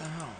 the hell?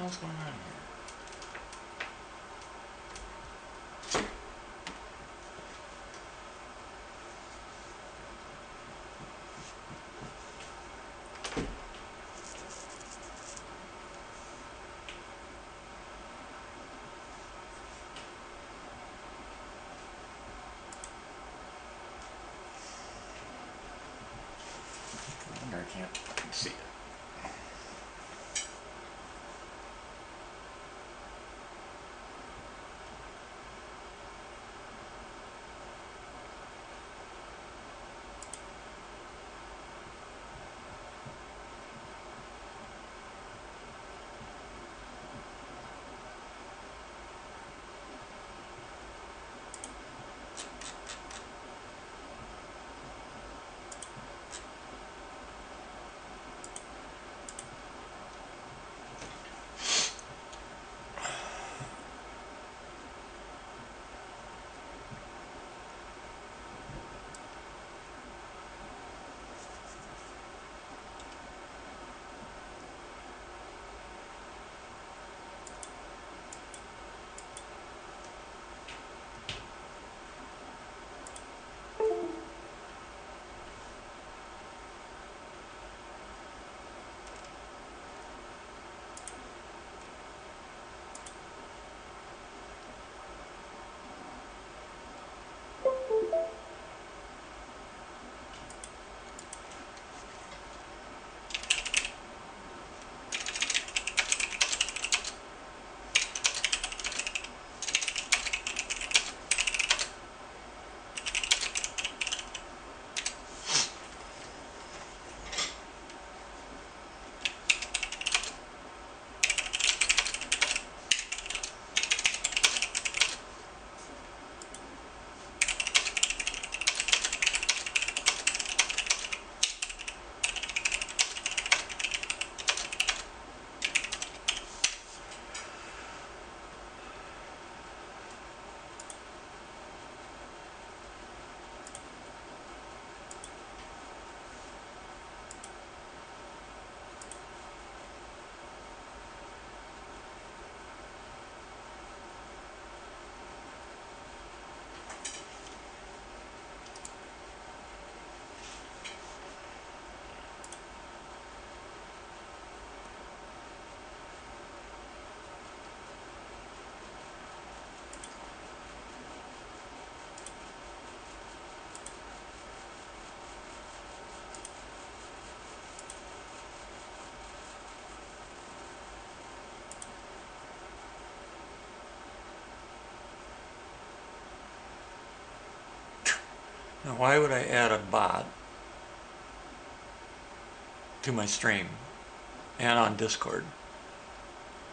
What's going on here? I wonder I can't fucking see it. Now, why would I add a bot to my stream and on Discord?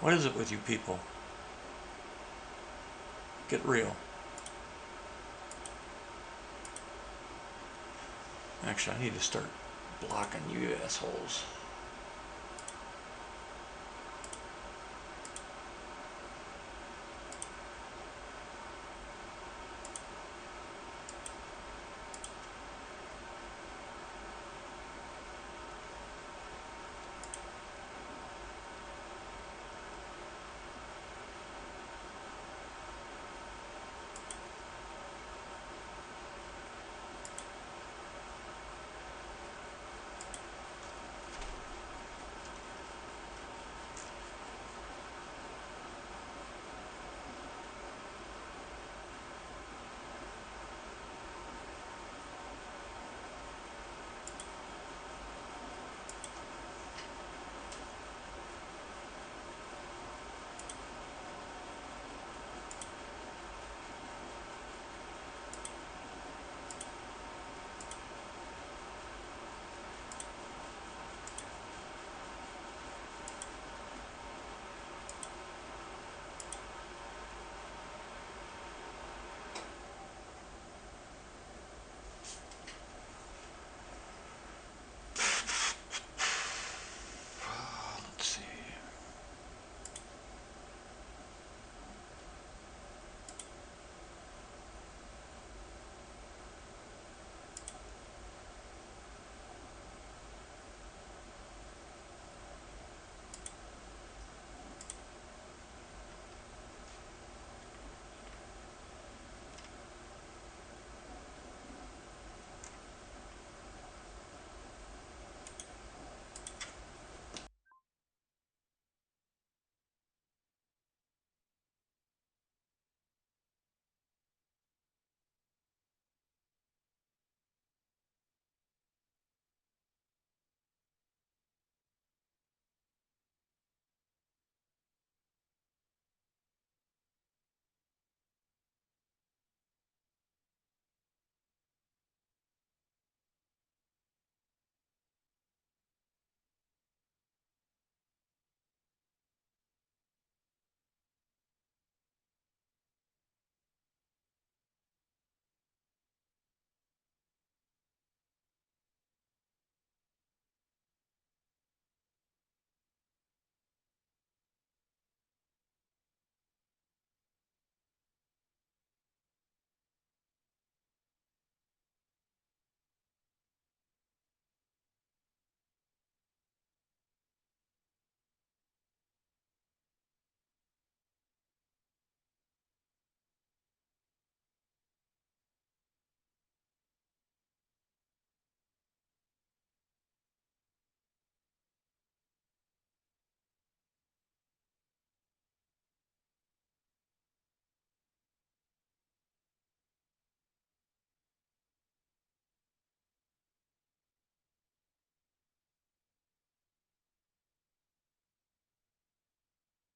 What is it with you people? Get real. Actually, I need to start blocking you assholes. Let's see.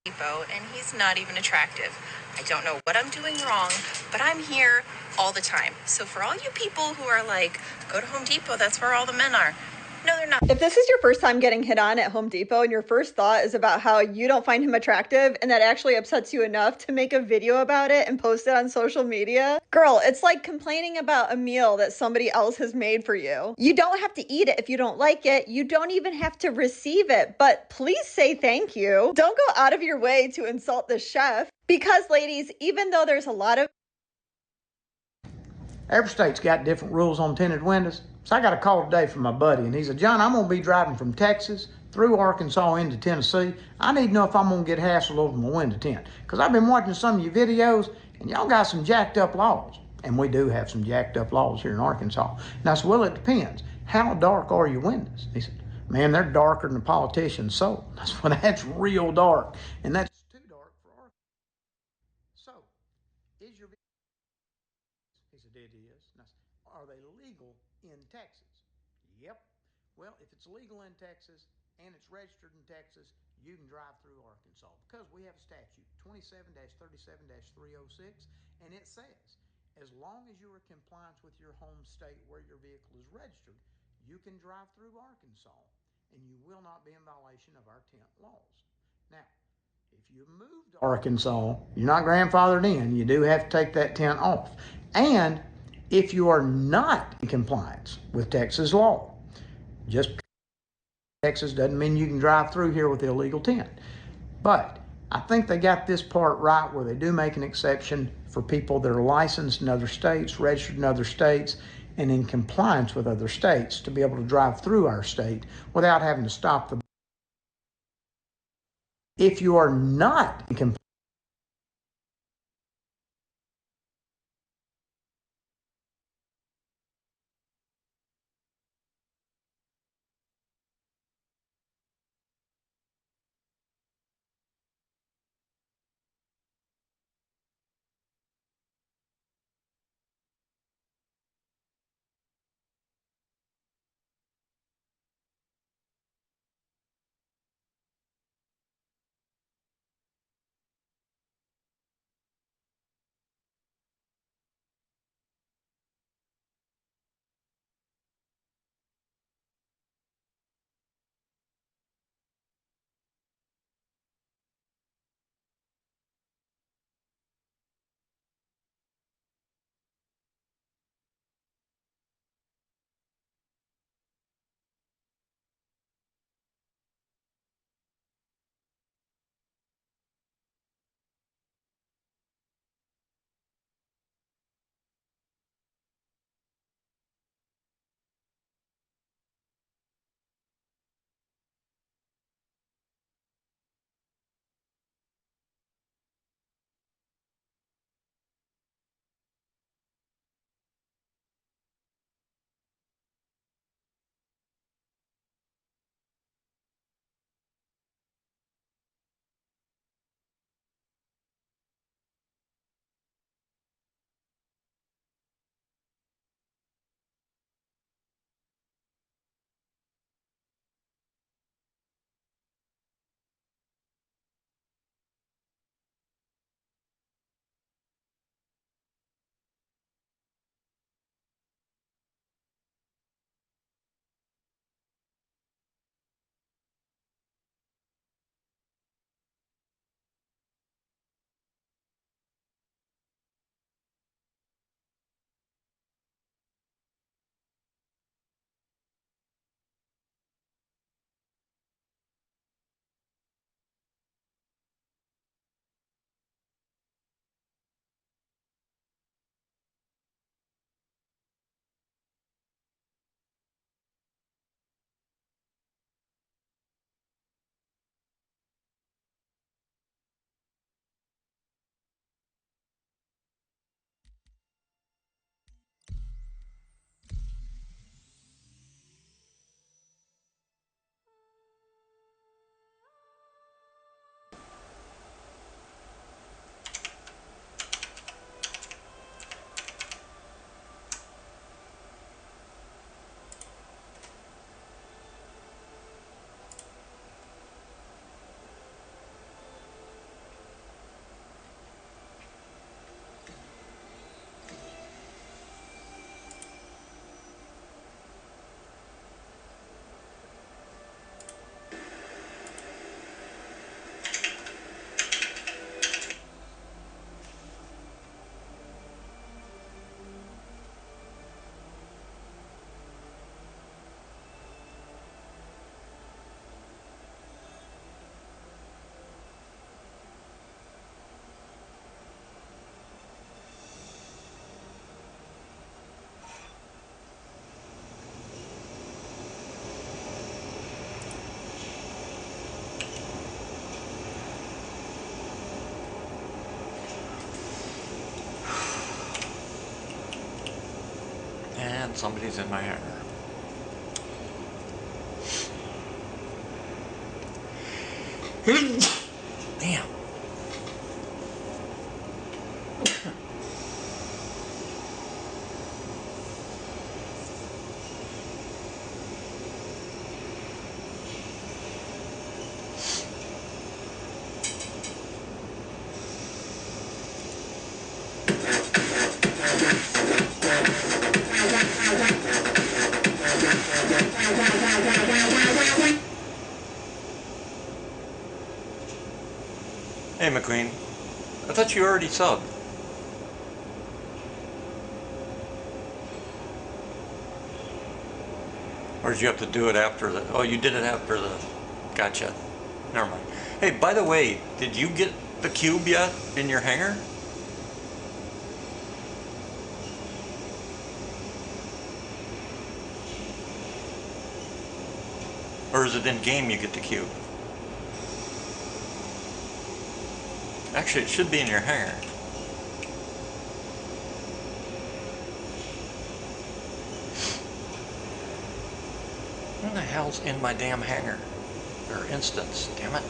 Depot, and he's not even attractive. I don't know what I'm doing wrong, but I'm here all the time. So for all you people who are like, go to Home Depot, that's where all the men are. No, they're not. If this is your first time getting hit on at Home Depot and your first thought is about how you don't find him attractive and that actually upsets you enough to make a video about it and post it on social media, girl, it's like complaining about a meal that somebody else has made for you. You don't have to eat it if you don't like it. You don't even have to receive it, but please say thank you. Don't go out of your way to insult the chef because, ladies, even though there's a lot of Every state's got different rules on tinted windows. So I got a call today from my buddy, and he said, John, I'm going to be driving from Texas through Arkansas into Tennessee. I need to know if I'm going to get hassled over my window tint. Because I've been watching some of your videos, and y'all got some jacked up laws. And we do have some jacked up laws here in Arkansas. And I said, well, it depends. How dark are your windows? He said, man, they're darker than a politician's soul. I said, well, that's real dark. And that's too dark for Arkansas. So, is your He said, it is. And I said, are they legal in Texas? Yep. Well, if it's legal in Texas and it's registered in Texas, you can drive through Arkansas because we have a statute, 27-37-306, and it says As long as you're in compliance with your home state where your vehicle is registered, you can drive through Arkansas and you will not be in violation of our tent laws. Now, if you move to Arkansas, you're not grandfathered in. You do have to take that tent off. And if you are not in compliance with Texas law, just Texas doesn't mean you can drive through here with the illegal tent. But I think they got this part right where they do make an exception for people that are licensed in other states, registered in other states, and in compliance with other states to be able to drive through our state without having to stop the. If you are not in compliance, And somebody's in my hair. Damn. Hey, McQueen. I thought you already subbed. Or did you have to do it after the... Oh, you did it after the... Gotcha. Never mind. Hey, by the way, did you get the cube yet in your hangar? Or is it in game you get the cube? Actually, it should be in your hangar. What the hell's in my damn hangar? Or instance, damn it.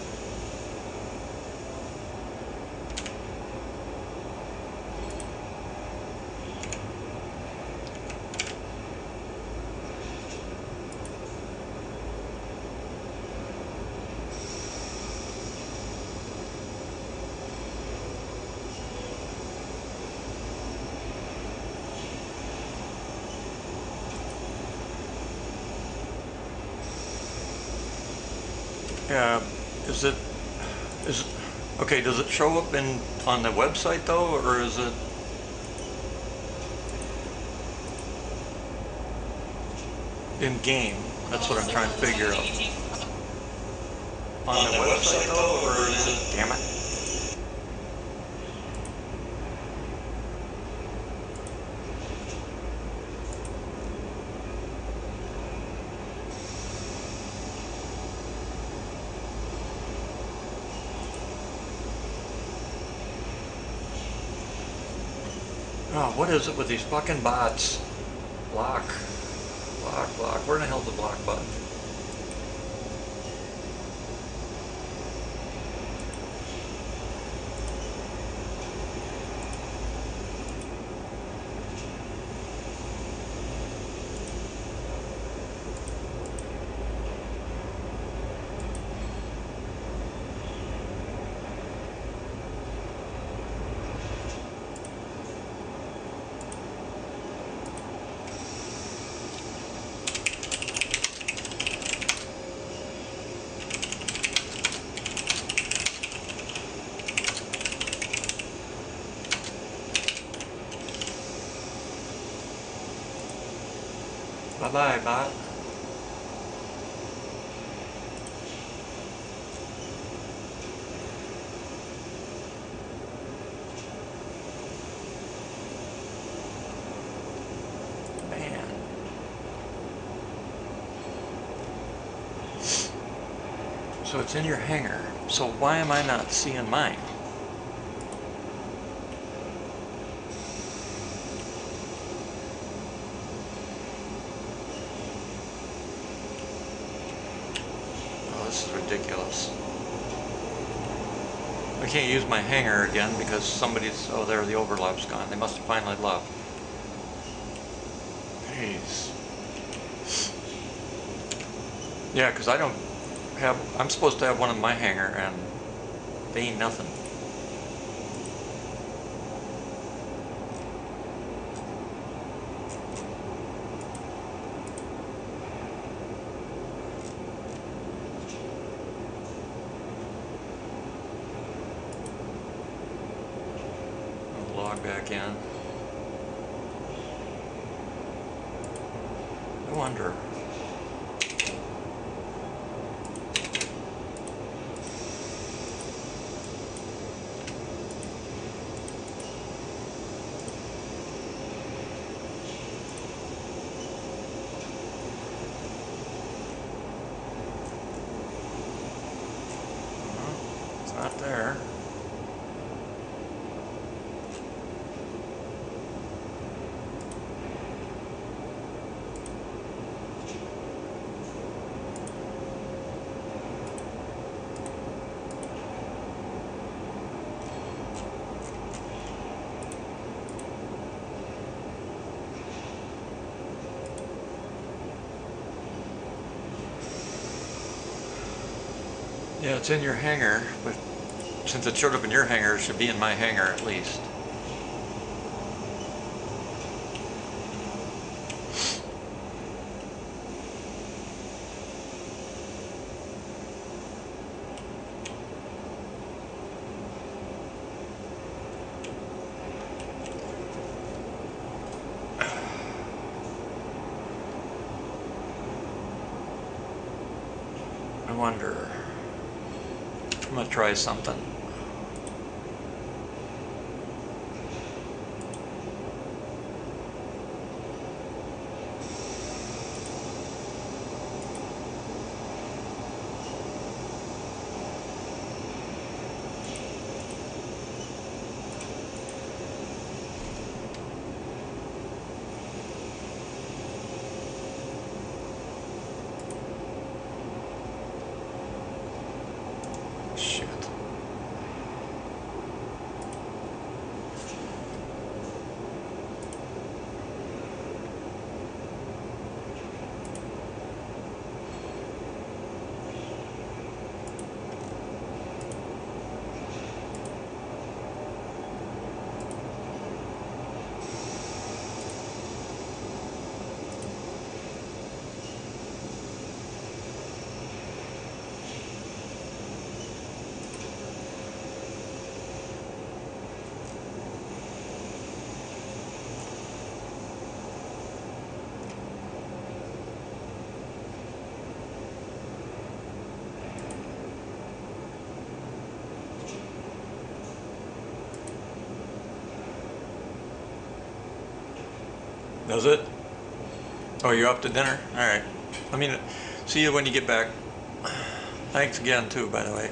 Yeah, is it, okay, does it show up on the website though, or is it? In game? That's what I'm trying to figure out. On the website though, or is it, damn it. Oh, what is it with these fucking bots? Block. Block, block. Where the hell's the block button? Bye-bye, bot. Man. So it's in your hangar. So why am I not seeing mine? This is ridiculous. I can't use my hangar again because somebody's... Oh, there, the overlap's gone. They must have finally left. Jeez. Yeah, because I don't have... I'm supposed to have one in my hangar, and they ain't nothing. Log back in. I wonder. It's not there. Yeah, it's in your hangar, but since it showed up in your hangar, it should be in my hangar at least. I wonder. I'm gonna try something. Shit. Does it? Oh, you're up to dinner? All right. I mean, see you when you get back. Thanks again, too, by the way.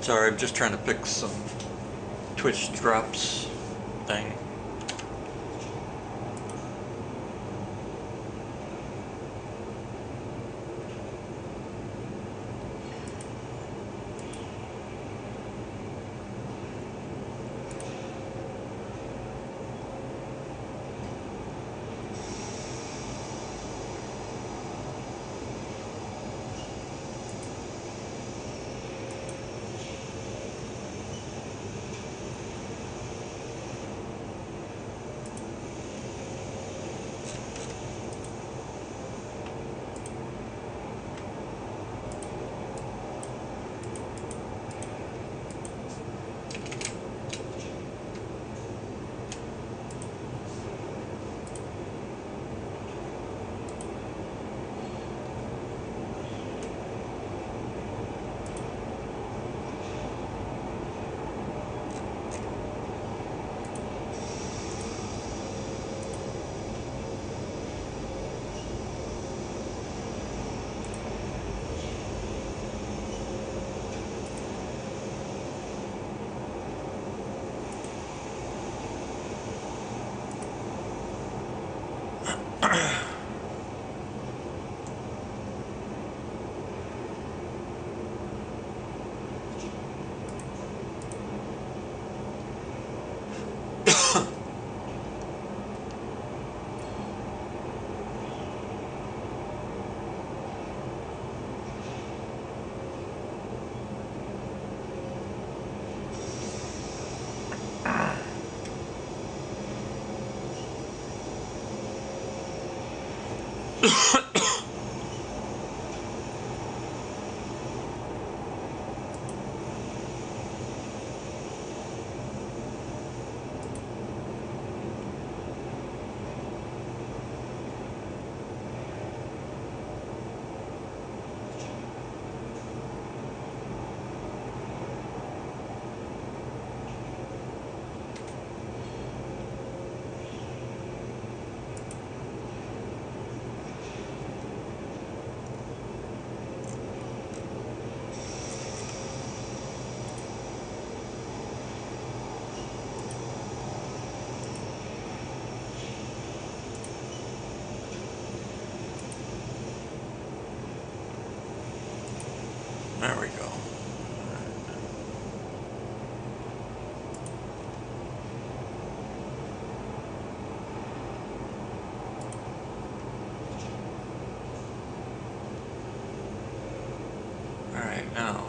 Sorry, I'm just trying to pick some Twitch drops thing. There we go. All right, now.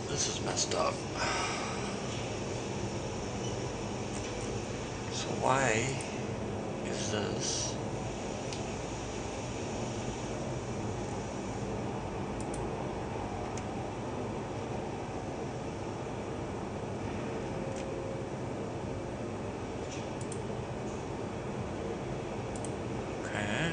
This is messed up. So why is this? Okay.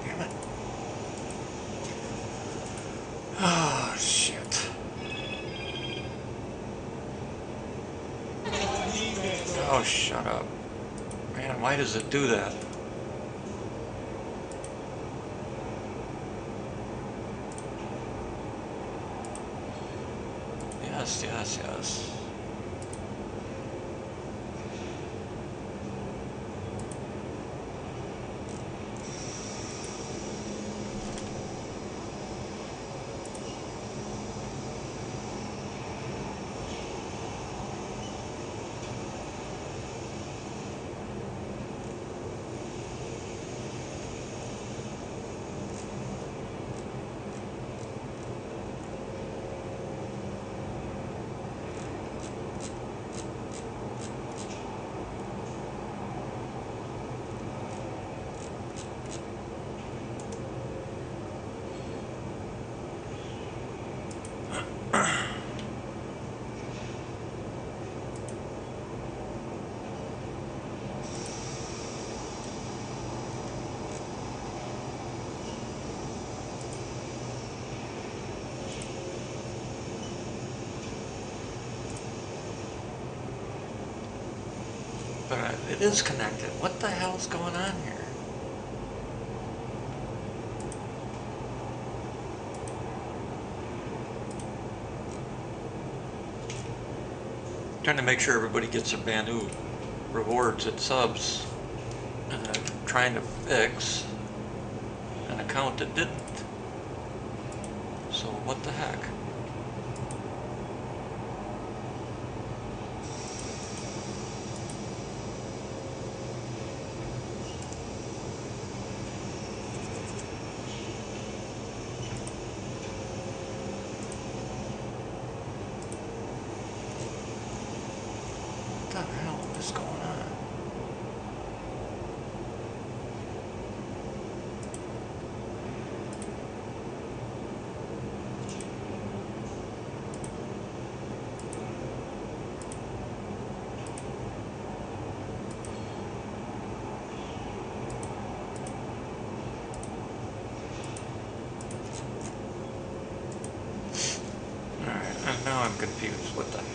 Damn it. Oh, shit. Oh, shut up. Man, why does it do that? Yes, yes, yes. But it is connected. What the hell's going on here? Trying to make sure everybody gets their Banu rewards at subs. Trying to fix an account that didn't. So what the heck? What the hell is going on? Alright, and now I'm confused. What the heck?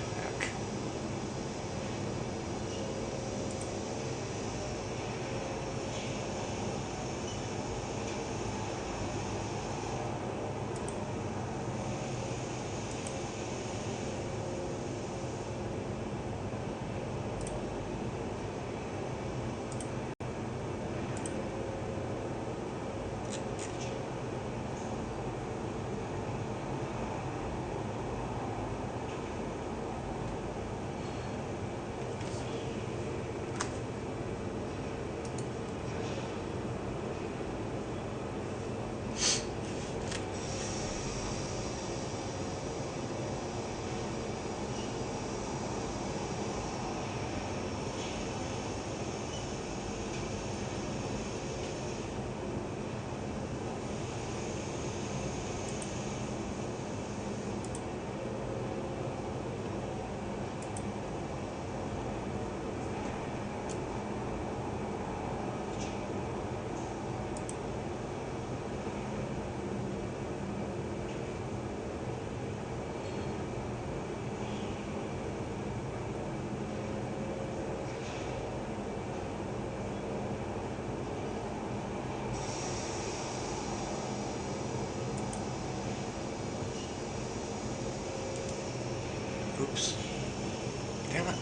Oops. Damn it.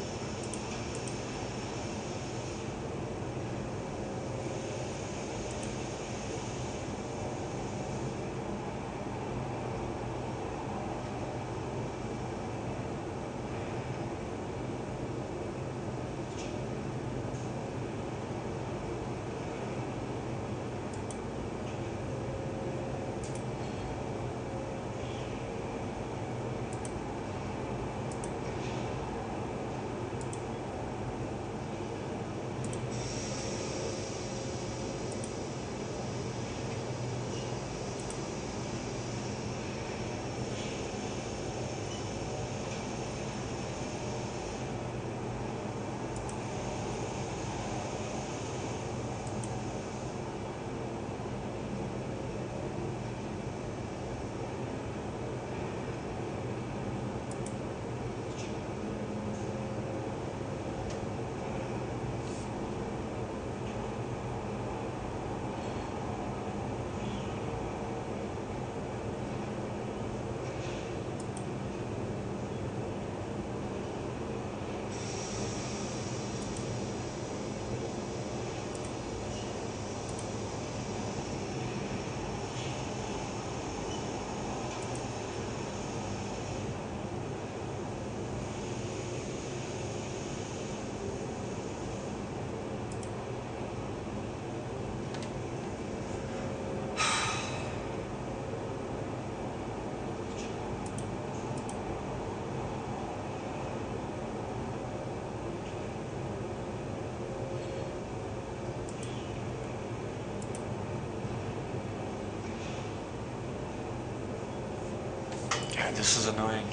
God, this is annoying.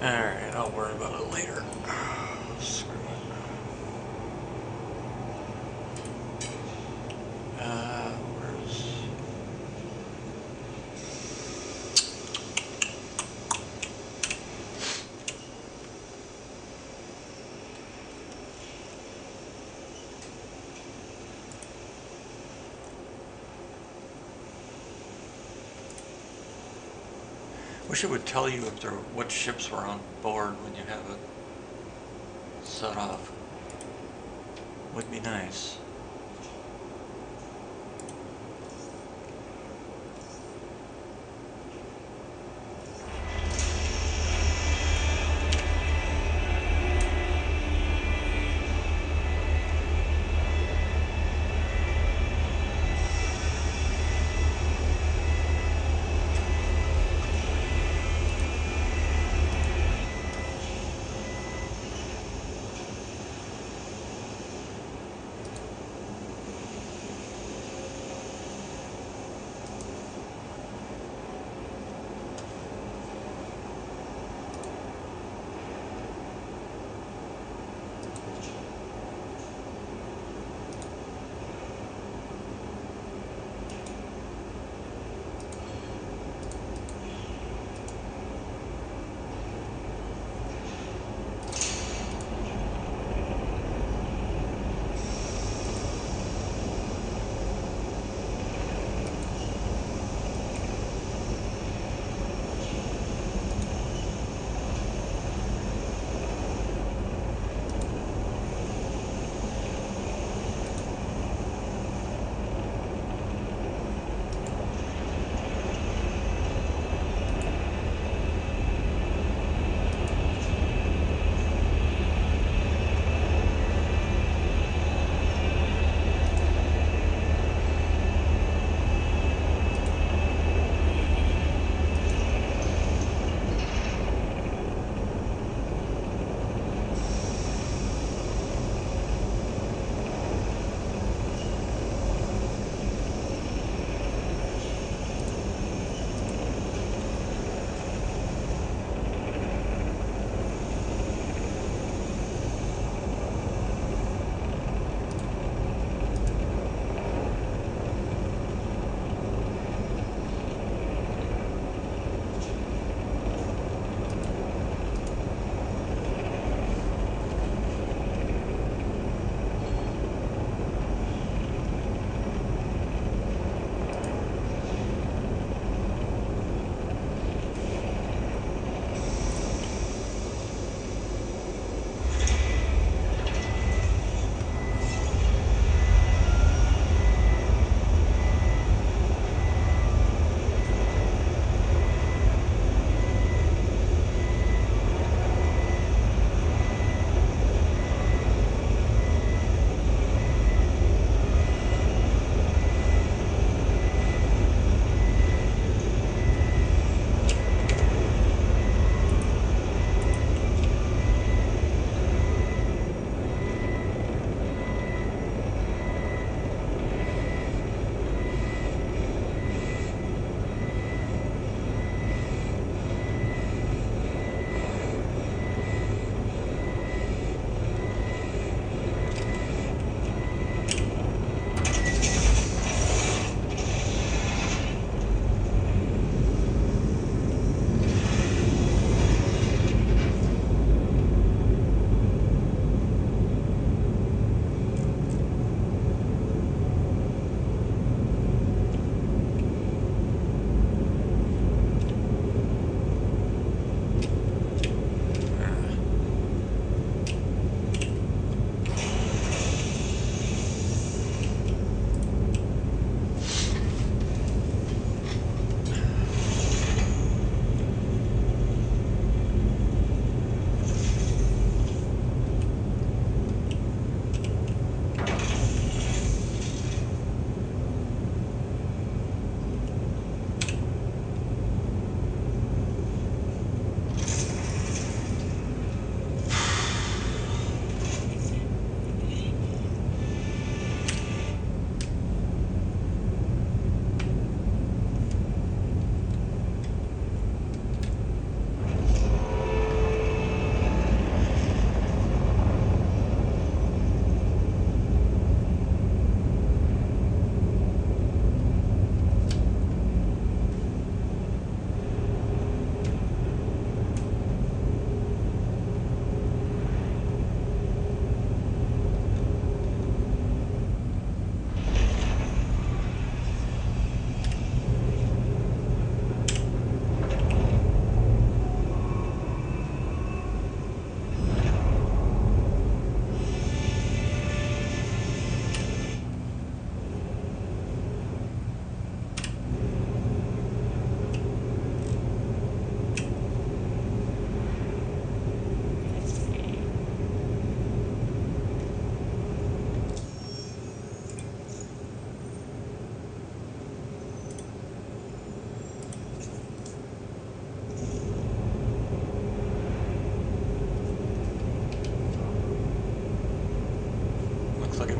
Alright, I'll worry about it later. Screw it. Where's... Wish it would tell you if there what ships were on board when you have it set off. Would be nice.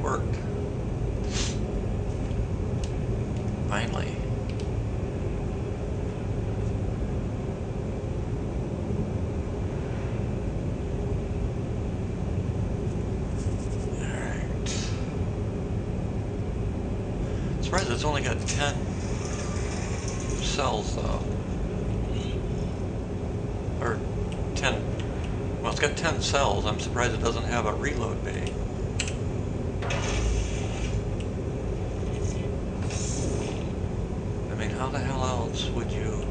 worked. Finally. Alright. Surprised it's only got 10 cells though. Or 10. Well, it's got 10 cells. I'm surprised it doesn't have a reload bay. I mean, how the hell else would you...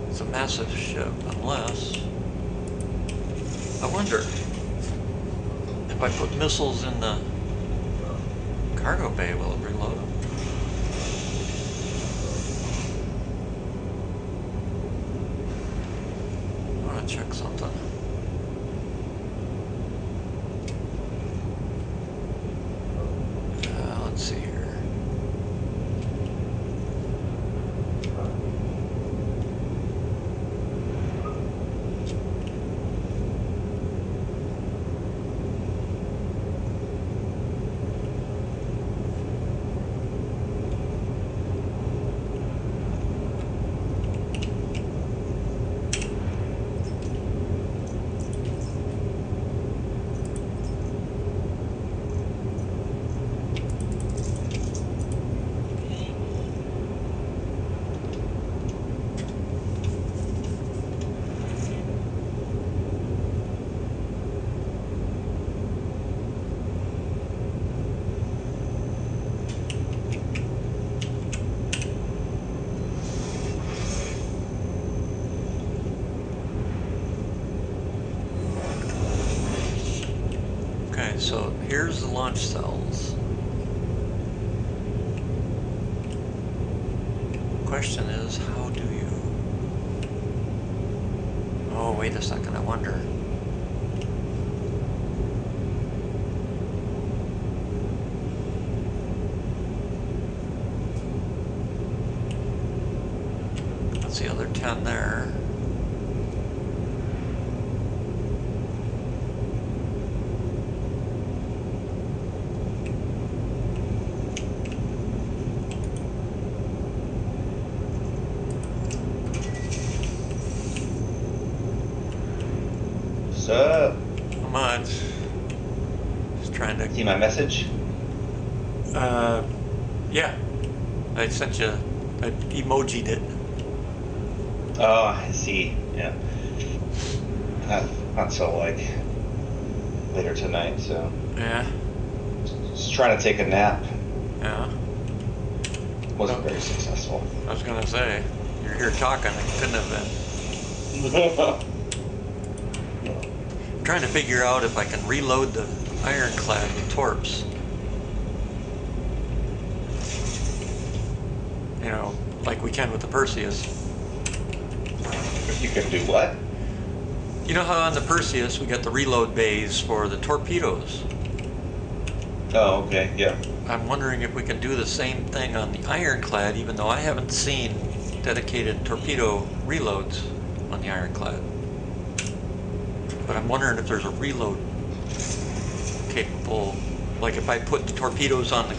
It's a massive ship, unless... I wonder if I put missiles in the cargo bay, will it reload them? I want to check something. Let's see here. Okay, so here's the launch cells. Question is, how do you... Oh, wait a second, I wonder. That's the other 10 there. What's up? How much? Just trying to... See my message? Yeah. I sent you... I emoji'd it. Oh, I see. Yeah. Not so like later tonight, so Yeah. just trying to take a nap. Yeah. Wasn't very successful. I was gonna say, you're here talking, it couldn't have been. I'm trying to figure out if I can reload the ironclad with torps. You know, like we can with the Perseus. You can do what? You know how on the Perseus we got the reload bays for the torpedoes? Oh, okay, yeah. I'm wondering if we can do the same thing on the ironclad, even though I haven't seen dedicated torpedo reloads on the ironclad. But I'm wondering if there's a reload capable, like if I put the torpedoes on the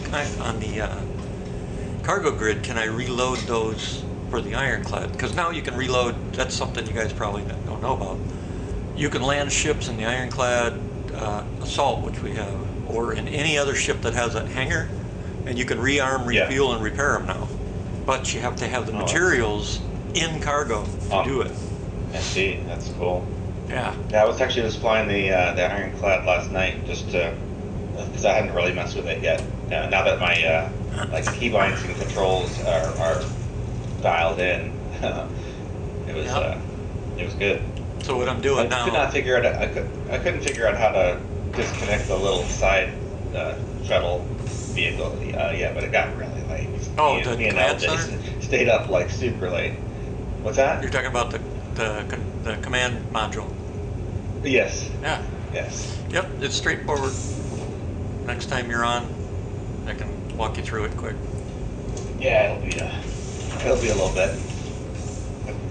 cargo grid, can I reload those for the ironclad? Because now you can reload, that's something you guys probably don't know about. You can land ships in the ironclad assault, which we have, or in any other ship that has a hangar, and you can rearm, refuel, and repair them now. But you have to have the materials in cargo to do it. I see. That's cool. Yeah. Yeah, I was actually just flying the ironclad last night, just to because I hadn't really messed with it yet. Now that my like keybinds and controls are dialed in, it was good. So what I'm doing now... I could not figure out. I couldn't figure out how to disconnect the little side shuttle vehicle. Yeah, but it got really late. Oh, the me and command LJ center? Stayed up like super late. What's that? You're talking about the command module. Yes. Yeah. Yes. Yep, it's straightforward. Next time you're on, I can walk you through it quick. Yeah, it'll be a little bit.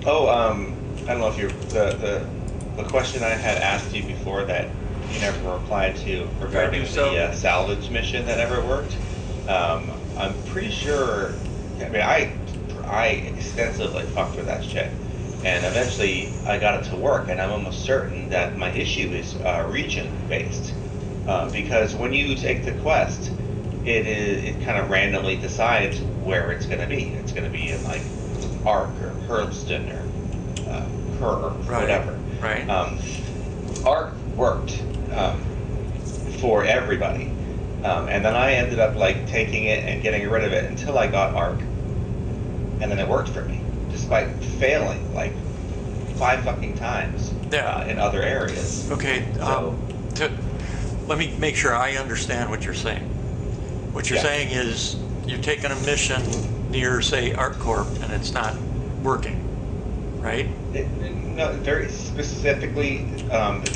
Oh, I don't know if you're the question I had asked you before that you never replied to regarding the salvage mission that never worked. I'm pretty sure. I mean, I extensively fucked with that shit, and eventually I got it to work. And I'm almost certain that my issue is region based, because when you take the quest, it kind of randomly decides where it's going to be. It's going to be in like Ark or Herbston or Kerr or whatever. Right. Ark worked for everybody, and then I ended up like taking it and getting rid of it until I got Ark, and then it worked for me despite failing like 5 fucking times in other areas. Okay. Let me make sure I understand what you're saying. What you're saying is you're taking a mission near, say, ArcCorp, and it's not working, right? No, very specifically,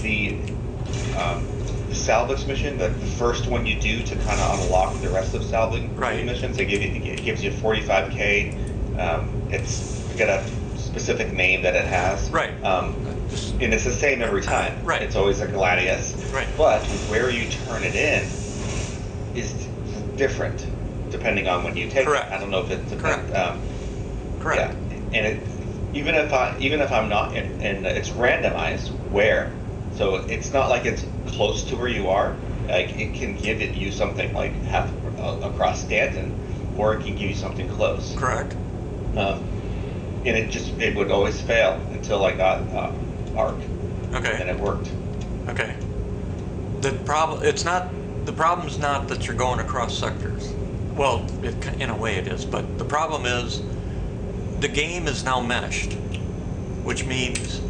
the salvage mission, the first one you do to kind of unlock the rest of salvage missions. It gives you 45K. It's got a specific name that it has. Right. And it's the same every time. Right. It's always a Gladius. Right. But where you turn it in is different depending on when you take Correct. it. I don't know if it's Correct. Correct. Yeah. And it, even if I'm not and it's randomized where, so it's not like it's close to where you are. Like it can give you something like half across Stanton, or it can give you something close. Correct. And it would always fail until I got Ark. Okay. And it worked. Okay. The problem's not that you're going across sectors. Well, in a way it is, but the problem is the game is now meshed, which means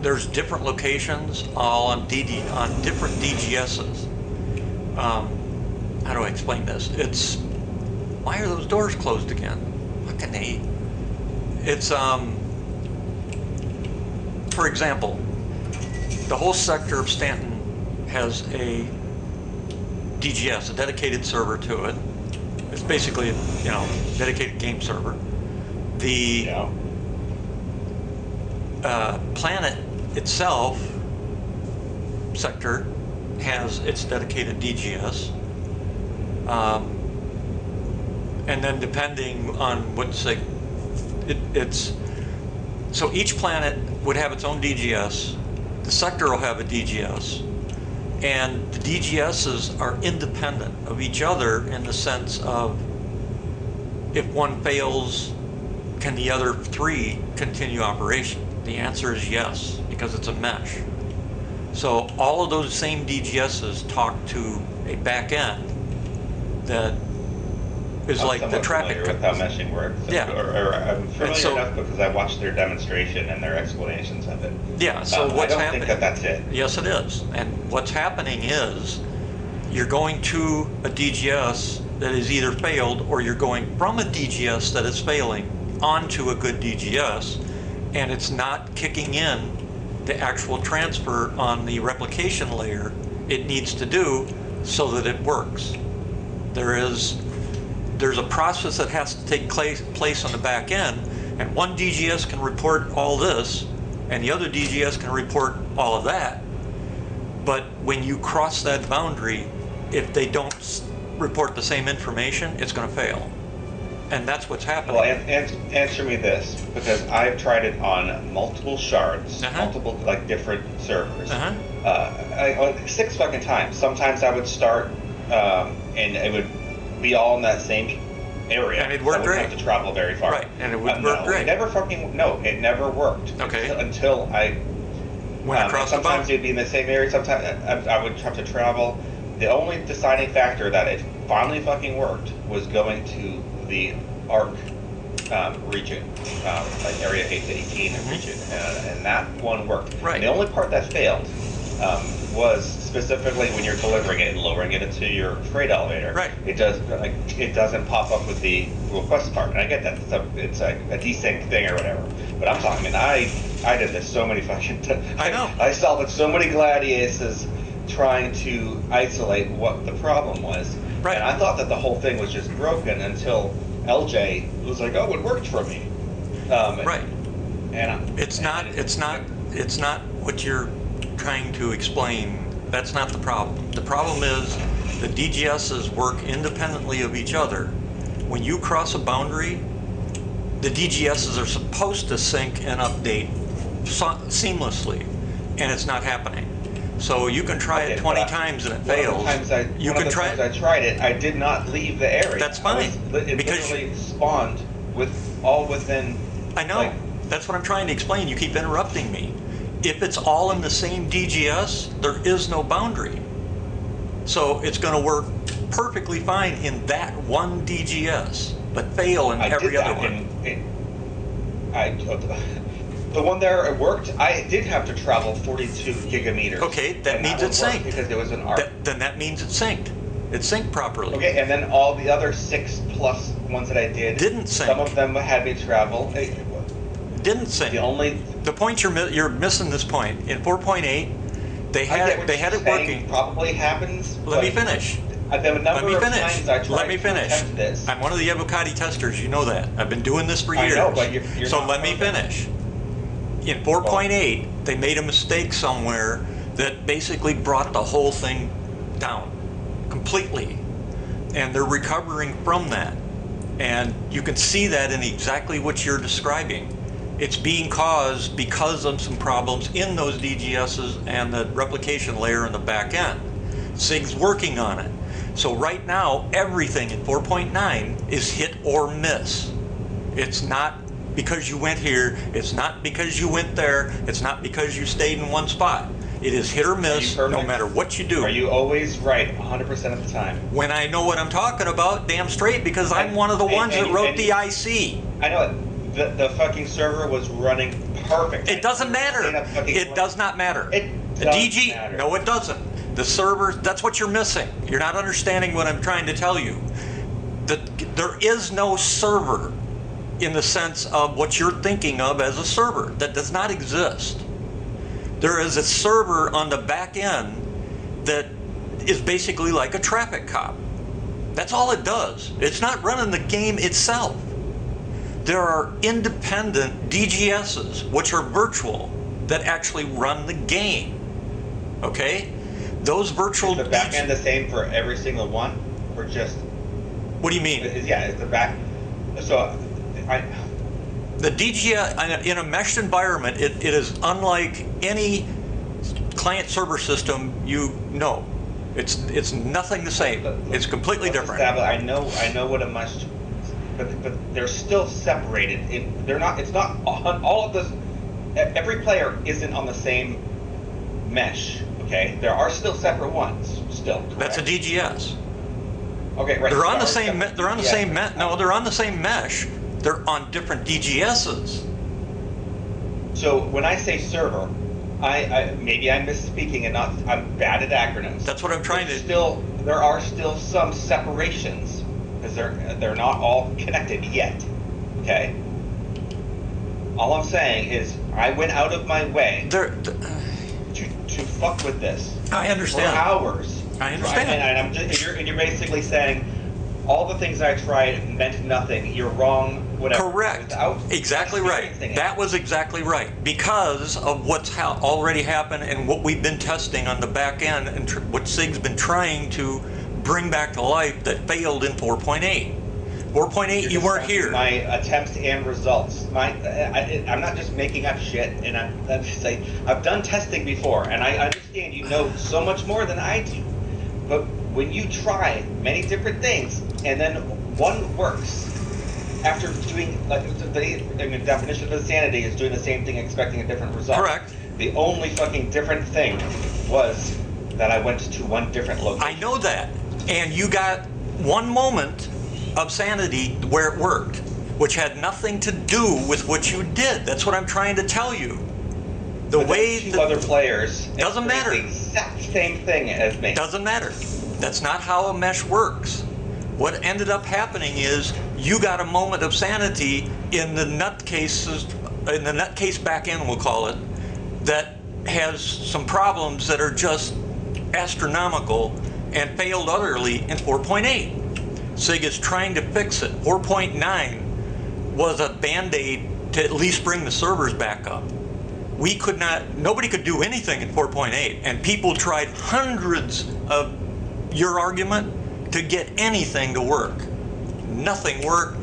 there's different locations all on different DGSs. How do I explain this? Why are those doors closed again? Fucking A. It's for example, the whole sector of Stanton has a DGS, a dedicated server to it. It's basically a dedicated game server. The planet itself sector has its dedicated DGS. And then depending on so each planet would have its own DGS, the sector will have a DGS, and the DGSs are independent of each other in the sense of if one fails, can the other 3 continue operation? The answer is yes, because it's a mesh. So all of those same DGSs talk to a back end that is I'm like the traffic. With how meshing works. Yeah. Or I'm familiar enough because I watched their demonstration and their explanations of it. Yeah. So what's happening? I don't think that's it. Yes, it is. And what's happening is you're going to a DGS that is either failed, or you're going from a DGS that is failing onto a good DGS, and it's not kicking in the actual transfer on the replication layer it needs to do so that it works. There's a process that has to take place on the back end, and one DGS can report all this, and the other DGS can report all of that. But when you cross that boundary, if they don't report the same information, it's going to fail. And that's what's happening. Well, answer me this, because I've tried it on multiple shards, multiple different servers, 6 fucking times. Sometimes I would start, and it would be all in that same area. And it worked great. I wouldn't have to travel very far. Right, and it would work great. It never worked. Okay. Until I went across the boundary. Sometimes it'd be in the same area. Sometimes I would have to travel. The only deciding factor that it finally fucking worked was going to the Ark region, like area 8 to 18 region, and that one worked. Right. The only part that failed was specifically when you're delivering it and lowering it into your freight elevator. Right. It doesn't pop up with the request part, and I get that it's a desync thing or whatever. But I'm talking, I did this so many fucking times. I know. I solved so many Gladiuses trying to isolate what the problem was. Right. And I thought that the whole thing was just broken until LJ was like, "Oh, it worked for me." Right. And It's not what you're trying to explain, that's not the problem. The problem is the DGSs work independently of each other. When you cross a boundary, the DGSs are supposed to sync and update seamlessly, and it's not happening. So you can try it 20 times and it fails. You can try it. I tried it. I did not leave the area. That's fine. It Because literally spawned all within. I know. Like, That's what I'm trying to explain. You keep interrupting me. If it's all in the same DGS, there is no boundary. So it's going to work perfectly fine in that one DGS, but fail in every other one. The one there it worked. I did have to travel 42 gigameters. Okay, that means it's synced. Because there was an arc. Then that means it's synced. It's synced properly. Okay, and then all the other 6+ ones that I did Didn't sync. Some of them had me travel. Didn't sync. The point you're missing this point. In 4.8, they had it working. Probably happens. Let me finish. The number of times I tried Let me finish. to test this. I'm one of the Evocati testers. You know that. I've been doing this for I years. know, but you're so not let me perfect. finish. In 4.8, they made a mistake somewhere that basically brought the whole thing down completely, and they're recovering from that. And you can see that in exactly what you're describing. It's being caused because of some problems in those DGSs and the replication layer in the back end. SIG's working on it. So right now, everything in 4.9 is hit or miss. It's not because you went here, it's not because you went there, it's not because you stayed in one spot. It is hit or miss no matter what you do. Are you always right 100% of the time? When I know what I'm talking about, damn straight, because I'm one of the ones that wrote the IC. I know it. The fucking server was running perfect. It doesn't matter. It does not matter. The DG, matter. no, it doesn't. The server, that's what you're missing. You're not understanding what I'm trying to tell you. There is no server in the sense of what you're thinking of as a server. That does not exist. There is a server on the back end that is basically like a traffic cop. That's all it does. It's not running the game itself. There are independent DGSs, which are virtual, that actually run the game. Okay? Those virtual... Is the back end the same for every single one? Or just... What do you mean? Yeah, it's the back... So... The DGS, in a meshed environment, it is unlike any client server system you know. It's nothing the same. It's completely different. I know what a mesh, but they're still separated. They're not. It's not all of this. Every player isn't on the same mesh. Okay, there are still separate ones. Still. Correct? That's a DGS. Okay, right. They're on the same. They're on the same mesh. No, they're on the same mesh. They're on different DGSs. So when I say server, I maybe I'm misspeaking and I'm bad at acronyms. That's what I'm trying to. There are still some separations because they're not all connected yet. Okay. All I'm saying is I went out of my way to fuck with this. I understand. For hours. I understand. And you're basically saying all the things I tried meant nothing. You're wrong. Whatever. Correct. Exactly right. That was exactly right. Because of what's already happened and what we've been testing on the back end and what SIG's been trying to bring back to life that failed in 4.8. 4.8, you weren't here. My attempts and results. I'm not just making up shit. And I'm just like, I've done testing before, and I understand you know so much more than I do. But when you try many different things and then one works, after doing, the definition of insanity is doing the same thing, expecting a different result. Correct. The only fucking different thing was that I went to one different location. I know that. And you got one moment of sanity where it worked, which had nothing to do with what you did. That's what I'm trying to tell you. But two other players doesn't matter. The exact same thing as me. Doesn't matter. That's not how a mesh works. What ended up happening is you got a moment of sanity in the nutcase back end, we'll call it, that has some problems that are just astronomical and failed utterly in 4.8. SIG is trying to fix it. 4.9 was a band-aid to at least bring the servers back up. nobody could do anything in 4.8, and people tried hundreds of your argument to get anything to work. Nothing worked.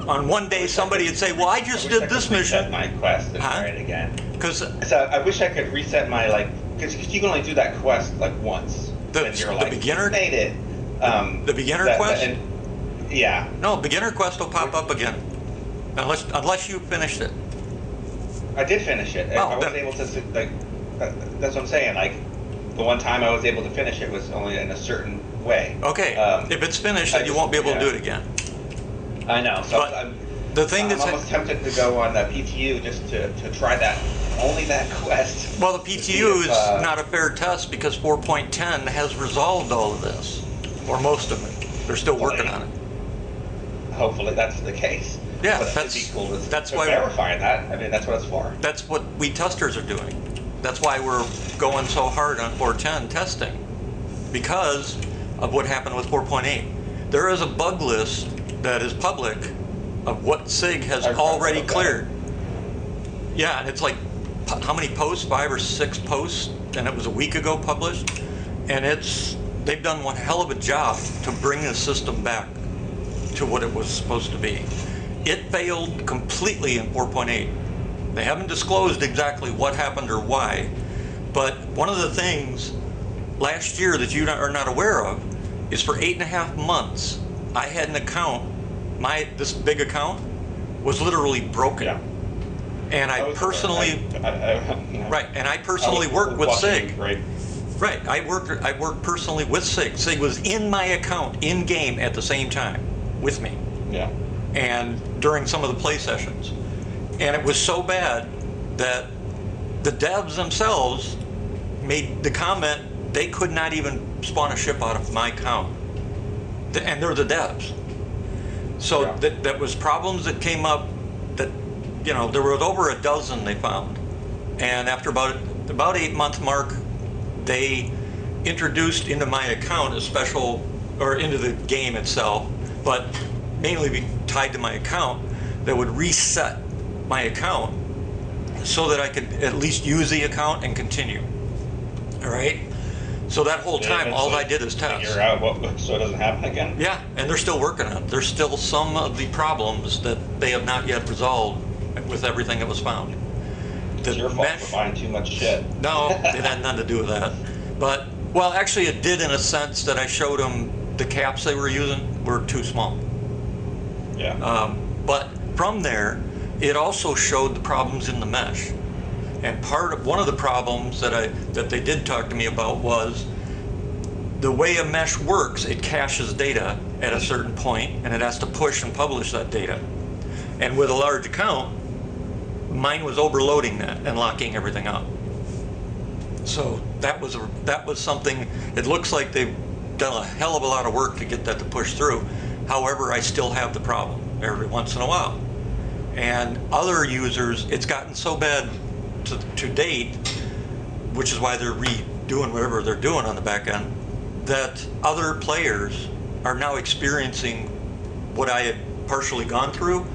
On one day, somebody would say, well, I just did this mission. My quest and try it again. So I wish I could reset my, because you can only do that quest once. The beginner? You made it. The beginner quest? Yeah. No, beginner quest will pop up again. Unless you finished it. I did finish it. Oh, I was able to, that's what I'm saying. The one time I was able to finish it was only in a certain way. Okay. If it's finished, then you won't be able to do it again. I know. So I'm almost tempted to go on the PTU just to try that. Only that quest. Well, the PTU is not a fair test because 4.10 has resolved all of this, or most of it. They're still working on it. Hopefully that's the case. Yeah, but that's it'd be cool to that's why verify that. I mean, that's what it's for. That's what we testers are doing. That's why we're going so hard on 4.10 testing, because of what happened with 4.8. There is a bug list that is public of what SIG has already cleared. Yeah, and it's how many posts? 5 or 6 posts, and it was a week ago published. And they've done one hell of a job to bring the system back to what it was supposed to be. It failed completely in 4.8. They haven't disclosed exactly what happened or why, but one of the things last year that you are not aware of is for 8.5 months, I had an account, this big account was literally broken. Yeah. And I personally worked with SIG. Right, I worked personally with SIG. SIG was in my account in game at the same time with me. Yeah. And during some of the play sessions. And it was so bad that the devs themselves made the comment they could not even spawn a ship out of my account. And they're the devs. So that was problems that came up that, there were over a dozen they found. And after about 8-month mark, they introduced into my account into the game itself, but mainly tied to my account, that would reset my account so that I could at least use the account and continue. All right? So that whole time, all I did is test. Figure out so it doesn't happen again? Yeah, and they're still working on it. There's still some of the problems that they have not yet resolved with everything that was found. It's your fault for buying too much shit. No, it had nothing to do with that. But, actually it did in a sense that I showed them the caps they were using were too small. Yeah. But from there, it also showed the problems in the mesh. And one of the problems that they did talk to me about was the way a mesh works. It caches data at a certain point, and it has to push and publish that data. And with a large account, mine was overloading that and locking everything up. So that was something. It looks like they've done a hell of a lot of work to get that to push through. However, I still have the problem every once in a while. And other users, it's gotten so bad to date, which is why they're redoing whatever they're doing on the back end, that other players are now experiencing what I had partially gone through,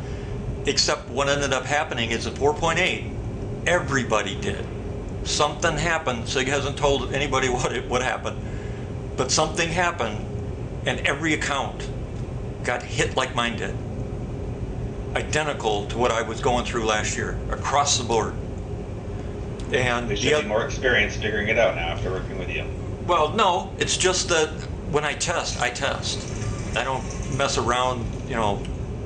except what ended up happening is at 4.8, everybody did. Something happened. SIG hasn't told anybody what happened, but something happened, and every account got hit like mine did. Identical to what I was going through last year, across the board. And they should be more experienced figuring it out now after working with you. Well, no, it's just that when I test. I don't mess around,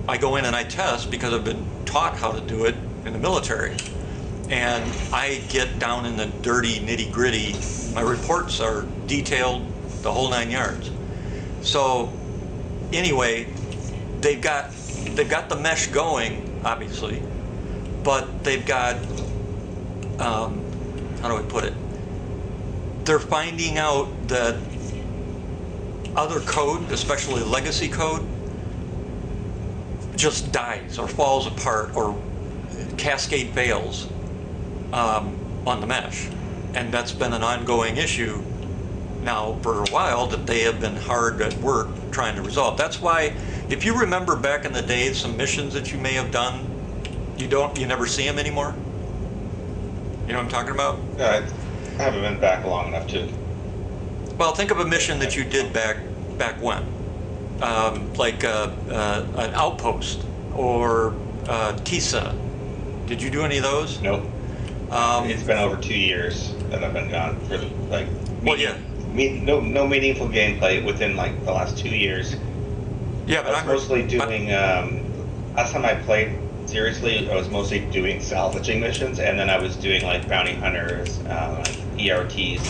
I go in and I test because I've been taught how to do it in the military. And I get down in the dirty, nitty-gritty. My reports are detailed, the whole 9 yards. So anyway, they've got the mesh going, obviously, but they've got, how do I put it? They're finding out that other code, especially legacy code, just dies or falls apart or cascade fails on the mesh. And that's been an ongoing issue now for a while that they have been hard at work trying to resolve. That's why, if you remember back in the day, some missions that you may have done, you never see them anymore. You know what I'm talking about? I haven't been back long enough to. Well, think of a mission that you did back when, like an outpost or TISA. Did you do any of those? Nope. It's been over 2 years that I've been gone for like. Well, yeah. No meaningful gameplay within like the last 2 years. Yeah, but I was mostly doing. Last time I played seriously, I was mostly doing salvaging missions, and then I was doing like bounty hunters, like ERTs,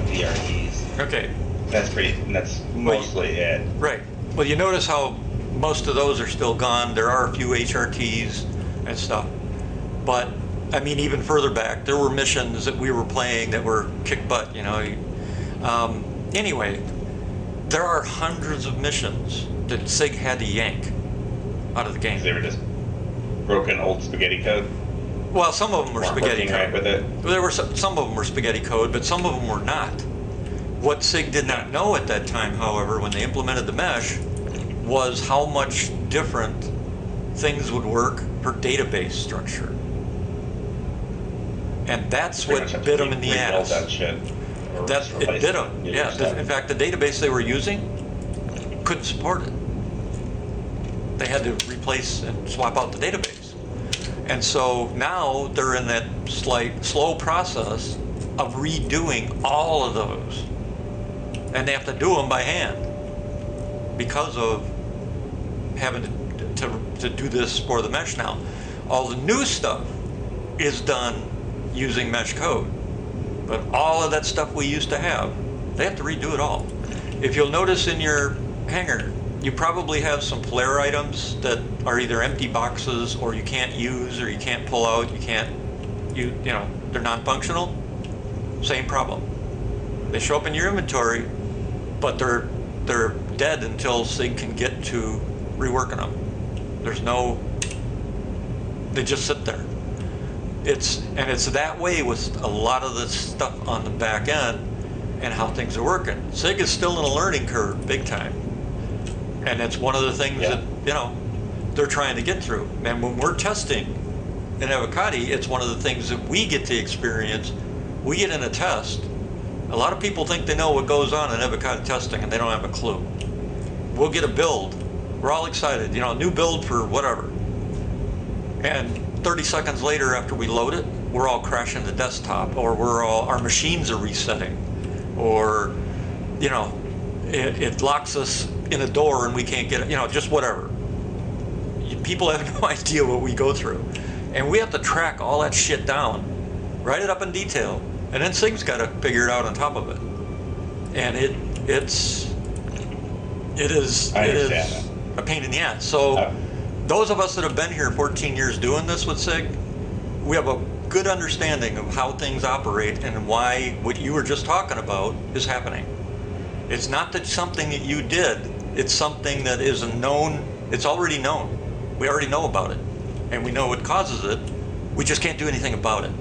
VRTs. Okay. That's mostly it. Right. Well, you notice how most of those are still gone. There are a few HRTs and stuff, but I mean, even further back, there were missions that we were playing that were kick butt. You know. Anyway, there are hundreds of missions that SIG had to yank out of the game. They were just broken old spaghetti code. Well, some of them were spaghetti code. Right with it. There were some of them were spaghetti code, but some of them were not. What SIG did not know at that time, however, when they implemented the mesh, was how much different things would work per database structure. And that's what bit them in the ass. That shit. It bit them. Yeah. In fact, the database they were using couldn't support it. They had to replace and swap out the database. And so now they're in that slow process of redoing all of those. And they have to do them by hand because of having to do this for the mesh now. All the new stuff is done using mesh code. But all of that stuff we used to have, they have to redo it all. If you'll notice in your hangar, you probably have some flare items that are either empty boxes or you can't use or you can't pull out, you know, they're non-functional. Same problem. They show up in your inventory, but they're dead until SIG can get to reworking them. They just sit there. It's that way with a lot of this stuff on the back end and how things are working. SIG is still in a learning curve, big time. And it's one of the things that, you know, they're trying to get through. And when we're testing in Evocati, it's one of the things that we get to experience. We get in a test. A lot of people think they know what goes on in Evocati testing, and they don't have a clue. We'll get a build. We're all excited, you know, a new build for whatever. And 30 seconds later, after we load it, we're all crashing the desktop, or our machines are resetting, or, you know, it locks us in a door and we can't get it, you know, just whatever. People have no idea what we go through. And we have to track all that shit down, write it up in detail, and then SIG's got to figure it out on top of it. And it is a pain in the ass. So those of us that have been here 14 years doing this with SIG, we have a good understanding of how things operate and why what you were just talking about is happening. It's not that something that you did, it's something that is known, it's already known. We already know about it, and we know what causes it. We just can't do anything about it.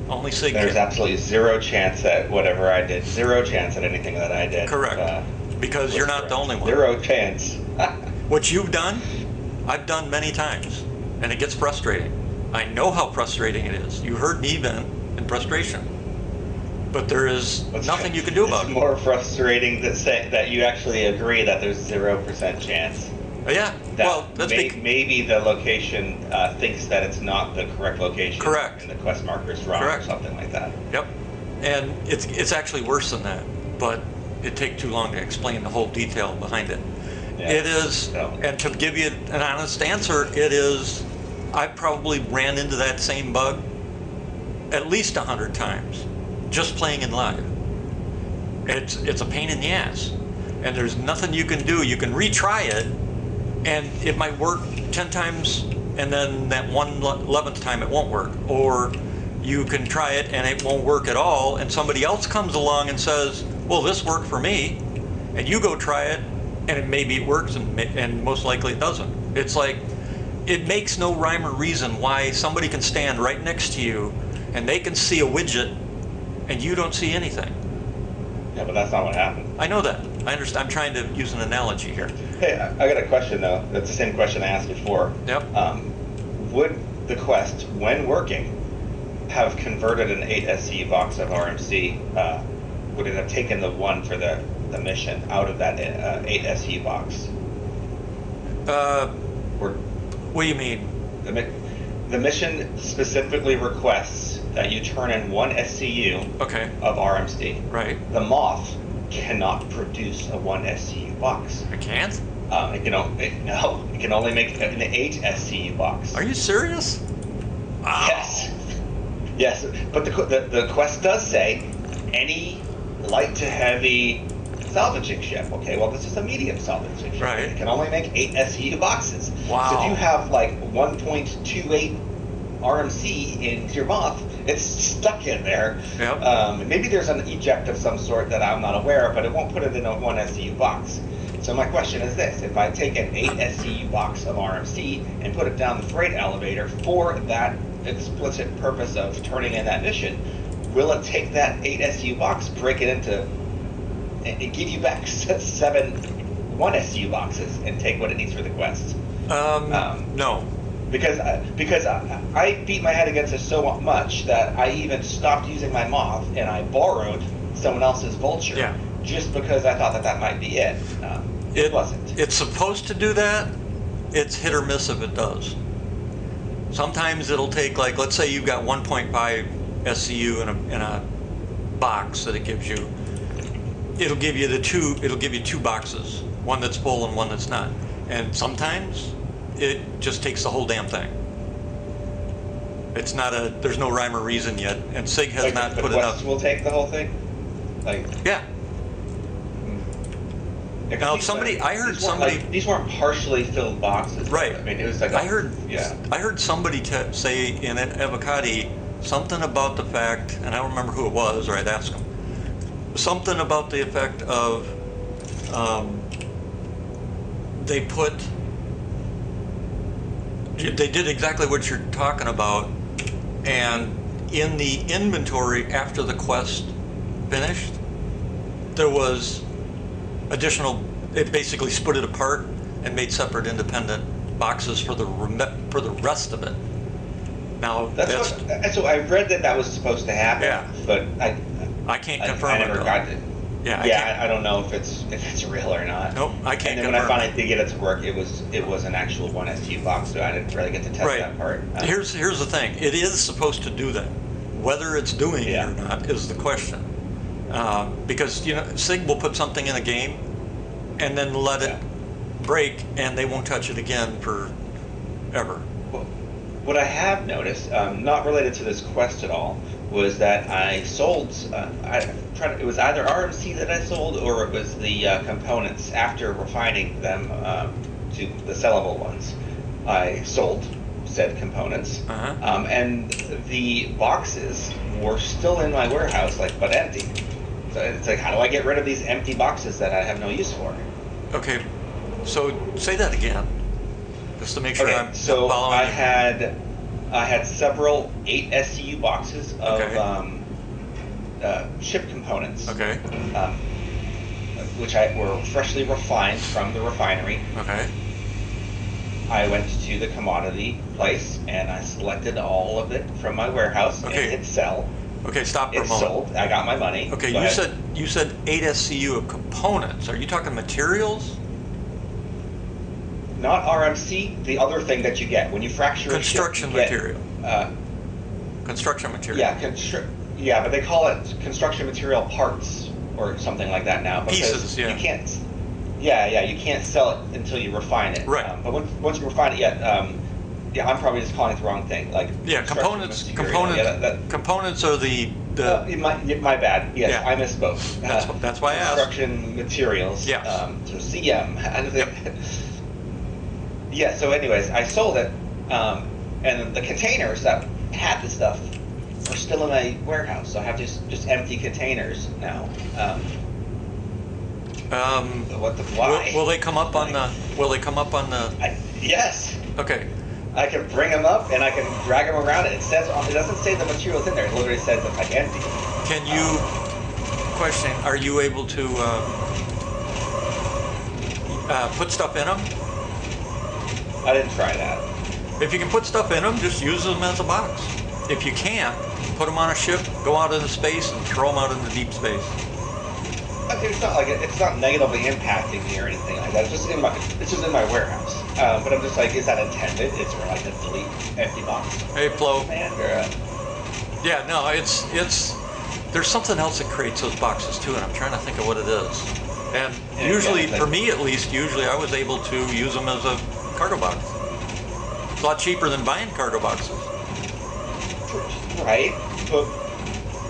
Only SIG can. There's absolutely zero chance at whatever I did, zero chance at anything that I did. Correct, because you're not the only one. Zero chance. What you've done, I've done many times, and it gets frustrating. I know how frustrating it is. You heard me vent in frustration. But there is nothing you can do about it. It's more frustrating that you actually agree that there's 0% chance. Yeah, well, that's maybe the location thinks that it's not the correct location. Correct. And the quest marker is wrong or something like that. Yep. And it's actually worse than that, but it'd take too long to explain the whole detail behind it. Yeah, it is, and to give you an honest answer, it is, I probably ran into that same bug at least 100 times. Just playing in live. It's a pain in the ass. And there's nothing you can do. You can retry it, and it might work 10 times, and then that 11th time it won't work. Or you can try it and it won't work at all, and somebody else comes along and says, well, this worked for me. And you go try it, and maybe it works, and most likely it doesn't. It's like, it makes no rhyme or reason why somebody can stand right next to you, and they can see a widget, and you don't see anything. Yeah, but that's not what happened. I know that. I understand. I'm trying to use an analogy here. Hey, I got a question, though. That's the same question I asked before. Yep. Would the quest, when working, have converted an 8 SCU box of RMC, would it have taken the one for the mission out of that 8 SCU box? Or What do you mean? the mission specifically requests that you turn in 1 SCU Okay, of RMC. right. The Moth cannot produce a 1 SCU box. I can't? It can only make an 8 SCU box. Are you serious? Wow. Yes. Yes, but the quest does say any light to heavy salvaging ship. Okay, well, this is a medium salvaging ship. Right. It can only make 8 SCU boxes. Wow. So if you have like 1.28 RMC in your Moth, it's stuck in there. Yep. Maybe there's an eject of some sort that I'm not aware of, but it won't put it in a 1 SCU box. So my question is this: if I take an 8 SCU box of RMC and put it down the freight elevator for that explicit purpose of turning in that mission, will it take that 8 SCU box, break it into, and give you back 7 1 SCU boxes and take what it needs for the quest? No. Because I beat my head against it so much that I even stopped using my Moth and I borrowed someone else's Vulture. Yeah. Just because I thought that might be it. It wasn't. It's supposed to do that. It's hit or miss if it does. Sometimes it'll take, like, let's say you've got 1.5 SCU in a box that it gives you. It'll give you two boxes, one that's full and one that's not. And sometimes it just takes the whole damn thing. It's not there's no rhyme or reason yet, and SIG has not the put enough. quests will take the whole thing? Like, Yeah. yeah, Now, these weren't partially filled boxes. Right. I mean, it was like I heard yeah. somebody say in Avocati something about the fact, and I don't remember who it was, or I'd ask them, something about the effect of they did exactly what you're talking about, and in the inventory after the quest finished, there was additional. It basically split it apart and made separate independent boxes for the rest of it. Now That's what I read that was supposed to happen. Yeah. But I can't confirm I it. never though. got it. Yeah, I don't know if it's real or not. Nope, I can't And then when I confirm finally did get it to work, it was an actual 1 SU box, so I didn't really get to test Right. that part. Here's the thing. It is supposed to do that. Whether it's doing Yeah. it or not is the question. Because SIG will put something in a game and then let it break, and they won't touch it again forever. What I have noticed, not related to this quest at all, was that I sold. It was either RMC that I sold, or it was the components after refining them to the sellable ones. I sold said components, Uh-huh. and the boxes were still in my warehouse, but empty. So it's like, how do I get rid of these empty boxes that I have no use for? Okay, so say that again, just to make sure I'm so following you. I had several 8 SCU boxes of Okay. ship components, Okay, which were freshly refined from the refinery. okay, I went to the commodity place and I selected all of it from my warehouse Okay. and hit sell. okay, stop for a It moment. sold. I got my money. Okay, Go ahead. you said 8 SCU of components. Are you talking materials? Not RMC, the other thing that you get when you fracture Construction a ship, you get, material. Construction material. Yeah, but they call it construction material parts or something like that now. Because Pieces, yeah. You can't. You can't sell it until you refine it. Right. But once you refine it, I'm probably just calling it the wrong thing. Components. Construction material. Components are the My bad. Yes, Yeah. I misspoke. That's why I asked. Construction materials. Yes. So CM. Yep. Yeah. So, anyways, I sold it, and the containers that had the stuff are still in my warehouse. So I have just empty containers now. Why? Will they come up on the? Will they come up on the? Yes. Okay. I can bring them up and I can drag them around. It doesn't say the materials in there. It literally says it's empty. Can you? Question: are you able to put stuff in them? I didn't try that. If you can put stuff in them, just use them as a box. if you can't, put them on a ship, go out into space, and throw them out into deep space. Okay, it's not like it's not negatively impacting me or anything like that. It's just in my warehouse. But I'm just like, is that intended? Is there like a delete empty box? Hey, Flo. Man, Yeah, no, it's there's something else that creates those boxes too, and I'm trying to think of what it is. And Yeah, usually, yeah, for me at least, usually I was able to use them as a cargo box. It's a lot cheaper than buying cargo boxes. right? But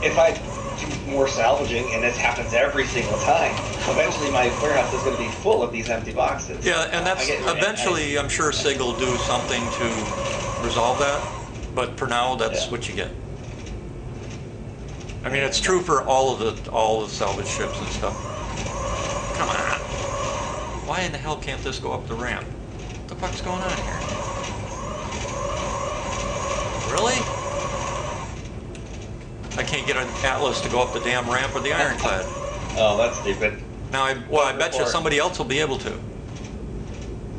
if I do more salvaging, and this happens every single time, eventually my warehouse is going to be full of these empty boxes. Yeah, and that's I get- eventually, I'm sure SIG will do something to resolve that, but for now, that's Yeah. what you get. I mean, it's true for all the salvage ships and stuff. Come on. Why in the hell can't this go up the ramp? What the fuck's going on here? Really? I can't get an Atlas to go up the damn ramp or the ironclad. Oh, that's stupid. Now, I bet you somebody else will be able to.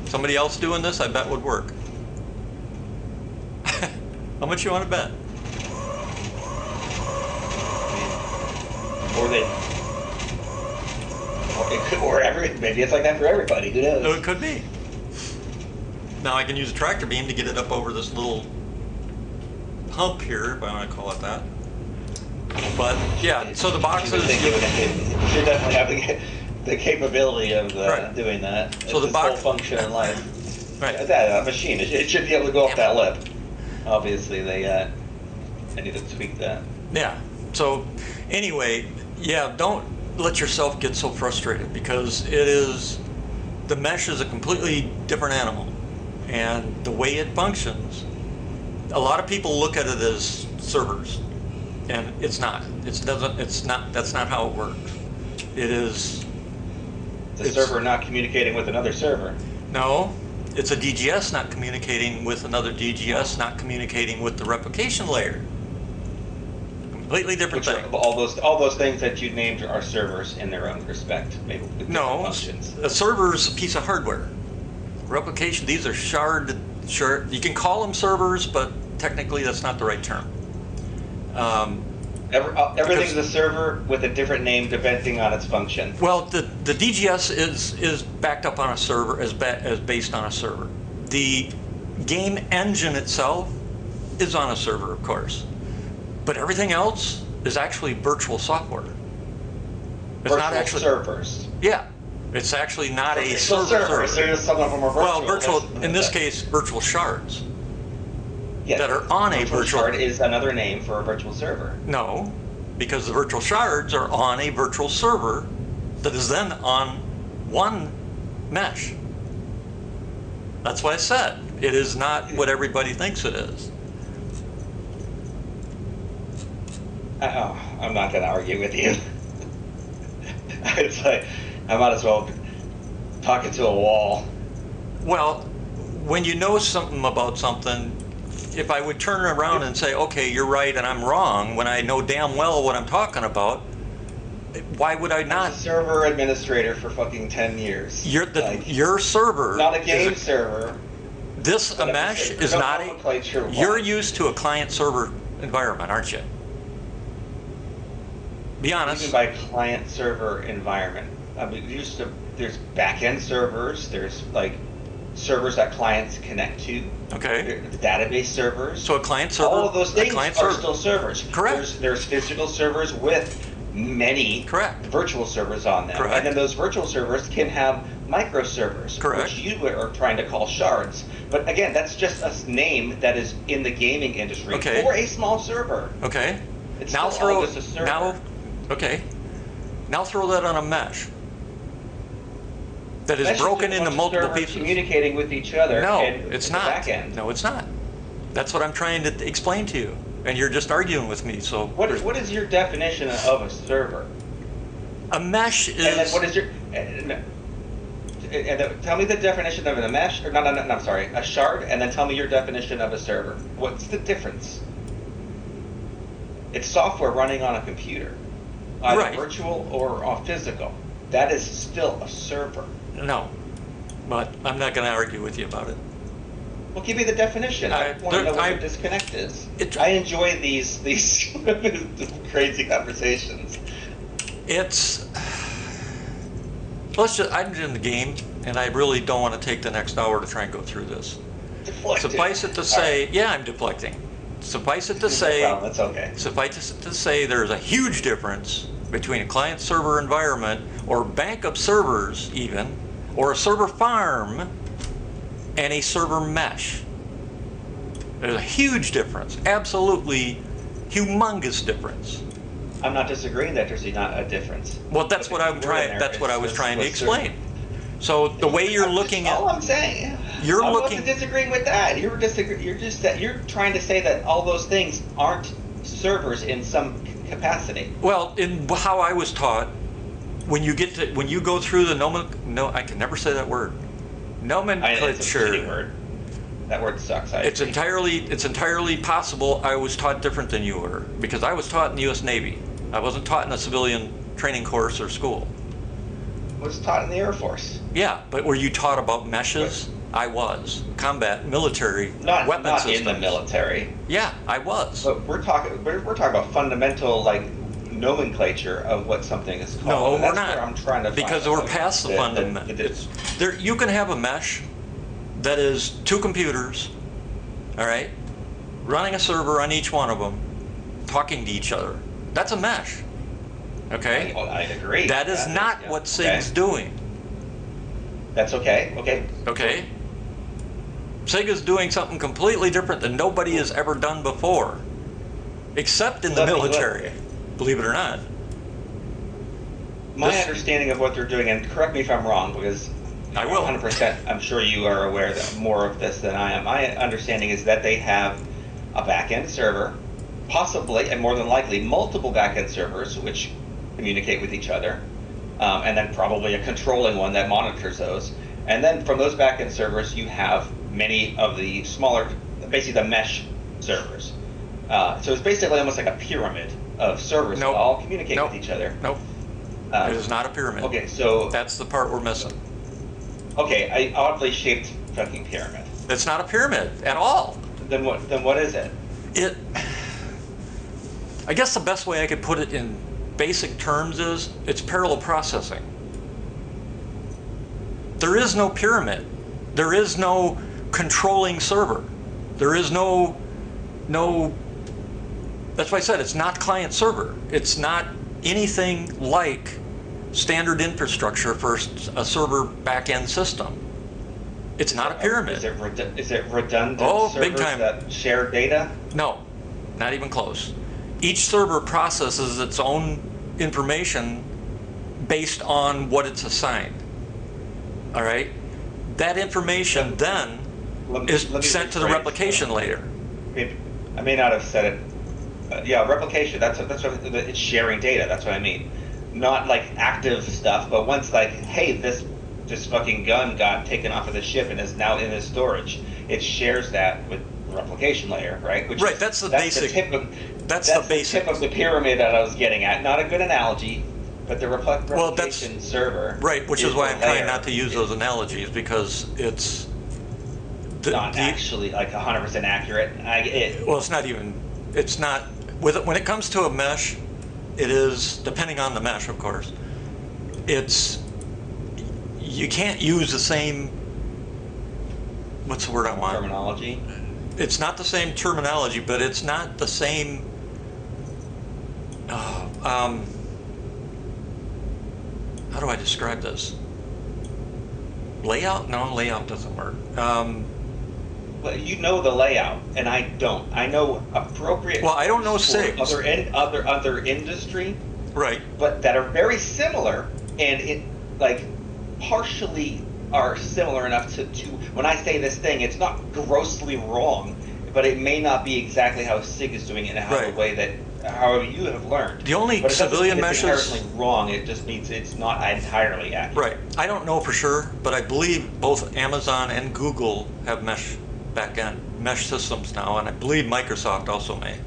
Somebody else doing this, I bet would work. How much you want to bet? Or they, or it could, or maybe it's like that for everybody. Who knows? No, it could be. Now I can use a tractor beam to get it up over this little hump here, if I want to call it that. But yeah, so the boxes. You should definitely have the capability of Right. doing that. So the It's its box- whole function in life. Right. That machine, it should be able to go up that lip. Obviously, they need to tweak that. Yeah. So anyway, yeah, don't let yourself get so frustrated because the mesh is a completely different animal, and the way it functions, a lot of people look at it as servers, and it's not. That's not how it works. It is. The It's- server not communicating with another server. No, it's a DGS not communicating with another DGS, not communicating with the replication layer. Completely different Which thing. are all those things that you named are servers in their own respect, maybe with different No, functions. a server is a piece of hardware. Replication, these are shard. You can call them servers, but technically that's not the right term. Everything's a server with a different name depending on its function. Well, the DGS is backed up on a server, as based on a server. The game engine itself is on a server, of course, but everything else is actually virtual software. It's Virtual not actually servers. Yeah, it's actually not a It's still server. servers. They're just some of them are virtual. Well, virtual That's- in this case, virtual shards. yeah, that are on a virtual- shard is another name for a virtual server. No, because the virtual shards are on a virtual server that is then on one mesh. That's why I said it is not what everybody thinks it is. I'm not going to argue with you. It's like I might as well be talking to a wall. Well, when you know something about something, if I would turn around and say, okay, you're right and I'm wrong, when I know damn well what I'm talking about, why would I I'm not? a server administrator for fucking 10 years. Your server not a is game server. This a mesh is I'm not not quite sure why. You're used to a client server environment, aren't you? Be honest. Even by client server environment. I mean, there's back-end servers, there's like servers that clients connect to. Okay. The database servers. So a client server. All of those a things client are server. still servers. Correct. There's physical servers with many Correct. virtual servers on them. Correct. And then those virtual servers can have microservers, Correct. which you are trying to call shards. But again, that's just a name that is in the gaming industry Okay. for a small server. Okay. It's Now still all throw just a server. now. Okay. Now throw that on a mesh that is Mesh broken just a into bunch of multiple servers pieces. communicating with each other. No, and it's the not. Back end. No, it's not. That's what I'm trying to explain to you, and you're just arguing with me. So What is your definition of a server? a mesh And then is what is your? And then tell me the definition of a mesh, or no, I'm sorry, a shard, and then tell me your definition of a server. What's the difference? It's software running on a computer, either Right. virtual or physical. That is still a server. no, but I'm not going to argue with you about it. Well, give me the definition. I want to know what the disconnect is. I enjoy these crazy conversations. I'm in the game, and I really don't want to take the next hour to try and go through this. Deflecting. Suffice it to say, right. Yeah, I'm deflecting. Suffice it to say, no problem, that's okay. Suffice it to say, there's a huge difference between a client-server environment, or bank of servers even, or a server farm, and a server mesh. There's a huge difference, absolutely humongous difference. I'm not disagreeing that there's not a difference. Well, that's what I'm trying. That's what I was trying to explain. So the way you're looking at all I'm saying, you're I looking. wasn't disagreeing with that. You're trying to say that all those things aren't servers in some capacity. Well, in how I was taught, when you go through the I can never say that word. Nomenclature. It's a shitty word. That word sucks. It's entirely possible I was taught different than you were, because I was taught in the U.S. Navy. I wasn't taught in a civilian training course or school. I was taught in the Air Force. Yeah, but were you taught about meshes? I was. Combat, military, weapon systems. Not in the military. Yeah, I was. But we're talking about fundamental nomenclature of what something is called. No, we're not. Where I'm trying to because we're past the fundamental. You can have a mesh that is two computers, all right, running a server on each one of them, talking to each other. That's a mesh. Okay? I agree. That is not what SIG's doing. That's okay. Okay? SIG is doing something completely different than nobody has ever done before, except in the military, believe it or not. My understanding of what they're doing, and correct me if I'm wrong, because I will. 100%, I'm sure you are aware that more of this than I am. My understanding is that they have a back-end server, possibly, and more than likely, multiple back-end servers, which communicate with each other, and then probably a controlling one that monitors those. And then from those back-end servers, you have many of the smaller, basically the mesh servers. So it's basically almost like a pyramid of servers that all communicate with each other. Nope. It is not a pyramid. Okay, so that's the part we're missing. Okay, oddly shaped fucking pyramid. It's not a pyramid at all. Then what is it? I guess the best way I could put it in basic terms is it's parallel processing. There is no pyramid. There is no controlling server. There is no. That's why I said it's not client server. It's not anything like standard infrastructure for a server back-end system. It's not a pyramid. Is it redundant servers big time. that share data? No, not even close. Each server processes its own information based on what it's assigned. All right? That information then is sent to the replication layer. I may not have said it. Replication. That's what it's sharing data. That's what I mean. Not like active stuff, but once hey, this fucking gun got taken off of the ship and is now in this storage. It shares that with the replication layer, right? That's the basic. That's the basic tip of the pyramid that I was getting at. Not a good analogy, but the replication server. Right, which is why I'm trying not to use those analogies, because it's not actually 100% accurate. Well, it's not even. It's not. When it comes to a mesh, it is, depending on the mesh, of course. You can't use the same. What's the word I want? Terminology. It's not the same terminology, but it's not the same. How do I describe this? Layout? No, layout doesn't work. Well, you know the layout, and I don't. I know appropriate. Well, I don't know SIGs. Other industry. Right. But that are very similar, and partially are similar enough to when I say this thing, it's not grossly wrong, but it may not be exactly how SIG is doing it and how the way that however you have learned. The only civilian meshes. It's inherently wrong. It just means it's not entirely accurate. Right. I don't know for sure, but I believe both Amazon and Google have mesh systems now, and I believe Microsoft also may.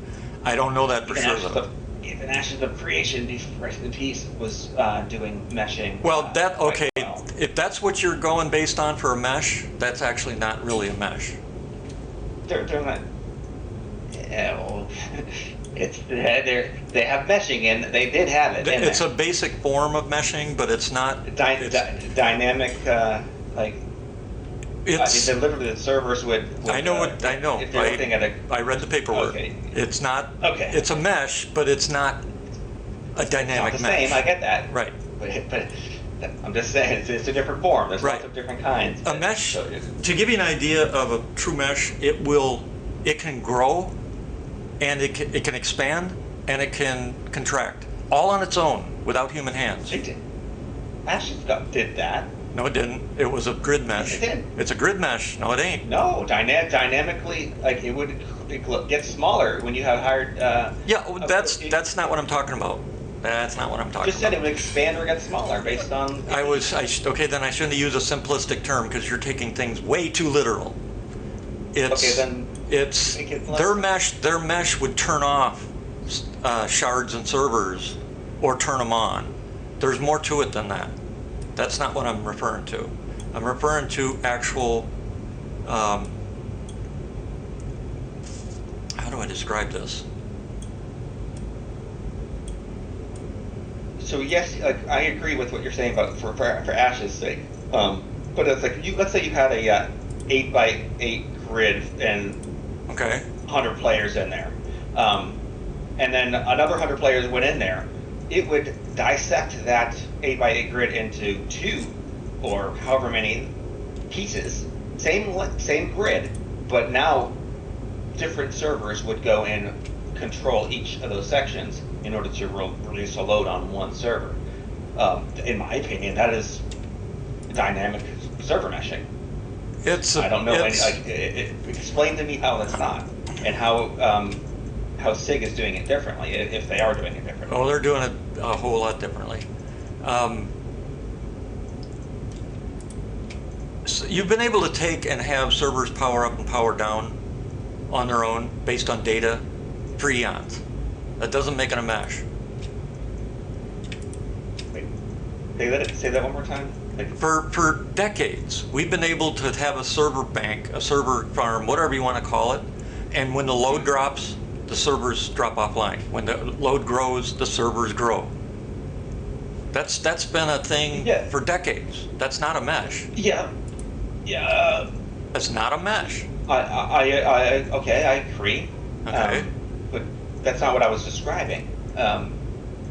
I don't know that for sure. Even Ashes of Creation, Rest in Peace, was doing meshing. Well, if that's what you're going based on for a mesh, that's actually not really a mesh. they're not. Yeah, well, they have meshing in. They did have it. It's a basic form of meshing, but it's not dynamic. Like it's. literally the servers would. I know what I know. If they're looking at I read the paperwork. Okay. It's not. Okay. It's a mesh, but it's not a dynamic it's not the mesh. same. I get that. Right. But I'm just saying it's a different form. There's Right. lots of different kinds. A mesh. To give you an idea of a true mesh, it can grow, and it can expand, and it can contract, all on its own without human hands. It did. Ashes did that. No, it didn't. It was a grid mesh. It did. It's a grid mesh. No, it ain't. No, dynamically, like it gets smaller when you have higher. Yeah, that's not what I'm talking about. That's not what I'm talking Just said it about. would expand or get smaller based on. Okay, then I shouldn't use a simplistic term because you're taking things way too literal. Okay, then it's make it less- their mesh would turn off shards and servers or turn them on. There's more to it than that. That's not what I'm referring to. I'm referring to actual. How do I describe this? So yes, like, I agree with what you're saying about for Ash's sake. But it's like let's say you had a 8x8 grid and Okay. 100 players in there, and then another 100 players went in there. It would dissect that 8x8 grid into 2 or however many pieces. Same grid, but now different servers would go and control each of those sections in order to reduce a load on one server. In my opinion, that is dynamic server meshing. I don't know. Explain to me how that's not, and how SIG is doing it differently, if they are doing it differently. Oh, they're doing it a whole lot differently. So you've been able to take and have servers power up and power down on their own based on data for eons. That doesn't make it a mesh. Wait, say that one more time. For decades, we've been able to have a server bank, a server farm, whatever you want to call it, and when the load drops, the servers drop offline. When the load grows, the servers grow. That's been a thing for decades. That's not a mesh. Yeah. That's not a mesh. I agree. Okay. But that's not what I was describing. I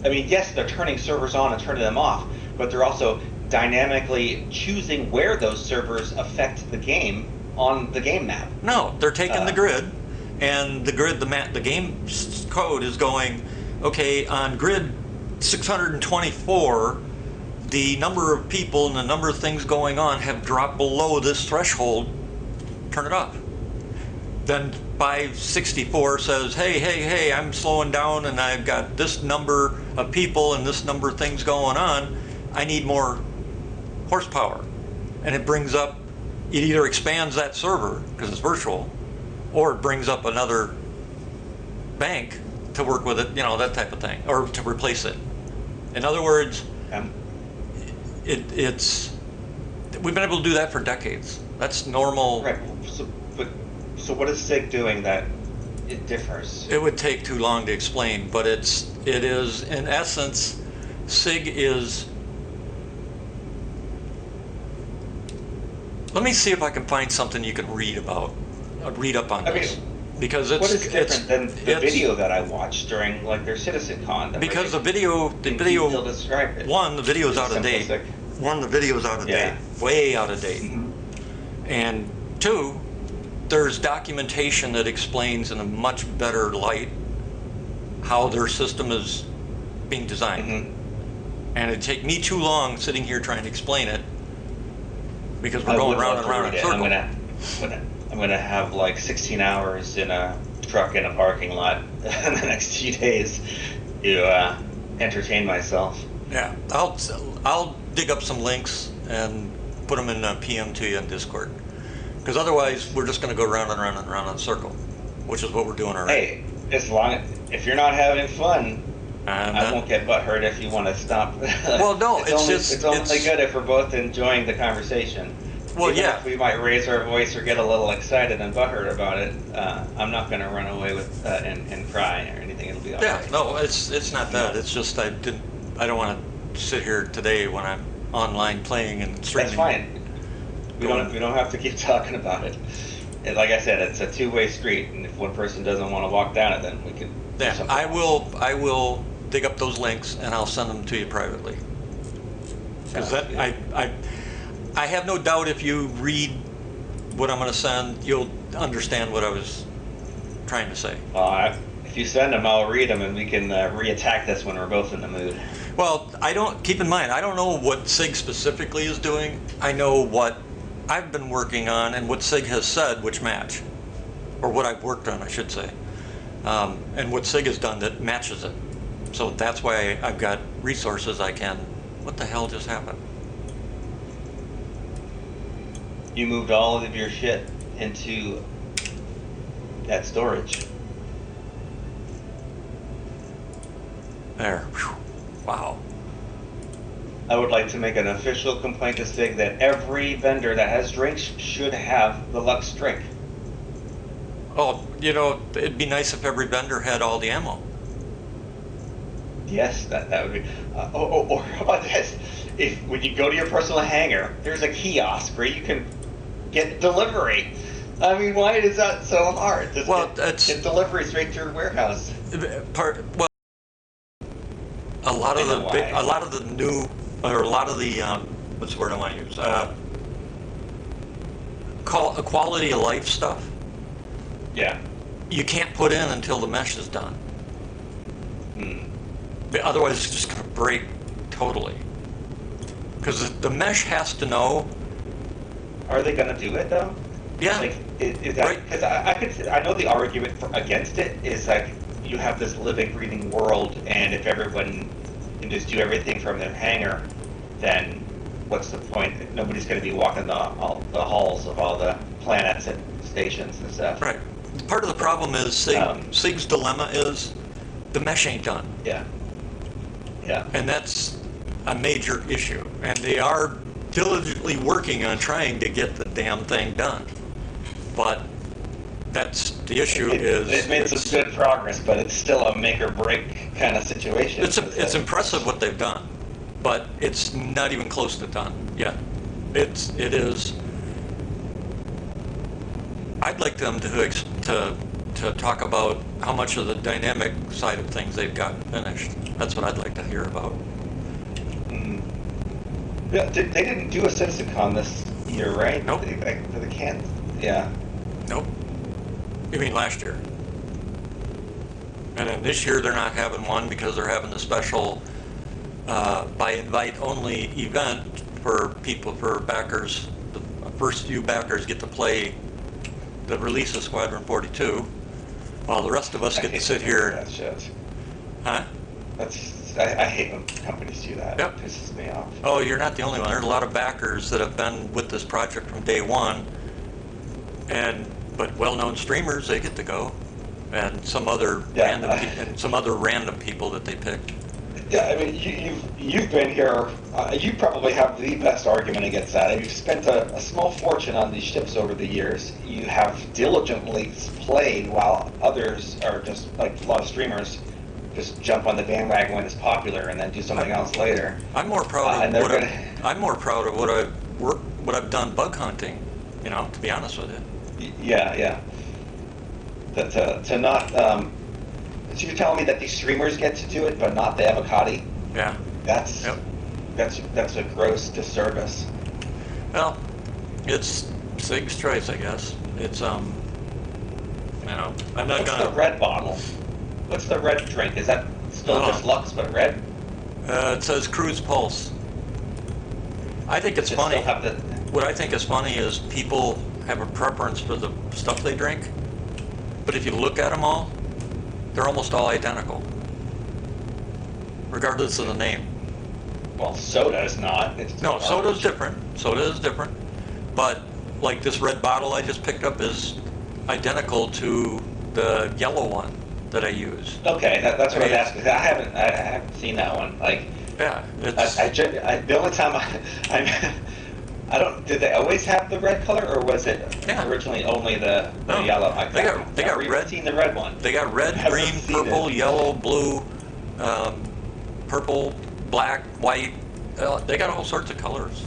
mean, yes, they're turning servers on and turning them off, but they're also dynamically choosing where those servers affect the game on the game map. No, they're taking the grid, and the game code is going, okay, on grid 624, the number of people and the number of things going on have dropped below this threshold, turn it off. Then 564 says, hey, I'm slowing down and I've got this number of people and this number of things going on. I need more horsepower. And it brings up, it either expands that server because it's virtual, or it brings up another bank to work with it, that type of thing, or to replace it. In other words, we've been able to do that for decades. That's normal. Right. So what is SIG doing that it differs? It would take too long to explain, but it is in essence, SIG is. Let me see if I can find something you can read about. Read up on this. Because what is different than the video that I watched during their CitizenCon? Because the video described it. One, the video's out of date. Yeah. Way out of date. Mm-hmm. And two, there's documentation that explains in a much better light how their system is being designed. Mm-hmm. And it'd take me too long sitting here trying to explain it because we're going round and round in a circle. I'm gonna have 16 hours in a truck in a parking lot in the next few days to entertain myself. Yeah, I'll dig up some links and put them in PM to you in Discord, because otherwise we're just going to go round and round and round in a circle, which is what we're doing already. Hey, if you're not having fun, I won't get butthurt if you want to stop. Well, no, it's only good if we're both enjoying the conversation. Well, even yeah. if we might raise our voice or get a little excited and butthurt about it, I'm not going to run away with and cry or anything. It'll be all Yeah, right. no, it's not that. It's just I don't want to sit here today when I'm online playing and streaming. That's fine. We don't have to keep talking about it. And like I said, it's a two-way street, and if one person doesn't want to walk down it, then we can. do Yeah, something I will dig up those links and I'll send them to you privately. Because Sounds that I have no doubt if you read what I'm going to send, you'll understand what I was trying to say. If you send them, I'll read them, and we can reattack this when we're both in the mood. Well, keep in mind, I don't know what SIG specifically is doing. I know what I've been working on and what SIG has said, which match. Or what I've worked on, I should say. And what SIG has done that matches it. So that's why I've got resources I can. What the hell just happened? You moved all of your shit into that storage. There. Whew. Wow. I would like to make an official complaint to SIG that every vendor that has drinks should have the Lux drink. Oh, it'd be nice if every vendor had all the ammo. Yes, that would be. Or how about this? If when you go to your personal hangar, there's a kiosk where you can get delivery. I mean, why is that so hard? Just get delivery straight to your warehouse. A lot of I know why. a lot of the new, or a lot of the what's the word I want to use? Quality of life stuff. Yeah. You can't put in until the mesh is done. Otherwise, it's just going to break totally. Because the mesh has to know. Are they going to do it though? Yeah. Like, is that Right. because I know the argument against it is like you have this living, breathing world, and if everyone can just do everything from their hangar, then what's the point? Nobody's going to be walking the halls of all the planets and stations and stuff. Right. Part of the problem is SIG's dilemma is the mesh ain't done. Yeah. Yeah. And that's a major issue. And they are diligently working on trying to get the damn thing done. But that's the issue It made some good progress, but it's still a make or break kind of situation. It's impressive what they've done, but it's not even close to done yet. It is. I'd like them to talk about how much of the dynamic side of things they've gotten finished. That's what I'd like to hear about. Yeah, they didn't do a CitizenCon this year, right? Nope. For the cans. Yeah. Nope. You mean last year? And then this year they're not having one because they're having the special by invite only event for backers. The first few backers get to play the release of Squadron 42, while the rest of us get to sit here. That shit. Huh? I hate when companies do that. Yep. It pisses me off. Oh, you're not the only one. There's a lot of backers that have been with this project from day one, but well-known streamers, they get to go, and some other random people that they picked. Yeah, I mean, you've been here. You probably have the best argument against that. You've spent a small fortune on these ships over the years. You have diligently played while others are just like a lot of streamers just jump on the bandwagon when it's popular and then do something else later. I'm more proud of what what I've done bug hunting. To be honest with you. Yeah. To not. So you're telling me that these streamers get to do it, but not the Avocati? Yeah. That's a gross disservice. Well, it's SIG's choice, I guess. It's I'm not What's gonna. the red bottle? What's the red drink? Is that still just Lux but red? It says Cruise Pulse. I think it's funny. What I think is funny is people have a preference for the stuff they drink, but if you look at them all, they're almost all identical, regardless of the name. Well, soda is not. No, soda's different. Soda is different, but like this red bottle I just picked up is identical to the yellow one that I use. Okay, that's what I was asking. I haven't seen that one. Like, Yeah, the only time I don't. Did they always have the red color, or was it Yeah. originally only the No. yellow? They got I've red. seen the red one. They got red, Haven't green, seen purple, it. yellow, blue, purple, black, white. They got all sorts of colors.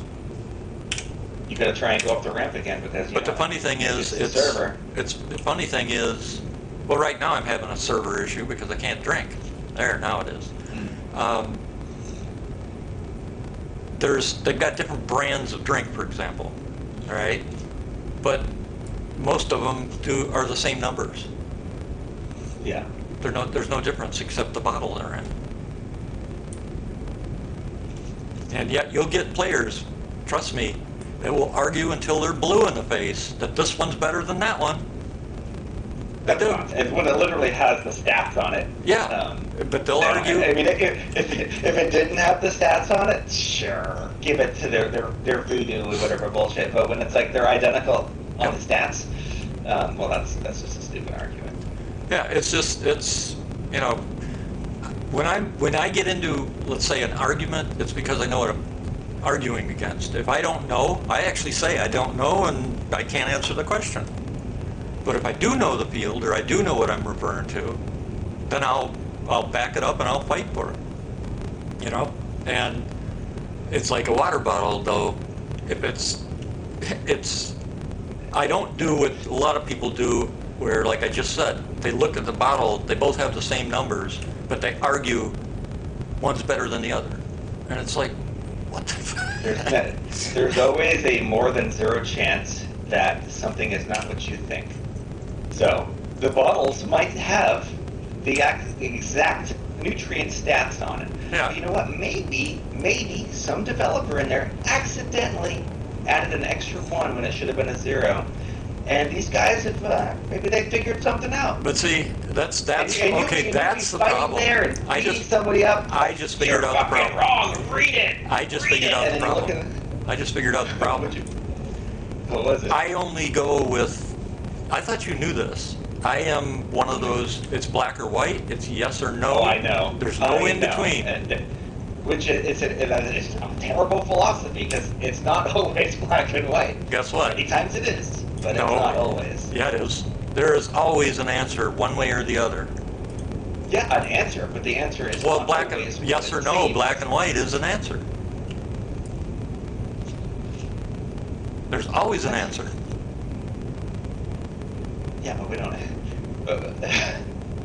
You gotta try and go up the ramp again because. But the funny thing is, it's a server. the funny thing is, well, right now I'm having a server issue because I can't drink. There, now it is. They've got different brands of drink, for example, all right? But most of them are the same numbers. Yeah. There's no difference except the bottle they're in. And yet you'll get players, trust me, that will argue until they're blue in the face that this one's better than that one. That's not. It's when it literally has the stats on it. Yeah, but they'll argue. I mean, if it didn't have the stats on it, sure, give it to their voodoo or whatever bullshit. But when it's like they're identical on the stats, well, that's just a stupid argument. Yeah, it's when I get into, let's say, an argument, it's because I know what I'm arguing against. If I don't know, I actually say I don't know and I can't answer the question. But if I do know the field, or I do know what I'm referring to, then I'll back it up and I'll fight for it. And it's like a water bottle, though. If it's I don't do what a lot of people do, where, like I just said, they look at the bottle, they both have the same numbers, but they argue one's better than the other. And it's like, what the fuck? There's always a more than zero chance that something is not what you think. So the bottles might have the exact nutrient stats on it. Yeah. But you know what? Maybe some developer in there accidentally added an extra one when it should have been a zero. And these guys have maybe they figured something out. But see, that's And okay. That's the problem. There and beating somebody up. I just figured You're out the fucking problem. wrong. Read it. I just Read figured it. out the And then you look problem. I just figured out the problem. What was it? I only go with. I thought you knew this. I am one of those. It's black or white. It's yes or no. Oh, I know. There's no in between. Which it's a terrible philosophy because it's not always black and white. Guess what? Many times it is, but No. it's not always. Yeah, it is. There is always an answer, one way or the other. Yeah, an answer, but the answer is Well, not black always and what yes it or no, seems. black and white is an answer. There's always an answer. Yeah, but we don't.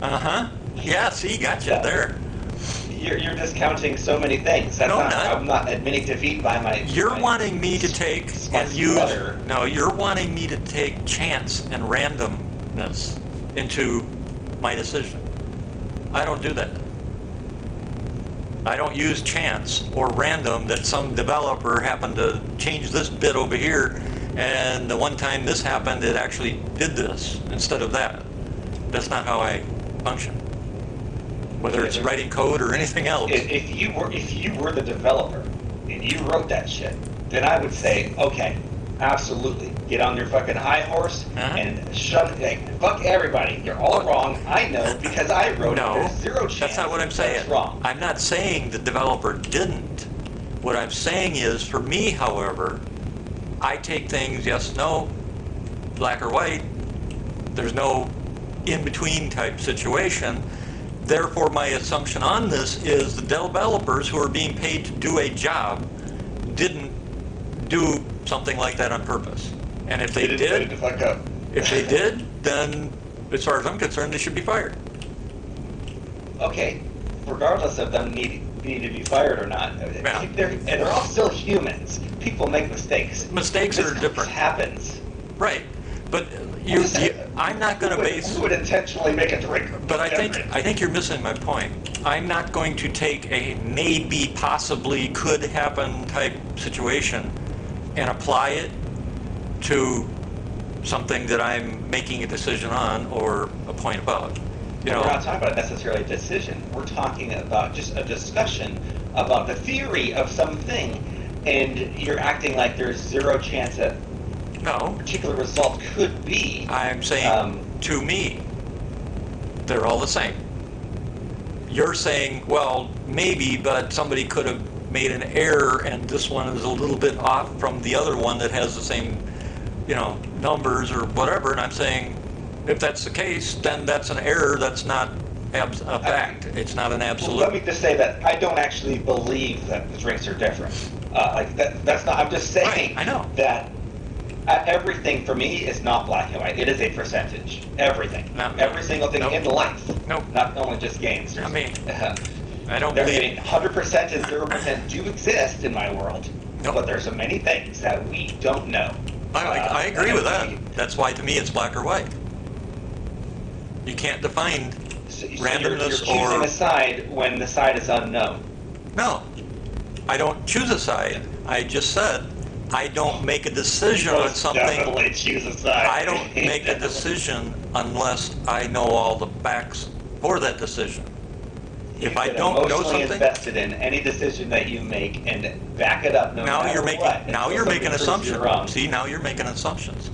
Uh-huh. Yeah, see, gotcha there. You're discounting so many things. That's No, not, not. I'm not admitting defeat by my. You're my- wanting me to take and spicy use. butter. No, you're wanting me to take chance and randomness into my decision. I don't do that. I don't use chance or random that some developer happened to change this bit over here, and the one time this happened, it actually did this instead of that. That's not how I function. Whether it's writing code or anything else. If you were the developer and you wrote that shit, then I would say, okay, absolutely, get on your fucking high horse Uh-huh. and fuck everybody. You're all wrong. I know because I wrote it. No, There's zero chance. that's not what I'm saying. That's wrong. I'm not saying the developer didn't. What I'm saying is, for me, however, I take things yes, no, black or white. There's no in-between type situation. Therefore, my assumption on this is the developers who are being paid to do a job didn't do something like that on purpose. And if they They didn't did, fuck up. if they did, then as far as I'm concerned, they should be fired. Okay, regardless of them needing to be fired or not, Yeah. they're all still humans. People make mistakes. Mistakes are This different. happens. Right, but I'm not going to base. Who would intentionally make a drink? But I think you're missing my point. I'm not going to take a maybe, possibly, could happen type situation and apply it to something that I'm making a decision on or a point about. You We're not know, talking about necessarily a decision. We're talking about just a discussion about the theory of something, and you're acting like there's zero chance that no, a particular result could be. I'm saying to me, they're all the same. You're saying, well, maybe, but somebody could have made an error and this one is a little bit off from the other one that has the same, numbers or whatever. And I'm saying, if that's the case, then that's an error. That's not a fact. It's not an absolute. Let me just say that I don't actually believe that the drinks are different. That's not. I'm just saying. Right, I know that everything for me is not black and white. It is a percentage. Everything. Every single thing in life. Nope. Not only just games. I mean, I don't There's believe. 100% and 0% do exist in my world, Nope. but there's so many things that we don't know. I agree with that. That's why to me it's black or white. You can't define So randomness you're choosing or a side when the side is unknown. no. I don't choose a side. I just said I don't make a decision on Most something. definitely choose a side. I don't make a decision unless I know all the facts for that decision. If I don't know Emotionally something, invested in any decision that you make and back it up no now matter you're making what. now until you're something making proves assumptions. you're wrong. See, now you're making assumptions.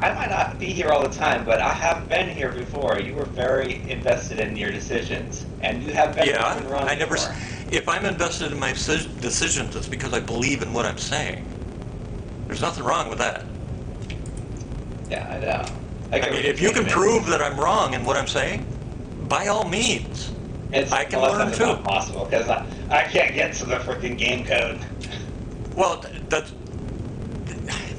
I might not be here all the time, but I have been here before. You were very invested in your decisions, and you have been Yeah, proven wrong I never. before. If I'm invested in my decisions, it's because I believe in what I'm saying. There's nothing wrong with that. Yeah, I know. I mean, if you can prove that I'm wrong in what I'm saying, by all means. I can learn that's too. not possible because I can't get to the freaking game code Well, that's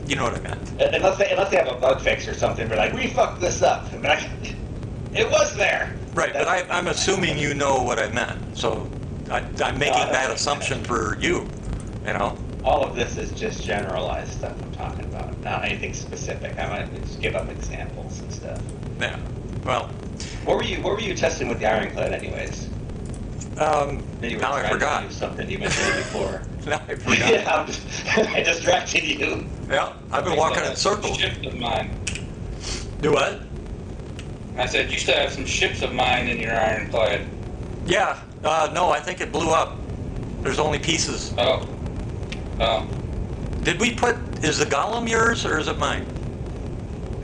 you know what I meant. unless they have a bug fix or something. We're like, we fucked this up, but it was there. Right, but I'm assuming you know what I meant, so I'm making that assumption for you. All of this is just generalized stuff I'm talking about, not anything specific. I might just give up examples and stuff. Yeah. Well, What were you testing with the ironclad, anyways? That you were now I trying to forgot. do something you mentioned before. Now I forgot. Yeah, I distracted you. Yeah, I've been walking in circles. Ships of mine. Do what? I said you still have some ships of mine in your ironclad. Yeah. No, I think it blew up. There's only pieces. Oh. Oh. Did we put? Is the golem yours or is it mine?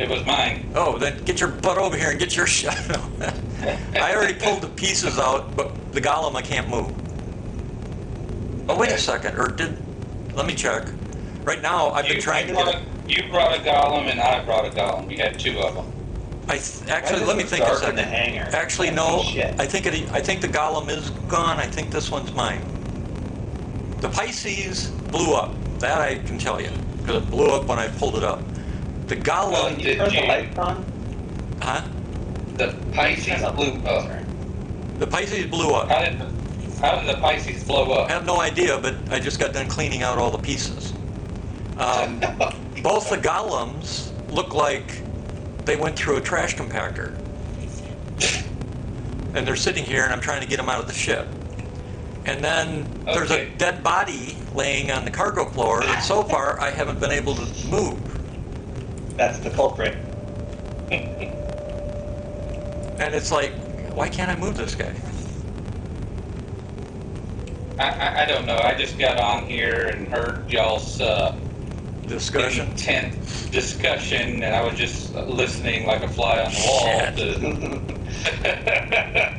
It was mine. Oh, then get your butt over here and get your shot. I already pulled the pieces out, but the golem I can't move. Oh, wait a second. Let me check. Right now, I've been trying to get it. You brought a golem and I brought a golem. We had two of them. Actually, let me think a Dark in second. the hangar. Actually, Can't no. see shit. I think the golem is gone. I think this one's mine. The Pisces blew up. That I can tell you, because it blew up when I pulled it up. The golem, You turned the lights on? huh? The Pisces blew up. Sorry. The Pisces blew up. How did the Pisces blow I up? have no idea, but I just got done cleaning out all the pieces. Both the golems look like they went through a trash compactor. And they're sitting here, and I'm trying to get them out of the ship. And then there's a Okay. dead body laying on the cargo floor, and so far I haven't been able to move. That's the culprit. And it's like, why can't I move this guy? I don't know. I just got on here and heard y'all's Discussion. intense discussion, and I was just listening like a fly on the wall to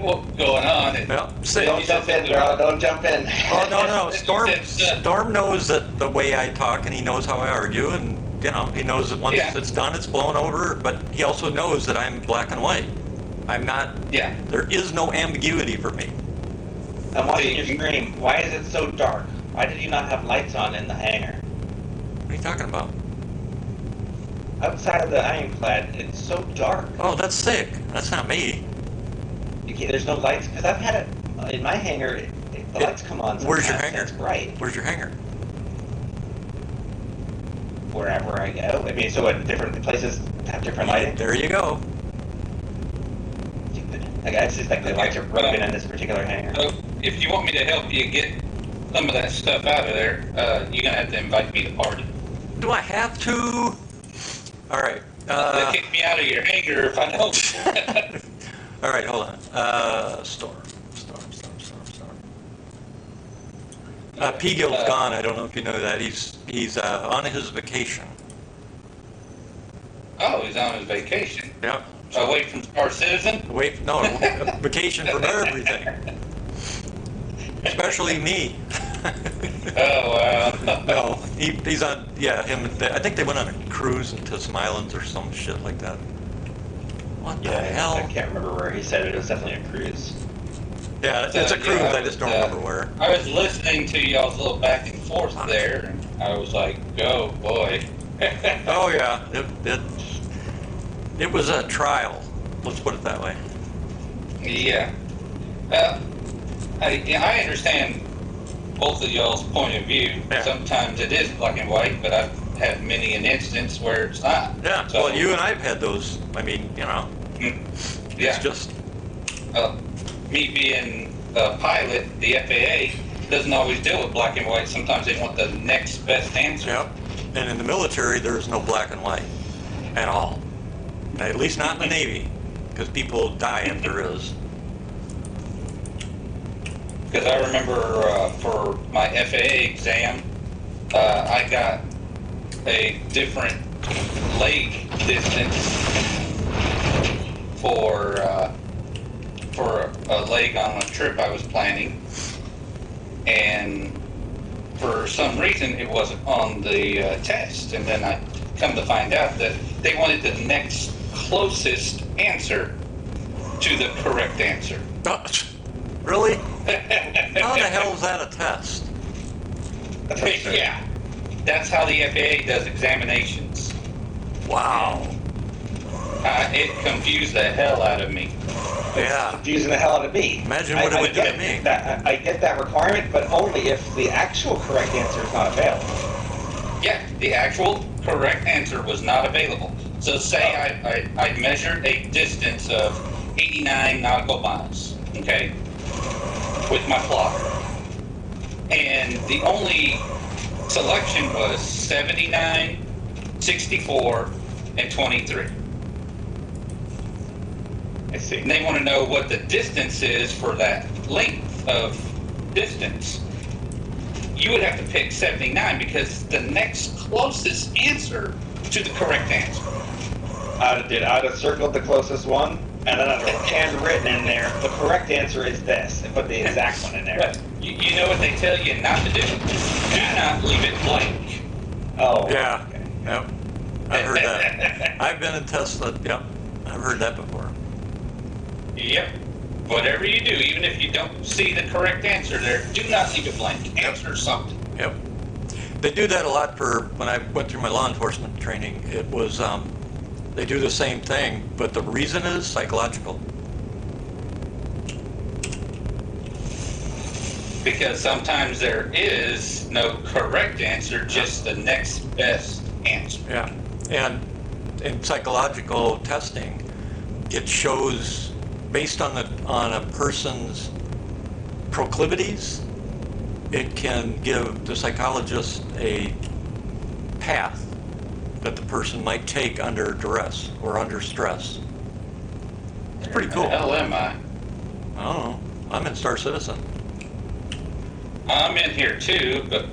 what's going on. And Well, say, Don't jump in, girl. Don't jump in. oh, no. Storm knows that the way I talk, and he knows how I argue, and he knows that once Yeah. it's done, it's blown over. But he also knows that I'm black and white. I'm not. Yeah. There is no ambiguity for me. I'm watching your stream. Why is it so dark? Why did you not have lights on in the hangar? What are you talking about? Outside of the ironclad, it's so dark. Oh, that's sick. That's not me. There's no lights because I've had it in my hangar. The lights come on. Where's your sometimes, hangar? It's bright Where's your hangar? wherever I go. I mean, so in different places have different lighting. There you go. Like, it's just like the lights are broken in this particular hangar. So if you want me to help you get some of that stuff out of there, you're gonna have to invite me to party. Do I have to? All right. They kick me out of your hangar if I don't. All right, hold on. Storm. P-Gill's gone. I don't know if you know that. He's on his vacation. Oh, he's on his vacation. Yep. Away from Star Citizen? Vacation from everything. especially me. Oh, wow. No, he's on. Yeah, him. I think they went on a cruise into some islands or some shit like that. What the Yeah, hell? I can't remember where he said it. It was definitely a cruise. Yeah, it's a cruise. I just don't remember where. I was listening to y'all's little back and forth there, and I was like, oh boy. Oh yeah, it was a trial. Let's put it that way. Yeah. I understand both of y'all's point of view. Yeah. Sometimes it is black and white, but I've had many an instance where it's not. Yeah. So, Well, you and I've had those. I mean, you know, yeah. it's just Me being a pilot, the FAA doesn't always deal with black and white. Sometimes they want the next best answer. yep. And in the military, there's no black and white at all. At least not in the Navy, because people die if there is. Because I remember for my FAA exam, I got a different leg distance for a leg on a trip I was planning, and for some reason it wasn't on the test. And then I come to find out that they wanted the next closest answer to the correct answer. Really? How the hell is that a test? Yeah, that's how the FAA does examinations. Wow. It confused the hell out of me. Yeah. Confusing the hell out of me. Imagine what it would do to me. I get that requirement, but only if the actual correct answer is not available. Yeah, the actual correct answer was not available. So say I measured a distance of 89 nautical miles, okay, with my plotter. And the only selection was 79, 64, and 23. I see. And they want to know what the distance is for that length of distance. You would have to pick 79 because the next closest answer to the correct answer. I'd have circled the closest one, and then I'd have handwritten in there, the correct answer is this, and put the exact one in there. But you know what they tell you not to do? Do not leave it blank. Oh. Yeah. Okay. Yep. I've heard that. I've been in tests that, yep. I've heard that before. Yep. Whatever you do, even if you don't see the correct answer there, do not leave it blank. Answer something. Yep. They do that a lot for when I went through my law enforcement training. It was, they do the same thing, but the reason is psychological. Because sometimes there is no correct answer, just the next best answer. Yeah. And in psychological testing, it shows based on a person's proclivities, it can give the psychologist a path that the person might take under duress or under stress. It's pretty cool. Where the hell am I? I don't know. I'm in Star Citizen. I'm in here too, but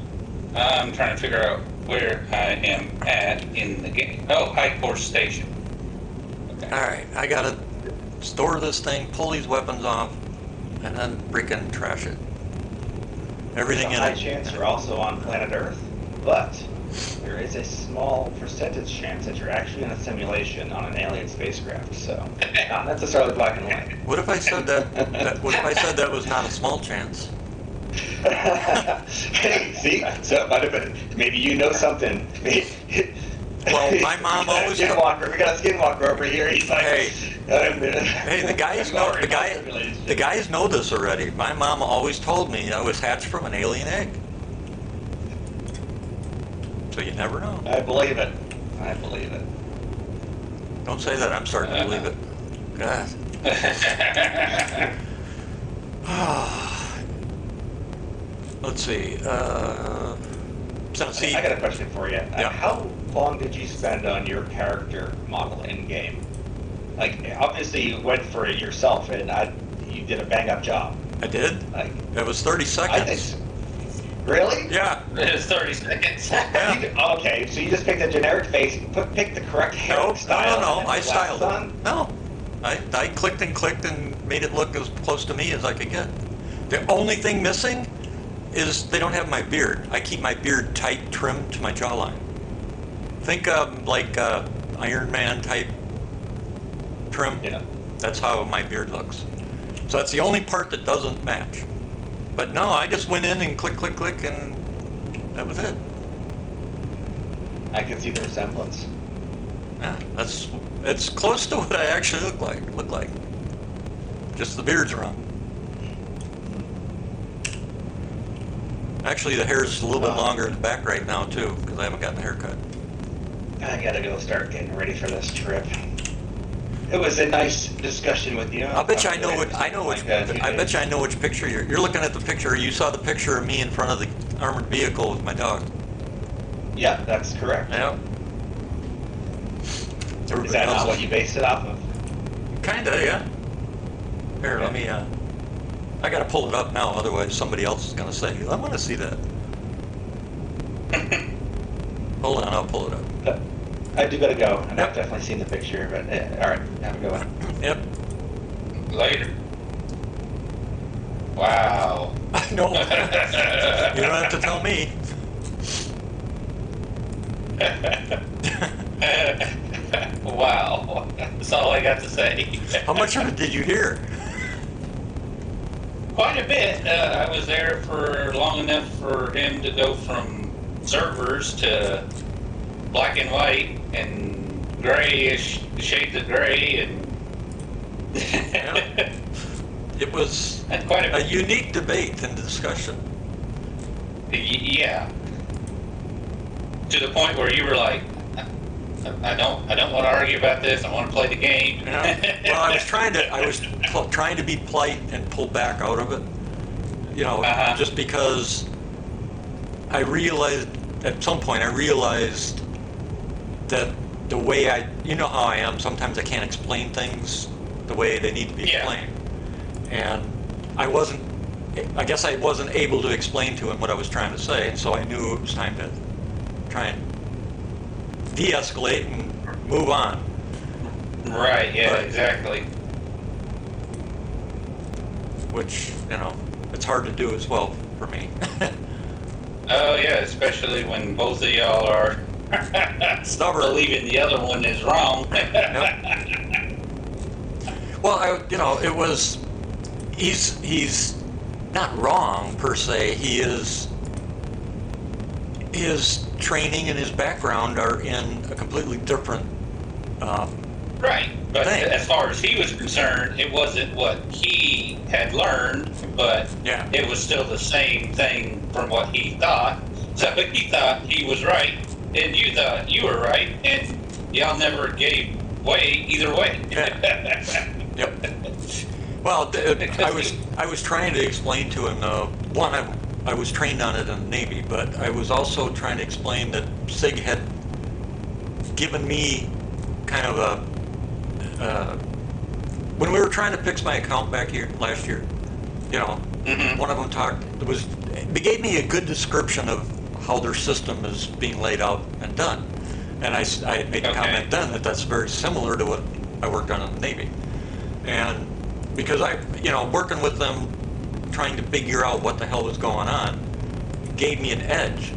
I'm trying to figure out where I am at in the game. Oh, High Course Station. Okay. All right, I gotta store this thing, pull these weapons off, and then freaking trash it. Everything There's in a high it. chance you're also on planet Earth, but there is a small percentage chance that you're actually in a simulation on an alien spacecraft, so not necessarily black and white. What if I said what if I said that was not a small chance? Hey, see? So it might have been, maybe you know something. Well, my mom always We got a skinwalker over here. He's like, Hey, the guys know the guys know this already. My mom always told me I was hatched from an alien egg. So you never know. I believe it. I believe it. Don't say that. I'm starting to believe it. God. Let's see. Tennessee. I got a question for you. Yeah. How long did you spend on your character model in game? Like, obviously you went for it yourself, and you did a bang up job. I did. Like, That was 30 I think. seconds. Really? Yeah. It's 30 seconds. Okay, so you just picked a generic face, picked the correct hair No, style. no. and I then styled glasses on? it. No. I clicked and made it look as close to me as I could get. The only thing missing is they don't have my beard. I keep my beard tight, trimmed to my jawline. Think like Iron Man type trim. Yeah. That's how my beard looks. So that's the only part that doesn't match. But no, I just went in and click, click, click, and that was it. I can see the resemblance. Yeah, it's close to what I actually look like. Just the beard's wrong. Actually, the hair's a little bit longer in the back right now too, because I haven't gotten a haircut. I gotta go start getting ready for this trip. It was a nice discussion with you. I bet you I know which picture you're looking at. The picture you saw the picture of me in front of the armored vehicle with my dog. Yeah, that's correct. Yeah. Is that not what you based it off of? Kinda, yeah. Here, let me. I gotta pull it up now, otherwise somebody else is gonna say, "I want to see that." Hold on, I'll pull it up. But I do gotta go, and Yep. I've definitely seen the picture. But all right, have a good one. Yep. Later. Wow. No, you don't have to tell me. Wow. That's all I got to say. How much of it did you hear? Quite a bit. I was there for long enough for him to go from servers to black and white and grayish shades of gray, and Yeah. It was and quite a unique debate and discussion. yeah. To the point where you were like, I don't want to argue about this. I want to play the game. Yeah. Well, I was trying to be polite and pull back out of it. You know, just because I realized at some point that the way you know how I am. Sometimes I can't explain things the way they need to be explained, and I guess I wasn't able to explain to him what I was trying to say, and so I knew it was time to try and de-escalate and move on. Right. Yeah. Right. Exactly. Which, you know, it's hard to do as well for me. Oh yeah, especially when both of y'all are Stubborn. believing the other one is wrong. Well, it was, he's not wrong per se. His training and his background are in a completely different, Right, but Thanks. as far as he was concerned, it wasn't what he had learned, but Yeah. it was still the same thing from what he thought. So he thought he was right, and you thought you were right, and y'all never gave way either way. Yep. Well, I was trying to explain to him, one, I was trained on it in the Navy, but I was also trying to explain that SIG had given me kind of when we were trying to fix my account back here last year, you know, one of them they gave me a good description of how their system is being laid out and done. And I had made a comment then that that's very similar to what I worked on in the Navy. And because working with them, trying to figure out what the hell was going on, gave me an edge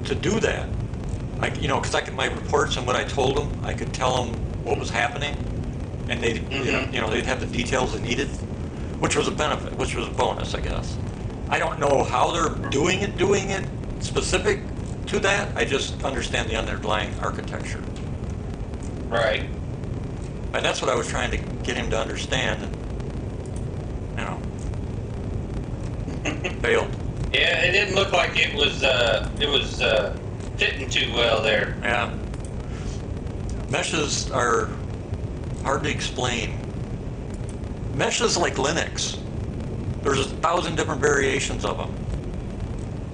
to do that. Because my reports and what I told them, I could tell them what was happening, and they'd have the details they needed, which was a benefit, which was a bonus, I guess. I don't know how they're doing it specific to that. I just understand the underlying architecture. Right. And that's what I was trying to get him to understand, and, failed. Yeah, it didn't look like it was fitting too well there. Yeah. Meshes are hard to explain. Mesh is like Linux. There's 1,000 different variations of them.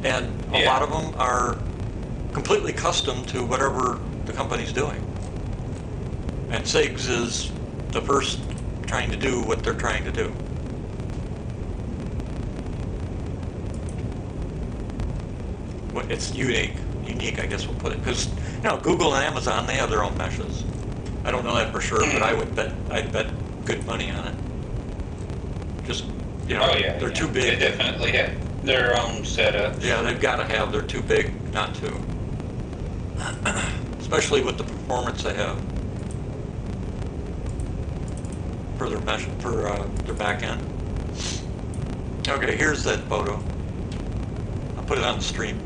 And a lot of them are completely custom to whatever the company's doing. And SIGs is the first trying to do what they're trying to do. It's unique, I guess we'll put it. Because, Google and Amazon, they have their own meshes. I don't know that for sure, but I'd bet good money on it. Just You know, Oh yeah, they're yeah. too They big. definitely have their own setup. Yeah, they've got to have. They're too big not to. Especially with the performance they have for their mesh, for their back end. Okay, here's that photo. I'll put it on the stream.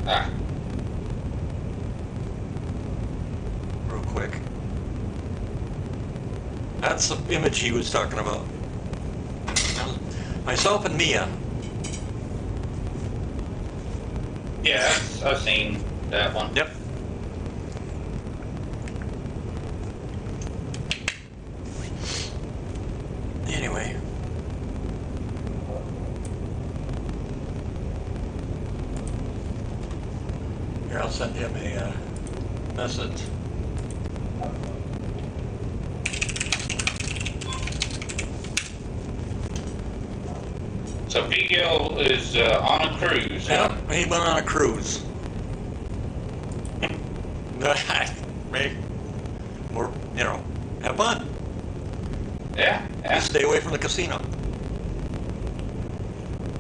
Ah, Real quick. That's the image he was talking about. Myself and Mia. yeah, I've seen that one. Yep. Anyway. Here, I'll send him a message. So Vigo is on a cruise. Huh? Yeah, he went on a cruise. Make more, you know, have fun. Yeah, yeah, Stay away from the casino.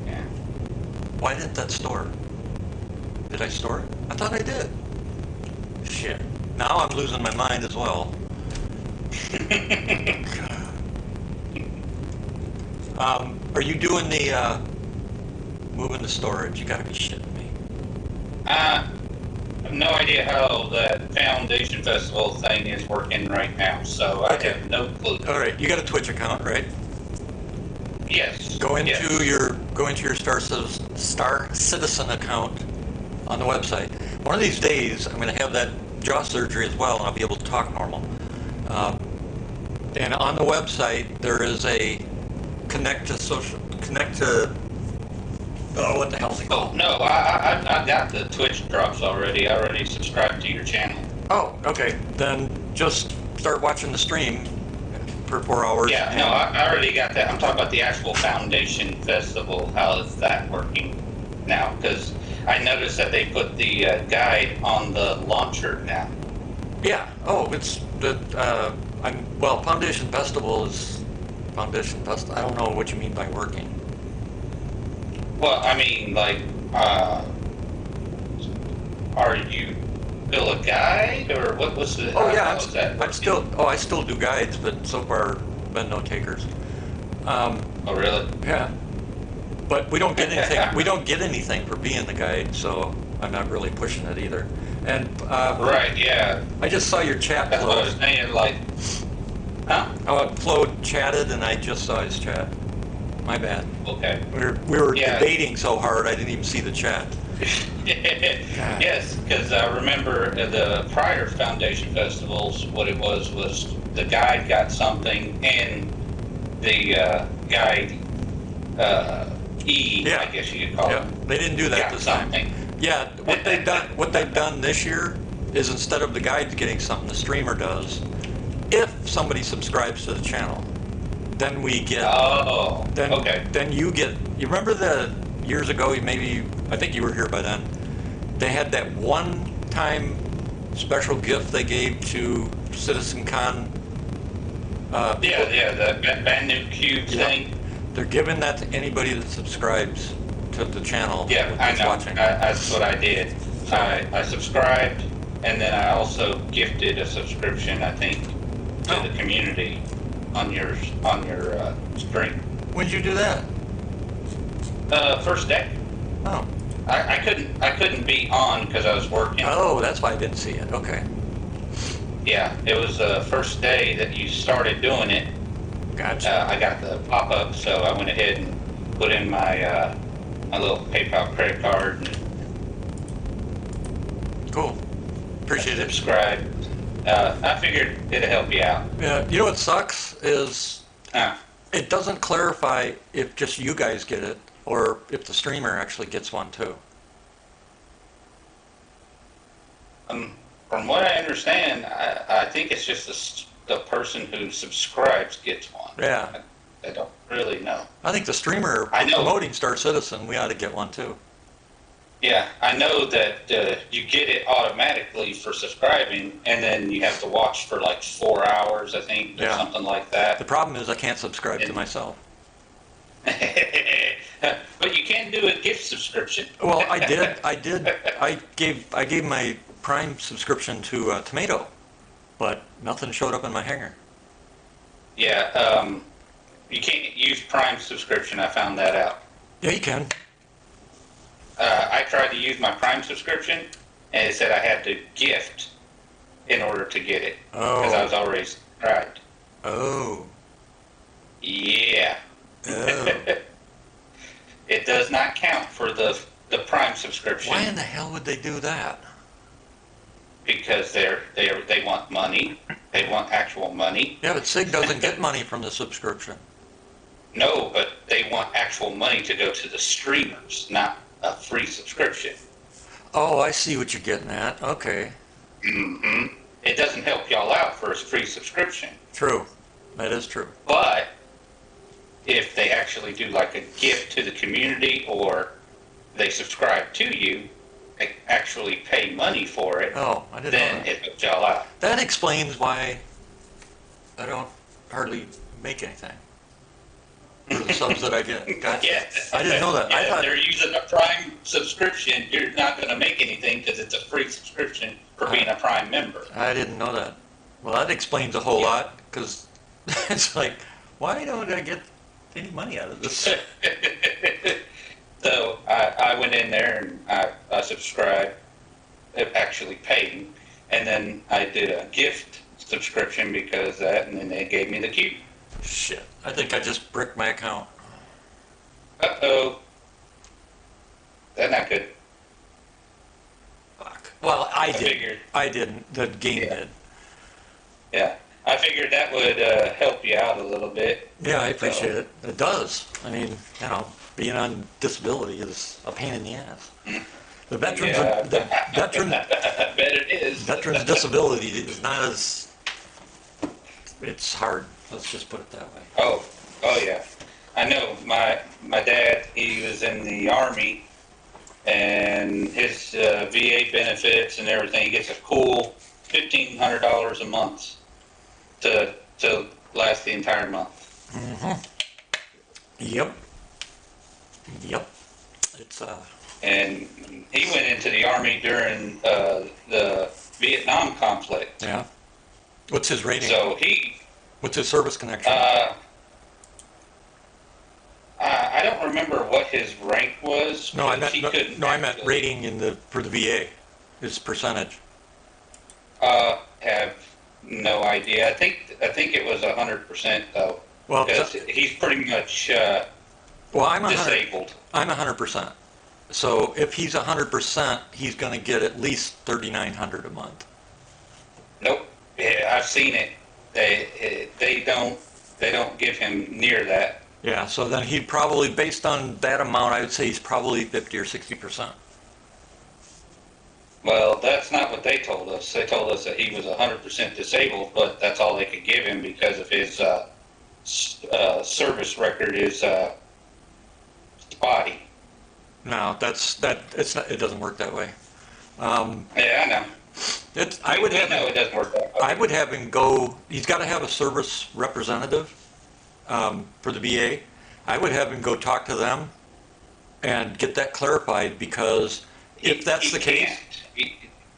yeah. Why didn't that store? Did I store it? I thought I did. Shit. Now I'm losing my mind as well. Are you doing the moving the storage? You gotta be shitting me. I have no idea how that Foundation Festival thing is working right now, so I Okay. have no clue. All right, you got a Twitch account, right? Yes. Go into yes. your Star Citizen account on the website. One of these days, I'm going to have that jaw surgery as well, and I'll be able to talk normal. And on the website, there is a connect to. Oh, what the hell's it Oh called? no, I got the Twitch drops already. I already subscribed to your channel. Oh, okay. Then just start watching the stream for 4 hours. Yeah, no, I already got that. I'm talking about the actual Foundation Festival. How is that working now? Because I noticed that they put the guide on the launcher now. Yeah. Oh, it's the. Well, Foundation Festival is Foundation Festival. I don't know what you mean by working. Well, I mean, like, are you still a guide, or what was the? Oh yeah, how is that I'm working? still. Oh, I still do guides, but so far been no takers. Oh really? Yeah, but we don't get anything. We don't get anything for being the guide, so I'm not really pushing it either. And Right. Yeah. I just saw your chat That's what I was flow. saying. Like, huh? Oh, Flo chatted, and I just saw his chat. My bad. Okay. We were Yeah. debating so hard, I didn't even see the chat. Yes, because I remember the prior Foundation festivals, what it was the guide got something and the guide E, Yeah. I guess you could call Yeah, it, they didn't do that got this time. something. Yeah, what they've done this year is instead of the guide getting something, the streamer does. If somebody subscribes to the channel, then we get. Oh, Then, okay. then you get. You remember the years ago? I think you were here by then. They had that one-time special gift they gave to Citizen Con. Yeah, the brand new cube Yeah. thing. They're giving that to anybody that subscribes to the channel. Yeah, I that's know. watching. That's what I did. I subscribed, and then I also gifted a subscription, I think, to Oh. the community on your stream. When'd you do that? First day. Oh. I couldn't be on because I was working. Oh, that's why I didn't see it. Okay. Yeah, it was the first day that you started doing it. Gotcha. I got the pop up, so I went ahead and put in my my little PayPal credit card and Cool. Appreciate it. subscribed. I figured it'd help you out. Yeah. You know what sucks is Uh, it doesn't clarify if just you guys get it or if the streamer actually gets one too. From what I understand, I think it's just the person who subscribes gets one. Yeah. I don't really know. I think the streamer I know. promoting Star Citizen, we ought to get one too. Yeah, I know that you get it automatically for subscribing, and then you have to watch for like 4 hours, I think, or Yeah. something like that. The problem is I can't subscribe to And- myself. But you can do a gift subscription. Well, I did. I gave my Prime subscription to Tomato, but nothing showed up in my hanger. Yeah, you can't use Prime subscription. I found that out. Yeah, you can. I tried to use my Prime subscription, and it said I had to gift in order to get it because I was already subscribed. Oh. Yeah. Oh. It does not count for the Prime subscription Why in the hell would they do that? because they want money. They want actual money. Yeah, but Sig doesn't get money from the subscription. No, but they want actual money to go to the streamers, not a free subscription. Oh, I see what you're getting at. Okay. It doesn't help y'all out for a free subscription. True. That is true. But if they actually do like a gift to the community or they subscribe to you, they actually pay money for it, Oh, I didn't know then that. it helps y'all out. That explains why I don't hardly make anything. For the subs that I get. Gotcha. Yeah. I didn't know that. I Yeah, thought, they're using a Prime subscription. You're not going to make anything because it's a free subscription for being a Prime member. I didn't know that. Well, that explains a whole lot, because it's like, why don't I get any money out of this? So I went in there and I subscribed, actually paying, and then I did a gift subscription because of that, and then they gave me the cube. Shit. I think I just bricked my account. Uh-oh. That's not good. Fuck. Well, I did. figured. I didn't. The game Yeah. did. Yeah. I figured that would help you out a little bit. Yeah, I appreciate it. It does. I mean, being on disability is a pain in the ass. The veterans, Yeah. the veteran, I bet it is. veterans disability is not as, it's hard. Let's just put it that way. Oh yeah. I know my dad, he was in the Army, and his VA benefits and everything, he gets a cool $1,500 a month to last the entire month. Yep. Yep. It's, And he went into the Army during the Vietnam conflict. yeah. What's his rating? So What's his service connection? I don't remember what his rank was. No, I because meant, he couldn't no, I meant actually, rating for the VA, his percentage. Have no idea. I think it was 100% though, Well, because he's pretty much well, I'm 100. disabled. I'm 100%. So if he's 100%, he's going to get at least $3,900 a month. Nope. Yeah, I've seen it. They don't give him near that. Yeah, so then he'd probably, based on that amount, I would say he's probably 50 or 60%. Well, that's not what they told us. They told us that he was 100% disabled, but that's all they could give him because of his service record is spotty. No, it doesn't work that way. Yeah, I know. I would have know it doesn't work that way. I would have him go, he's got to have a service representative for the VA. I would have him go talk to them and get that clarified, because if that's the case.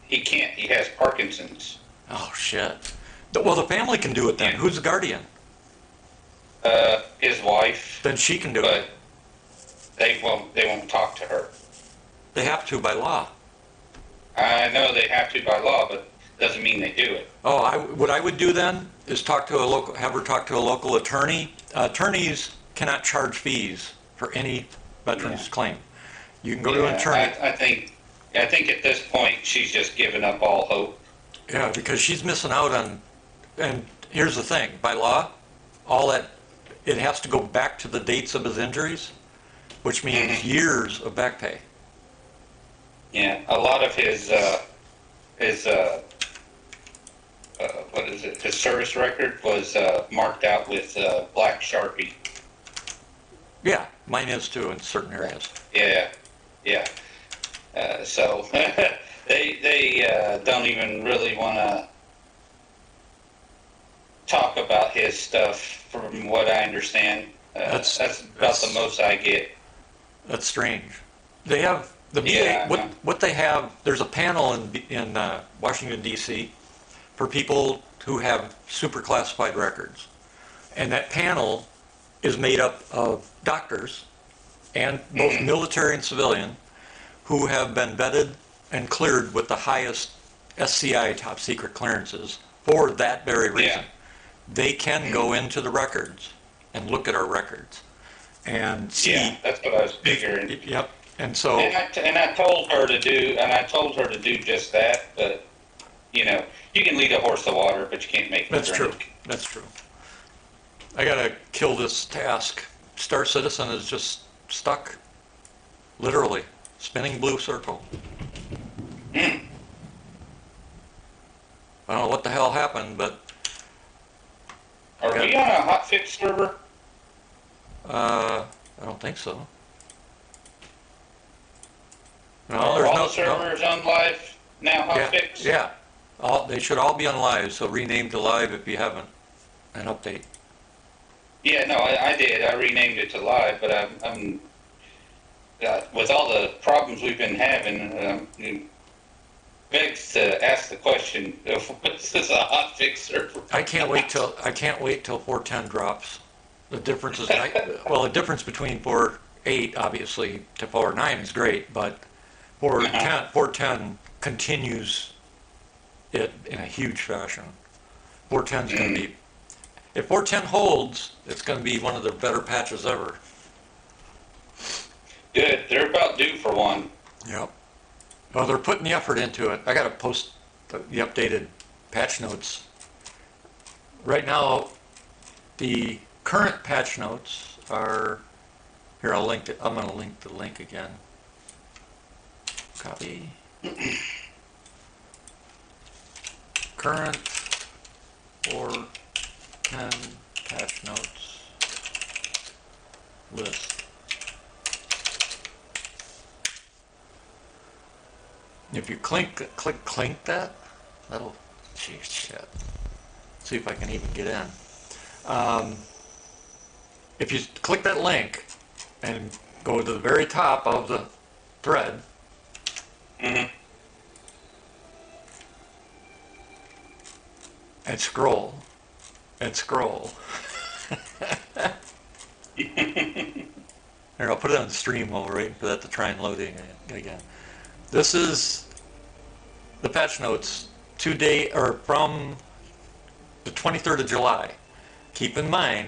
He can't. He has Parkinson's. Oh, shit. Well, the family can do it then. Yeah. Who's the guardian? His wife, Then she can do but it. they won't talk to her. They have to by law. I know they have to by law, but doesn't mean they do it. Oh, what I would do then is have her talk to a local attorney. Attorneys cannot charge fees for any veteran's claim. You can go to an attorney. I think at this point she's just given up all hope. Yeah, because she's missing out on, and here's the thing, by law, it has to go back to the dates of his injuries, which means years of back pay. Yeah, a lot of his what is it? His service record was marked out with black Sharpie. Yeah, mine is too in certain areas. Yeah. So they don't even really want to talk about his stuff, from what I understand. That's- That's about that's- the most I get. That's strange. They have the VA. Yeah, I know. What they have. There's a panel in Washington D.C. for people who have super classified records, and that panel is made up of doctors and both military and civilian who have been vetted and cleared with the highest SCI top secret clearances for that very reason. Yeah. They can go into the records and look at our records and see. Yeah, that's what I was figuring. Yep. And so, And I told her to do just that, but you know, you can lead a horse to water, but you can't make it that's true. drink. That's true. I gotta kill this task. Star Citizen is just stuck, literally, spinning blue circle. I don't know what the hell happened, but Are we on a hotfix server? I don't think so. No, Are there's all no the servers on live now Yeah, hotfix? yeah. They should all be on live, so rename to live if you haven't. An update. Yeah, no, I did. I renamed it to live, but I'm with all the problems we've been having, it begs to ask the question: is this a hotfix server? I can't wait till 410 drops. The difference is, well, the difference between 4.8 obviously to 4.9 is great, but 410 continues it in a huge fashion. 410 is going to be, if 410 holds, it's going to be one of the better patches ever. Good. They're about due for one. Yep. Well, they're putting the effort into it. I got to post the updated patch notes. Right now, the current patch notes are here. I'll link it. I'm going to link the link again. Copy. Current 410 patch notes list. If you click that, that'll, geez, shit. See if I can even get in. If you click that link and go to the very top of the thread, and scroll, Here, I'll put it on the stream while we're waiting for that to try and load it again. This is the patch notes from the 23rd of July. Keep in mind,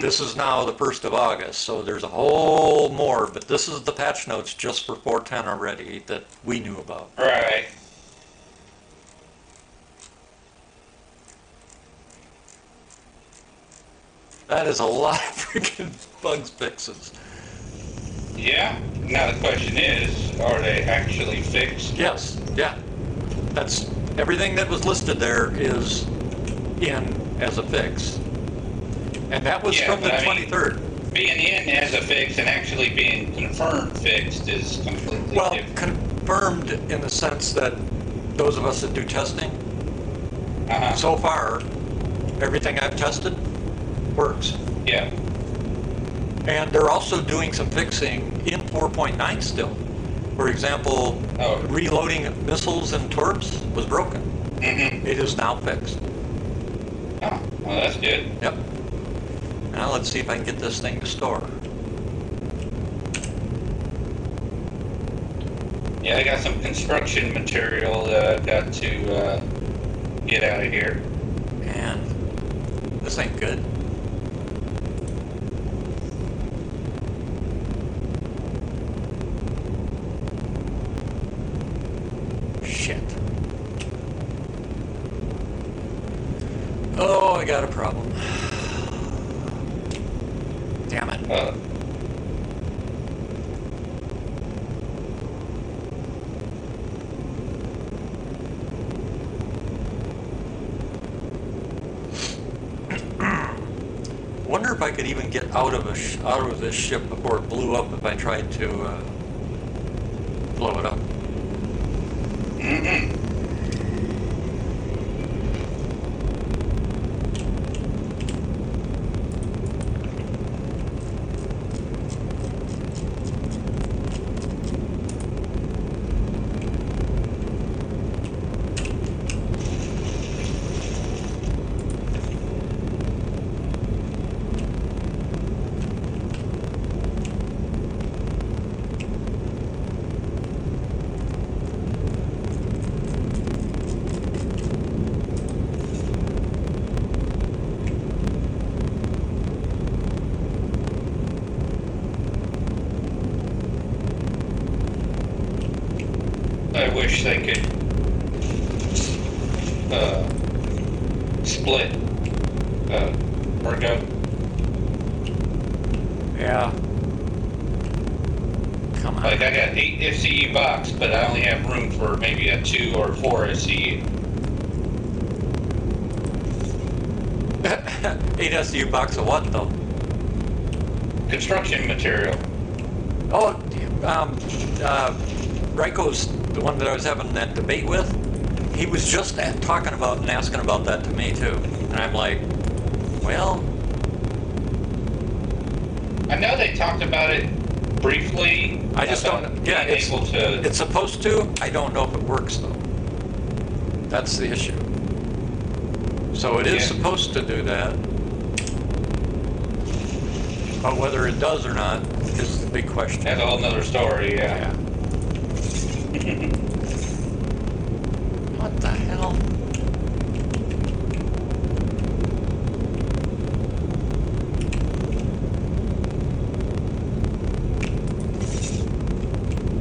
this is now the 1st of August, so there's a whole more, but this is the patch notes just for 410 already that we knew about. Right. That is a lot of freaking bugs fixes. Yeah. Now the question is, are they actually fixed? Yes, yeah. That's everything that was listed there is in as a fix. And that was Yeah, from the but I mean, 23rd. Being in as a fix and actually being confirmed fixed is completely Well, different. confirmed in the sense that those of us that do testing, Uh-huh. so far, everything I've tested works. Yeah. And they're also doing some fixing in 4.9 still. For example, Oh. reloading missiles and torps was broken. Mm-hmm. It is now fixed. Oh, well, that's good. Yep. Now let's see if I can get this thing to store. Yeah, I got some construction material that I've got to get out of here. And this ain't good. Shit. Oh, I got a problem. Damn it. Wonder if I could even get out of this ship before it blew up if I tried to blow it up. I wish they could split or go. Yeah. Come on. Like I got 8 FCU box, but I only have room for maybe a 2 or 4 FCU. 8 SU box of what though? Construction material. Oh, Ryko's the one that I was having that debate with. He was just talking about and asking about that to me too. And I'm like, well, I know they talked about it briefly. I just about don't. Yeah, being able to. it's supposed to. I don't know if it works though. That's the issue. So it is Yeah. supposed to do that. But whether it does or not is the big question. That's a whole nother story. Yeah. What the hell?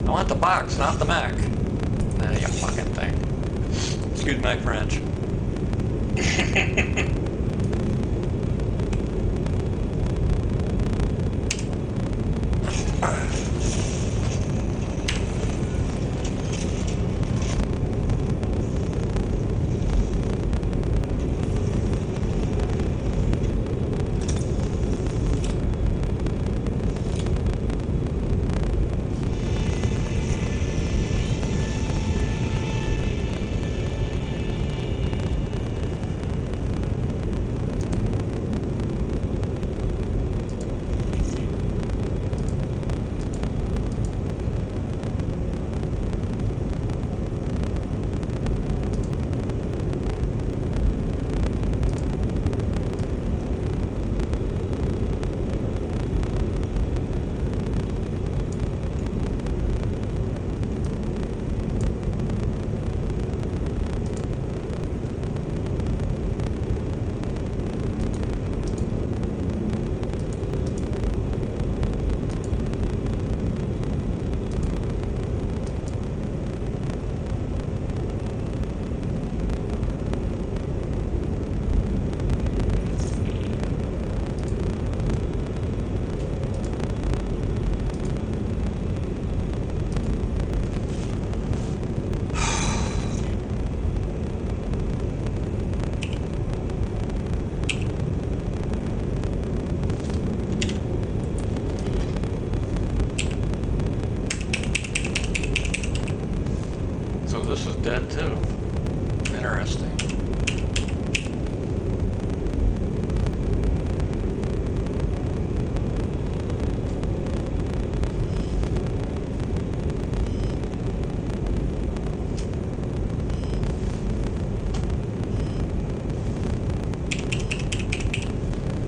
I want the box, not the Mac. Nah, you fucking thing. Excuse my French. So this is dead too. Interesting.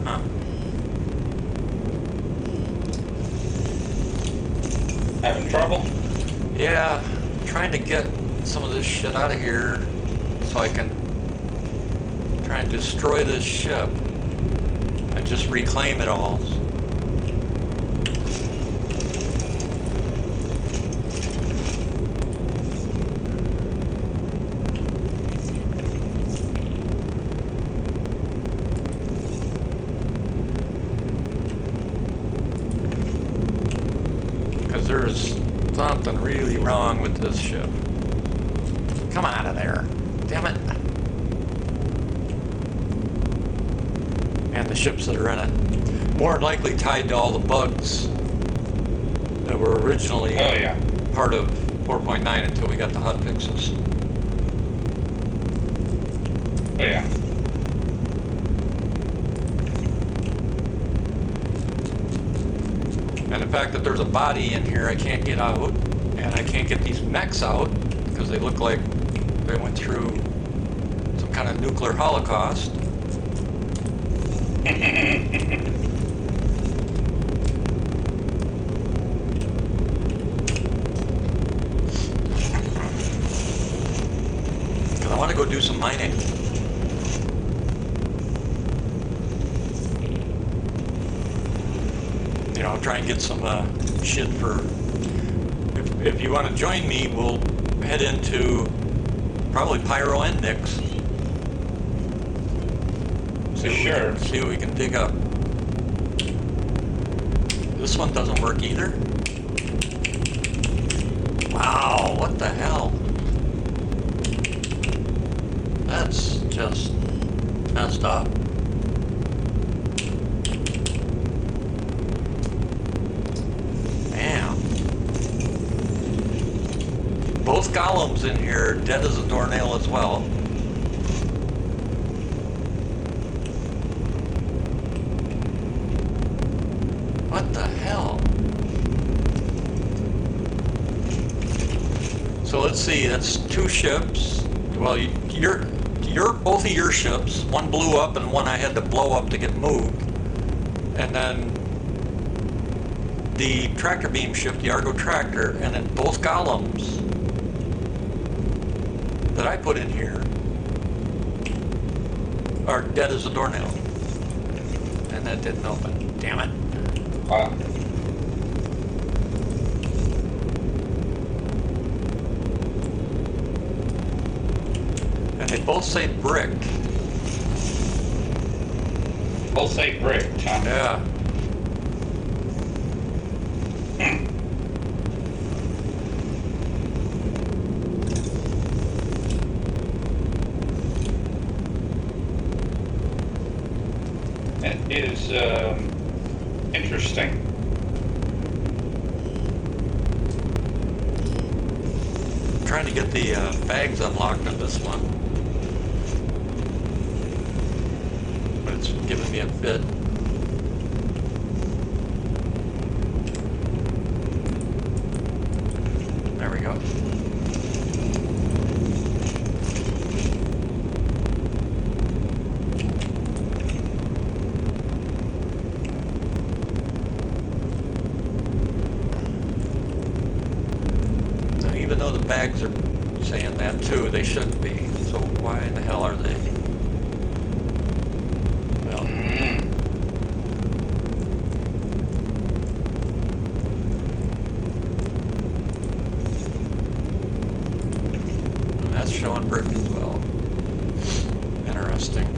Huh. Having trouble? Yeah, trying to get some of this shit out of here so I can try and destroy this ship and just reclaim it all. Because there's something really wrong with this ship. Come out of there. Damn it. And the ships that are in it. More than likely tied to all the bugs that were originally Oh yeah. part of 4.9 until we got the hot fixes. Oh yeah. And the fact that there's a body in here I can't get out, and I can't get these mechs out because they look like they went through some kind of nuclear holocaust. Because I want to go do some mining. You know, try and get some shit for. If you want to join me, we'll head into probably Pyro and Nix. See what we can dig up. This one doesn't work either. Wow, what the hell? That's just messed up. Damn. Both golems in here dead as a doornail as well. What the hell? So let's see, that's 2 ships. Well, both of your ships, one blew up and one I had to blow up to get moved. And then the tractor beam ship, the Argo tractor, and then both golems that I put in here are dead as a doornail. And that didn't open. Damn it. Wow. And they both say bricked. Both say brick, huh? Yeah. It is interesting. Trying to get the bags unlocked on this one. But it's giving me a bit. There we go. Now, even though the bags are saying that too, they shouldn't be. So why in the hell are they? Well, that's showing brick as well. Interesting.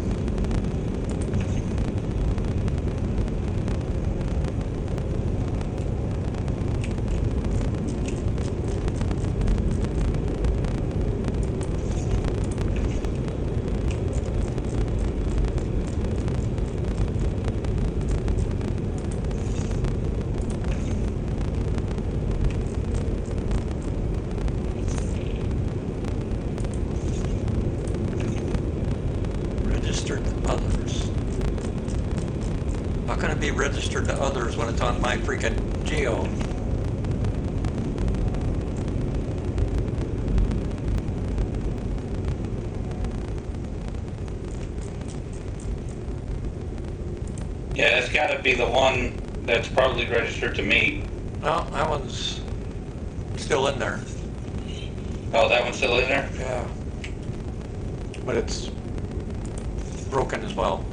Registered to others. How can it be registered to others when it's on my freaking geo? Yeah, it's got to be the one that's probably registered to me. No, that one's still in there. Oh, that one's still in there? Yeah. But it's broken as well.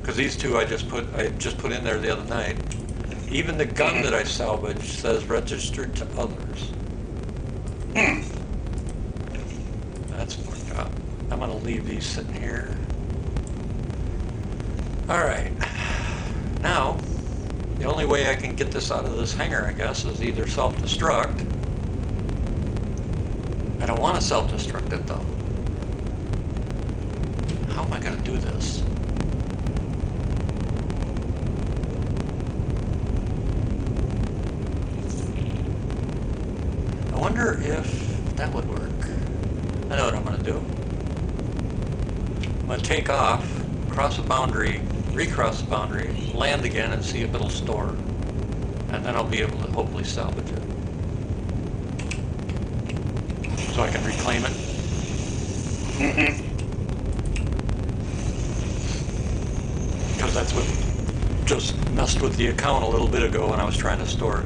Because these two I just put in there the other night. Even the gun that I salvaged says registered to others. That's fucked up. I'm gonna leave these sitting here. All right. Now, the only way I can get this out of this hangar, I guess, is either self-destruct. I don't want to self-destruct it though. How am I gonna do this? I wonder if that would work. I know what I'm gonna do. I'm gonna take off, cross the boundary, recross the boundary, land again and see if it'll store. And then I'll be able to hopefully salvage it. So I can reclaim it. Because that's what just messed with the account a little bit ago when I was trying to store it.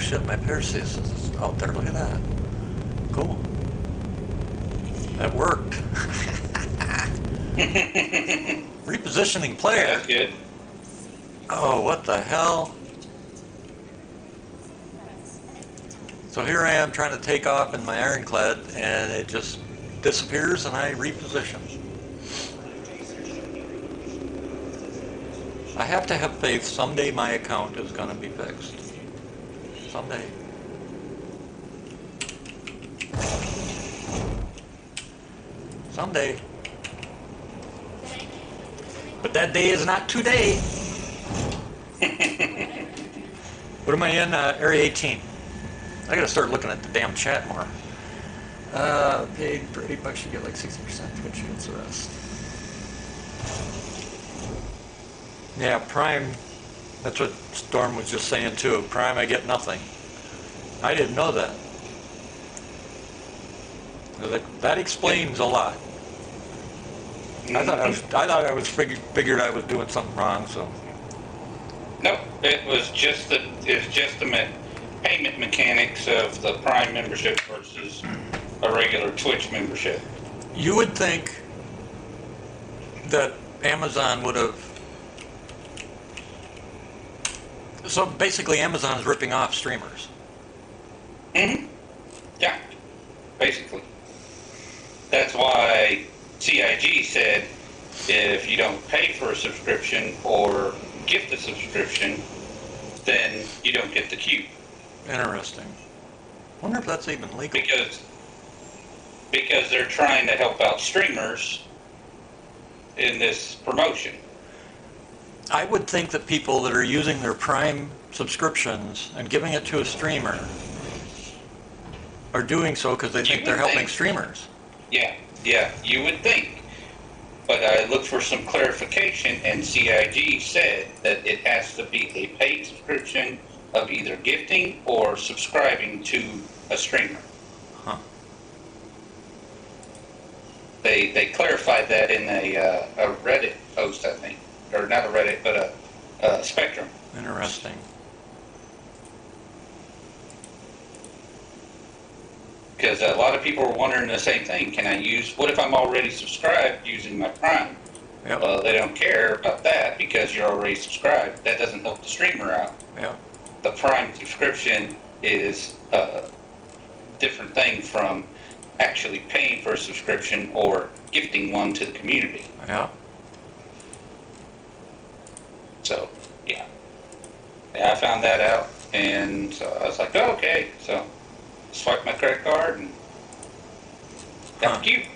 shit, my Perseus is out there. Look at that. Cool. That worked. Repositioning player. That's good. Oh, what the hell? So here I am trying to take off in my ironclad, and it just disappears, and I reposition. I have to have faith someday my account is going to be fixed. Someday. Someday. But that day is not today. What am I in? Area 18. I gotta start looking at the damn chat more. Paid for $8, you get like 60%. Twitch gets the rest. Yeah, Prime. That's what Storm was just saying too. Prime, I get nothing. I didn't know that. That explains a lot. I thought I was figured I was doing something wrong. So. Nope, it was just the payment mechanics of the Prime membership versus a regular Twitch membership. You would think that Amazon would have. So basically, Amazon is ripping off streamers. Yeah, basically. That's why CIG said if you don't pay for a subscription or gift a subscription, then you don't get the cube. Interesting. Wonder if that's even legal. Because they're trying to help out streamers in this promotion. I would think that people that are using their Prime subscriptions and giving it to a streamer are doing so because they think they're helping streamers. Yeah, you would think. But I looked for some clarification, and CIG said that it has to be a paid subscription of either gifting or subscribing to a streamer. Huh. They clarified that in a Reddit post, I think. Or not a Reddit, but a Spectrum. Interesting. Because a lot of people are wondering the same thing. What if I'm already subscribed using my Prime? Yep. Well, they don't care about that because you're already subscribed. That doesn't help the streamer out. Yeah. The Prime subscription is a different thing from actually paying for a subscription or gifting one to the community. Yeah. So, yeah. I found that out, and so I was like, oh, okay. So, swiped my credit card and got the cube.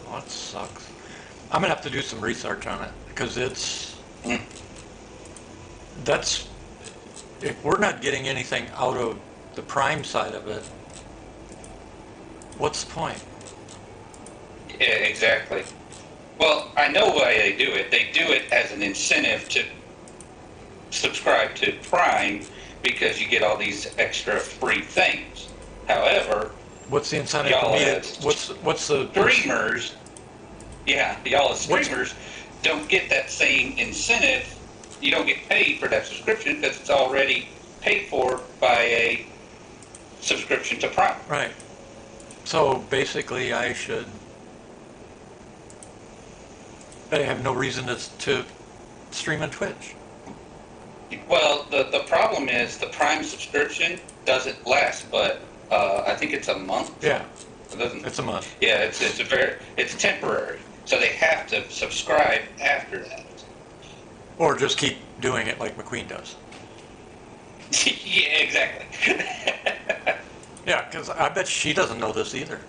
Oh, that sucks. I'm gonna have to do some research on it because that's if we're not getting anything out of the Prime side of it, what's the point? Yeah, exactly. Well, I know why they do it. They do it as an incentive to subscribe to Prime because you get all these extra free things. However, What's the incentive for y'all me? as What's the streamers, y'all as streamers don't get that same incentive. You don't get paid for that subscription because it's already paid for by a subscription to Prime. Right. So basically, I have no reason to stream on Twitch. Well, the problem is the Prime subscription doesn't last, but I think it's a month. Yeah. It doesn't. It's a month. Yeah, it's temporary. So they have to subscribe after that. Or just keep doing it like McQueen does. Yeah, exactly. Yeah, because I bet she doesn't know this either.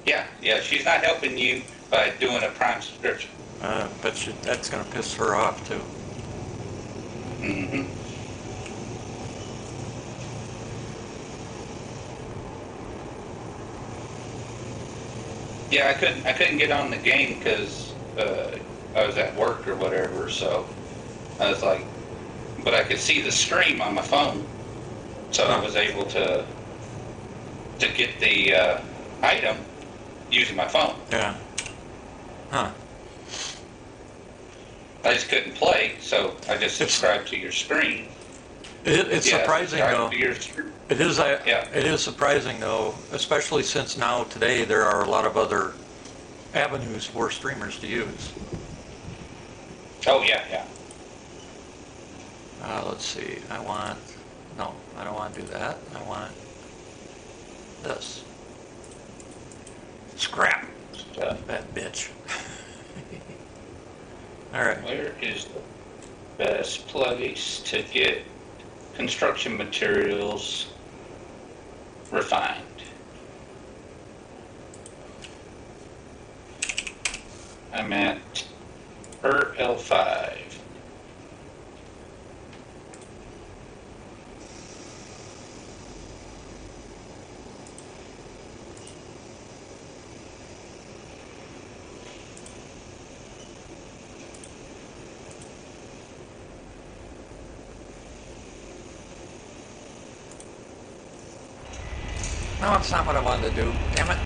Yeah, she's not helping you by doing a Prime subscription. Bet that's going to piss her off too. Mm-hmm. Yeah, I couldn't get on the game because I was at work or whatever. So I was like, but I could see the stream on my phone, so I was able to get the item using my phone. Yeah. Huh. I just couldn't play, so I just subscribed to your screen. It's Yeah, surprising sorry though. for your- It is. Yeah. It is surprising though, especially since now today there are a lot of other avenues for streamers to use. Oh, yeah. Let's see. No, I don't want to do that. I want this. Scrap that bitch. All right. Where is the best place to get construction materials refined? I'm at L5. No, it's not what I wanted to do. Damn it.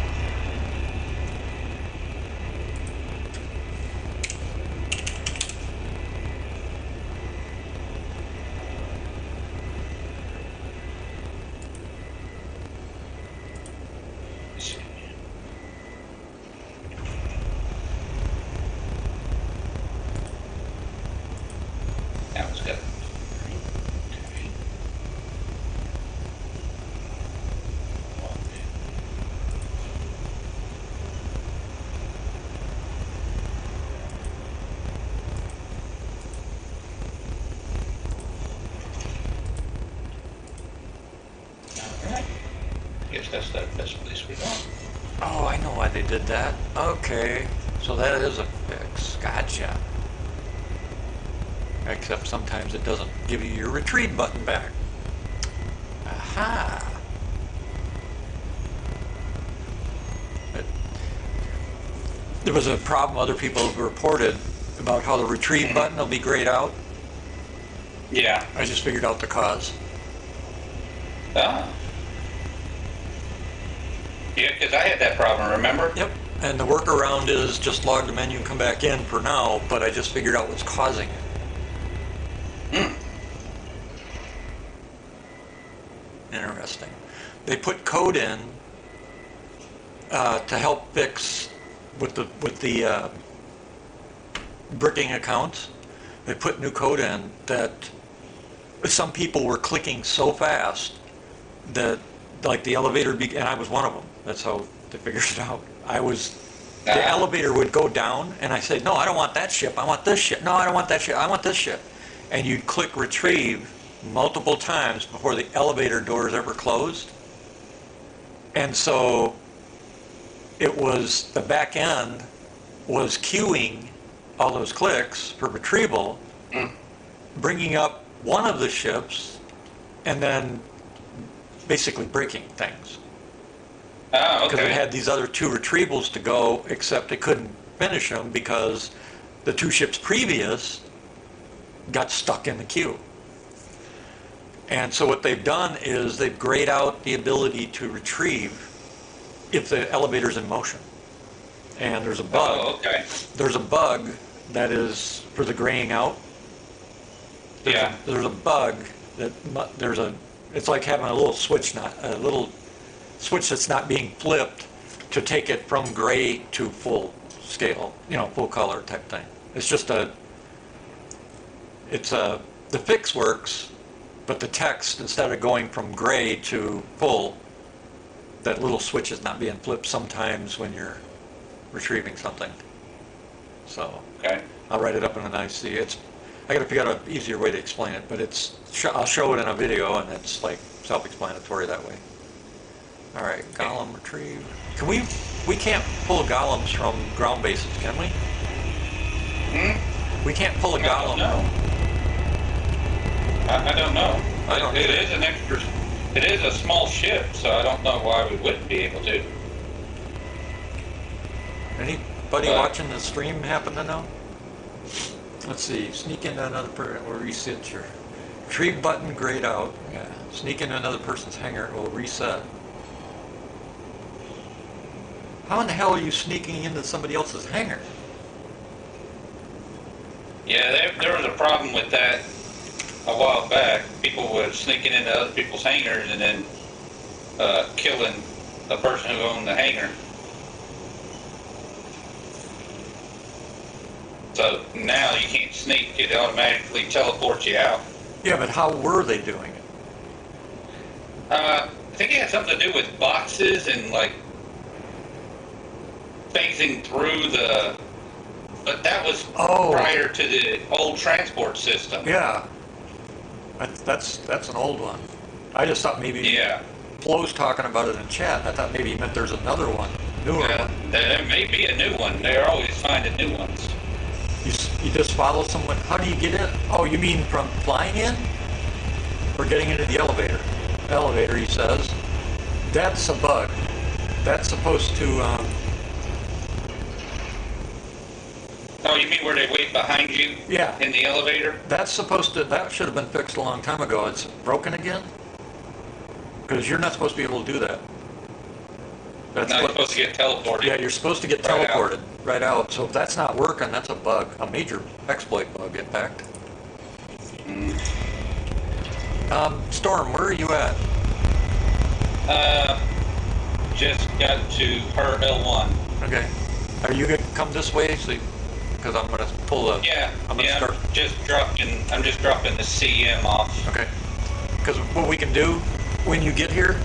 That was good. Alright. Guess that's the best place we're going. Oh, I know why they did that. Okay, so that is a fix. Gotcha. Except sometimes it doesn't give you your retrieve button back. Aha. But there was a problem other people have reported about how the retrieve button will be grayed out. Yeah. I just figured out the cause. Ah. Yeah, because I had that problem, remember? Yep. And the workaround is just log the menu and come back in for now, but I just figured out what's causing it. Interesting. They put code in to help fix with the bricking accounts. They put new code in that some people were clicking so fast that like the elevator and I was one of them. That's how they figured it out. The elevator would go down and I said, no, I don't want that ship. I want this ship. No, I don't want that ship. I want this ship. And you'd click retrieve multiple times before the elevator doors ever closed. And so it was, the back end was queuing all those clicks for retrieval, bringing up one of the ships, and then basically breaking things. Oh, Because it okay. had these other two retrievals to go, except it couldn't finish them because the two ships previous got stuck in the queue. And so what they've done is they've grayed out the ability to retrieve if the elevator's in motion. And there's a bug. Oh, okay. There's a bug that is for the graying out. Yeah. There's a bug that it's like having a little switch that's not being flipped to take it from gray to full scale, full color type thing. It's just the fix works, but the text, instead of going from gray to full, that little switch is not being flipped sometimes when you're retrieving something. So Okay. I'll write it up in a nice, I gotta figure out an easier way to explain it, but I'll show it in a video and it's like self-explanatory that way. All right, golem retrieve. We can't pull golems from ground bases, can we? We can't pull a I don't golem. know. I don't know. I don't It either. is an extra. It is a small ship, so I don't know why we wouldn't be able to. Anybody watching the stream happen to know? Let's see, sneak into another person, will reset your retrieve button grayed out. Yeah, sneak into another person's hangar, it will reset. How in the hell are you sneaking into somebody else's hangar? Yeah, there was a problem with that a while back, people were sneaking into other people's hangars and then killing the person who owned the hangar. So now you can't sneak; it automatically teleports you out. Yeah, but how were they doing it? I think it had something to do with boxes and like phasing through the. But that was Oh. prior to the old transport system. Yeah. That's an old one. I just thought maybe Yeah. Flo's talking about it in chat. I thought maybe he meant there's another one, newer Yeah, one. there may be a new one. They're always finding new ones. You just follow someone. How do you get in? Oh, you mean from flying in? Or getting into the elevator? Elevator, he says. That's a bug. That's supposed to, Oh, you mean where they wait behind you? Yeah. In the elevator? that should have been fixed a long time ago. It's broken again? Because you're not supposed to be able to do that. That's No, you're what, supposed to get teleported. yeah, you're supposed to get Right out. teleported right out. So if that's not working, that's a bug, a major exploit bug, in fact. Storm, where are you at? Just got to her L1. Okay. Are you gonna come this way? Because I'm gonna pull a. Yeah, I'm gonna start. I'm just dropping the CM off. Okay. Because what we can do when you get here,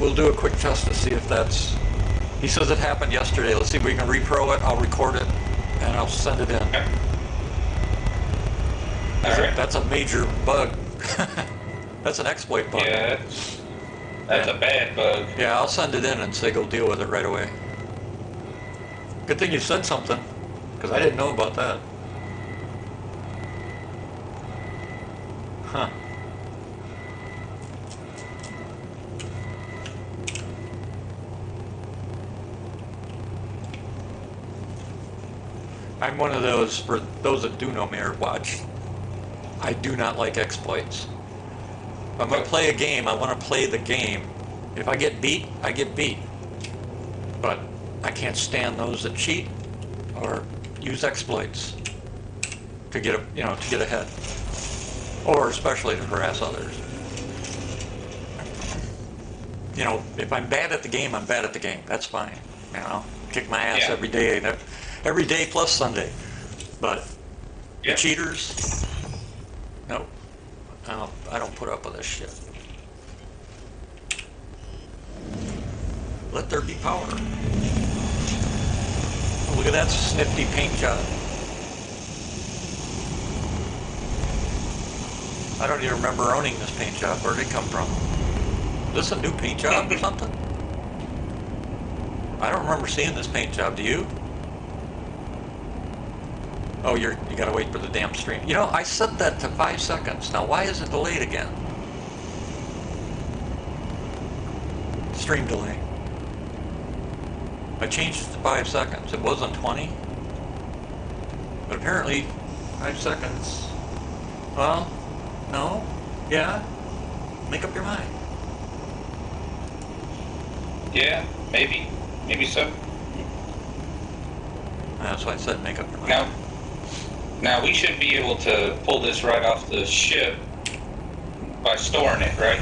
we'll do a quick test to see if that's. He says it happened yesterday. Let's see if we can repro it. I'll record it and I'll send it in. Okay. All right. That's a major bug. That's an exploit bug. Yeah, that's a bad bug. Yeah, I'll send it in and say go deal with it right away. Good thing you said something, because I didn't know about that. Huh. I'm one of those, for those that do know me or watch, I do not like exploits. If I'm going to play a game, I want to play the game. If I get beat, I get beat. But I can't stand those that cheat or use exploits to get to get ahead, or especially to harass others. You know, if I'm bad at the game, I'm bad at the game. That's fine. You know, kick my ass Yeah. every day plus Sunday. But Yeah. the cheaters, nope. I don't put up with this shit. Let there be power. Oh, look at that snifty paint job. I don't even remember owning this paint job. Where'd it come from? Is this a new paint job or something? I don't remember seeing this paint job. Do you? Oh, you gotta wait for the damn stream. You know, I set that to 5 seconds. Now, why is it delayed again? Stream delay. I changed it to 5 seconds. It was on 20. But apparently, 5 seconds. Well, no. Yeah. Make up your mind. Yeah, maybe so. That's why I said make up your mind. Now we should be able to pull this right off the ship by storing it, right?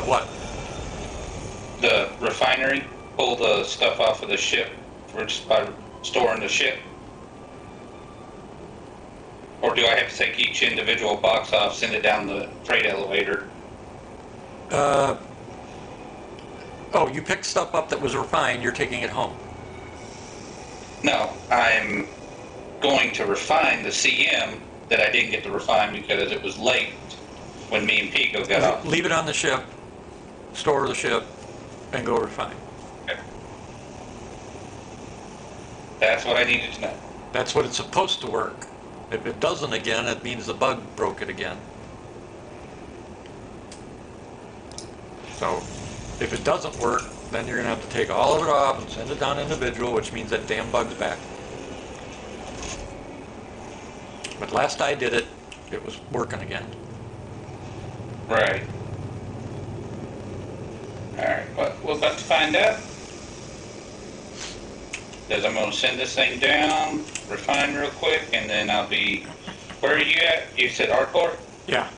What? The refinery, pull the stuff off of the ship just by storing the ship? Or do I have to take each individual box off, send it down the freight elevator? Oh, you picked stuff up that was refined, you're taking it home. No, I'm going to refine the CM that I didn't get to refine because it was late when me and Pico got off. Leave it on the ship, store the ship, and go refine. Okay. That's what I needed to know. That's what it's supposed to work. If it doesn't again, it means the bug broke it again. So, if it doesn't work, then you're gonna have to take all of it off and send it down individual, which means that damn bug's back. But last I did it, it was working again. Right. Alright, well, we're about to find out. Because I'm going to send this thing down, refine real quick, and then I'll be Where are you at? You said Arcor? Yeah.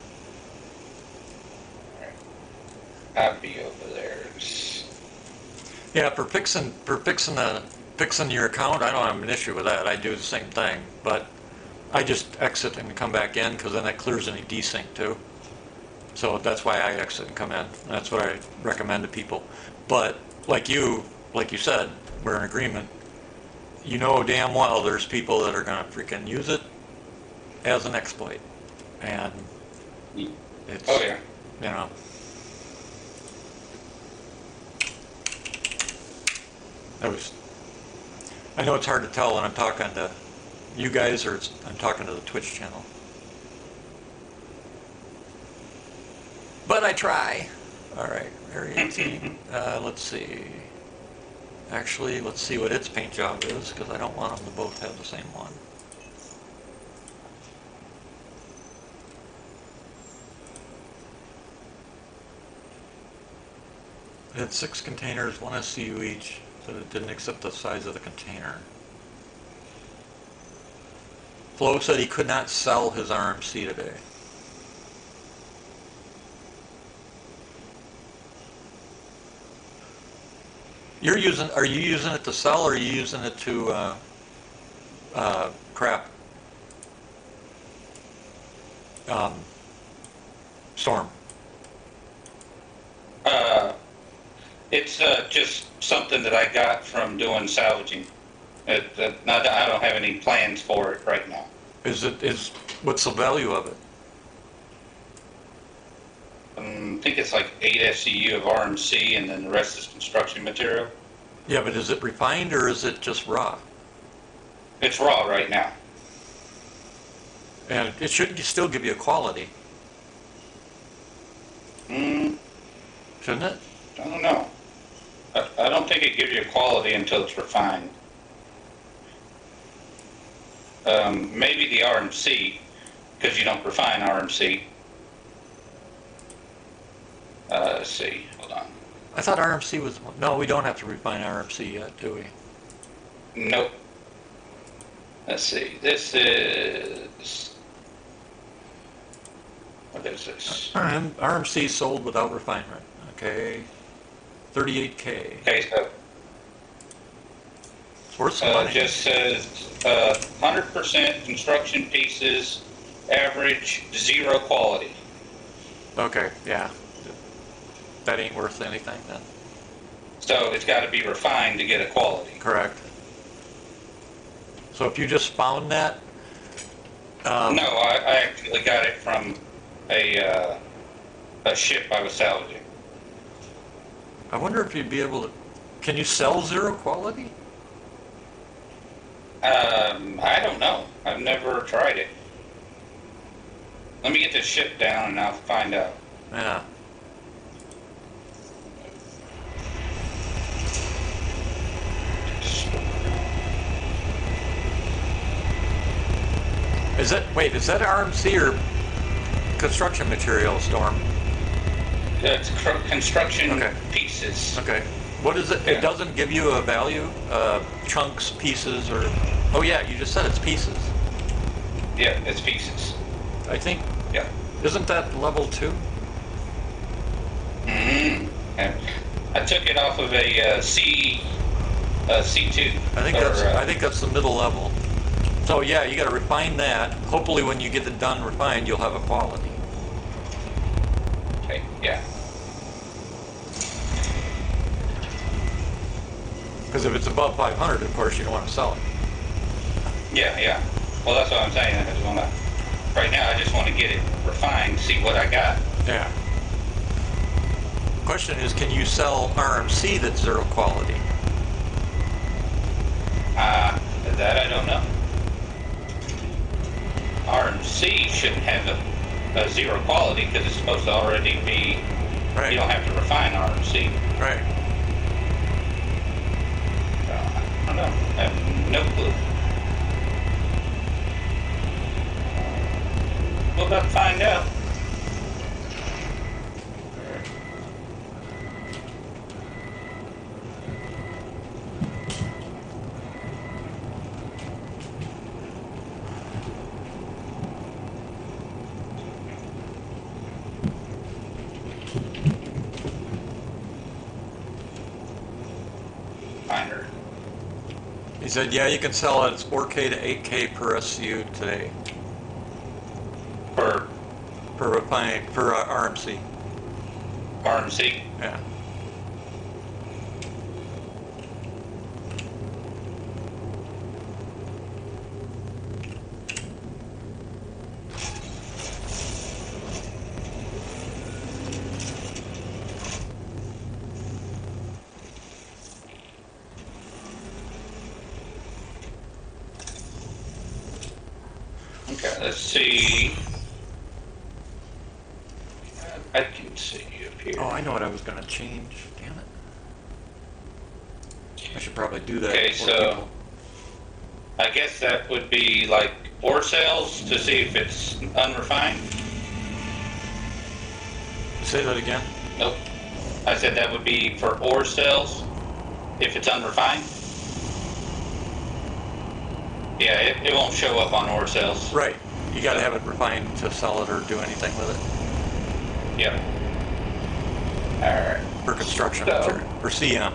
I'll be over there. Yeah, for fixing your account, I don't have an issue with that. I do the same thing, but I just exit and come back in because then that clears any desync too. So that's why I exit and come in. That's what I recommend to people. But like you said, we're in agreement. You know damn well there's people that are gonna freaking use it as an exploit, and it's Oh yeah. you know. I know it's hard to tell when I'm talking to you guys or I'm talking to the Twitch channel. But I try. All right, Area 18. Let's see. Actually, let's see what its paint job is, because I don't want them to both have the same one. It had 6 containers, 1 SCU each, so it didn't accept the size of the container. Flo said he could not sell his RMC today. Are you using it to sell, or are you using it to crap? Storm. It's just something that I got from doing salvaging. I don't have any plans for it right now. What's the value of it? I think it's like 8 SCU of RMC, and then the rest is construction material. Yeah, but is it refined or is it just raw? It's raw right now. And it should still give you a quality, shouldn't it? I don't know. I don't think it gives you a quality until it's refined. Maybe the RMC, because you don't refine RMC. Let's see, hold on. I thought RMC was, no, we don't have to refine RMC yet, do we? Nope. Let's see, this is, what is this? RMC sold without refinement, okay. 38K. Okay, so It's worth some money. just says 100% construction pieces, average, 0 quality. Okay, yeah. That ain't worth anything then. So it's got to be refined to get a quality. Correct. So if you just found that, No, I actually got it from a ship I was salvaging. I wonder if you'd be able to, can you sell 0 quality? I don't know. I've never tried it. Let me get this ship down and I'll find out. Yeah. Is that RMC or construction material, Storm? It's construction Okay. pieces. Okay. What is it? Yeah. It doesn't give you a value? Chunks, pieces, or... Oh yeah, you just said it's pieces. Yeah, it's pieces. I think, Yeah. isn't that level 2? Mm-hmm. And I took it off of a C2. I think that's the middle level. So yeah, you got to refine that. Hopefully when you get it done refined, you'll have a quality. Okay, yeah. Because if it's above 500, of course, you don't want to sell it. Yeah. Well, that's what I'm saying. I just want to, right now, I just want to get it refined, see what I got. Yeah. Question is, can you sell RMC that's 0 quality? That I don't know. RMC shouldn't have a 0 quality because it's supposed to already be, Right. you don't have to refine RMC. Right. I don't know. I have no clue. We'll have to find out. said, yeah, you can sell it. It's 4K to 8K per SCU today For for refined for RMC. RMC. Yeah. Okay, let's see. I can see up here. Oh, I know what I was going to change. Damn it. I should probably do that. Okay, before so people- I guess that would be like ore sales to see if it's unrefined. Say that again. Nope. I said that would be for ore sales if it's unrefined. Yeah, it won't show up on ore sales. Right. You got to have it refined to sell it or do anything with it Yep. Alright. for construction So- material or CM.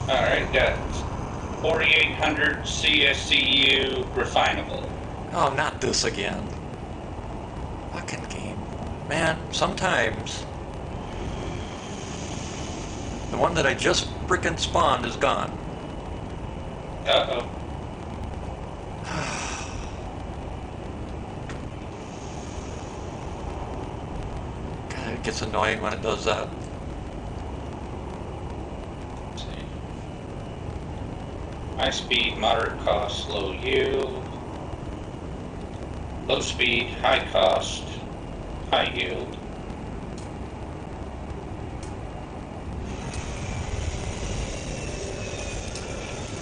Alright, got 4800 CSCU refinable. Oh, not this again. Fucking game. Man, sometimes the one that I just frickin' spawned is gone. Uh-oh. God, it gets annoying when it does that. Let's see. High speed, moderate cost, low yield. Low speed, high cost, high yield.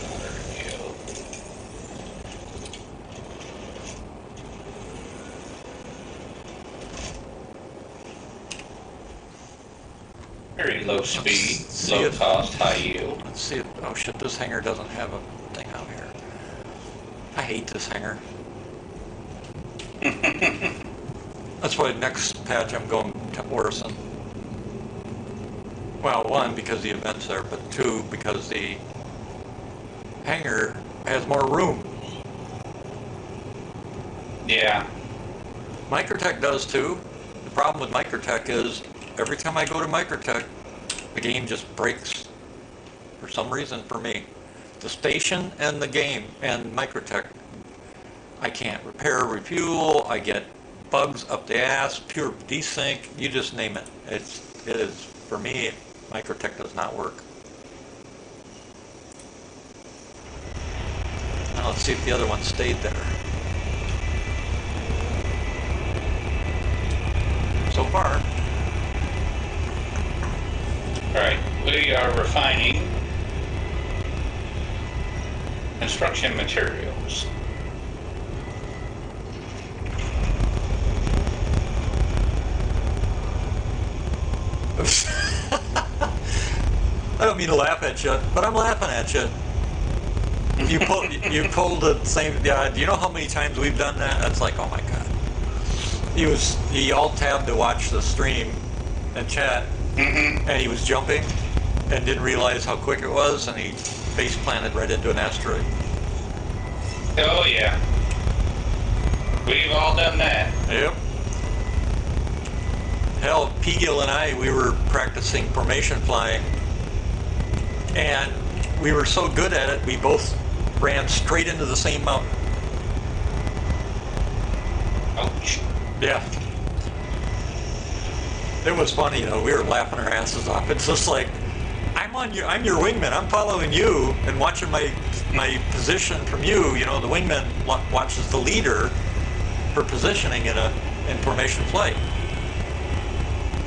Moderate yield. Very low speed, See low if- cost, high yield. Let's see if, oh shit, this hanger doesn't have a thing out here. I hate this hanger. That's why next patch I'm going to Orison. Well, one, because the event's there, but two, because the hanger has more room. Yeah. Microtech does too. The problem with Microtech is every time I go to Microtech, the game just breaks for some reason for me. The station and the game and Microtech, I can't repair, refuel, I get bugs up the ass, pure desync, you just name it. It is, for me, Microtech does not work. Now let's see if the other one stayed there. So far. Alright, we are refining construction materials. I don't mean to laugh at you, but I'm laughing at you. You pulled the same. Yeah. Do you know how many times we've done that? That's like, oh my god. He alt tabbed to watch the stream and chat, and he was jumping and didn't realize how quick it was, and he face planted right into an asteroid. Oh yeah. We've all done that. Yep. Hell, P-Gill and I, we were practicing formation flying, and we were so good at it, we both ran straight into the same mountain. Ouch. Yeah. It was funny, we were laughing our asses off. It's just like, I'm your wingman, I'm following you and watching my position from you. The wingman watches the leader for positioning in formation flight.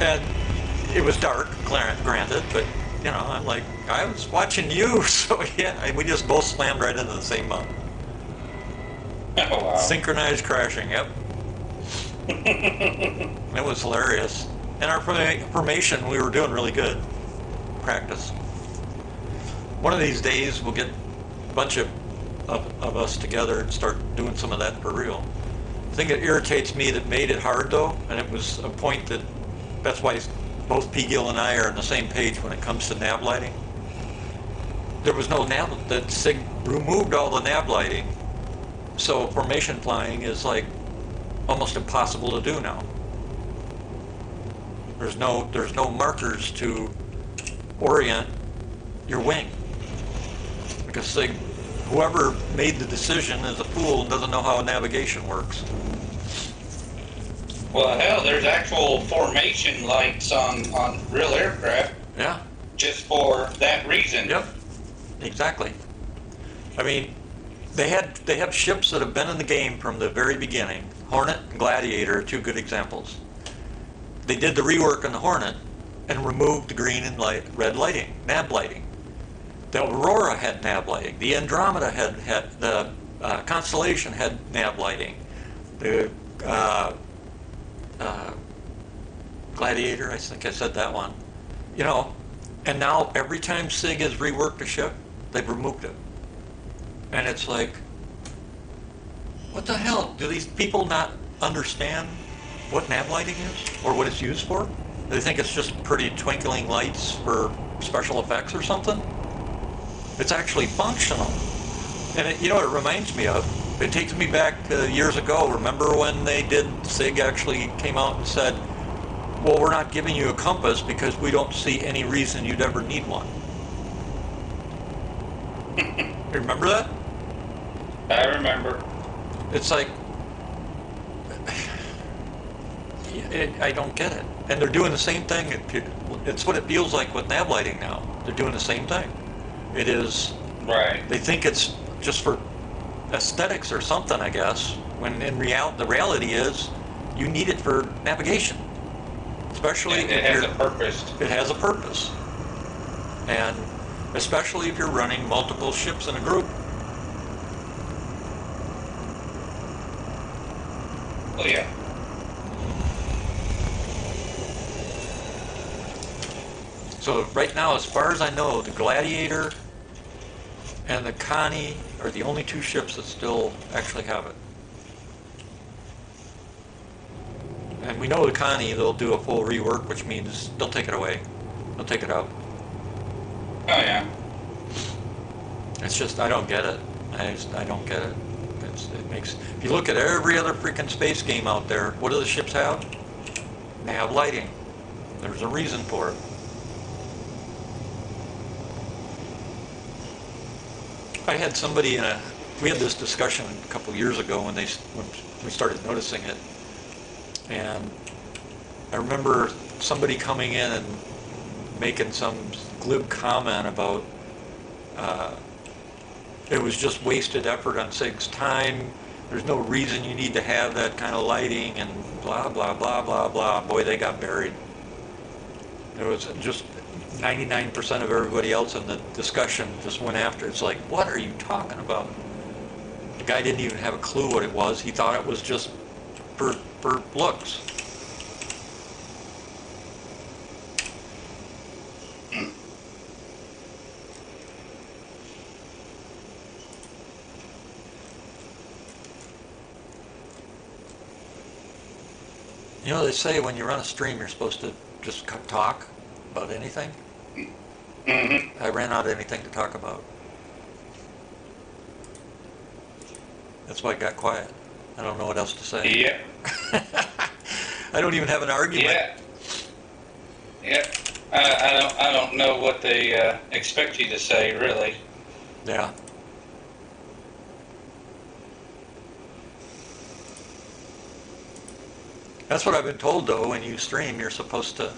And it was dark, granted, but I'm like, I was watching you, so yeah, we just both slammed right into the same mountain. Oh wow. Synchronized crashing, yep. It was hilarious. And our formation, we were doing really good. Practice. One of these days, we'll get a bunch of us together and start doing some of that for real. The thing that irritates me that made it hard, though, and it was a point that's why both P. Gill and I are on the same page when it comes to nav lighting. there was no nav, that SIG removed all the nav lighting. So formation flying is like almost impossible to do now. There's no markers to orient your wing. Because SIG, whoever made the decision is a fool and doesn't know how navigation works. Well, hell, there's actual formation lights on real aircraft Yeah. just for that reason. Yep. Exactly. I mean, they have ships that have been in the game from the very beginning. Hornet and Gladiator are two good examples. They did the rework on the Hornet and removed the green and red lighting, nav lighting. The Aurora had nav lighting. The Andromeda had the Constellation had nav lighting. The Gladiator, I think I said that one. You know, and now every time SIG has reworked a ship, they've removed it. And it's like, what the hell? Do these people not understand what nav lighting is or what it's used for? They think it's just pretty twinkling lights for special effects or something? It's actually functional. And it, you know what it reminds me of? It takes me back years ago. Remember when SIG actually came out and said, well, we're not giving you a compass because we don't see any reason you'd ever need one. You remember that? I remember. It's like, I don't get it. And they're doing the same thing. It's what it feels like with nav lighting now. They're doing the same thing. It is, Right. they think it's just for aesthetics or something, I guess, when in the reality is you need it for navigation. Especially It has a purpose. It has a purpose. And especially if you're running multiple ships in a group. Oh, yeah. So right now, as far as I know, the Gladiator and the Connie are the only two ships that still actually have it. And we know the Connie, they'll do a full rework, which means they'll take it away. They'll take it out. Oh, yeah. It's just, I don't get it. I don't get it. It makes, if you look at every other freaking space game out there, what do the ships have? They have lighting. There's a reason for it. I had somebody we had this discussion a couple years ago when we started noticing it. And I remember somebody coming in and making some glib comment about it was just wasted effort on SIG's time. There's no reason you need to have that kind of lighting and blah, blah, blah, blah, blah. Boy, they got buried. It was just 99% of everybody else in the discussion just went after it. It's like, what are you talking about? The guy didn't even have a clue what it was. He thought it was just for looks. You know, they say when you run a stream, you're supposed to just talk about anything. Mm-hmm. I ran out of anything to talk about. That's why I got quiet. I don't know what else to say. Yeah. I don't even have an argument. Yeah. Yeah. I don't know what they expect you to say, really. Yeah. That's what I've been told, though. When you stream, you're supposed to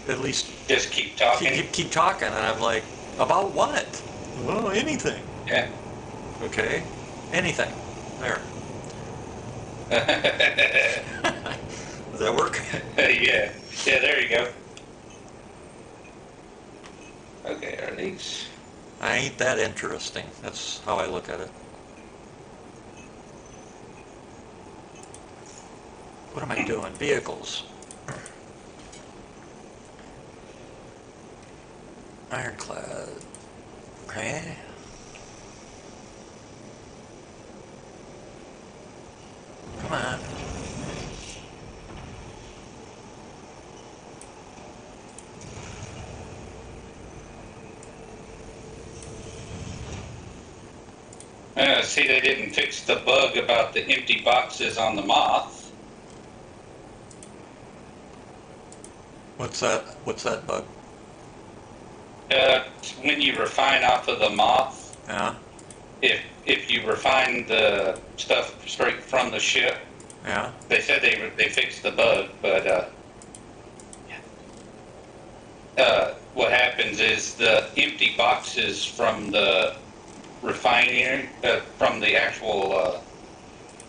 at least Just keep talking. keep talking. And I'm like, about what? Well, anything. Yeah. Okay. Anything. There. Does that work? Yeah. Yeah, there you go. Okay, are these... I ain't that interesting. That's how I look at it. What am I doing? Vehicles. Ironclad. Okay. Come on. See, they didn't fix the bug about the empty boxes on the Moth. What's that? What's that bug? When you refine off of the Moth, Yeah, if you refine the stuff straight from the ship, yeah. they said they fixed the bug, but what happens is the empty boxes from the refinery, from the actual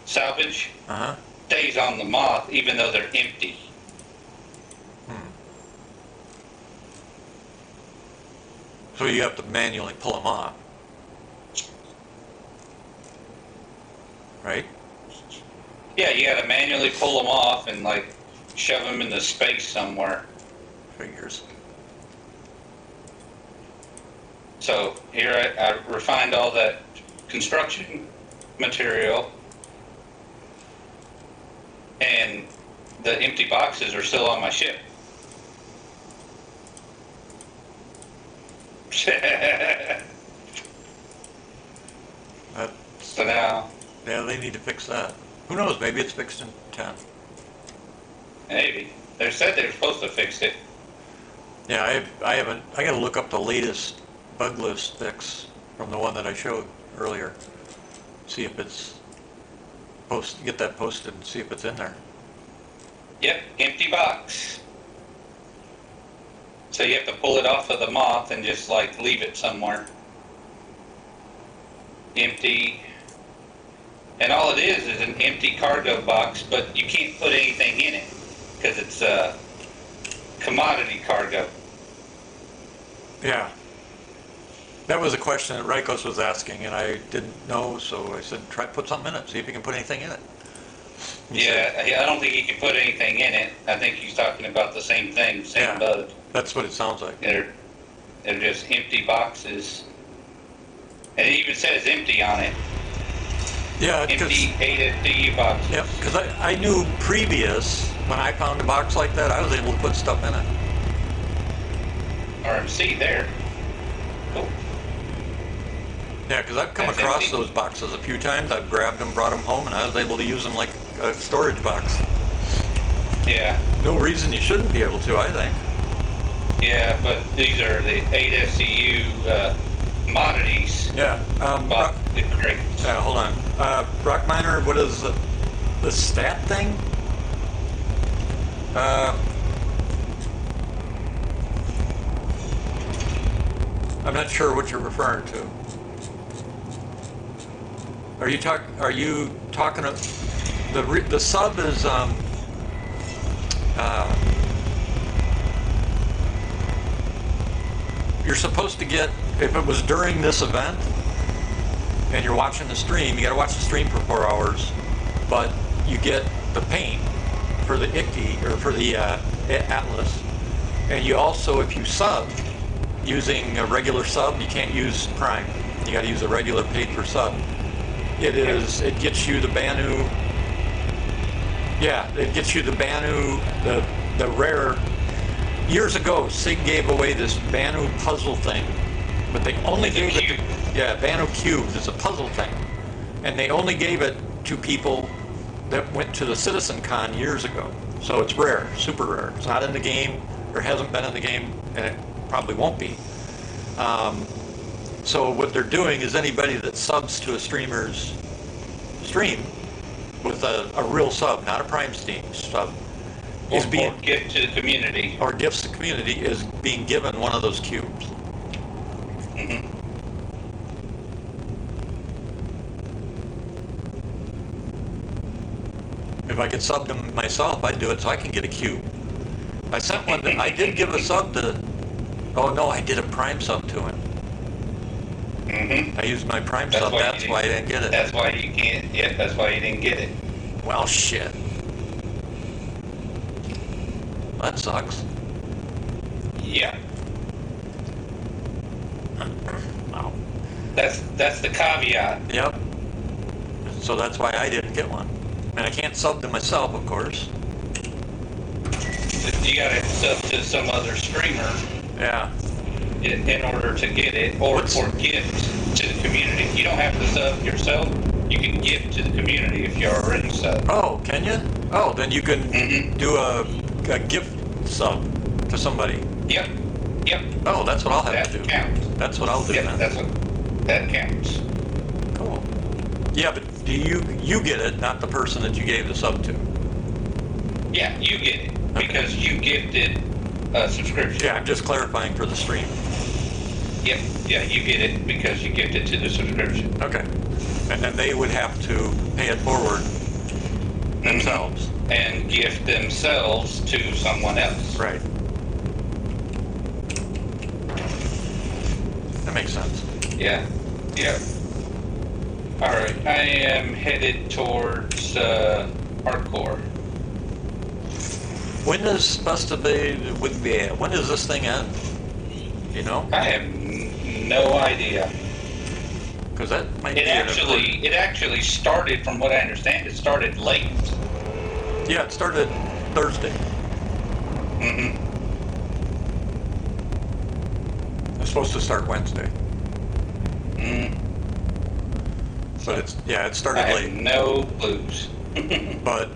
salvage, Uh-huh. stays on the Moth even though they're empty. So you have to manually pull them off. Right? Yeah, you gotta manually pull them off and like shove them into space somewhere. Figures. So here I refined all that construction material, and the empty boxes are still on my ship. So now, Yeah, they need to fix that. Who knows? Maybe it's fixed in 10. maybe. They said they were supposed to fix it. Yeah, I haven't. I got to look up the latest bug list fix from the one that I showed earlier. See if it's get that posted and see if it's in there. Yep, empty box. So you have to pull it off of the Moth and just like leave it somewhere. Empty. And all it is an empty cargo box, but you can't put anything in it because it's commodity cargo. Yeah. That was a question that Rikos was asking, and I didn't know, so I said, try put something in it, see if you can put anything in it. He said, Yeah, I don't think you can put anything in it. I think he's talking about the same thing, same Yeah. bug. That's what it sounds like. They're just empty boxes. And it even says empty on it. Yeah, because Empty ASCU boxes. yep, 'cause I knew previous, when I found a box like that, I was able to put stuff in it. RMC there. Cool. Yeah, because I've come That's across empty. those boxes a few times. I've grabbed them, brought them home, and I was able to use them like a storage box. Yeah. No reason you shouldn't be able to, I think. Yeah, but these are the 8SCU commodities. Yeah. Box crates. Hold on. Rock Miner, what is the stat thing? I'm not sure what you're referring to. Are you talking of the sub is you're supposed to get, if it was during this event and you're watching the stream, you got to watch the stream for 4 hours, but you get the paint for the ICTY or for the Atlas, and you also, if you sub using a regular sub, you can't use Prime. You got to use a regular paid for sub. It gets you the Banu. Yeah, it gets you the Banu, the rare. Years ago, SIG gave away this Banu puzzle thing, but they only gave it to, Banu Cubes. It's a puzzle thing, and they only gave it to people that went to the Citizen Con years ago. So it's rare, super rare. It's not in the game, or hasn't been in the game, and it probably won't be. So what they're doing is anybody that subs to a streamer's stream with a real sub, not a Prime Steam sub, is being, Or gift to the community. or gifts to community, is being given one of those cubes. Mhm. If I could sub them myself, I'd do it so I can get a cube. I sent one. I did give a sub to. Oh no, I did a Prime sub to him. Mhm. I used my Prime That's sub. why That's you why I didn't get it. That's why you can't. Yeah, that's why you didn't get it. Well, shit. That sucks. Yeah. Wow. That's the caveat. Yep. So that's why I didn't get one. And I can't sub to myself, of course. You gotta sub to some other streamer Yeah. in order to get it, or What's- for gifts. to the community. You don't have to sub yourself. You can give to the community if you're already sub. Oh, can you? Oh, then you can do a gift sub to somebody. Yep. Yep. Oh, that's what I'll have That to do. counts. That's what I'll do Yep, then. that counts. Cool. Yeah, but do you get it, not the person that you gave the sub to? Yeah, you get it because you gifted a subscription. Yeah, I'm just clarifying for the stream. Yep. Yeah, you get it because you gifted to the subscription. Okay. And then they would have to pay it forward themselves. And gift themselves to someone else. Right. That makes sense. Yeah. Yeah. All right. I am headed towards hardcore. When is supposed to be? When does this thing end? You know? I have no idea. Because that might It be actually started, from what I understand, it started late. Yeah, it started Thursday. Mm-hmm. It's supposed to start Wednesday, but it I started have late. no clues. But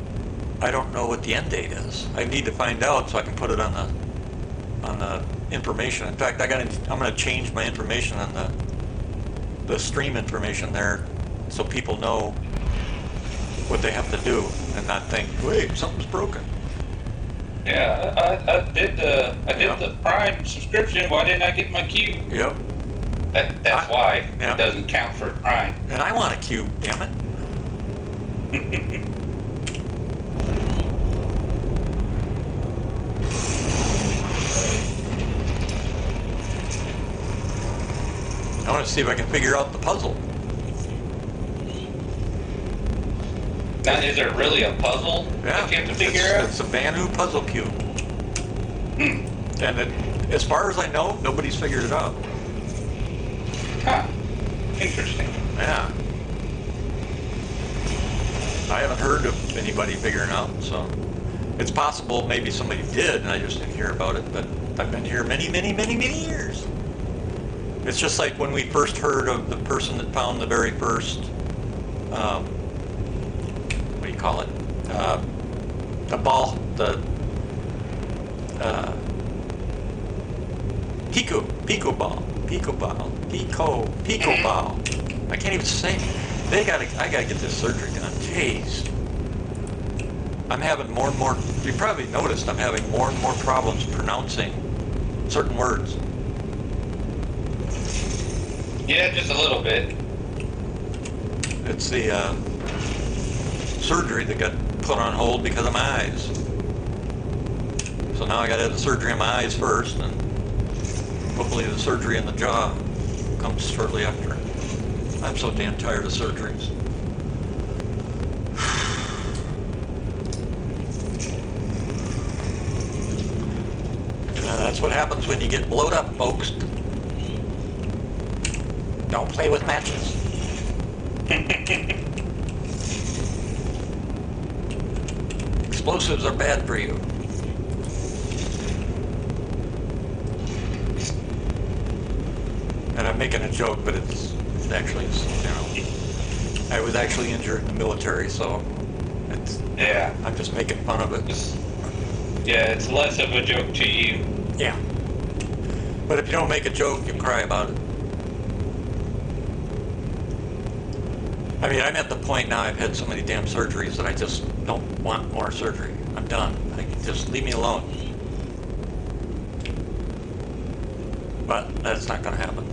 I don't know what the end date is. I need to find out so I can put it on the information. In fact, I'm going to change my information on the stream information there, so people know what they have to do and not think, wait, something's broken. Yeah, I did the Prime subscription. Why didn't I get my cube? Yep. That's why Yeah. it doesn't count for Prime. And I want a cube, damn it. I want to see if I can figure out the puzzle. Now, is there really a puzzle that you have to figure out? It's a Banu puzzle cube. Hmm. And as far as I know, nobody's figured it out. Huh. Interesting. Yeah. I haven't heard of anybody figuring out, so it's possible maybe somebody did and I just didn't hear about it, but I've been here many, many, many, many years. It's just like when we first heard of the person that found the very first, what do you call it? The ball, Pico ball. I can't even say. I gotta get this surgery done. Jeez. I'm having more and more, you probably noticed, I'm having more and more problems pronouncing certain words. Yeah, just a little bit. It's the surgery that got put on hold because of my eyes. So now I gotta have the surgery on my eyes first, and hopefully the surgery in the jaw comes shortly after. I'm so damn tired of surgeries. That's what happens when you get blowed up, folks. Don't play with matches. Explosives are bad for you. And I'm making a joke, but it's actually, I was actually injured in the military, so Yeah. I'm just making fun of it. Yeah, it's less of a joke to you. Yeah. But if you don't make a joke, you cry about it. I mean, I'm at the point now, I've had so many damn surgeries that I just don't want more surgery. I'm done. Just leave me alone. But that's not going to happen.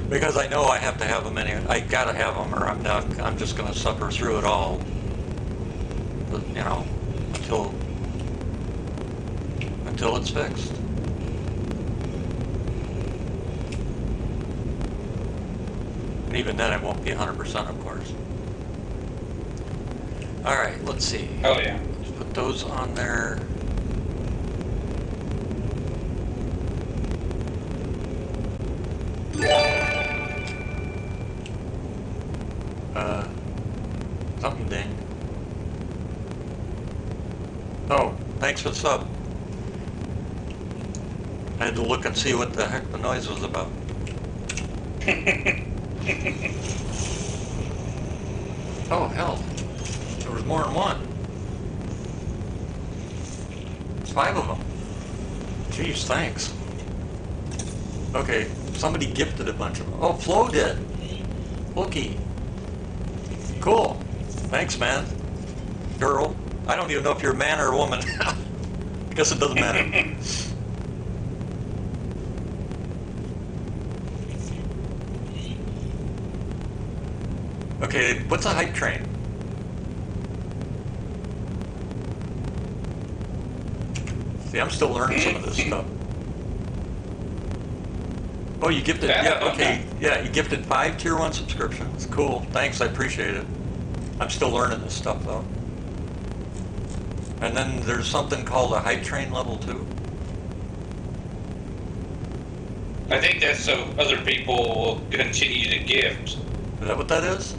Because I know I have to have them anyway. I got to have them or I'm just going to suffer through it all. But, until it's fixed. And even then, it won't be 100%, of course. All right, let's see. Oh, yeah. Let's put those on there. Something ding. Oh, thanks for the sub. I had to look and see what the heck the noise was about. Oh, hell. There was more than one. It's 5 of them. Jeez, thanks. Okay, somebody gifted a bunch of them. Oh, Flo did. Looky. Cool. Thanks, man. Girl. I don't even know if you're a man or a woman. I guess it doesn't matter. Okay, what's a hype train? See, I'm still learning some of this stuff. Oh, you gifted, yeah, okay, yeah, you gifted 5 Tier 1 subscriptions. Cool, thanks, I appreciate it. I'm still learning this stuff, though. And then there's something called a hype train level 2. I think that's so other people will continue to gift. Is that what that is?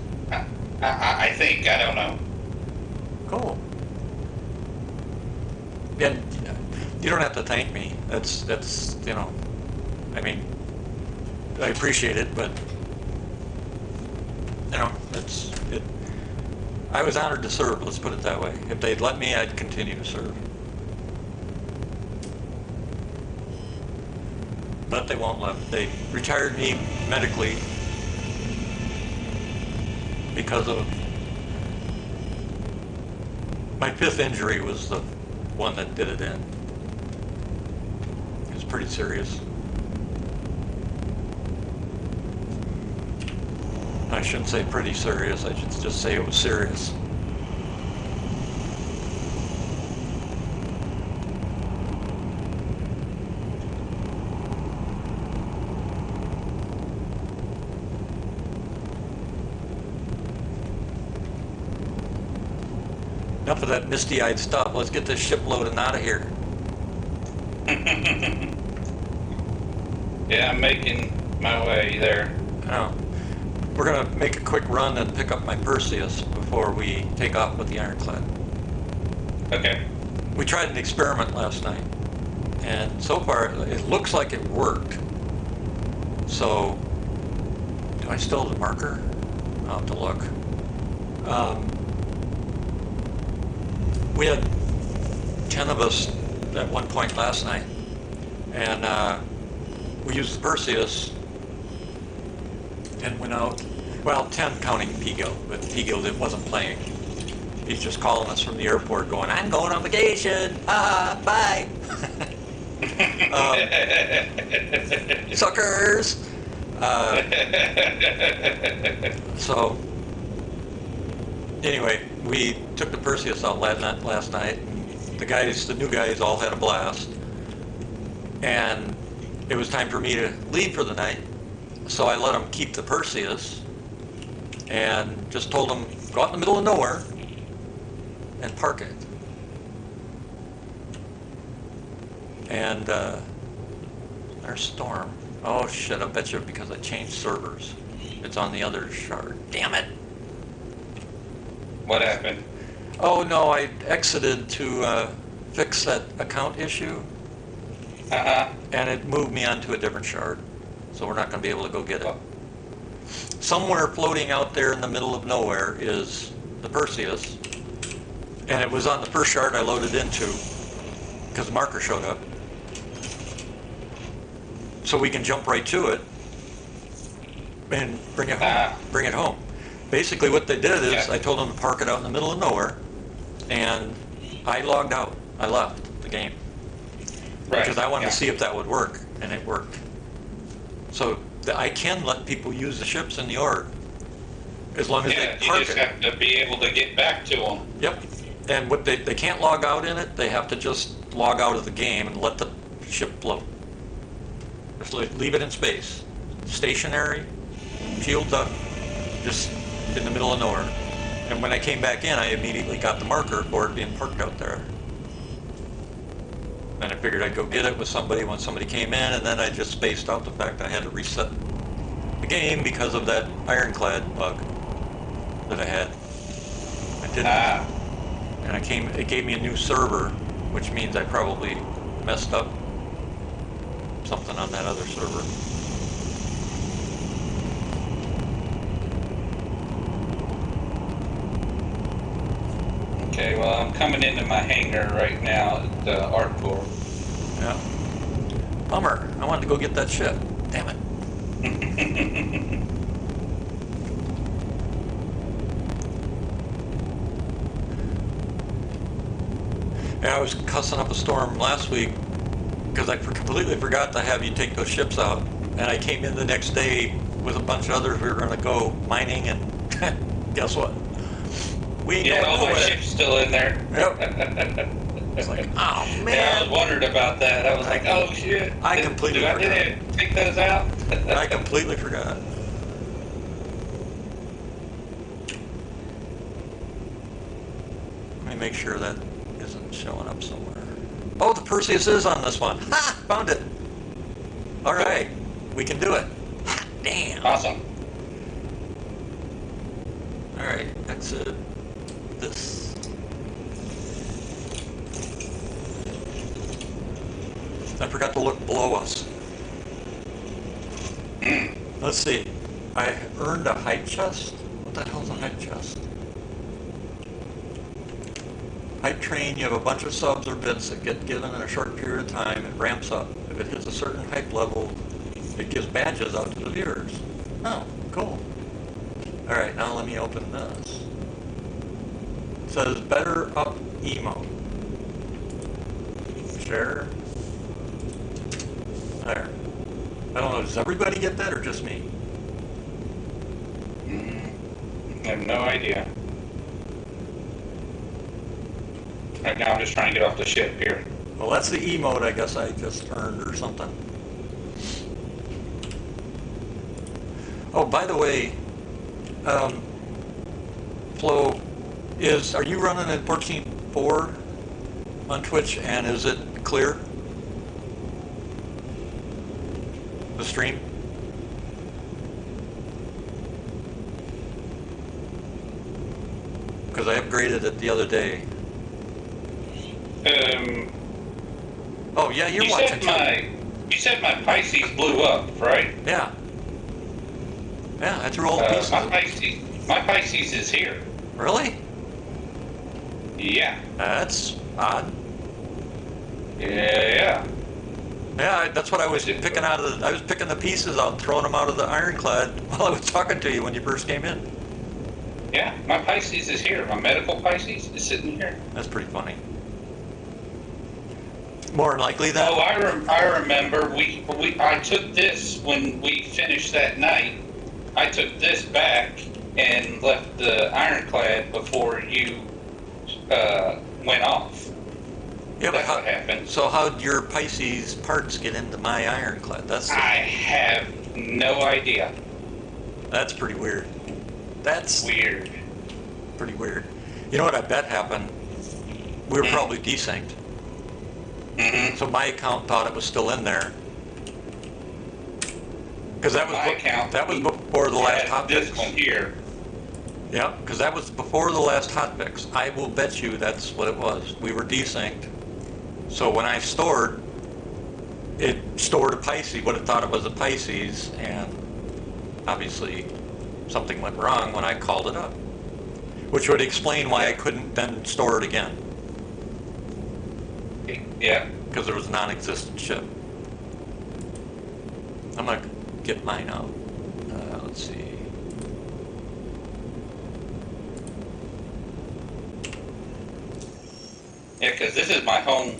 I think, I don't know. Cool. Yeah, you don't have to thank me. That's you know, I mean, I appreciate it, but you know, I was honored to serve, let's put it that way. If they'd let me, I'd continue to serve. But they won't let me. They retired me medically because of my 5th injury was the one that did it in. It was pretty serious. I shouldn't say pretty serious, I should just say it was serious. Enough of that misty-eyed stuff. Let's get this ship loaded out of here. Yeah, I'm making my way there. Oh. We're going to make a quick run and pick up my Perseus before we take off with the Ironclad. Okay. We tried an experiment last night, and so far it looks like it worked. So, do I still have the marker? I'll have to look. We had 10 of us at one point last night, and we used the Perseus and went out, well, 10 counting Pigo, but Pigo that wasn't playing. He's just calling us from the airport going, I'm going on vacation, bye. Suckers. So, anyway, we took the Perseus out last night. The new guys all had a blast. And it was time for me to leave for the night. So I let them keep the Perseus and just told them, go out in the middle of nowhere and park it. And there's Storm. Oh shit, I bet you because I changed servers. It's on the other shard. Damn it. What happened? Oh no, I exited to fix that account issue. And it moved me onto a different shard. So we're not going to be able to go get it. Somewhere floating out there in the middle of nowhere is the Perseus. And it was on the first shard I loaded into because the marker showed up. So we can jump right to it and bring it home. Bring it home. Basically what they did is I told them to park it out in the middle of nowhere, and I logged out. I left the game. Right. Because I wanted to see if that would work, and it worked. So I can let people use the ships in the org as long as they park it. You just have to be able to get back to them. Yep. And what they can't log out in it, they have to just log out of the game and let the ship float. Just leave it in space. Stationary, shields up, just in the middle of nowhere. And when I came back in, I immediately got the marker for it being parked out there. And I figured I'd go get it with somebody when somebody came in, and then I just spaced out the fact I had to reset the game because of that Ironclad bug that I had. I didn't. And it gave me a new server, which means I probably messed up something on that other server. I'm coming into my hangar right now at Arcor. Yeah. Bummer. I wanted to go get that ship. Damn it. Yeah, I was cussing up a storm last week because I completely forgot to have you take those ships out. And I came in the next day with a bunch of others. We were going to go mining, and guess what? We ain't Yeah, going all my nowhere. ship's still in there. Yep. It's like, oh Yeah, I man. was wondering about that. I was like, oh shit. I completely Did I forgot. take those out? I completely forgot. Let me make sure that isn't showing up somewhere. Oh, the Perseus is on this one. Ha! Found it. All right. We can do it. Damn. Awesome. All right. Exit this. I forgot to look below us. Let's see. I earned a hype chest. What the hell's a hype chest? Hype train, you have a bunch of subs or bits that get given in a short period of time. It ramps up. If it hits a certain hype level, it gives badges out to the viewers. Oh, cool. All right, now let me open this. It says better up emote. Share. There. I don't know, does everybody get that or just me? I have no idea. Right now I'm just trying to get off the ship here. Well, that's the emote I guess I just earned or something. Oh, by the way, Flo, are you running at 14.4 on Twitch, and is it clear? The stream? Because I upgraded it the other day. Oh yeah, you're watching too. You said my Pisces blew up, right? Yeah. Yeah, I threw all the pieces. My Pisces is here. Really? Yeah. That's odd. Yeah. Yeah, that's what I was picking out of I was picking the pieces out and throwing them out of the ironclad while I was talking to you when you first came in. Yeah, my Pisces is here. My medical Pisces is sitting here. That's pretty funny. More than likely that. Oh, I remember. I took this when we finished that night. I took this back and left the ironclad before you went off. Yeah, but That's what happened. So how'd your Pisces parts get into my ironclad? I have no idea. That's pretty weird. That's Weird. pretty weird. You know what I bet happened? We were probably desynced. Mm-hmm. So my account thought it was still in there. Because that was My account, that was before the last hot this fix. one here. Yeah, because that was before the last hot fix. I will bet you that's what it was. We were desynced. So when I stored, it stored a Pisces, what it thought it was a Pisces, and obviously something went wrong when I called it up. Which would explain why I couldn't then store it again, Yeah. because there was a non-existent ship. I'm gonna get mine out. Let's see. Yeah, because this is my home.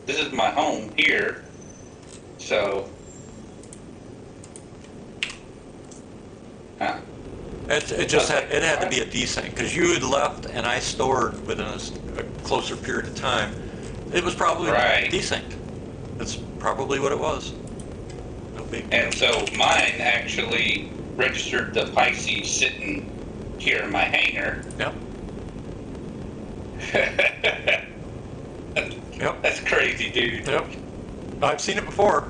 This is my home here. So. Huh. It just had to be a desync because you had left and I stored within a closer period of time. It was probably Right. desynced. That's probably what it was. No big deal. And so mine actually registered the Pisces sitting here in my hangar. Yep. Yep. That's crazy, dude. Yep. I've seen it before.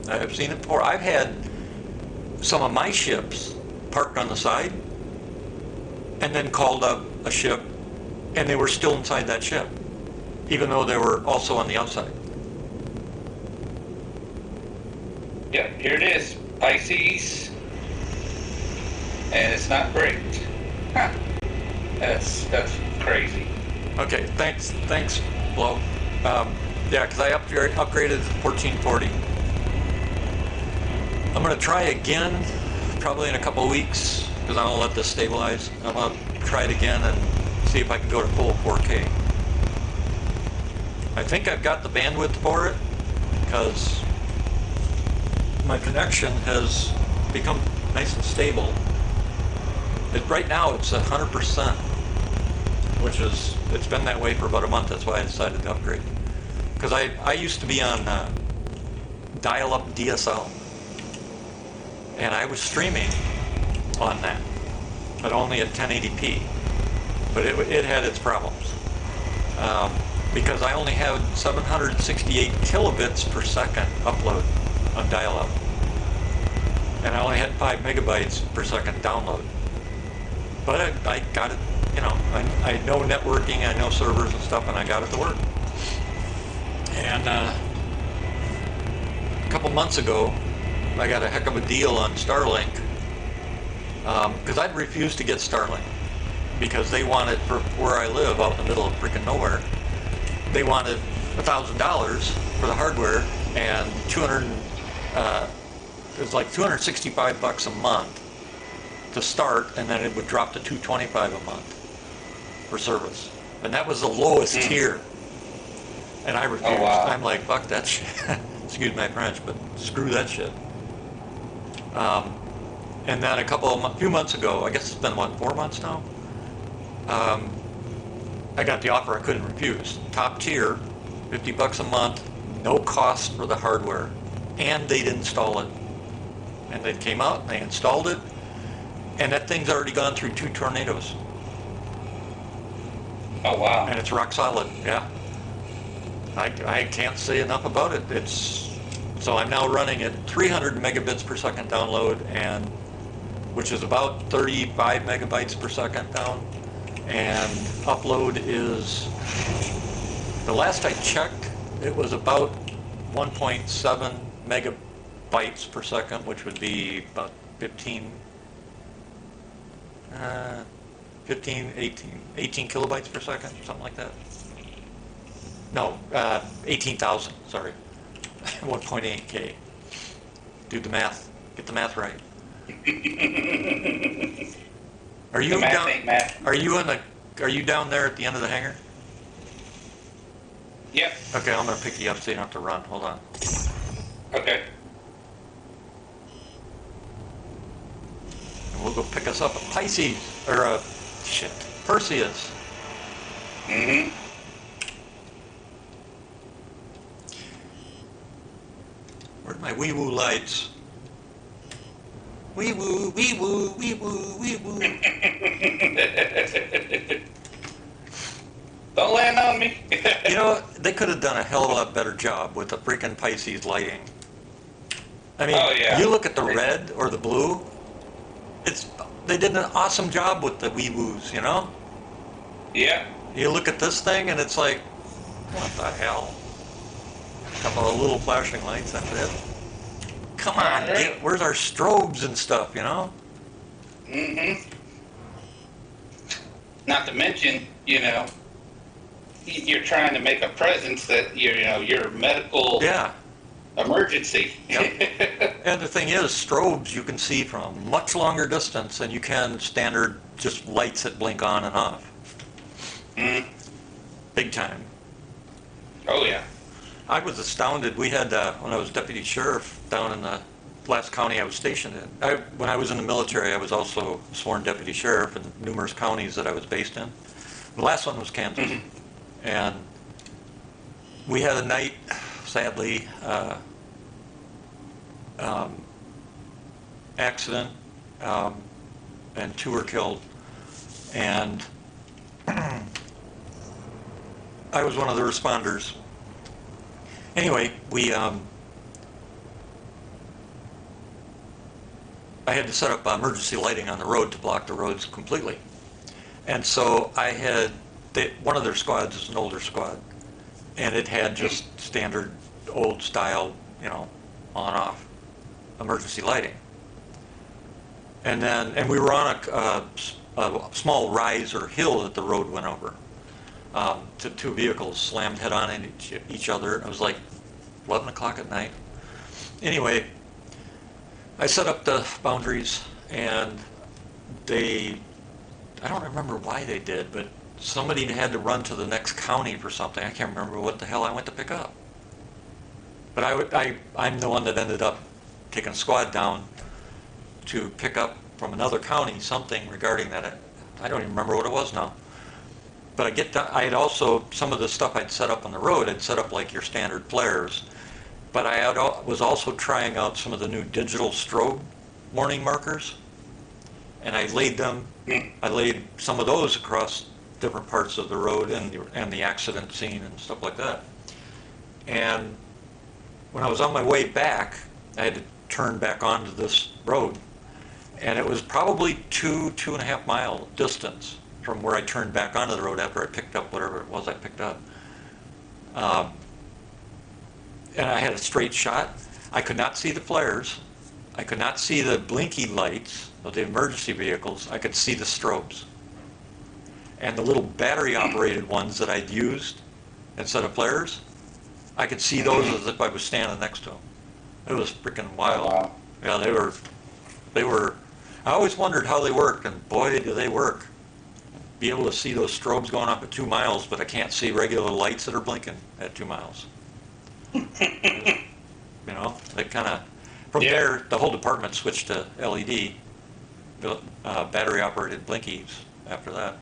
I've had some of my ships parked on the side and then called up a ship and they were still inside that ship, even though they were also on the outside. Yeah, here it is, Pisces. And it's not great. Huh. That's crazy. Okay, thanks, Blow. Yeah, because I upgraded to 1440. I'm gonna try again, probably in a couple of weeks, because I want to let this stabilize. I'm gonna try it again and see if I can go to full 4K. I think I've got the bandwidth for it, because my connection has become nice and stable. Right now it's 100%, which is, it's been that way for about a month. That's why I decided to upgrade. Because I used to be on dial-up DSL, and I was streaming on that, but only at 1080p. But it had its problems, because I only had 768 kilobits per second upload on dial-up, and I only had 5 megabytes per second download. But I got it, you know, I know networking, I know servers and stuff, and I got it to work. And a couple months ago, I got a heck of a deal on Starlink, because I'd refused to get Starlink, because they wanted, for where I live, out in the middle of freaking nowhere, they wanted $1,000 for the hardware and it was like $265 a month to start, and then it would drop to $225 a month for service, and that was the lowest tier. And I refused. Oh, wow. I'm like, fuck that shit. Excuse my French, but screw that shit. And then a few months ago, I guess it's been, 4 months now? I got the offer I couldn't refuse. Top tier, $50 a month, no cost for the hardware, and they'd install it. And they came out, and they installed it, and that thing's already gone through 2 tornadoes. Oh, wow. And it's rock solid, yeah. I can't say enough about it. So I'm now running at 300 megabits per second download, and which is about 35 megabytes per second down, and upload is, the last I checked, it was about 1.7 megabytes per second, which would be about 18 kilobytes per second, something like that. No, 18,000, sorry. 1.8K. Do the math. Get the math right. Are you The math down? ain't math. Are you down there at the end of the hangar? Yep. Okay, I'm gonna pick you up so you don't have to run. Hold on. Okay. And we'll go pick us up a Pisces or a Perseus. Mm-hmm. Where's my wee woo lights? Wee woo, wee woo, wee woo, wee woo. Don't land on me. You know, they could have done a hell of a lot better job with the freaking Pisces lighting. I mean, Oh, yeah. you look at the red or the blue, they did an awesome job with the wee woos, you know? Yeah. You look at this thing and it's like, what the hell? A couple of little flashing lights, that's it. Come on, Right. where's our strobes and stuff, you know? Mm-hmm. Not to mention, you're trying to make a presence that your medical Yeah. emergency. Yep. And the thing is, strobes you can see from much longer distance than you can standard just lights that blink on and off. Mm. Big time. Oh yeah. I was astounded. We had, when I was deputy sheriff down in the last county I was stationed in. When I was in the military, I was also sworn deputy sheriff in numerous counties that I was based in. The last one was Kansas. And we had a night, sadly, accident, and 2 were killed. And I was one of the responders. Anyway, I had to set up emergency lighting on the road to block the roads completely. And so one of their squads is an older squad, and it had just standard old style, on-off emergency lighting. And we were on a small rise or hill that the road went over. Two vehicles slammed head on into each other. It was like 11 o'clock at night. Anyway, I set up the boundaries, and I don't remember why they did, but somebody had to run to the next county for something. I can't remember what the hell I went to pick up. But I'm the one that ended up taking a squad down to pick up from another county something regarding that. I don't even remember what it was now. But I had also, some of the stuff I'd set up on the road, I'd set up like your standard flares. But was also trying out some of the new digital strobe warning markers. And I laid some of those across different parts of the road and the accident scene and stuff like that. And when I was on my way back, I had to turn back onto this road. And it was probably 2.5 mile distance from where I turned back onto the road after I picked up whatever it was I picked up. And I had a straight shot. I could not see the flares. I could not see the blinky lights of the emergency vehicles. I could see the strobes. And the little battery operated ones that I'd used instead of flares, I could see those as if I was standing next to them. It was freaking wild. Wow. Yeah, they were, I always wondered how they worked, and boy, do they work. Be able to see those strobes going up at 2 miles, but I can't see regular lights that are blinking at 2 miles. You know, they kind of, from there, the whole department switched to LED, battery operated blinkies after that.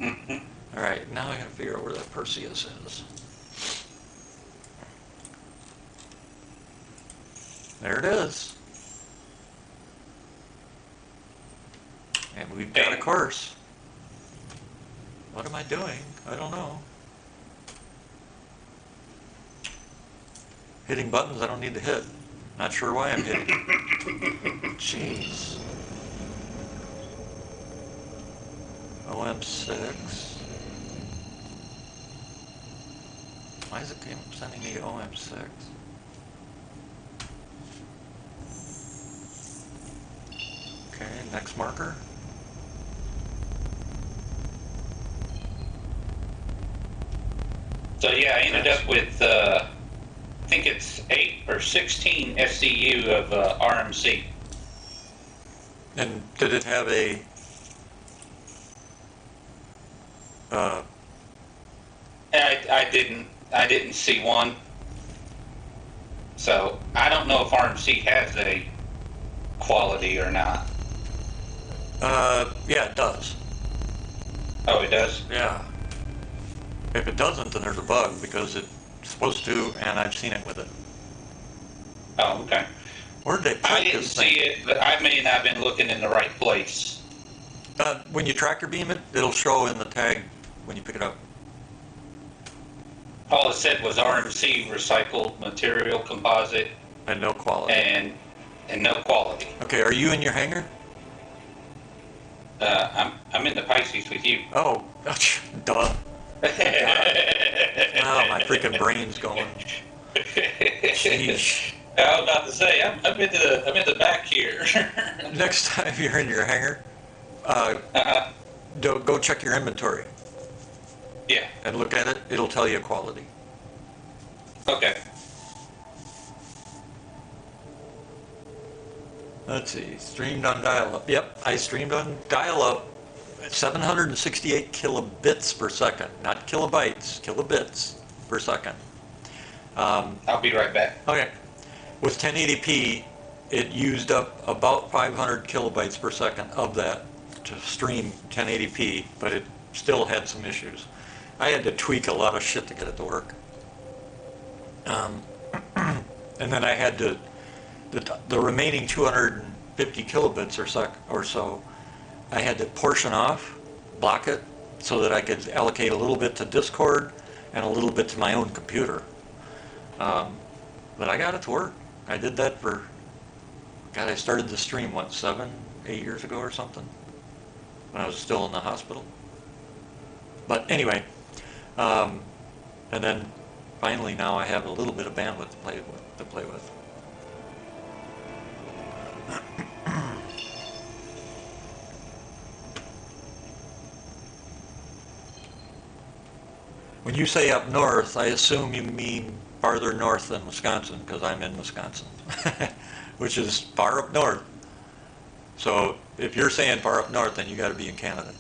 All right, now I gotta figure out where that Perseus is. There it is. And we've got a course. What am I doing? I don't know. Hitting buttons I don't need to hit. Not sure why I'm hitting. Jeez. OM6. Why is it sending me OM6? Okay, next marker. So yeah, I ended up with, I think it's 8 or 16 SCU of RMC. And did it have a I didn't see one. So I don't know if RMC has a quality or not. yeah, it does. Oh, it does? Yeah. If it doesn't, then there's a bug, because it's supposed to, and I've seen it with it. Oh, okay. Where'd they I put didn't this see thing? it, but I may not have been looking in the right place. When you tractor beam it, it'll show in the tag when you pick it up. All it said was RMC recycled material composite And no quality. and no quality. Okay, are you in your hangar? I'm in the Pisces with you. Oh, duh. Oh, my freaking brain's going. Jeez. I was about to say I'm in the back here. Next time you're in your hangar, go check your inventory Yeah. and look at it. It'll tell you quality. Okay. Let's see, streamed on dial-up. Yep, I streamed on dial-up at 768 kilobits per second, not kilobytes, kilobits per second. I'll be right back. Okay, with 1080p, it used up about 500 kilobytes per second of that to stream 1080p, but it still had some issues. I had to tweak a lot of shit to get it to work. And then I had to, the remaining 250 kilobits or so, I had to portion off, block it, so that I could allocate a little bit to Discord and a little bit to my own computer. But I got it to work. I did that for, God, I started the stream, 7, 8 years ago or something, when I was still in the hospital. But anyway, and then finally now I have a little bit of bandwidth to play with. When you say up north, I assume you mean farther north than Wisconsin, because I'm in Wisconsin, which is far up north. So if you're saying far up north, then you got to be in Canada.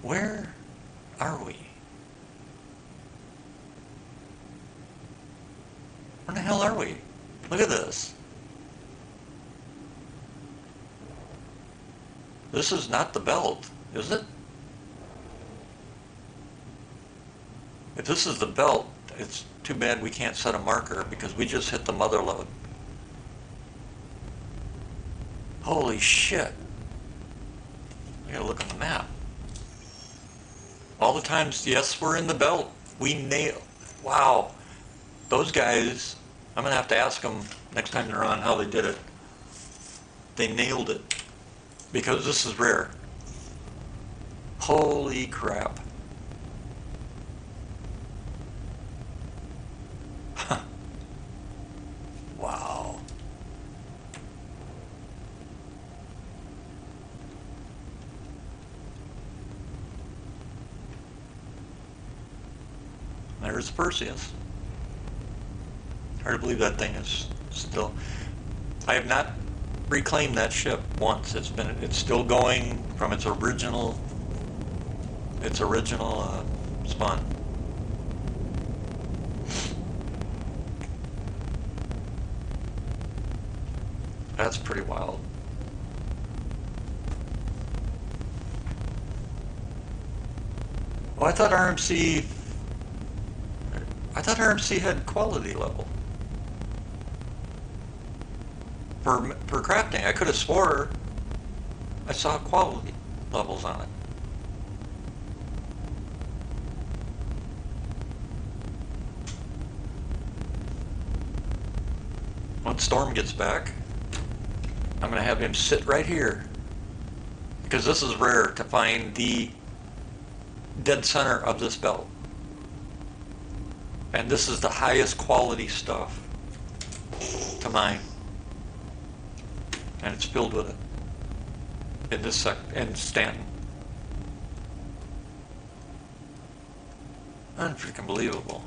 Where are we? Where the hell are we? Look at this. This is not the belt, is it? If this is the belt, it's too bad we can't set a marker because we just hit the mother lode. Holy shit. I gotta look on the map. All the times, yes, we're in the belt. We nailed. Wow. Those guys, I'm gonna have to ask them next time they're on how they did it. They nailed it. Because this is rare. Holy crap. Wow. There's Perseus. Hard to believe that thing is still. I have not reclaimed that ship once. It's still going from its original spawn. That's pretty wild. Well, I thought RMC had quality level for crafting. I could have swore I saw quality levels on it. Once Storm gets back, I'm going to have him sit right here, because this is rare to find the dead center of this belt. And this is the highest quality stuff to mine. And it's filled with it in this in Stanton. Unfreaking believable.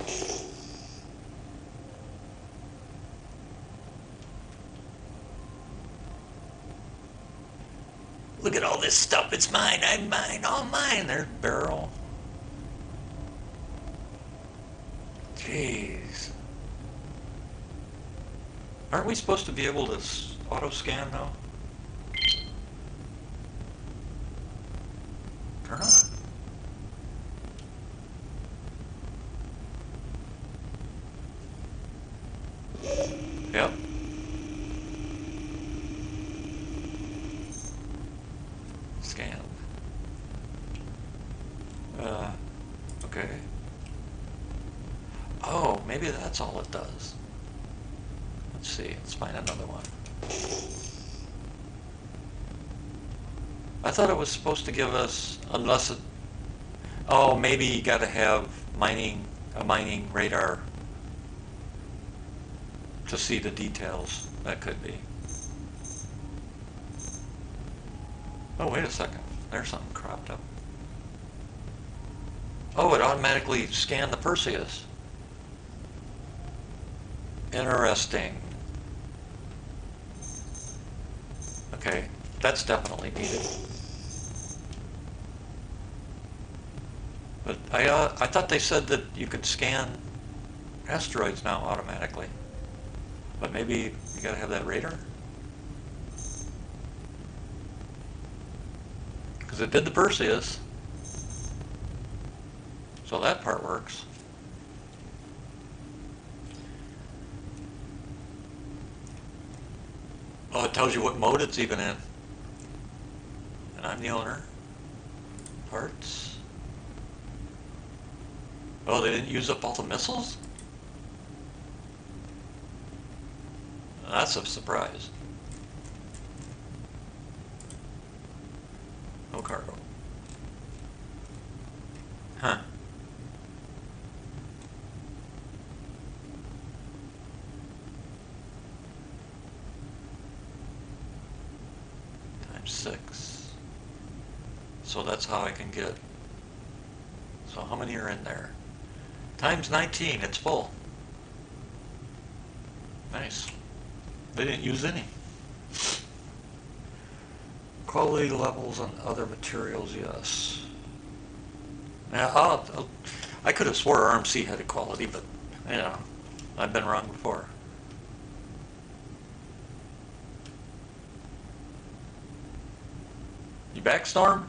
Look at all this stuff. It's mine. I'm mine. All mine. There's barrel. Jeez. Aren't we supposed to be able to auto scan now? Turn on. Yep. Scan. Okay. Oh, maybe that's all it does. Let's see, let's find another one. I thought it was supposed to give us, unless it, oh, maybe you gotta have a mining radar to see the details. That could be. Oh, wait a second. There's something cropped up. Oh, it automatically scanned the Perseus. Interesting. Okay, that's definitely needed. But I thought they said that you could scan asteroids now automatically. But maybe you gotta have that radar? Because it did the Perseus. So that part works. Oh, it tells you what mode it's even in. And I'm the owner. Parts. Oh, they didn't use up all the missiles? That's a surprise. No cargo. Huh. 6. So that's how I can get, so how many are in there? Times 19, it's full. Nice. They didn't use any. Quality levels on other materials, yes. Now, I could have swore RMC had a quality, but, you know, I've been wrong before. You back, Storm?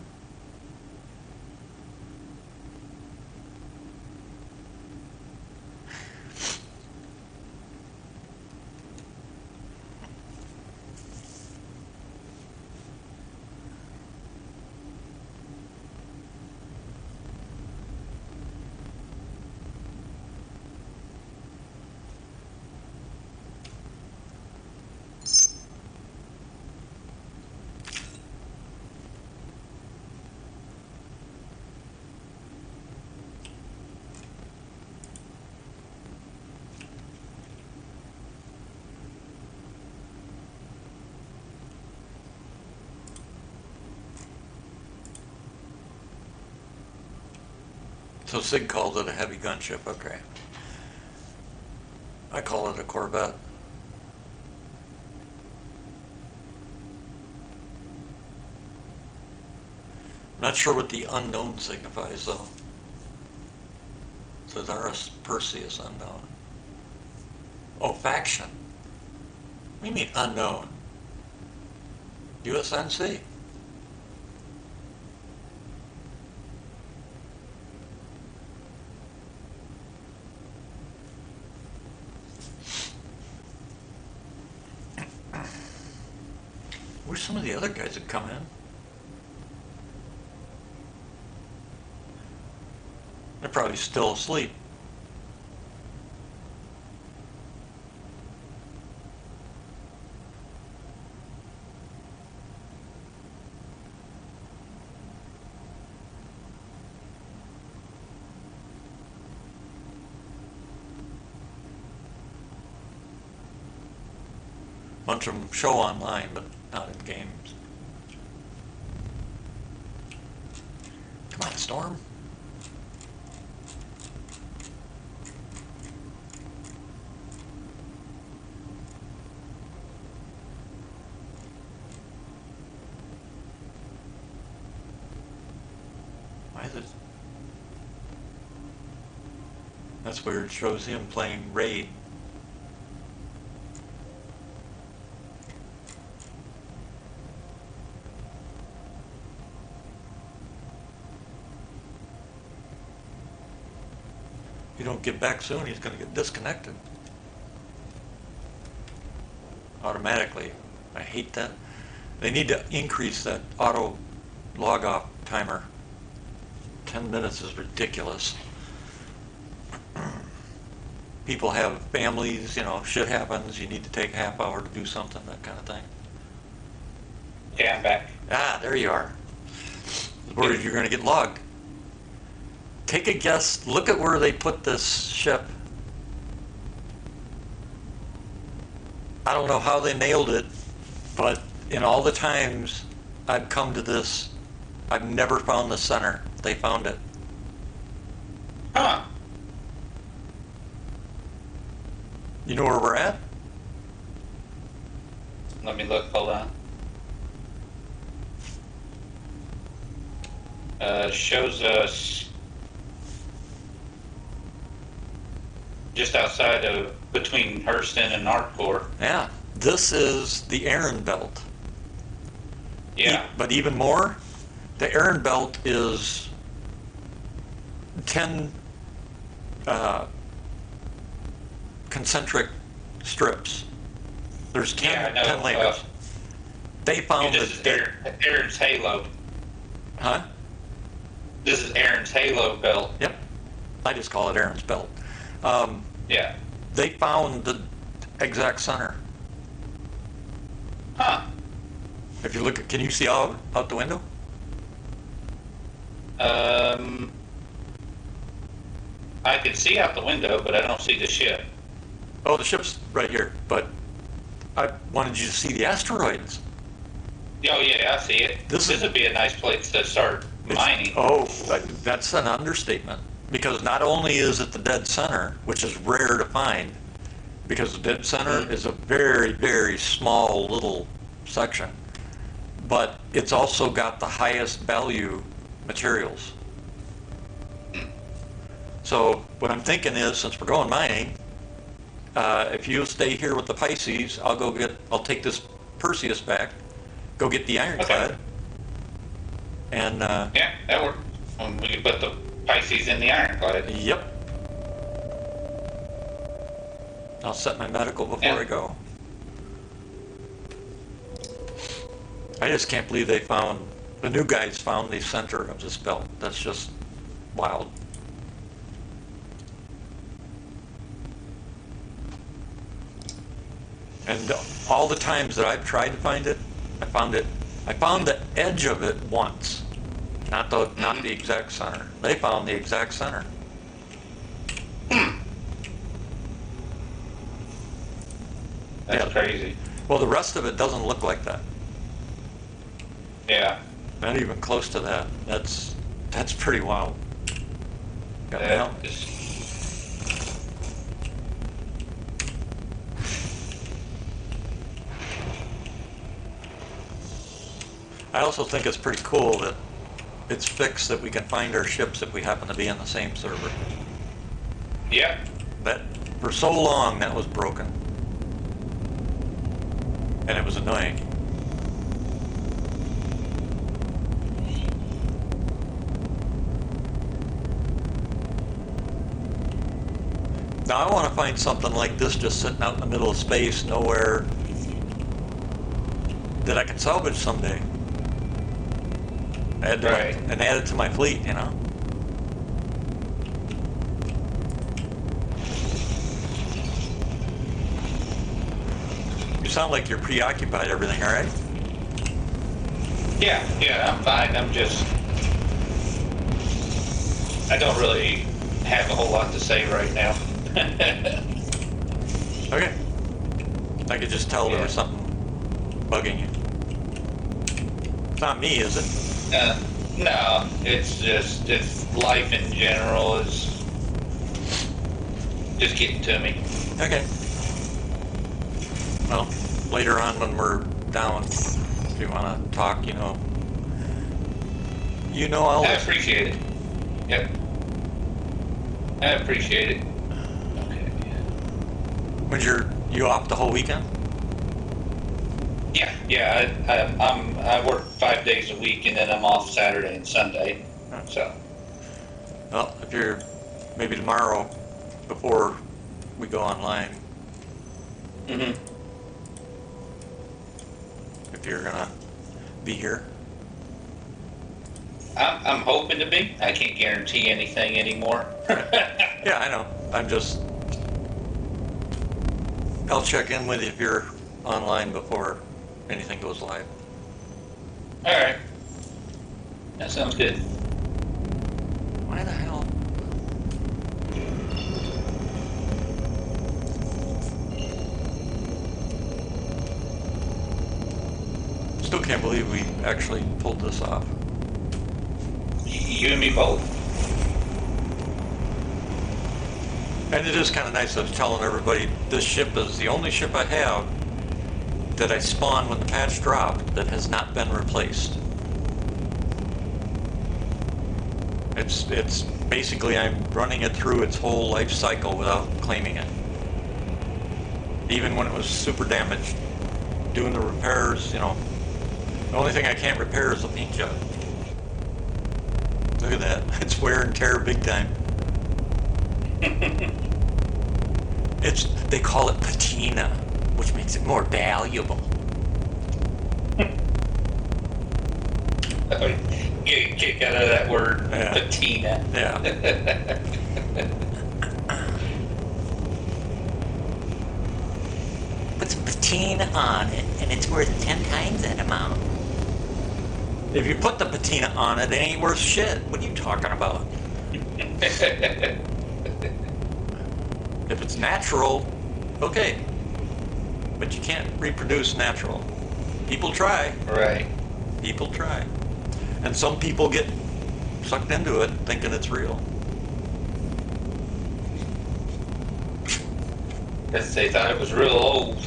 So Sig called it a heavy gunship, okay. I call it a Corvette. Not sure what the unknown signifies though. It says RS Perseus unknown. Oh, faction. What do you mean unknown? USNC. Wish some of the other guys had come in. They're probably still asleep. Bunch of them show online, but not in games. Come on, Storm. Why is it? That's where it shows him playing Raid. If you don't get back soon, he's going to get disconnected. Automatically. I hate that. They need to increase that auto log off timer. 10 minutes is ridiculous. People have families, you know, shit happens, you need to take a half hour to do something, that kind of thing. Yeah, I'm back. Ah, there you are. Worried you're going to get logged. Take a guess. Look at where they put this ship. I don't know how they nailed it, but in all the times I've come to this, I've never found the center. They found it. Huh. You know where we're at? Let me look, hold on. Shows us just outside of, between Hurston and Nardcore. Yeah. This is the Aaron Belt. Yeah. But even more, the Aaron Belt is 10 concentric strips. There's 10, Yeah, I know. 10 layers. They found This is it. Aaron's Halo. Huh? This is Aaron's Halo belt. Yep. I just call it Aaron's Belt. Yeah. They found the exact center. Huh. If you look at, can you see out the window? I can see out the window, but I don't see the ship. Oh, the ship's right here, but I wanted you to see the asteroids. Oh yeah, I see it. This This is- would be a nice place to start mining. Oh, that's an understatement. Because not only is it the dead center, which is rare to find, because the dead center is a very, very small little section, but it's also got the highest value materials. So what I'm thinking is, since we're going mining, if you'll stay here with the Pisces, I'll take this Perseus back, go get the ironclad, Okay. and Yeah, that works. We could put the Pisces in the ironclad. yep. I'll set my medical before Yeah. I go. I just can't believe the new guys found the center of this belt. That's just wild. And all the times that I've tried to find it, I found the edge of it once. Not the exact center. They found the exact center. That's Yeah. crazy. Well, the rest of it doesn't look like that. Yeah. Not even close to that. That's pretty wild. Got my help? Just- I also think it's pretty cool that it's fixed that we can find our ships if we happen to be in the same server. yeah. That for so long that was broken, and it was annoying. Now I want to find something like this just sitting out in the middle of space, nowhere, that I can salvage someday. Right. And add it to my fleet, you know? You sound like you're preoccupied, everything, all right? Yeah, I'm fine. I don't really have a whole lot to say right now. Okay. I could just tell there was Yeah. something bugging you. It's not me, is it? No, it's life in general is just getting to me. Okay. Well, later on when we're down, if you want to talk, you know I'll I listen. appreciate it. Yep. I appreciate it. Okay. When you off the whole weekend? Yeah. I work 5 days a week and then I'm off Saturday and Sunday. So Well, if you're maybe tomorrow before we go online, mhm. if you're gonna be here. I'm hoping to be. I can't guarantee anything anymore. Yeah, I know. I'll check in with you if you're online before anything goes live. All right. That sounds good. Why the hell? Still can't believe we actually pulled this off. You and me both. And it is kind of nice. I was telling everybody this ship is the only ship I have that I spawned when the patch dropped that has not been replaced. It's basically I'm running it through its whole life cycle without claiming it. Even when it was super damaged, doing the repairs, you know. The only thing I can't repair is the paint job. Look at that. It's wear and tear big time. They call it patina, which makes it more valuable. Get a kick out of that word, Yeah. patina. Yeah. Put some patina on it, and it's worth 10 times that amount. If you put the patina on it, it ain't worth shit. What are you talking about? If it's natural, okay. But you can't reproduce natural. People try. Right. People try. And some people get sucked into it thinking it's real. Guess they thought it was real old.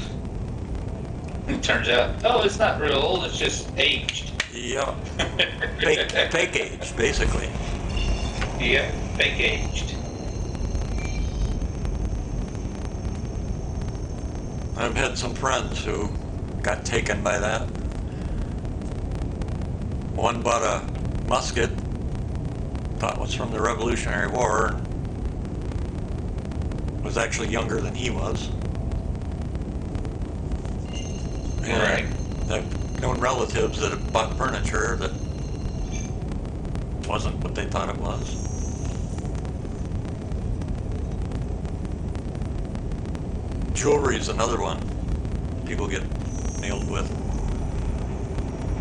It turns out, oh, it's not real old, it's just aged. Yeah. Fake age, basically. Yeah, fake aged. I've had some friends who got taken by that. One bought a musket, thought it was from the Revolutionary War, and was actually younger than he was. And Right. I've known relatives that have bought furniture that wasn't what they thought it was. Jewelry is another one people get nailed with.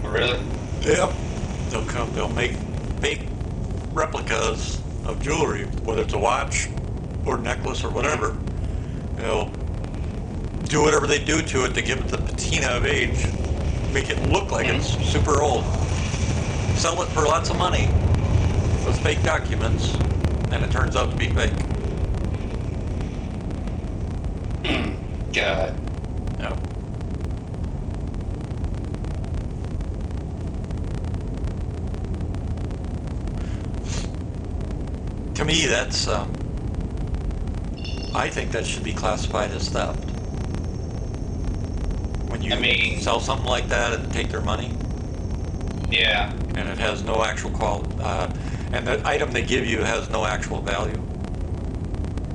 Really? Yep. They'll make fake replicas of jewelry, whether it's a watch or necklace or whatever. They'll do whatever they do to it to give it the patina of age, make it look like it's super old. Sell it for lots of money with fake documents, and it turns out to be fake. God. Yep. To me, that's, I think that should be classified as theft. When you I mean- sell something like that and take their money, Yeah. and it has no actual and the item they give you has no actual value.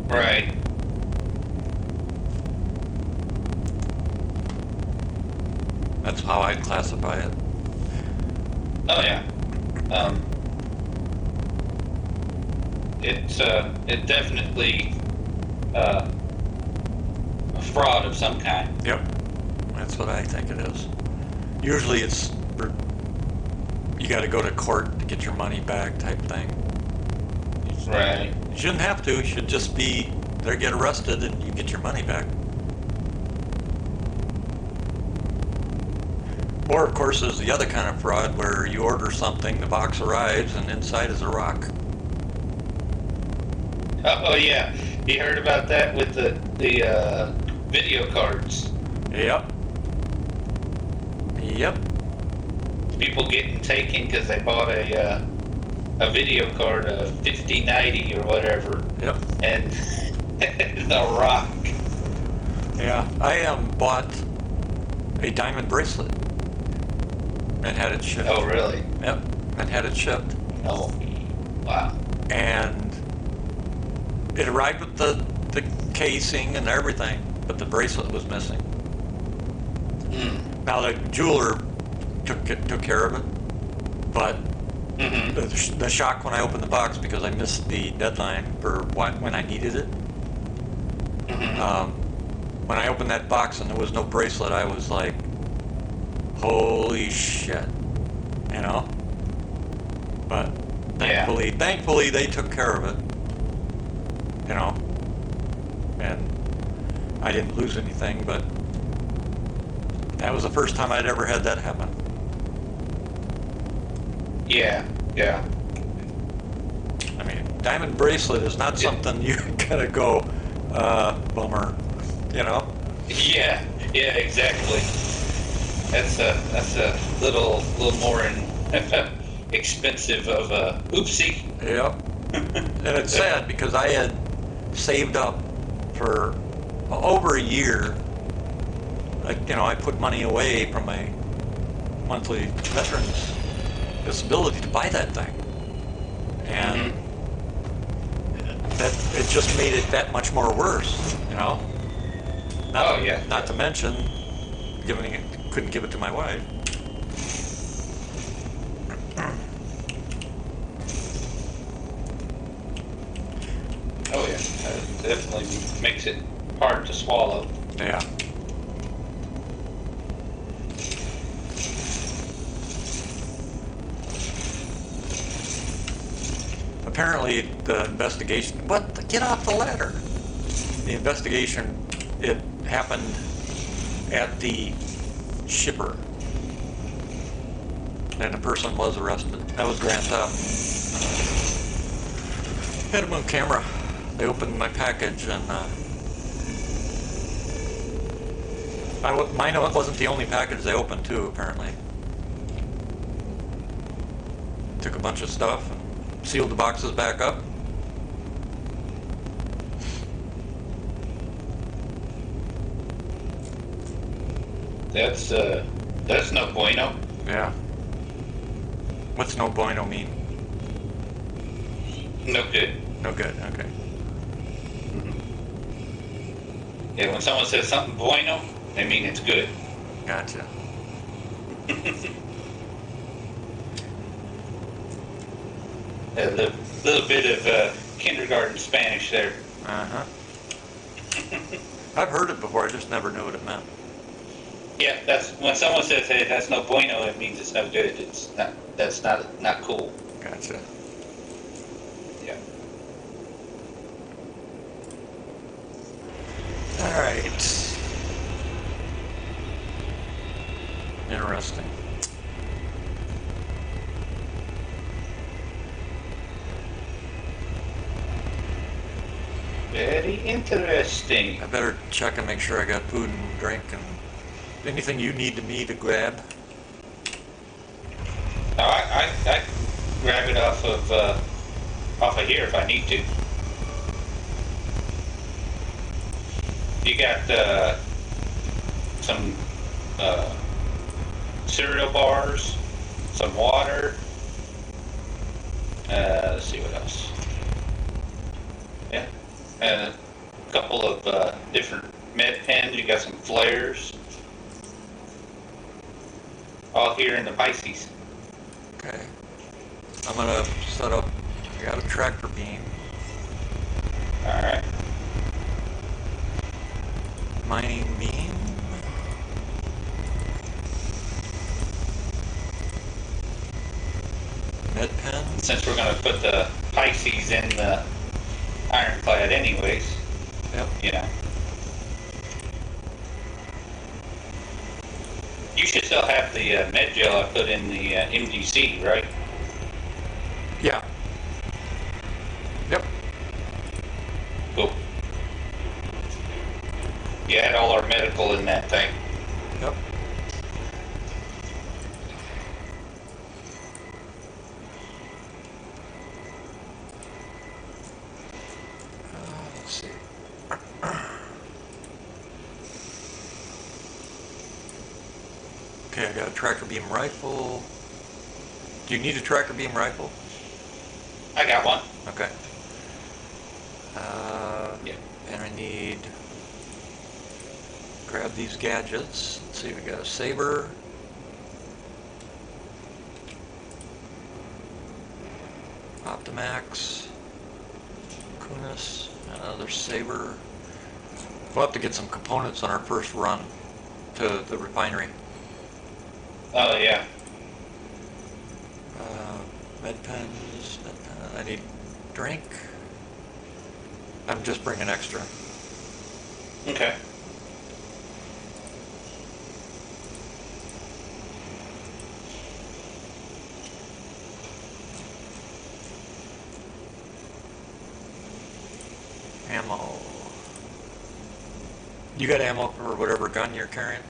Right. That's how I'd classify it. Oh yeah. It definitely a fraud of some kind. Yep. That's what I think it is. Usually it's you got to go to court to get your money back type thing. Right. You shouldn't have to. You should just be there, get arrested, and you get your money back. Or, of course, there's the other kind of fraud where you order something, the box arrives, and inside is a rock. Oh yeah. You heard about that with the video cards? Yep. Yep. People getting taken because they bought a video card, a 5090 or whatever, Yep. and the rock. Yeah. I bought a diamond bracelet and had it shipped. Oh really? Yep. And had it shipped. Oh, wow. And it arrived with the casing and everything, but the bracelet was missing. Now the jeweler took care of it, but the shock when I opened the box, because I missed the deadline for when I needed it. When I opened that box and there was no bracelet, I was like, holy shit, you know? But thankfully they took care of it, you know? And I didn't lose anything, but that was the first time I'd ever had that happen. Yeah, yeah. I mean, diamond bracelet is not something you gotta go, bummer, you know? Yeah, yeah, exactly. That's a little more expensive of a oopsie. Yep. And it's sad because I had saved up for over a year. I put money away from my monthly veterans disability to buy that thing. And that it just made it that much more worse, you know? Not to mention couldn't give it to my wife. Oh yeah, that definitely makes it hard to swallow. Yeah. Apparently, the investigation. What? Get off the ladder. The investigation. It happened at the shipper, And the person was arrested. That was grand theft. Had them on camera. They opened my package and mine wasn't the only package they opened too, apparently. Took a bunch of stuff and sealed the boxes back up. That's no bueno. Yeah. What's no bueno mean? No good. No good, okay. Yeah, when someone says something bueno, they mean it's good. Gotcha. A little bit of kindergarten Spanish there. Uh-huh. I've heard it before, I just never knew what it meant. Yeah, that's when someone says, "Hey, that's no bueno," it means it's no good. It's not. That's not cool. Gotcha. Yeah. All right. Interesting. Very interesting. I better check and make sure I got food and drink and anything you need me to grab. No, I grab it off of here if I need to. You got some cereal bars, some water. Let's see what else. Yeah, and a couple of different med pens. You got some flares. All here in the Pisces. Okay. I'm gonna set up, I got a tractor beam, All right. mining beam. Med pen. Since we're going to put the Pisces in the ironclad anyways, Yep. you know. You should still have the med gel I put in the MDC, right? Yeah. Yep. Cool. You had all our medical in that thing. Yep. Let's see. Okay, I got a tractor beam rifle. Do you need a tractor beam rifle? I got one. Okay. Yeah. And I need, grab these gadgets. Let's see, we got a saber. Optimax. Kunis. Another saber. We'll have to get some components on our first run to the refinery. Oh, yeah. Med pens. I need drink. I'm just bringing extra. Okay. Ammo. You got ammo for whatever gun you're carrying?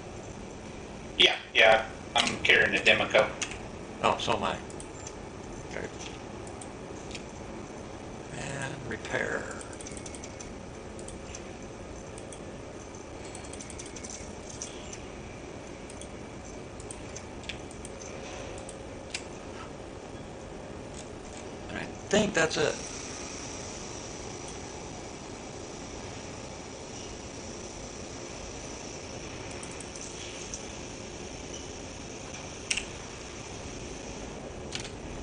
Yeah, yeah. I'm carrying a Demico. Oh, so am I. Okay. And repair. And I think that's it.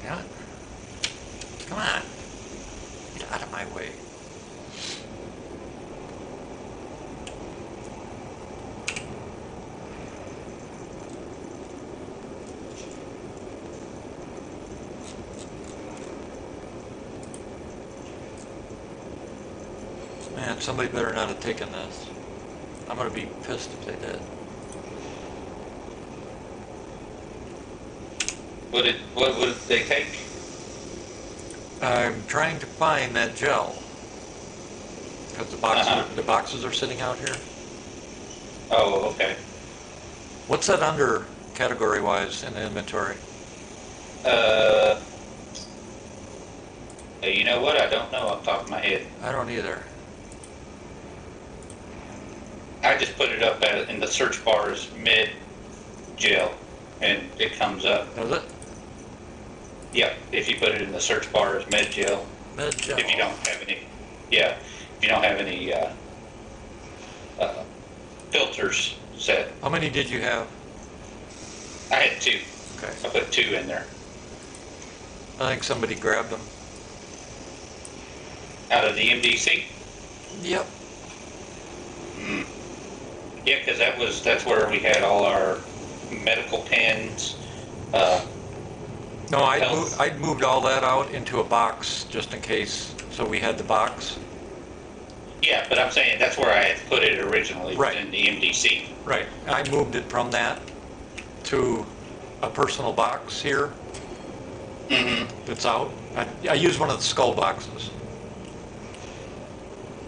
God. Come on. Get out of my way. Man, somebody better not have taken this. I'm gonna be pissed if they did. What would they take? I'm trying to find that gel. Because the boxes are sitting out here. Oh, okay. What's that under category-wise in the inventory? You know what? I don't know off the top of my head. I don't either. I just put it up in the search bar as mid gel, and it comes up. Does it? Yep, if you put it in the search bar as med gel. Med gel. If you don't have any, yeah, if you don't have any filters set. How many did you have? I had 2. Okay. I put 2 in there I think somebody grabbed them. out of the MDC. Yep. Yeah, because that's where we had all our medical pens. No, Health. I'd moved all that out into a box just in case, so we had the box. Yeah, but I'm saying that's where I had put it originally, Right. in the MDC. Right. I moved it from that to a personal box here that's out. I use one of the skull boxes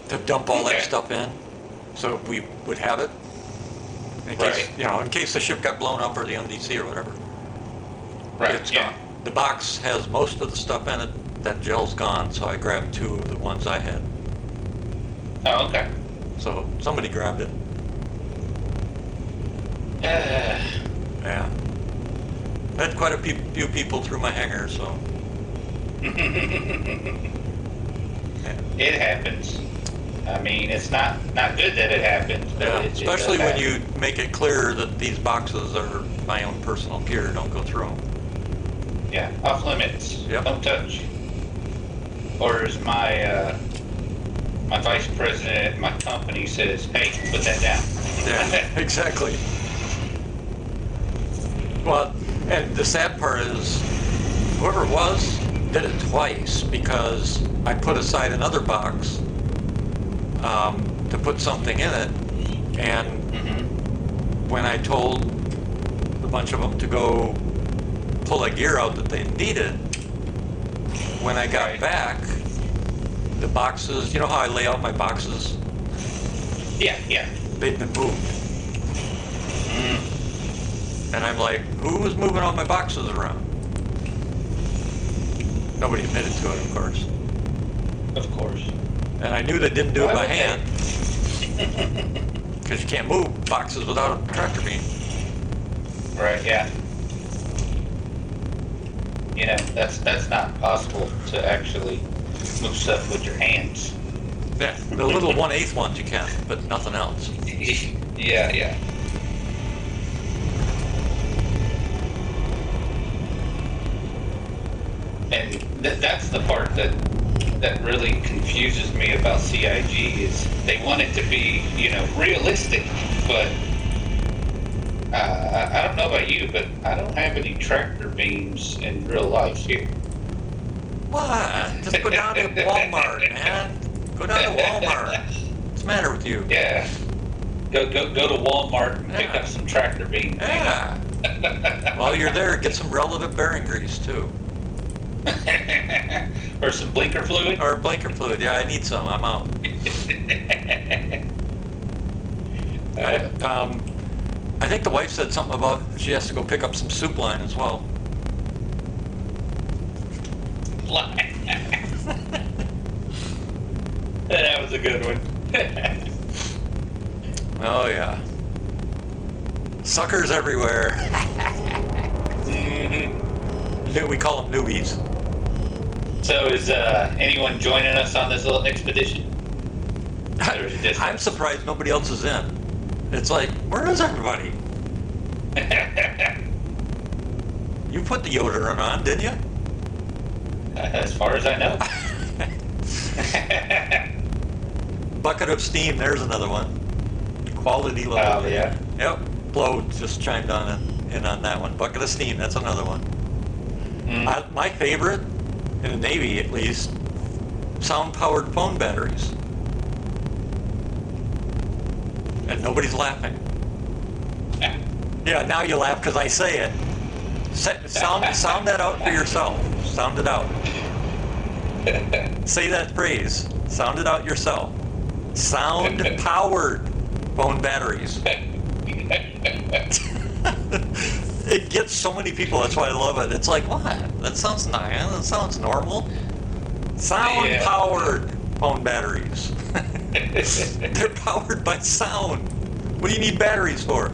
to dump all Okay. that stuff in, so we would have it. In case, Right. in case the ship got blown up or the MDC or whatever. Right. It's Yeah. gone. The box has most of the stuff in it. That gel's gone, so I grabbed 2 of the ones I had. Oh, okay. So somebody grabbed it. Yeah. I had quite a few people through my hangar, so. Yeah. It happens. I mean, it's not good that it happens, but Yeah, it does especially when happen. you make it clear that these boxes are my own personal gear. Don't go through them. Yeah, off limits. Yep. Don't touch. Or as my my vice president at my company says, hey, put that down. Yeah, exactly. Well, and the sad part is, whoever it was did it twice because I put aside another box to put something in it, and when I told a bunch of them to go pull that gear out that they needed, when I got Right. back, the boxes, you know how I lay out my boxes? Yeah. They'd been moved. And I'm like, who was moving all my boxes around? Nobody admitted to it, of course. Of course. And I knew they didn't do it Why by would they? hand. Because you can't move boxes without a tractor beam. Right, yeah. You know, that's not possible to actually move stuff with your hands. Yeah, the little 1/8 ones you can, but nothing else. Yeah. And that's the part that really confuses me about CIG is they want it to be, realistic, but I don't know about you, but I don't have any tractor beams in real life here. What? Just go down to Walmart, man. Go down to Walmart. What's the matter with you? Yeah. Go to Walmart and pick Yeah. up some tractor beams. Yeah. While you're there, get some relative bearing grease too. Or some blinker fluid. Or blinker fluid. Yeah, I need some. I'm out. I think the wife said something about she has to go pick up some soup line as well. That was a good one. Oh yeah. Suckers everywhere. We call them newbies. So is anyone joining us on this little expedition? There's a distance. I'm surprised nobody else is in. It's like, where is everybody? You put the deodorant on, didn't you? As far as I know. Bucket of steam, there's another one. Quality level. Oh, yeah. Yep. Blow just chimed in on that one. Bucket of steam, that's another one. My favorite, in the Navy at least, sound-powered phone batteries. And nobody's laughing. Yeah, now you laugh because I say it. Sound that out for yourself. Sound it out. Say that phrase. Sound it out yourself. Sound-powered phone batteries. It gets so many people. That's why I love it. It's like, what? That sounds nice. That sounds normal. Sound-powered phone batteries. They're powered by sound. What do you need batteries for?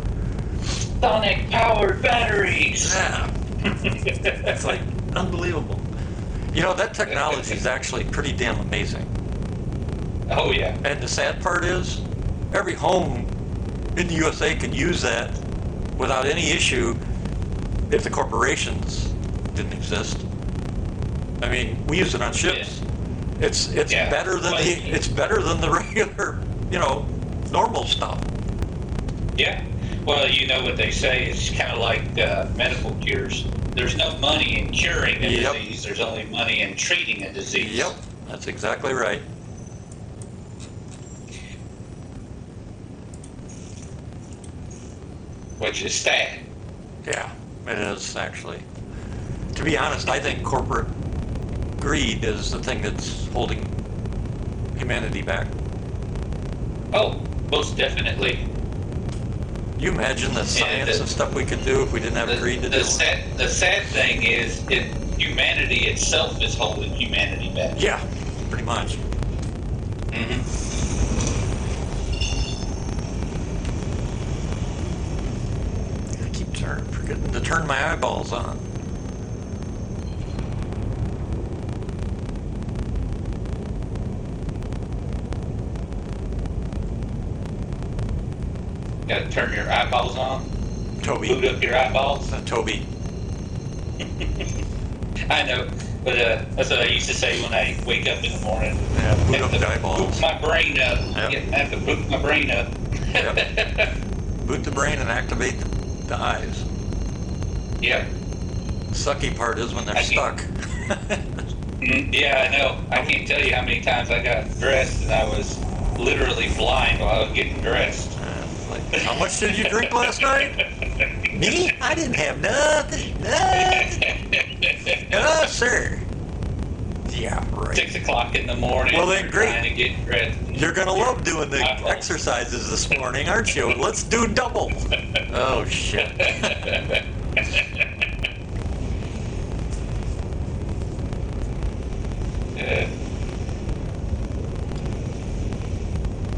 Sonic powered batteries. Yeah. It's like unbelievable. You know, that technology is actually pretty damn amazing. Oh yeah. And the sad part is, every home in the USA can use that without any issue if the corporations didn't exist. I mean, we use it on ships. It's Yeah. better than it's better than the regular, normal stuff. Yeah. Well, you know what they say, it's kind of like medical cures. There's no money in curing a Yep. disease, there's only money in treating a disease. Yep, that's exactly right. Which is sad. Yeah, it is actually. To be honest, I think corporate greed is the thing that's holding humanity back. Oh, most definitely. You imagine the science and stuff we could do if we didn't have greed to do it? The sad thing is, humanity itself is holding humanity back. Yeah, pretty much. hmm I keep forgetting to turn my eyeballs on. Got to turn your eyeballs on. Boot Toby. up your eyeballs. Toby. I know, but that's what I used to say when I wake up in the morning. Yeah, boot Have up to the eyeballs. Boot my brain up. Yep. I have to boot my brain up. Yep. Boot the brain and activate the eyes. Yep. Sucky part is when they're I stuck. Yeah, I know. I can't tell you how many times I got dressed and I was literally blind while I was getting dressed. Like, how much did you drink last night? Me? I didn't have nothing. Nothing. No, sir. Yeah, right. 6 o'clock in the morning. Well, then, great. Trying to get dressed. You're gonna love doing the Eyeballs. exercises this morning, aren't you? Let's do double. Oh shit. Uh,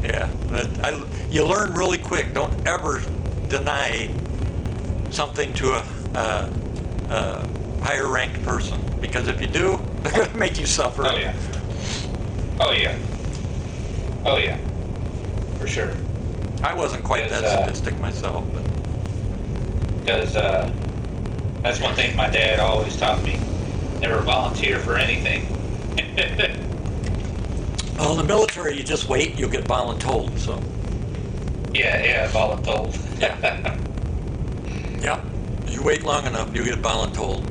Yeah, you learn really quick. Don't ever deny something to a higher ranked person, because if you do, they're gonna make you suffer. oh yeah. Oh yeah. Oh yeah. For sure. I wasn't quite that Yes, sadistic myself, but Because that's one thing my dad always taught me. Never volunteer for anything. well, in the military, you just wait, you'll get voluntold. So Yeah, voluntold. yeah, yeah, you wait long enough, you get voluntold.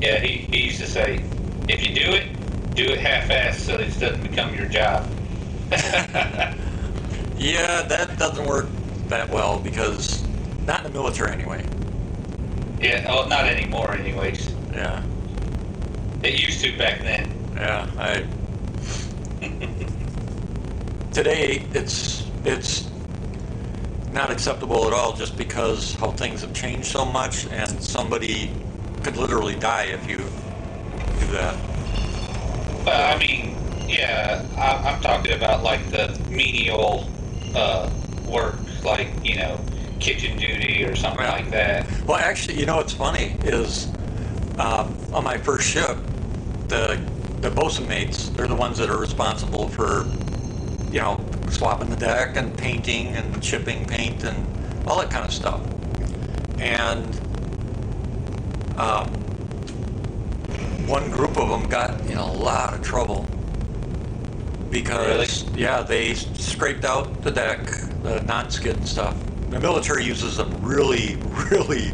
Yeah, he used to say, if you do it half-assed so this doesn't become your job. Yeah, that doesn't work that well, because not in the military anyway. Yeah, well, not anymore anyways. Yeah, It used to back then. yeah. Today, it's not acceptable at all, just because how things have changed so much, and somebody could literally die if you do that. I mean, yeah, I'm talking about like the menial work, like, kitchen duty or something Yeah. like that. Well, actually, you know what's funny is on my first ship, the bosun mates, they're the ones that are responsible for, swapping the deck and painting and chipping paint and all that kind of stuff. And one group of them got in a lot of trouble because, yeah, they scraped out the deck, the non-skid stuff. The military uses them really, really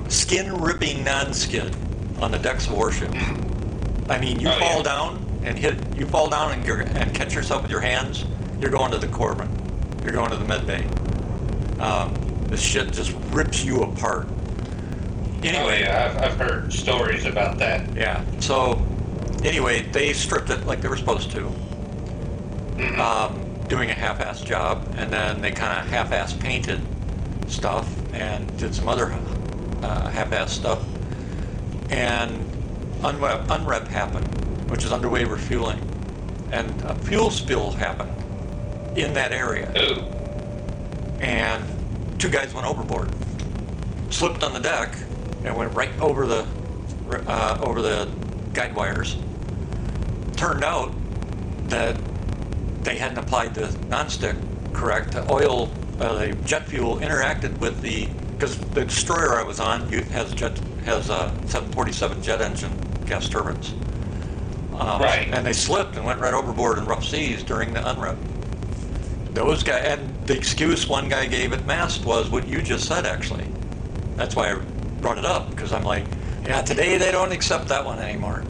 skin-ripping non-skid on the decks of warships. I mean, you Oh, fall yeah. down and catch yourself with your hands, you're going to the Corbin. You're going to the med bay. This shit just rips you apart. Oh Anyway, yeah, I've heard stories about that. yeah. So, anyway, they stripped it like they were supposed to, doing a half-assed job, and then they kind of half-assed painted stuff and did some other half-assed stuff. And unrep happened, which is underway refueling, and a fuel spill happened in that area, Ooh. and 2 guys went overboard, slipped on the deck, and went right over the guide wires. Turned out that they hadn't applied the nonstick correct. The oil, the jet fuel interacted with because the destroyer I was on has a 747 jet engine gas turbines. Right. And they slipped and went right overboard in rough seas during the unrep. Those guys, and the excuse one guy gave at mast was what you just said, actually. That's why I brought it up, because I'm like, yeah, today they don't accept that one anymore.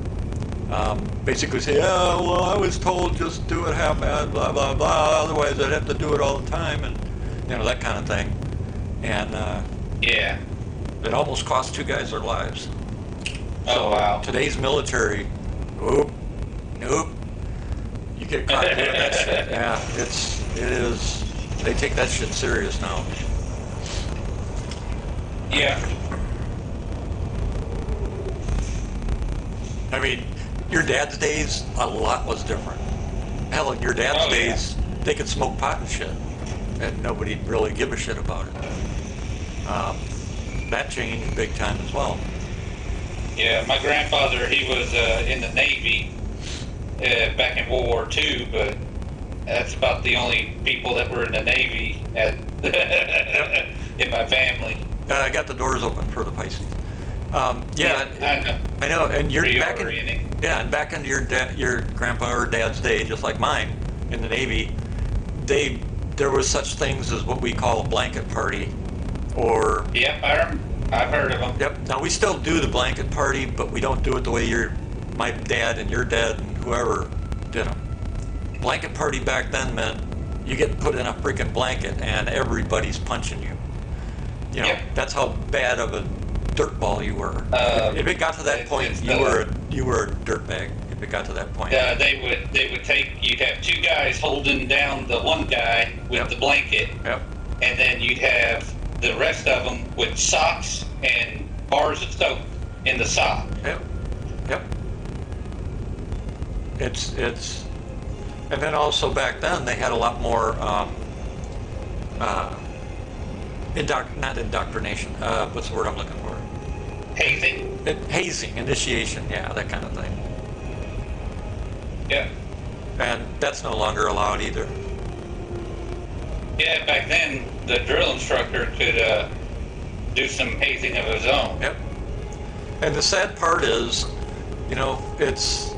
Basically say, yeah, well, I was told just do it half-assed, blah, blah, blah, otherwise I'd have to do it all the time, and, that kind of thing. And Yeah. it almost cost 2 guys their lives. Oh wow. Today's military, nope. You get caught doing that shit. Yeah, it is, they take that shit serious now. Yeah. I mean, your dad's days, a lot was different. Hell, in your dad's Oh, yeah. days, they could smoke pot and shit, and nobody'd really give a shit about it. That changed big time as well. Yeah, my grandfather, he was in the Navy back in World War II, but that's about the only people that were in the Navy in my family. I got the doors open for the Pisces. Yeah, I know. I know, and you're back in, Reorienting. yeah, and back into your grandpa or dad's day, just like mine, in the Navy, there was such things as what we call a blanket party, or Yep, I've heard of them. yep. Now we still do the blanket party, but we don't do it the way my dad and your dad and whoever did them. Blanket party back then meant you get put in a freaking blanket and everybody's punching you. Yep. That's how bad of a dirtball you were. If it got to that point, you were a dirtbag. If it got to that point. They would take. You'd have 2 guys holding down the one guy with Yep. the blanket, Yep. and then you'd have the rest of them with socks and bars of soap in the sock. Yep. Yep. And then also back then they had a lot more not indoctrination. What's the word I'm looking for? Hazing. Hazing, initiation, yeah, that kind of thing. Yeah. And that's no longer allowed either. Yeah, back then the drill instructor could do some hazing of his own. Yep. And the sad part is, it's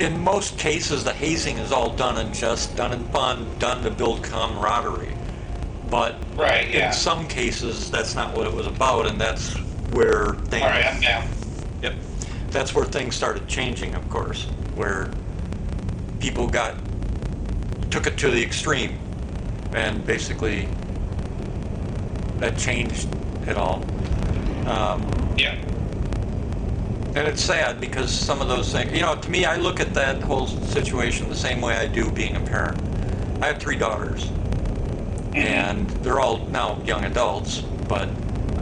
in most cases the hazing is all done in jest, done in fun, done to build camaraderie. But Right, yeah. in some cases that's not what it was about, and that's where things. All right, I'm down. Yep. That's where things started changing, of course, where people took it to the extreme, and basically that changed it all. Yeah. And it's sad because some of those things, to me, I look at that whole situation the same way I do being a parent. I have 3 daughters, and they're all now young adults, but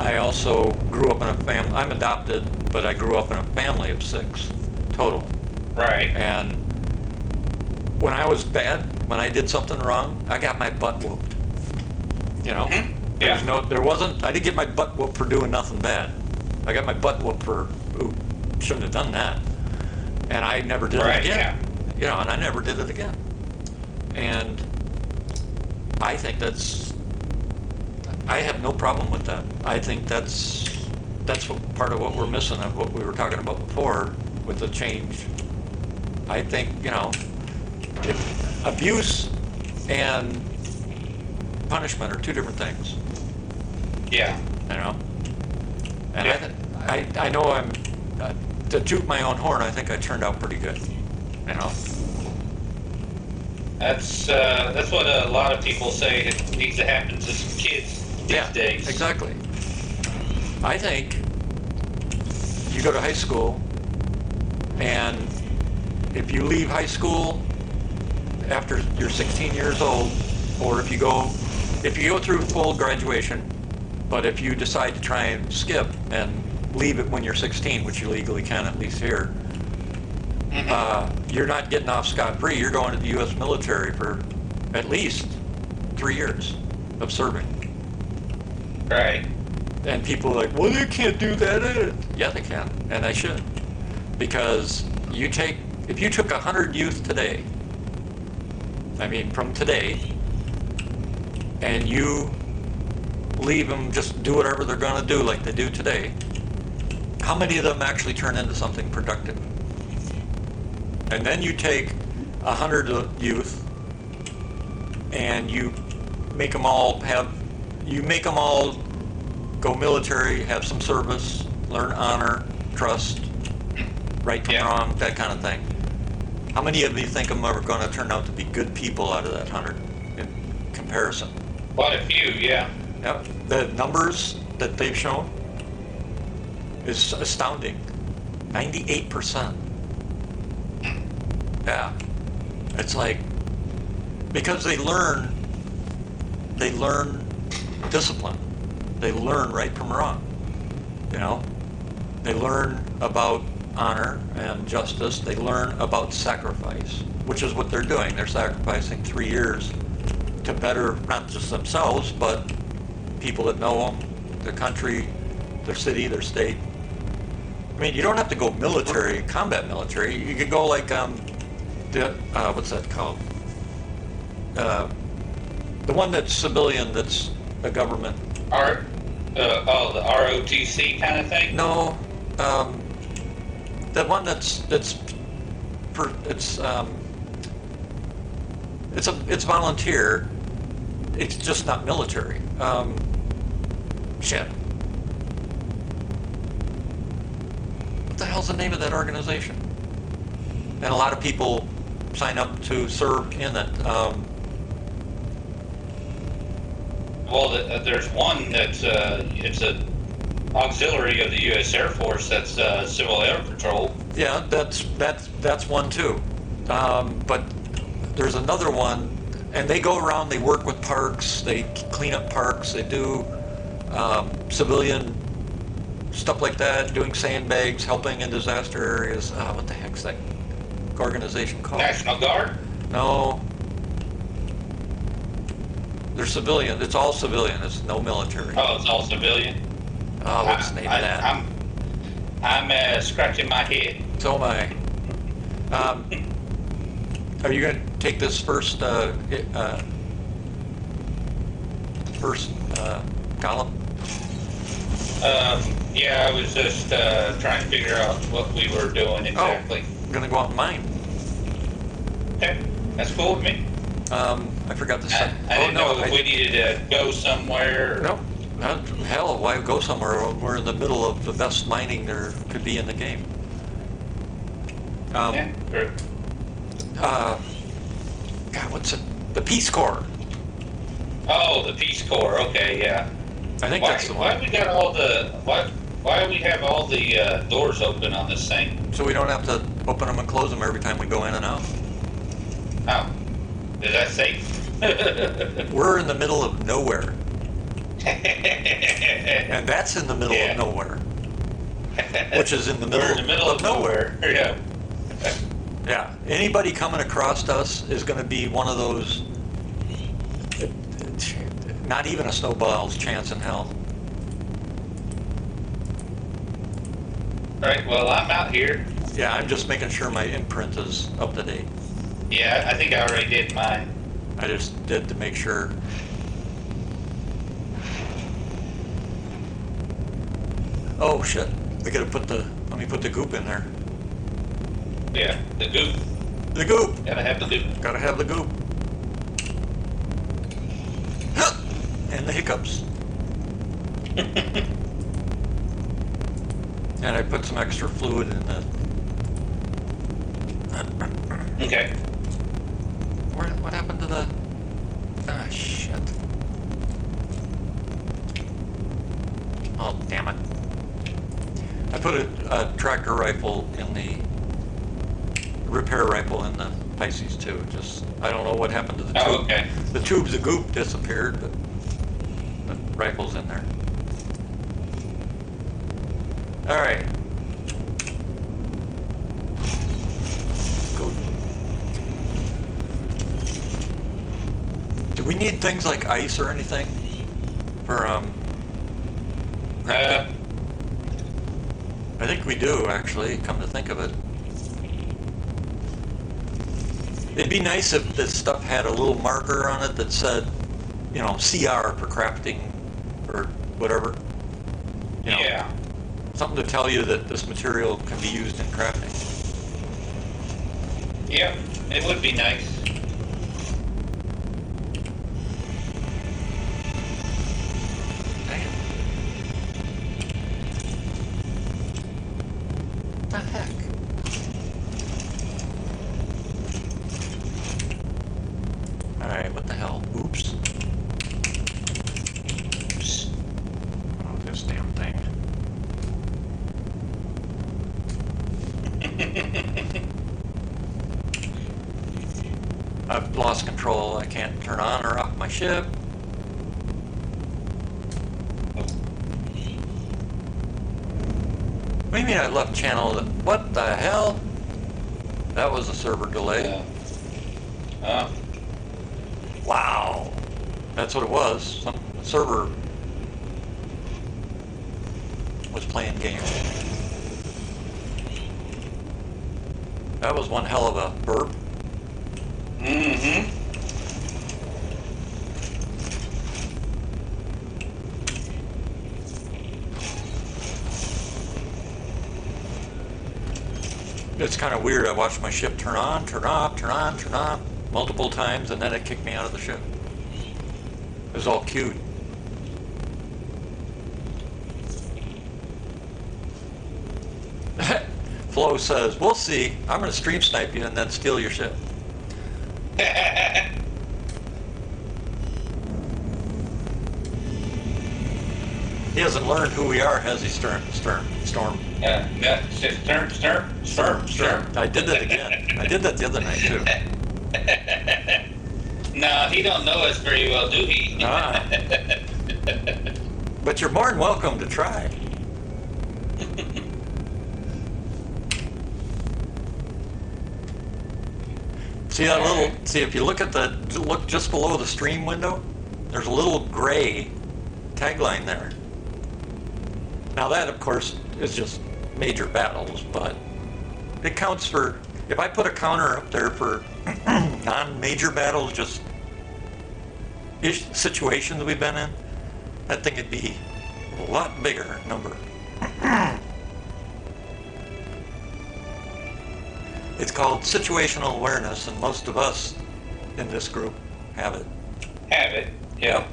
I also grew up in a family. I'm adopted, but I grew up in a family of 6 total. Right. And when I was bad, when I did something wrong, I got my butt whooped. Yeah. I didn't get my butt whooped for doing nothing bad. I got my butt whooped for, ooh, shouldn't have done that. And I never did it again. And I never did it again. And I think I have no problem with that. I think that's part of what we're missing of what we were talking about before with the change. I think, abuse and punishment are 2 different things. Yeah. And I know to toot my own horn, I think I turned out pretty good. That's what a lot of people say it needs to happen to some kids these days. Exactly. I think you go to high school, and if you leave high school after you're 16 years old, or if you go through full graduation, but if you decide to try and skip and leave it when you're 16, which you legally can at least here, you're not getting off scot-free. You're going to the U.S. military for at least 3 years of serving. Right. And people are like, well, they can't do that. Yeah, they can, and they should. Because if you took 100 youth today, from today, and you leave them just do whatever they're going to do like they do today, how many of them actually turn into something productive? And then you take 100 youth and you make them all go military, have some service, learn honor, trust, right from wrong, that kind of thing. How many of you think them are going to turn out to be good people out of that 100 in comparison? Quite a few, yeah. Yep. The numbers that they've shown is astounding. 98%. Yeah. It's like, because they learn discipline. They learn right from wrong. They learn about honor and justice. They learn about sacrifice, which is what they're doing. They're sacrificing 3 years to better not just themselves, but people that know them, their country, their city, their state. You don't have to go military, combat military. You could go like, what's that called? The one that's civilian, that's a government. The ROTC kind of thing? No, the one it's volunteer. It's just not military. Shit. What the hell's the name of that organization? And a lot of people sign up to serve in it. There's one that's it's an auxiliary of the U.S. Air Force. That's Civil Air Patrol. Yeah, that's one too. But there's another one, and they go around. They work with parks. They clean up parks. They do civilian stuff like that, doing sandbags, helping in disaster areas. What the heck's that organization called? National Guard? No. They're civilian. It's all civilian. It's no military. Oh, it's all civilian? Oh, what's the name of that? I'm scratching my head. So am I. Are you going to take this first column? Yeah, I was just trying to figure out what we were doing exactly. Oh, I'm going to go out in mine. Okay, that's cool with me. I forgot to say. I didn't know if we needed to go somewhere. Or... No. Hell, why go somewhere? We're in the middle of the best mining there could be in the game. Yeah, sure. God, what's it? The Peace Corps. Oh, the Peace Corps. Okay, yeah. I think that's the one. Why we got all the why do we have all the doors open on this thing? So we don't have to open them and close them every time we go in and out. Oh, is that safe? We're in the middle of nowhere. And that's in the middle of nowhere. Which is in the middle of nowhere. Yeah. Yeah. Anybody coming across us is going to be one of those, not even a snowball's chance in hell. All right, well, I'm out here. Yeah, I'm just making sure my imprint is up to date. Yeah, I think I already did mine. I just did to make sure. Oh shit, we gotta let me put the goop in there. Yeah, the goop. The goop! Gotta have the goop. Gotta have the goop. And the hiccups. And I put some extra fluid in the... Okay. What happened to the? Ah, shit. Oh, damn it. I put a tractor rifle in the repair rifle in the Pisces too. Just, I don't know what happened to the tube. Oh, okay. The tubes of goop disappeared, but the rifle's in there. All right. Go. Do we need things like ice or anything for crafting? I think we do, actually, come to think of it. It'd be nice if this stuff had a little marker on it that said, you know, CR for crafting or whatever. You know, Yeah. something to tell you that this material can be used in crafting. Yep. It would be nice. Damn. What the heck? Alright, what the hell? Oops. Oops. Oh, this damn thing. I've lost control. I can't turn on or off my ship. What do you mean I left channel? What the hell? That was a server delay. Wow. That's what it was. Some server was playing games. That was one hell of a burp. Mm-hmm. It's kind of weird. I watched my ship turn on, turn off, turn on, turn off multiple times, and then it kicked me out of the ship. It was all cute. Flo says, we'll see. I'm going to stream snipe you and then steal your ship. He hasn't learned who we are, has he, Storm? Yeah, stir. I did that again. I did that the other night, too. No, he don't know us very well, do he? Ah. But you're more than welcome to try. See that little, see if you look just below the stream window, there's a little gray tagline there. Now that, of course, is just major battles, but it counts for, if I put a counter up there for non-major battles, just situations we've been in, that thing would be a lot bigger number. It's called situational awareness, and most of us in this group have it. Have it, yeah.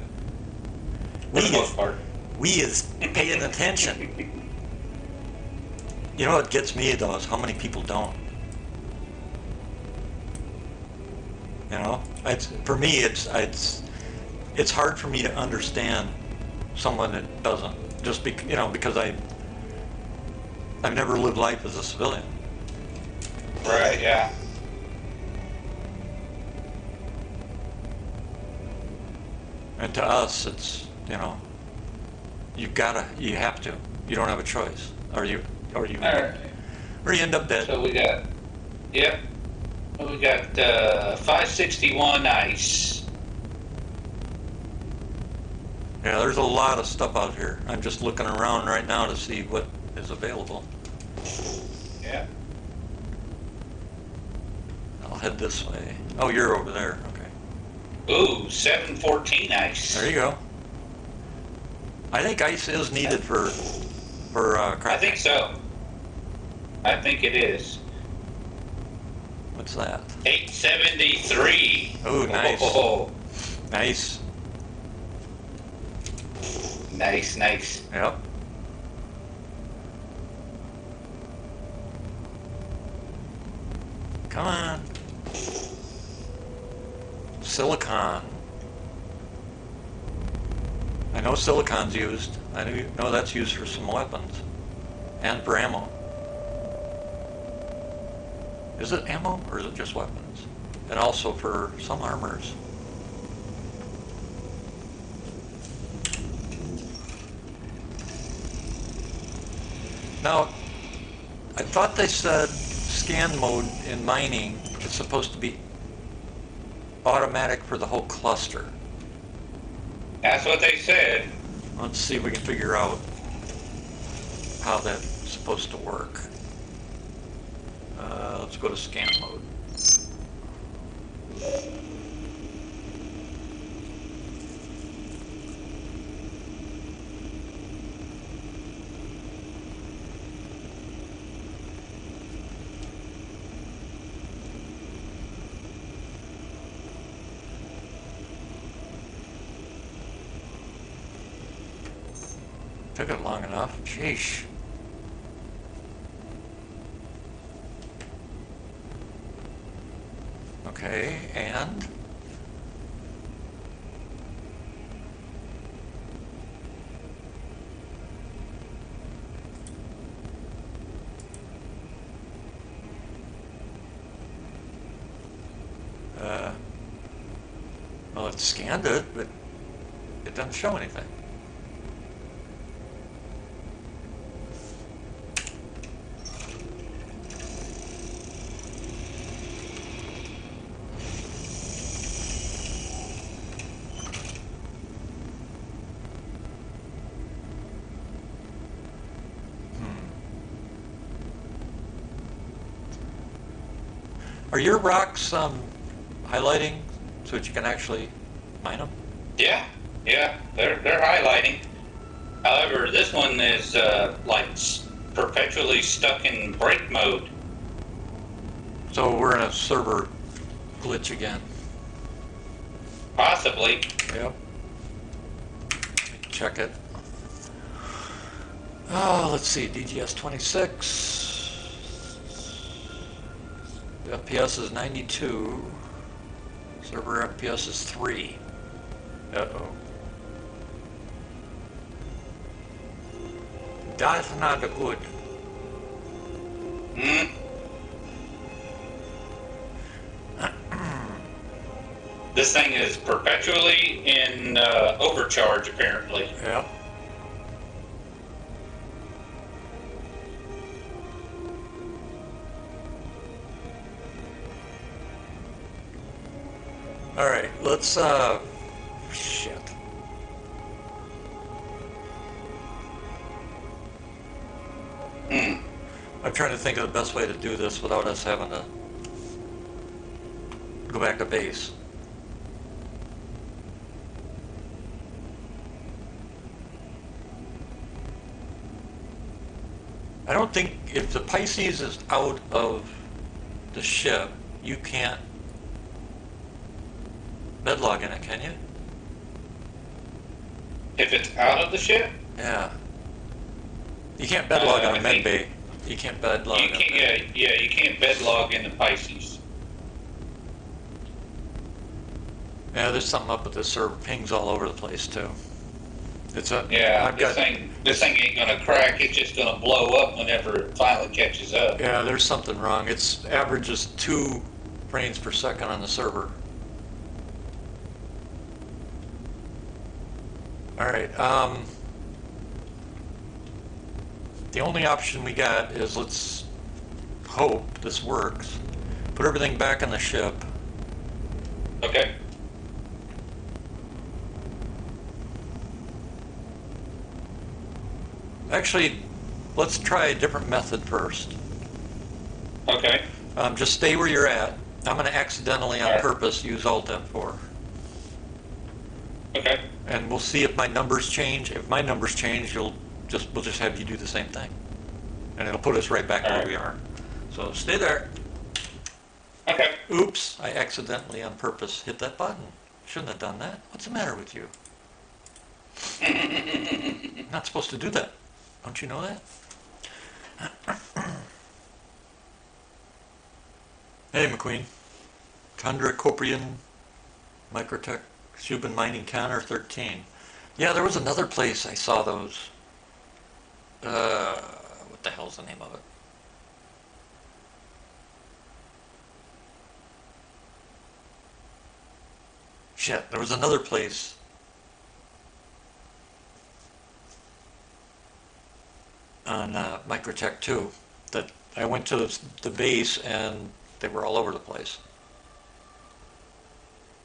For the most part. We is paying attention. You know what gets me though is how many people don't. You know, for me it's hard for me to understand someone that doesn't, just because I've never lived life as a civilian. Right, yeah. And to us, it's, you have to. You don't have a choice, or you All right. end up dead. So we got 561 ice. Yeah, there's a lot of stuff out here. I'm just looking around right now to see what is available. Yeah. I'll head this way. Oh, you're over there. Okay. Ooh, 714 ice. There you go. I think ice is needed for crafting. I think so. I think it is. What's that? 873. Oh, nice. Oh, Nice. nice. Yep. Come on. Silicon. I know silicon's used. I know that's used for some weapons. And for ammo. Is it ammo or is it just weapons? And also for some armors. Now, I thought they said scan mode in mining is supposed to be automatic for the whole cluster. That's what they said. Let's see if we can figure out how that's supposed to work. Let's go to scan mode. Took it long enough. Sheesh. Okay, and well, it scanned it, but it doesn't show anything. Are your rocks highlighting so that you can actually mine them? Yeah, they're highlighting. However, this one is perpetually stuck in break mode. So we're in a server glitch again. Possibly. Yep. Check it. Oh, let's see, DGS 26. The FPS is 92. Server FPS is 3. Uh-oh. That's not good. This thing is perpetually in overcharge, apparently. Yep. All right, let's, shit. I'm trying to think of the best way to do this without us having to go back to base. I don't think, if the Pisces is out of the ship, you can't bedlog in it, can you? If it's out of the ship, Yeah. You can't bedlog on I a med think- bay. You can't bedlog. you can't. You can't bedlog in the Pisces. Yeah, there's something up with this server. Pings all over the place too. It's a. Yeah, I've got. this thing ain't gonna crack. It's just gonna blow up whenever it finally catches up. Yeah, there's something wrong. It's averages 2 frames per second on the server. All right. The only option we got is, let's hope this works. Put everything back on the ship. Okay. Actually, let's try a different method first. Okay. Just stay where you're at. I'm going to accidentally, on Alright. purpose, use Alt F4. Okay. And we'll see if my numbers change. If my numbers change, we'll just have you do the same thing. And it'll put us right back where Alright. we are. So stay there. Okay. Oops, I accidentally, on purpose, hit that button. Shouldn't have done that. What's the matter with you? Not supposed to do that. Don't you know that? Hey, McQueen. Tundra Coprian Microtech, Subin Mining 10 or 13. Yeah, there was another place I saw those. What the hell's the name of it? Shit, there was another place. On Microtech 2 that I went to the base and they were all over the place.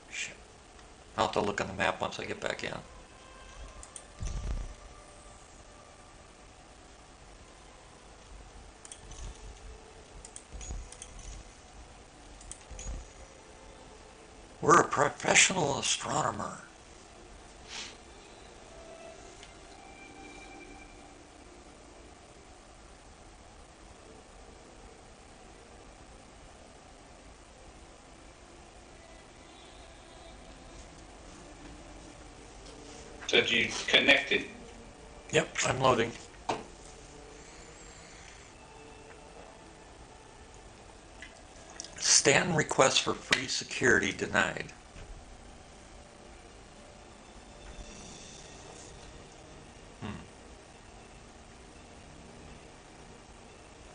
Shit. I'll have to look on the map once I get back in. We're a professional astronomer. Said you connected. Yep, I'm loading. Stanton request for free security denied.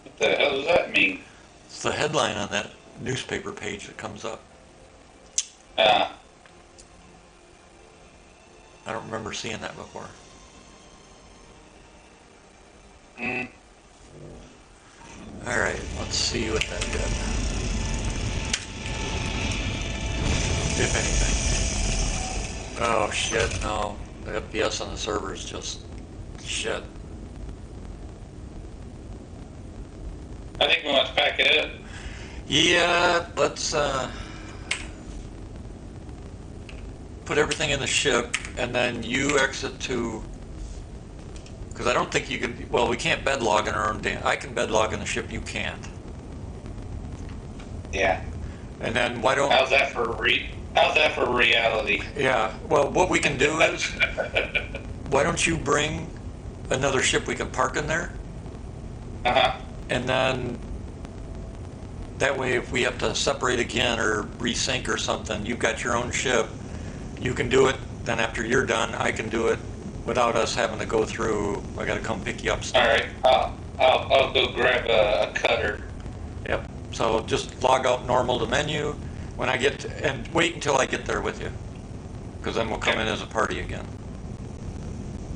What the hell does that mean? It's the headline on that newspaper page that comes up. Uh, I don't remember seeing that before. mm, All right, let's see what that did. If anything. Oh shit, no. The FPS on the server is just shit. I think we want to pack it up. Yeah, let's put everything in the ship and then you exit to, because I don't think you can, well, we can't bed log in our own damn, I can bed log in the ship, you can't. Yeah. And then why don't, How's that for reality? yeah, well, what we can do is, why don't you bring another ship we can park in there? Uh-huh. And then that way, if we have to separate again or resync or something, you've got your own ship. You can do it. Then after you're done, I can do it without us having to go through. I got to come pick you up. All right. I'll go grab a cutter. Yep. So just log out normal to menu when I get to, and wait until I get there with you, because then we'll come Okay. in as a party again.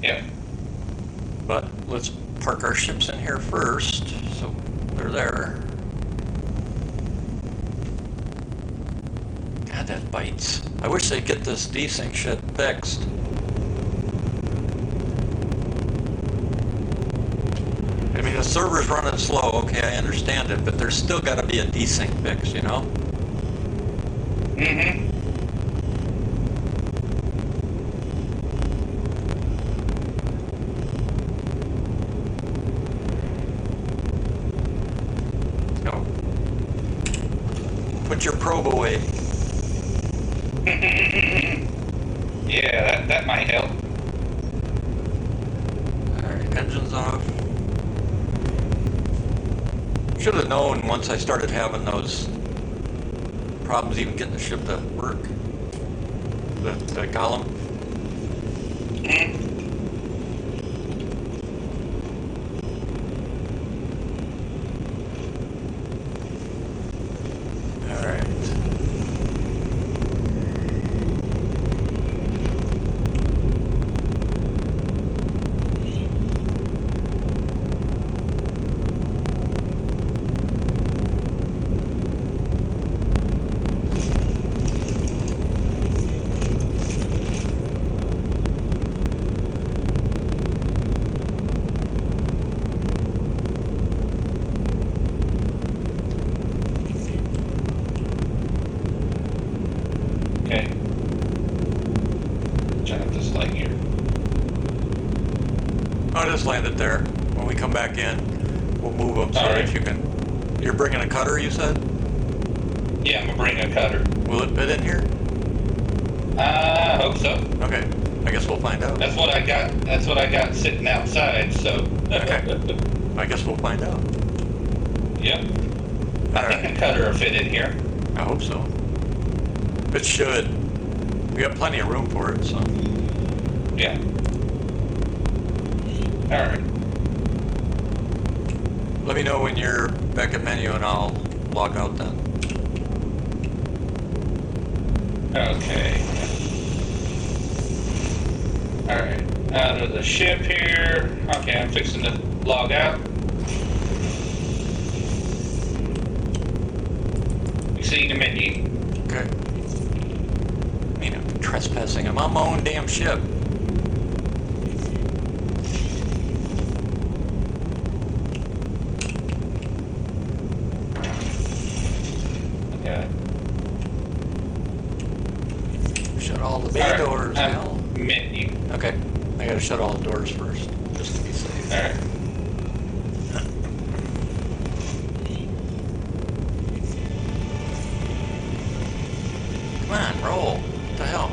Yep. But let's park our ships in here first, so they're there. God, that bites. I wish they'd get this desync shit fixed. I mean, the server's running slow, okay, I understand it, but there's still got to be a desync fix, you know? Mm-hmm. No. Put your probe away. Yeah, that might help. Alright, engine's off. Should have known once I started having those problems even getting the ship to work. The column. Mm. Alright. Okay. Check out this light here. I'll just land it there. When we come back in, we'll move them so Alright. that you can... You're bringing a cutter, you said? Yeah, I'm gonna bring a cutter. Will it fit in here? I hope so. Okay. I guess we'll find out. That's what I got. That's what I got sitting outside. So. Okay. I guess we'll find out. Yep. I Alright. think a cutter will fit in here. I hope so. It should. We got plenty of room for it, so. Yeah. All right. Let me know when you're back at menu and I'll log out then. Okay. All right. Out of the ship here. Okay, I'm fixing to log out. Exceeding the menu. Okay. I mean, I'm trespassing. I'm on my own damn ship. Okay. Shut all the bay All right, doors. Hell. Menu. Okay. I gotta shut all the doors first, just to be safe. All right. Come on, roll. What the hell?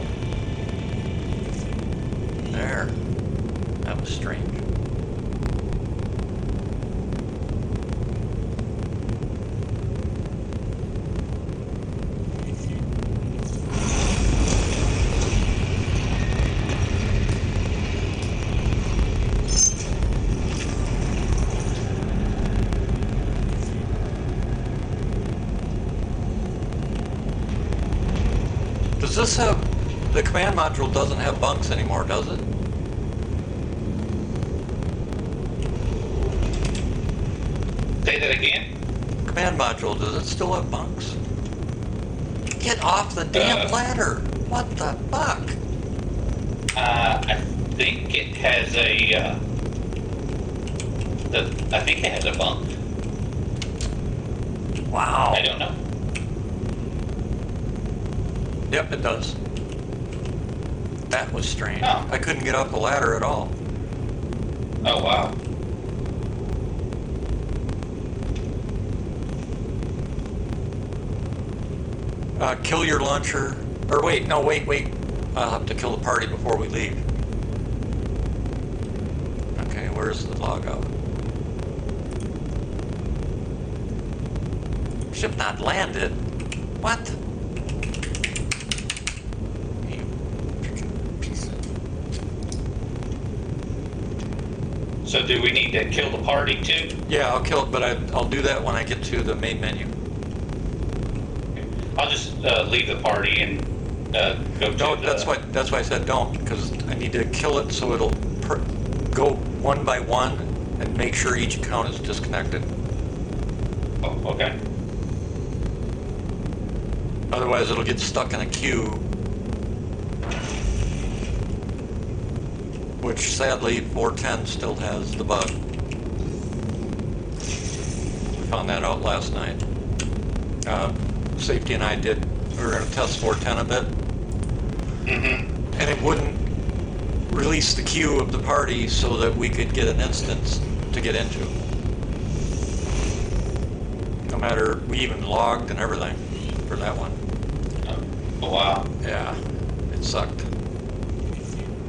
There. That was strange. Does this have, the command module doesn't have bunks anymore, does it? Say that again. Command module, does it still have bunks? Get off the damn ladder! What the fuck? I think it has a. I think it has a bunk. Wow. I don't know. Yep, it does. That was strange. Oh. I couldn't get up the ladder at all. Oh wow. Kill your launcher. Or wait, no, wait. I'll have to kill the party before we leave. Okay, where's the logout? Ship not landed. What? You freaking piece of... So do we need to kill the party too? Yeah, I'll kill it, but I'll do that when I get to the main menu. I'll just leave the party and go to No, the... that's why I said don't, because I need to kill it so it'll go one by one and make sure each account is disconnected. Oh, okay. Otherwise, it'll get stuck in a queue, which sadly 410 still has the bug. We found that out last night. Safety and I we were going to test 410 a bit, and it wouldn't release the queue of the party so that we could get an instance to get into. No matter, we even logged and everything for that one. Oh, wow. Yeah, it sucked.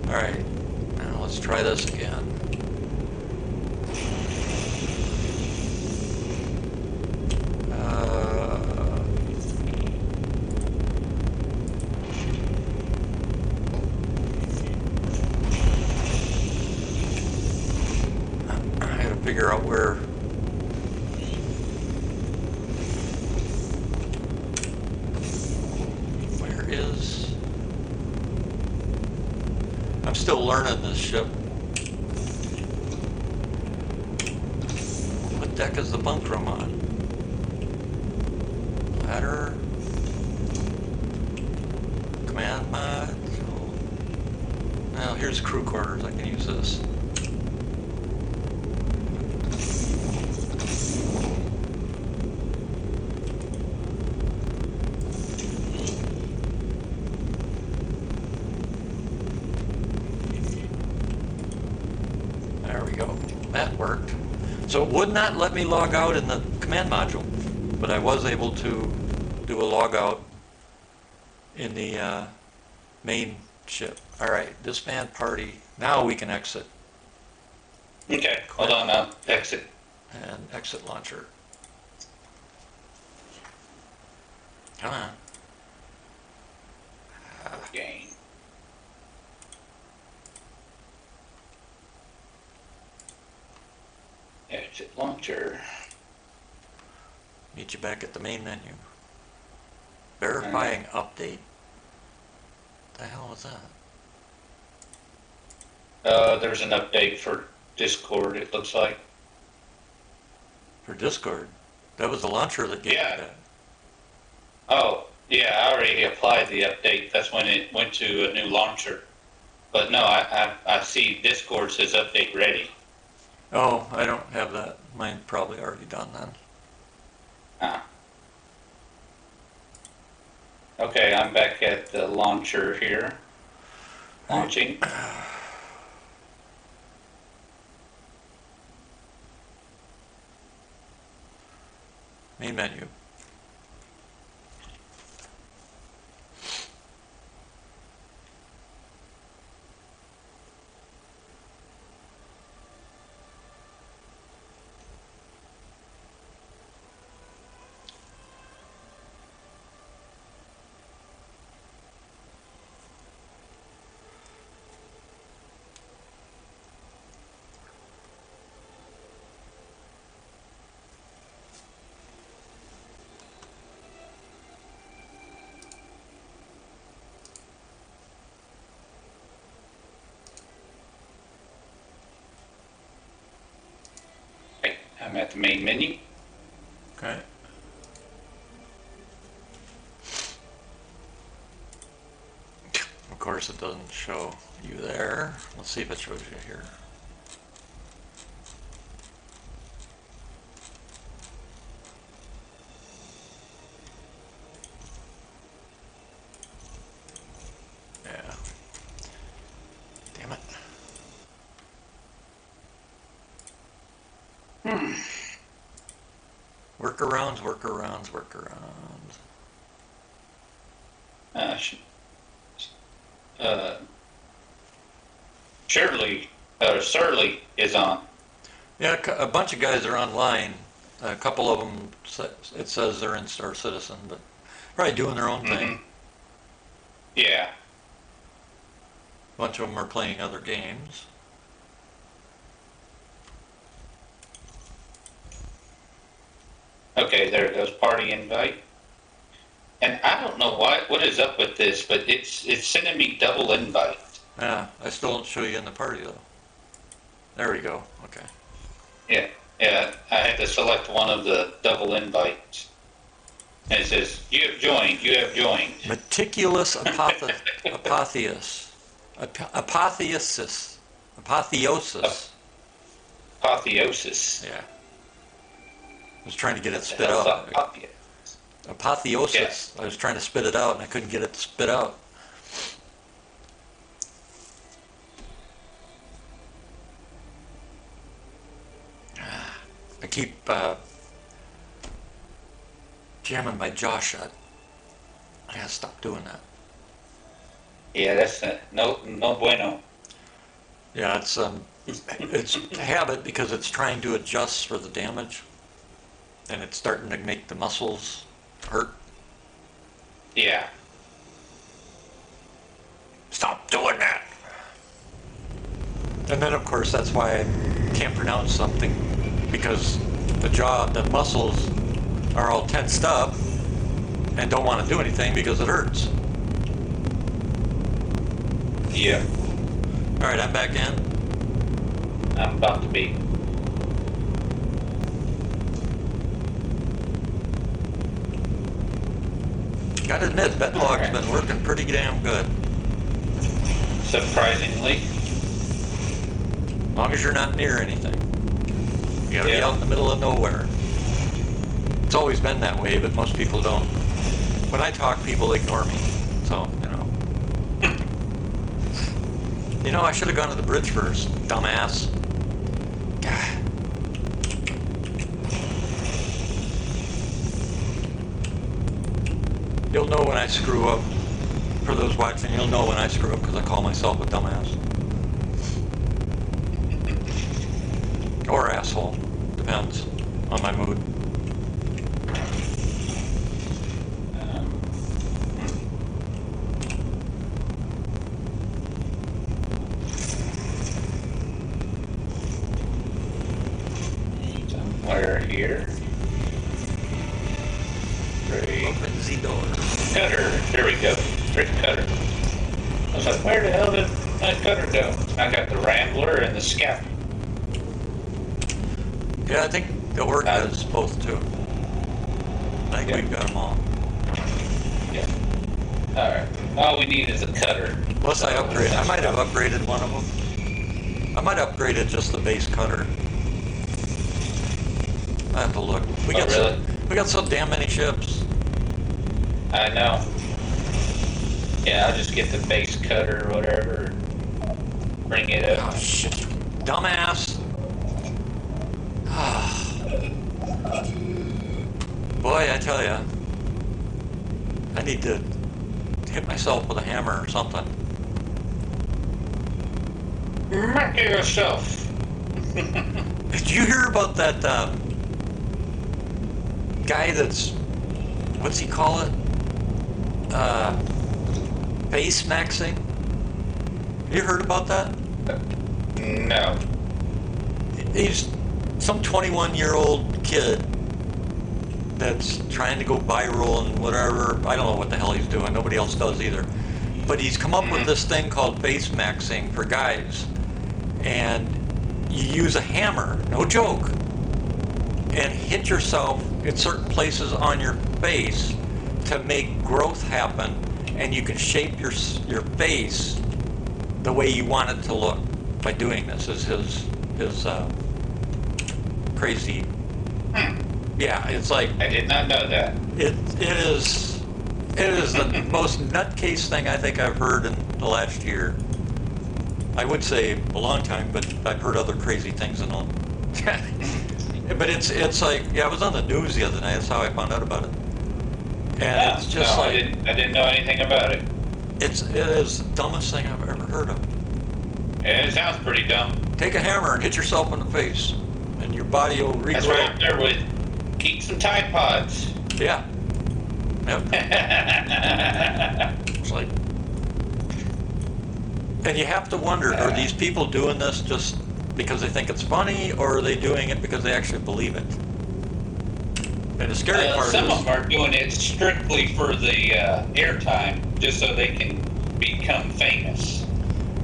All right, now let's try this again. I gotta figure out where. I'm still learning this ship. What deck is the bunk room on? Ladder. Command module. Now here's crew quarters. I can use this. There we go. That worked. So it would not let me log out in the command module, but I was able to do a log out in the main ship. All right, disband party. Now we can exit Okay, hold on now. Exit. and exit launcher. Come on. Game. Exit launcher. Meet you back at the main menu. Verifying update. The hell was that? There's an update for Discord, it looks like. For Discord. That was the launcher that gave Yeah. you that. Oh, yeah, I already applied the update. That's when it went to a new launcher. But no, I see Discord says update ready. Oh, I don't have that. Mine's probably already done then. Ah. Okay, I'm back at the launcher here. Launching. Main menu. Okay, I'm at the main menu. Okay. Of course, it doesn't show you there. Let's see if it shows you here. Yeah. Damn it. Workarounds, workarounds, workarounds. Surly is on. Yeah, a bunch of guys are online. A couple of them, it says they're in Star Citizen, but probably doing their own thing. Yeah. A bunch of them are playing other games. Okay, there it goes. Party invite. And I don't know what is up with this, but it's sending me double invite. Yeah, I still don't show you in the party though. There we go. Okay. Yeah, I had to select one of the double invites. And it says, you have joined. Meticulous apotheosis. Apotheosis. Apotheosis. Yeah. I was trying to get it spit out. Apotheosis. I was trying to spit it out and I couldn't get it to spit out. I keep jamming my jaw shut. I gotta stop doing that. Yeah, that's no bueno. Yeah, it's habit because it's trying to adjust for the damage, and it's starting to make the muscles hurt. Yeah. Stop doing that. And then, of course, that's why I can't pronounce something, because the muscles are all tensed up and don't want to do anything because it hurts. Yeah. All right, I'm back in. I'm about to be. Gotta admit, Bedlog's been working pretty damn good. Surprisingly. As long as you're not near anything. You gotta be out in the middle of nowhere. It's always been that way, but most people don't. When I talk, people ignore me. So, I should have gone to the bridge first, dumbass. God. You'll know when I screw up. For those watching, you'll know when I screw up because I call myself a dumbass. Or asshole. Depends on my mood. here. Great. Open the door. Cutter. There we go. There's Cutter. I was like, where the hell did my Cutter go? I got the Rambler and the Scout. Yeah, I think the Orc has both too. I think Yeah. we've got them all. Yeah. Alright. All we need is a Cutter. Unless I upgrade. I might have upgraded one of them. I might have upgraded just the base cutter. I have to look. We got really? we got so damn many ships. I know. Yeah, I'll just get the base Cutter or whatever. Bring it up. Oh shit. Dumbass. Boy, I tell ya. I need to hit myself with a hammer or something. Mark yourself. Did you hear about that guy that's, what's he call it? Base maxing? You heard about that? No. He's some 21-year-old kid that's trying to go viral and whatever. I don't know what the hell he's doing. Nobody else does either. But he's come up with this thing called base maxing for guys. And you use a hammer, no joke, and hit yourself in certain places on your face to make growth happen, and you can shape your face the way you want it to look by doing this. Is his crazy. Yeah, it's like I did not know that. it is the most nutcase thing I think I've heard in the last year. I would say a long time, but I've heard other crazy things and all. But it's like, yeah, I was on the news the other night. That's how I found out about it. And it's just no, like I didn't know anything about it. it is the dumbest thing I've ever heard of. Yeah, it sounds pretty dumb. Take a hammer and hit yourself in the face, and your body will regrow. That's right up there with keep some Tide Pods. Yeah. Yep. It's like, and you have to wonder: are these people doing this just because they think it's funny, or are they doing it because they actually believe it? And the scary part Some is, of them are doing it strictly for the airtime, just so they can become famous.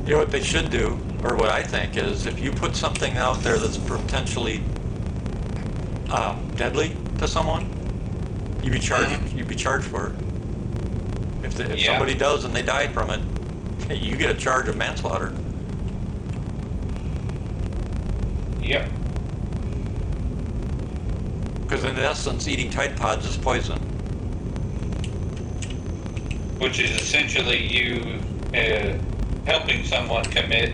you know what they should do, or what I think is, if you put something out there that's potentially deadly to someone, you'd be charged. You'd be charged for it. If Yeah. somebody does and they die from it, you get a charge of manslaughter. Yep. Because in essence, eating Tide Pods is poison. Which is essentially you helping someone commit.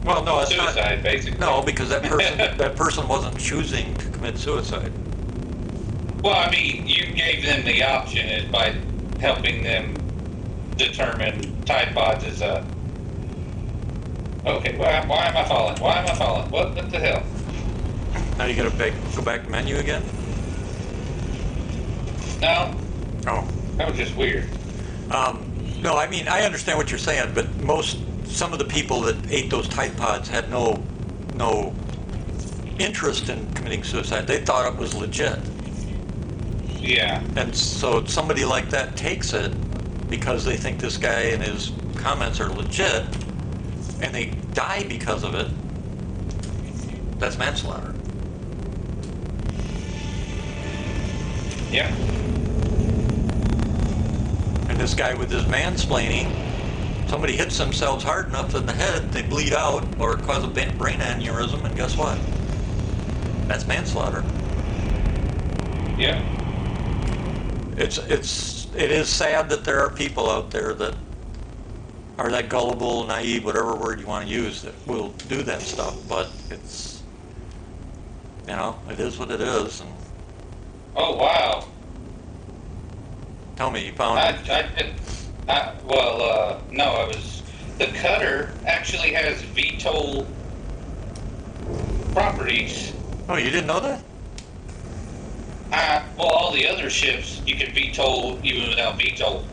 Well, no, it's not. Suicide, basically. No, because that person wasn't choosing to commit suicide. Well, I mean, you gave them the option is by helping them determine Tide Pods is a. Okay, why am I falling? Why am I falling? What the hell? Now you gotta go back to menu again? No, Oh. that was just weird. No, I mean, I understand what you're saying, but some of the people that ate those Tide Pods had no interest in committing suicide. They thought it was legit. Yeah. And so somebody like that takes it because they think this guy and his comments are legit, and they die because of it. That's manslaughter. Yep. And this guy with his mansplaining, somebody hits themselves hard enough in the head, they bleed out or cause a brain aneurysm, and guess what? That's manslaughter. Yep. It is sad that there are people out there that are that gullible, naive, whatever word you want to use, that will do that stuff. But it's, it is what it is. And Oh wow. tell me, you found it? No, I was. The Cutter actually has VTOL properties. Oh, you didn't know that? Well, all the other ships you can VTOL even without VTOL,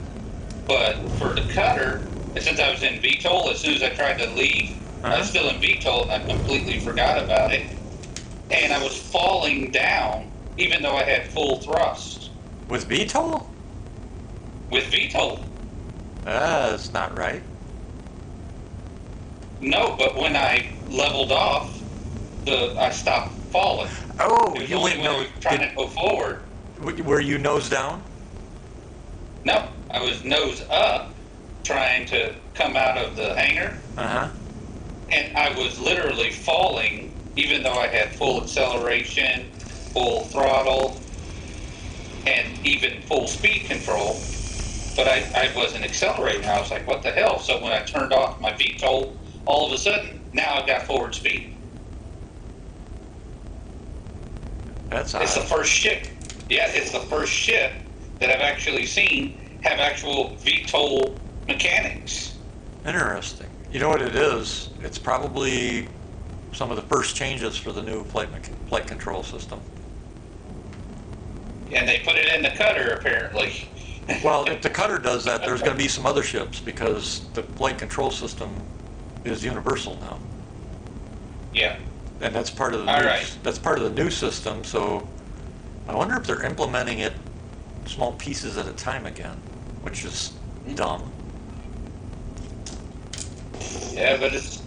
but for the Cutter, since I was in VTOL, as soon as I tried to leave, I was still in VTOL and I completely forgot about it. And I was falling down even though I had full thrust With VTOL? with VTOL. That's not right. No, but when I leveled off, I stopped falling. Oh, It was you only went when I no. was trying to go forward. Were you nose down? No, I was nose up trying to come out of the hangar, Uh huh. and I was literally falling even though I had full acceleration, full throttle, and even full speed control. But I wasn't accelerating. I was like, what the hell? So when I turned off my VTOL, all of a sudden, now I've got forward speed. That's It's the odd. first ship. Yeah, it's the first ship that I've actually seen have actual VTOL mechanics. Interesting. You know what it is? It's probably some of the first changes for the new flight control system. And they put it in the cutter, apparently. Well, if the cutter does that, there's going to be some other ships because the flight control system is universal now, Yeah. and that's part of the All new, right. that's part of the new system. So I wonder if they're implementing it small pieces at a time again, which is dumb. Yeah, but it's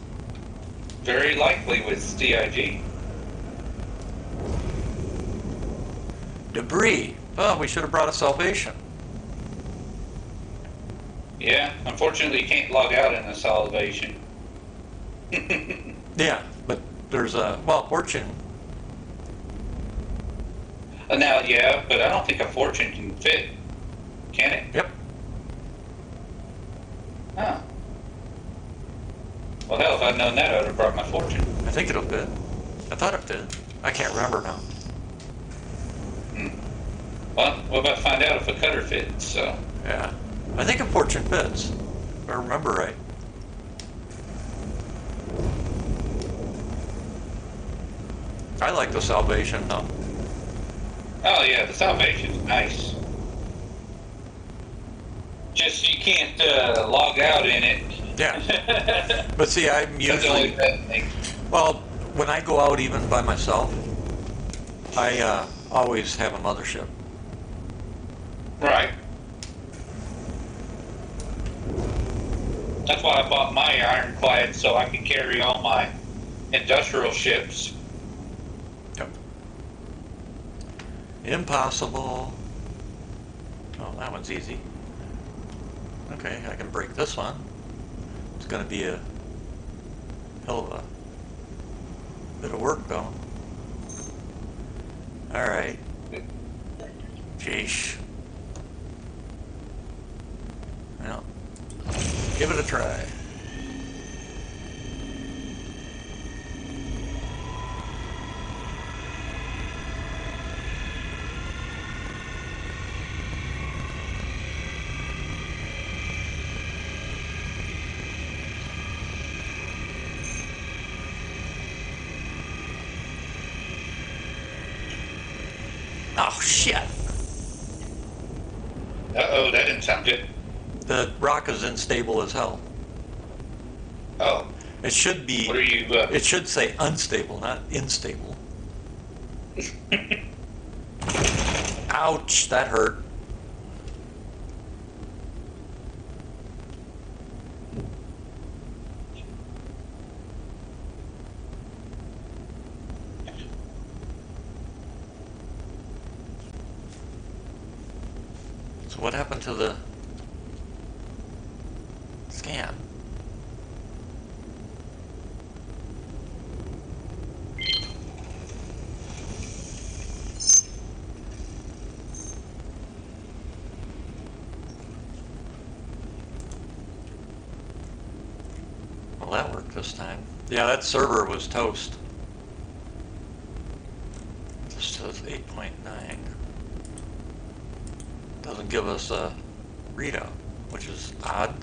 very likely with DIG. Debris. Oh, we should have brought a Salvation. Yeah, unfortunately, you can't log out in a Salvation. Yeah, but there's a Fortune. Now, yeah, but I don't think a Fortune can fit. Can it? Yep. Oh. Well, hell, if I'd known that, I would have brought my Fortune. I think it'll fit. I thought it did. I can't remember now. Well, we're about to find out if a cutter fits, so. Yeah, I think a Fortune fits. If I remember right. I like the Salvation though. Oh, yeah, the Salvation's nice. Just you can't log out in it. Yeah. But see, I'm That's the only usually, bad thing. well, when I go out even by myself, I always have a mothership. Right. That's why I bought my ironclad, so I can carry all my industrial ships. Yep. Impossible. Oh, that one's easy. Okay, I can break this one. It's going to be a hell of a bit of work, though. All right. Jeesh. Well, give it a try. Oh, shit. Uh-oh, that didn't sound good. The rock is unstable as hell. Oh, It should be. what are you, It should say unstable, not instable. Ouch, that hurt. So what happened to the scan? Well, that worked this time. Yeah, that server was toast. This says 8.9. Doesn't give us a readout, which is odd.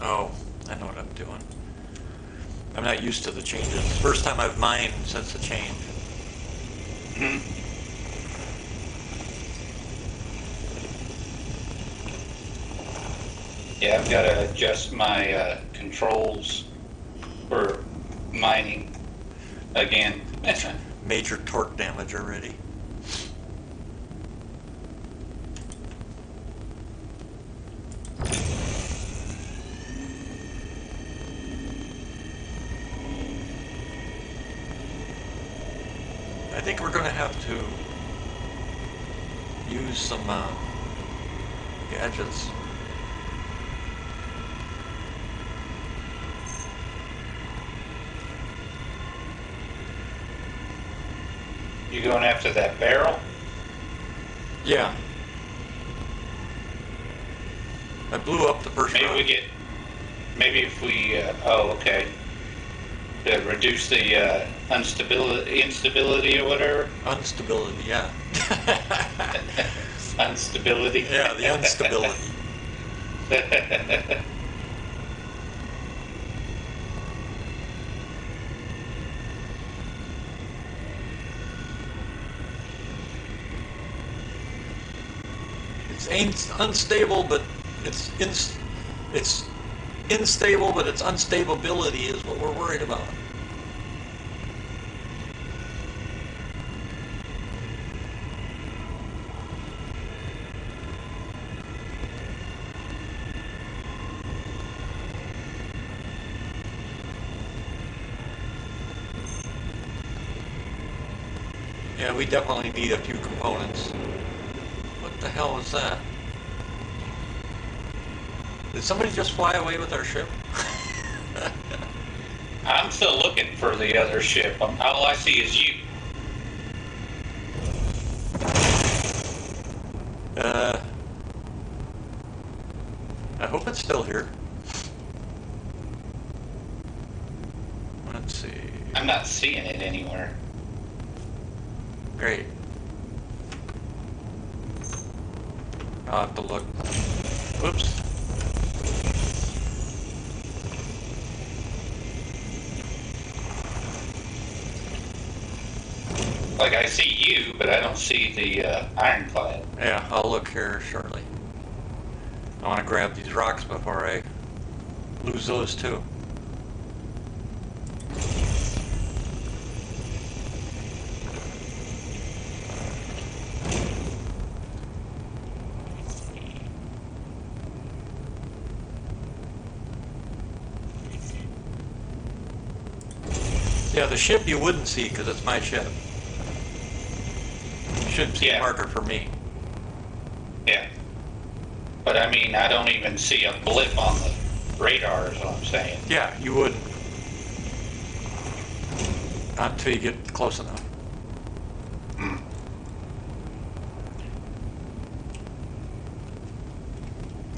Oh, I know what I'm doing. I'm not used to the changes. First time I've mined since the change. Mhm. Yeah, I've got to adjust my controls for mining again. Major torque damage already. I think we're going to have to use some gadgets. You going after that barrel? Yeah. I blew up the first Maybe round. we get. Maybe if we. Oh, okay. To reduce the instability or whatever. Instability, yeah. Instability. Yeah, the instability. It's unstable, but it's unstable, but its unstability is what we're worried about. Yeah, we definitely need a few components. What the hell was that? Did somebody just fly away with our ship? I'm still looking for the other ship. All I see is you. I hope it's still here. Let's see. I'm not seeing it anywhere. Great. I'll have to look. Whoops. Like I see you, but I don't see the ironclad. Yeah, I'll look here shortly. I want to grab these rocks before I lose those too. Yeah, the ship you wouldn't see because it's my ship. You shouldn't see a Yeah. marker for me. Yeah. But I mean, I don't even see a blip on the radar, is what I'm saying. Yeah, you wouldn't. Not until you get close enough. Hmm.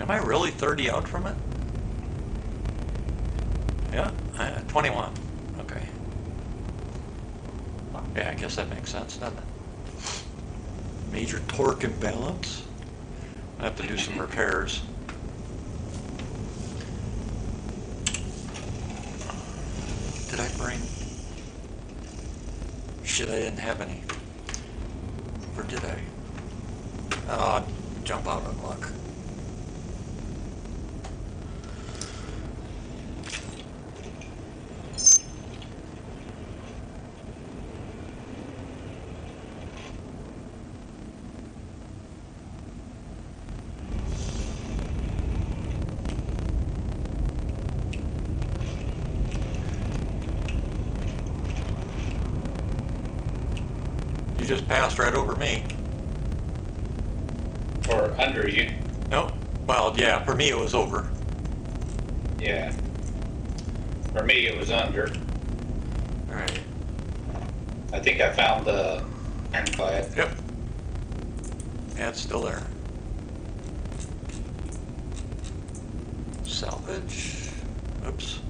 Am I really 30 out from it? Yeah, 21. Okay. Yeah, I guess that makes sense, doesn't it? Major torque imbalance. I have to do some repairs. Did I bring? Shit, I didn't have any. Or did I? Oh, jump out of luck. You just passed right over me. Or under you. Nope. Well, yeah, for me it was over. Yeah. For me, it was under. All right. I think I found the ironclad. Yep. Yeah, it's still there. Salvage. Oops.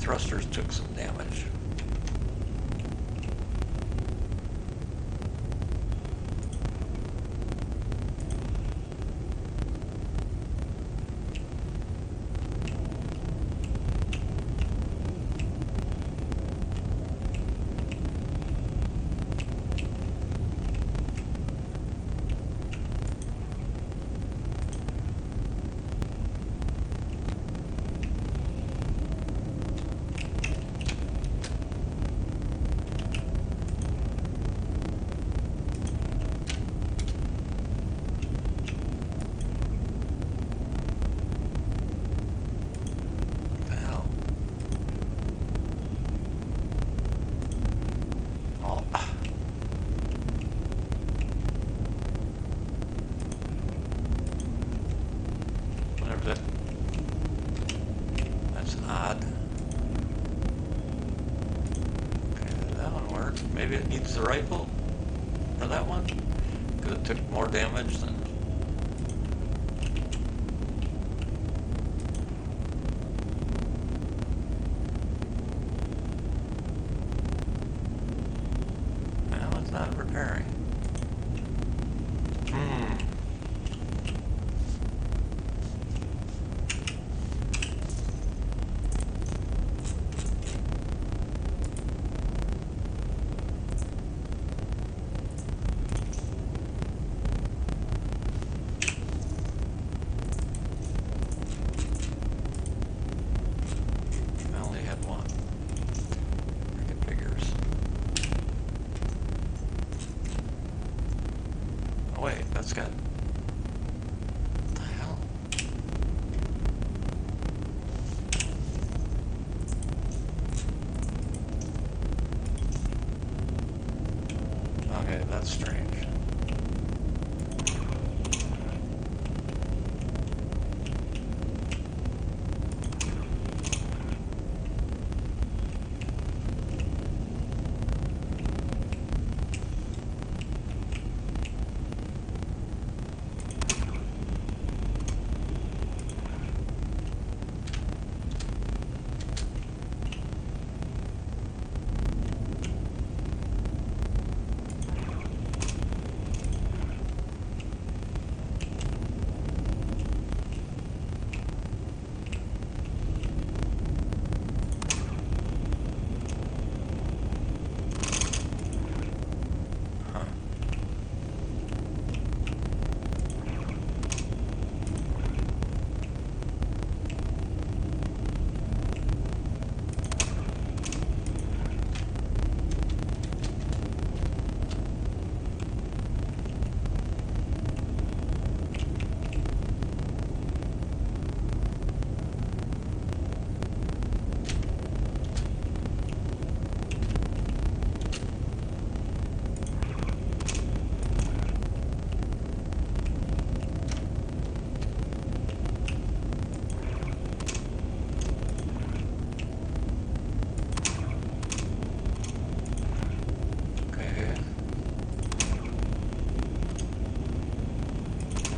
thrusters took some damage. That's odd. Okay, that one worked. Maybe it needs the rifle for that one? Because it took more damage than... Well, it's not repairing. I only had one. Freaking figures. Oh wait, that's got... What the hell? Okay, that's strange.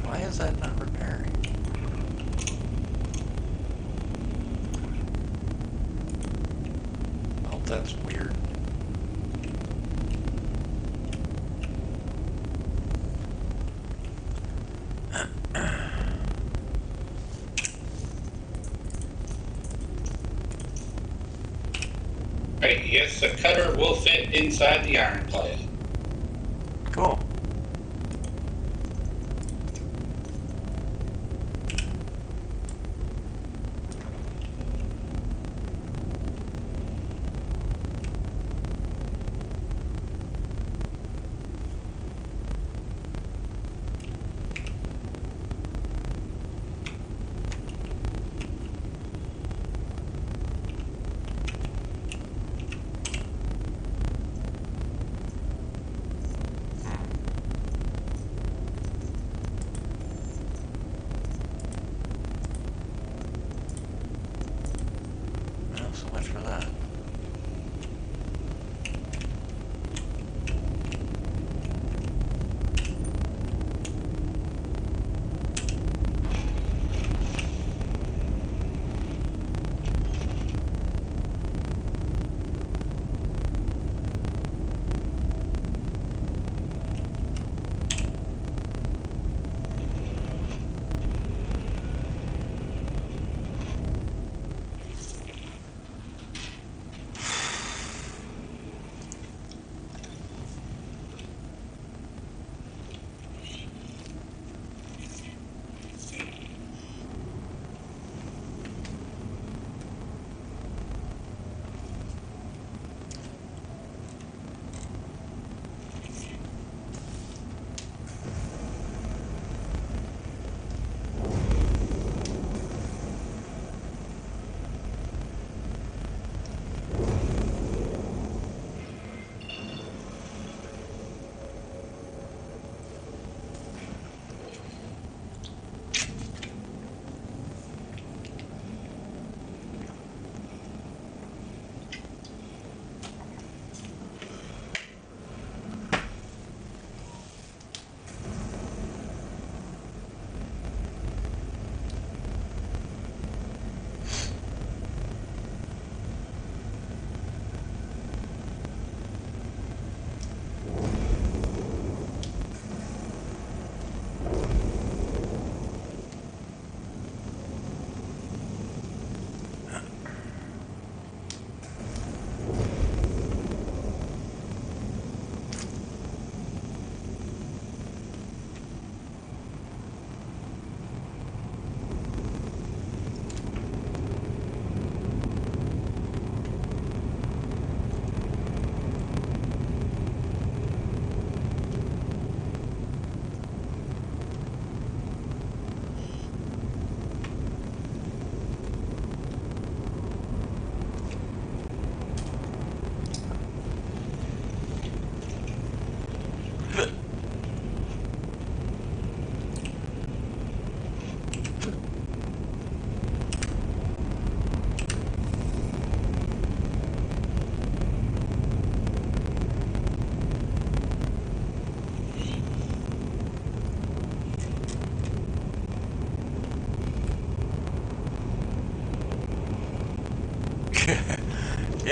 Why is that not repairing? Oh, that's weird. Right, yes, the cutter will fit inside the ironclad. Cool.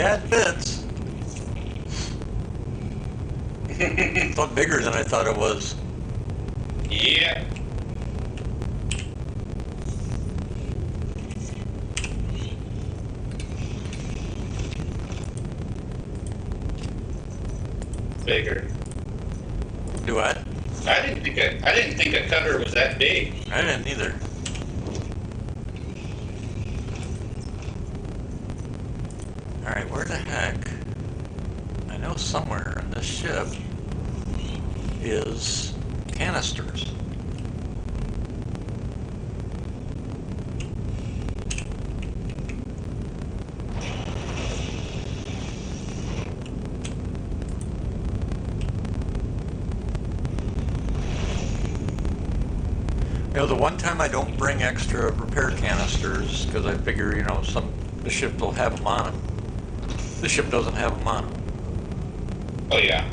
Yeah, it fits. It's a lot bigger than I thought it was. Yeah. Bigger. Do what? I didn't think a cutter was that big. I didn't either. Alright, where the heck? I know somewhere on this ship is canisters. You know, the one time I don't bring extra repair canisters because I figure, you know, the ship will have them on them. The ship doesn't have them on them, Oh yeah.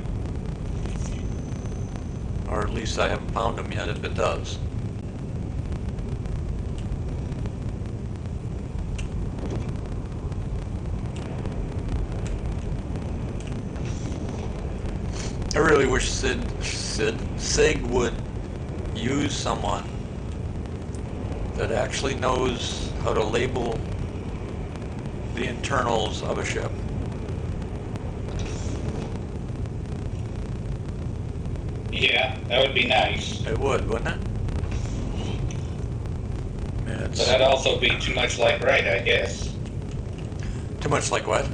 or at least I haven't found them yet. If it does, I really wish Sig would use someone that actually knows how to label the internals of a ship. Yeah, that would be nice. It would, wouldn't it? Yeah, But it's that'd also be too much like right, I guess. too much like what?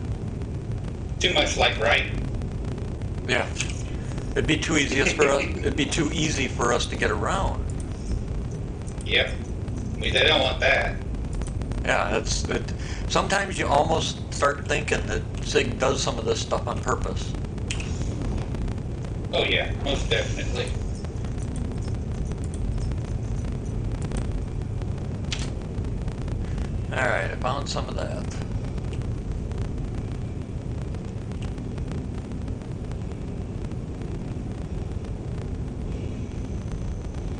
Too much like right. Yeah. It'd be too easy for us. It'd be too easy for us to get around. Yep. They don't want that. Yeah, that's it. Sometimes you almost start thinking that Sig does some of this stuff on purpose. Oh yeah, most definitely. All right, I found some of that.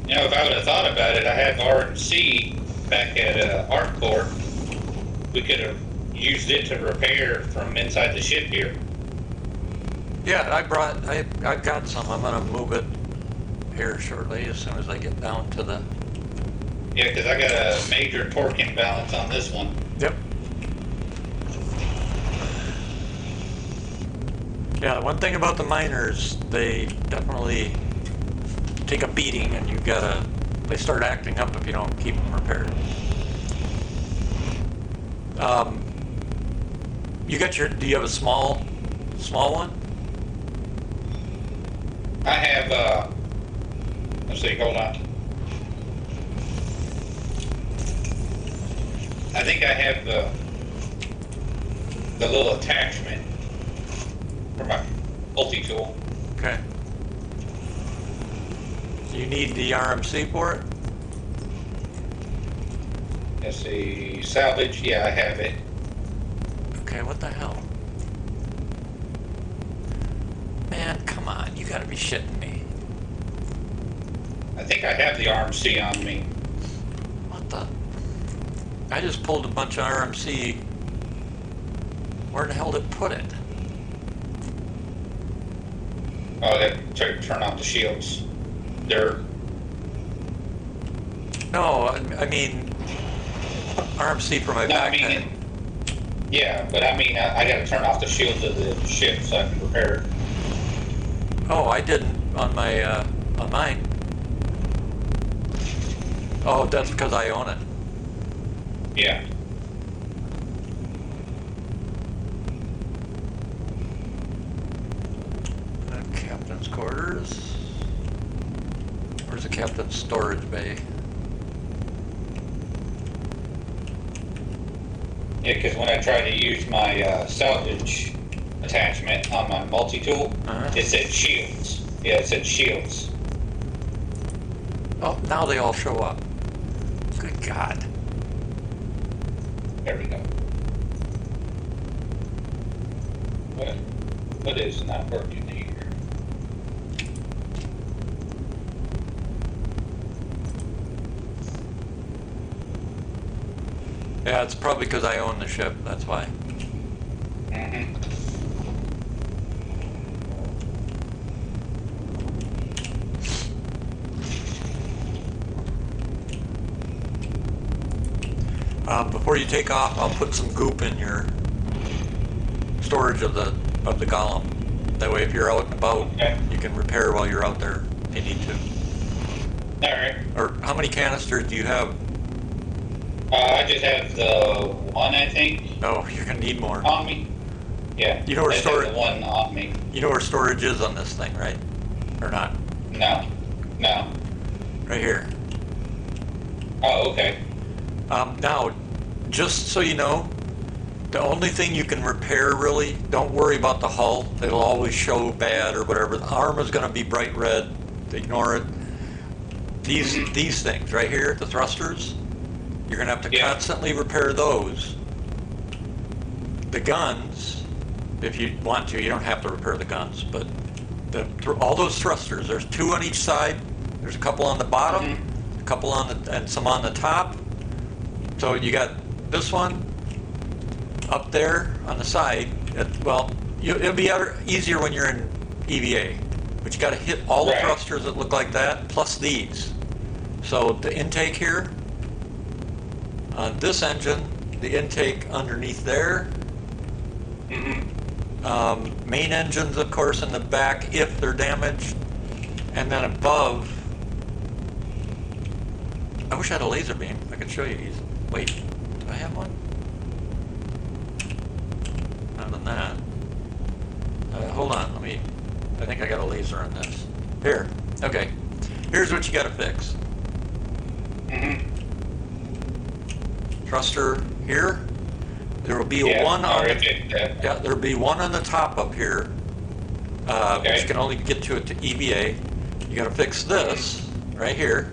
You know, if I would have thought about it, I have R&C back at ArcCorp. We could have used it to repair from inside the ship here. Yeah, I've got some. I'm gonna move it here shortly as soon as I get down to the. Yeah, because I got a major torque imbalance on this one. Yep. Yeah, the one thing about the miners, they definitely take a beating, and they start acting up if you don't keep them repaired. Do you have a small one? I have, let's see, hold on. I think I have the little attachment for my multi-tool. Okay. You need the RMC for it? Let's see, salvage, yeah, I have it. Okay, what the hell? Man, come on, you gotta be shitting me. I think I have the RMC on me. What the? I just pulled a bunch of RMC. Where the hell did it put it? Oh, I have to turn off the shields. They're, No, I mean RMC for my no, I backpack. mean, yeah, but I mean, I gotta turn off the shields of the ship so I can repair it. Oh, I didn't on mine. Oh, that's because I own it. Yeah. Captain's quarters. Where's the captain's storage bay? Yeah, because when I tried to use my salvage attachment on my multi-tool, Uh-huh. it said shields. Yeah, it said shields. Oh, now they all show up. Good God. There we go. What is not working here? Yeah, it's probably because I own the ship. That's why. Mhm. Before you take off, I'll put some goop in your storage of the golem. That way, if you're out and about, Okay. you can repair while you're out there if you need to. All right. Or how many canisters do you have? I just have the one, I think, Oh, you're gonna need more. on me. Yeah. You know where I just have storage- the one on me. You know where storage is on this thing, right? Or not? No. No. Right here. Oh, okay. Now, just so you know, the only thing you can repair really, don't worry about the hull. It'll always show bad or whatever. The arm is going to be bright red. Ignore it. These things right here, the thrusters, you're going to have to Yeah. constantly repair those. The guns, if you want to, you don't have to repair the guns, but all those thrusters, there's 2 on each side. There's a couple on the bottom, a couple and some on the top. So you got this one up there on the side. It'll be easier when you're in EVA, but you got to hit all the Right. thrusters that look like that, plus these. So the intake here, on this engine, the intake underneath there. Main engines, of course, in the back if they're damaged, and then above. I wish I had a laser beam. I could show you these. Wait, do I have one? Other than that, hold on. I think I got a laser on this. Here. Okay. Here's what you got to fix. Thruster here. There will be Yeah. one on already the, fixed that. yeah, there'll be one on the top up here. But Okay. you can only get to it to EVA. You got to fix this right here.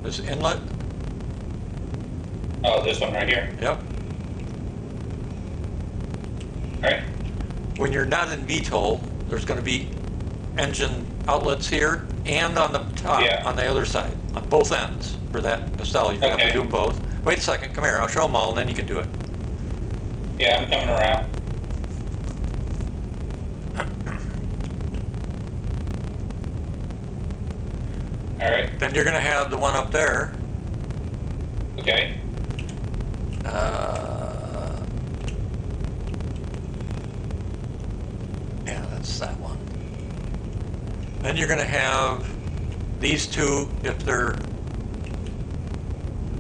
This inlet. Oh, this one right here. Yep. All right. When you're not in VTOL, there's going to be engine outlets here and on the top, Yeah. on the other side, on both ends for that nacelle. You have to Okay. do them both. Wait a second, come here. I'll show them all, and then you can do it. Yeah, I'm coming around. All right. Then you're going to have the one up there. Okay. Yeah, that's that one. Then you're going to have these two if they're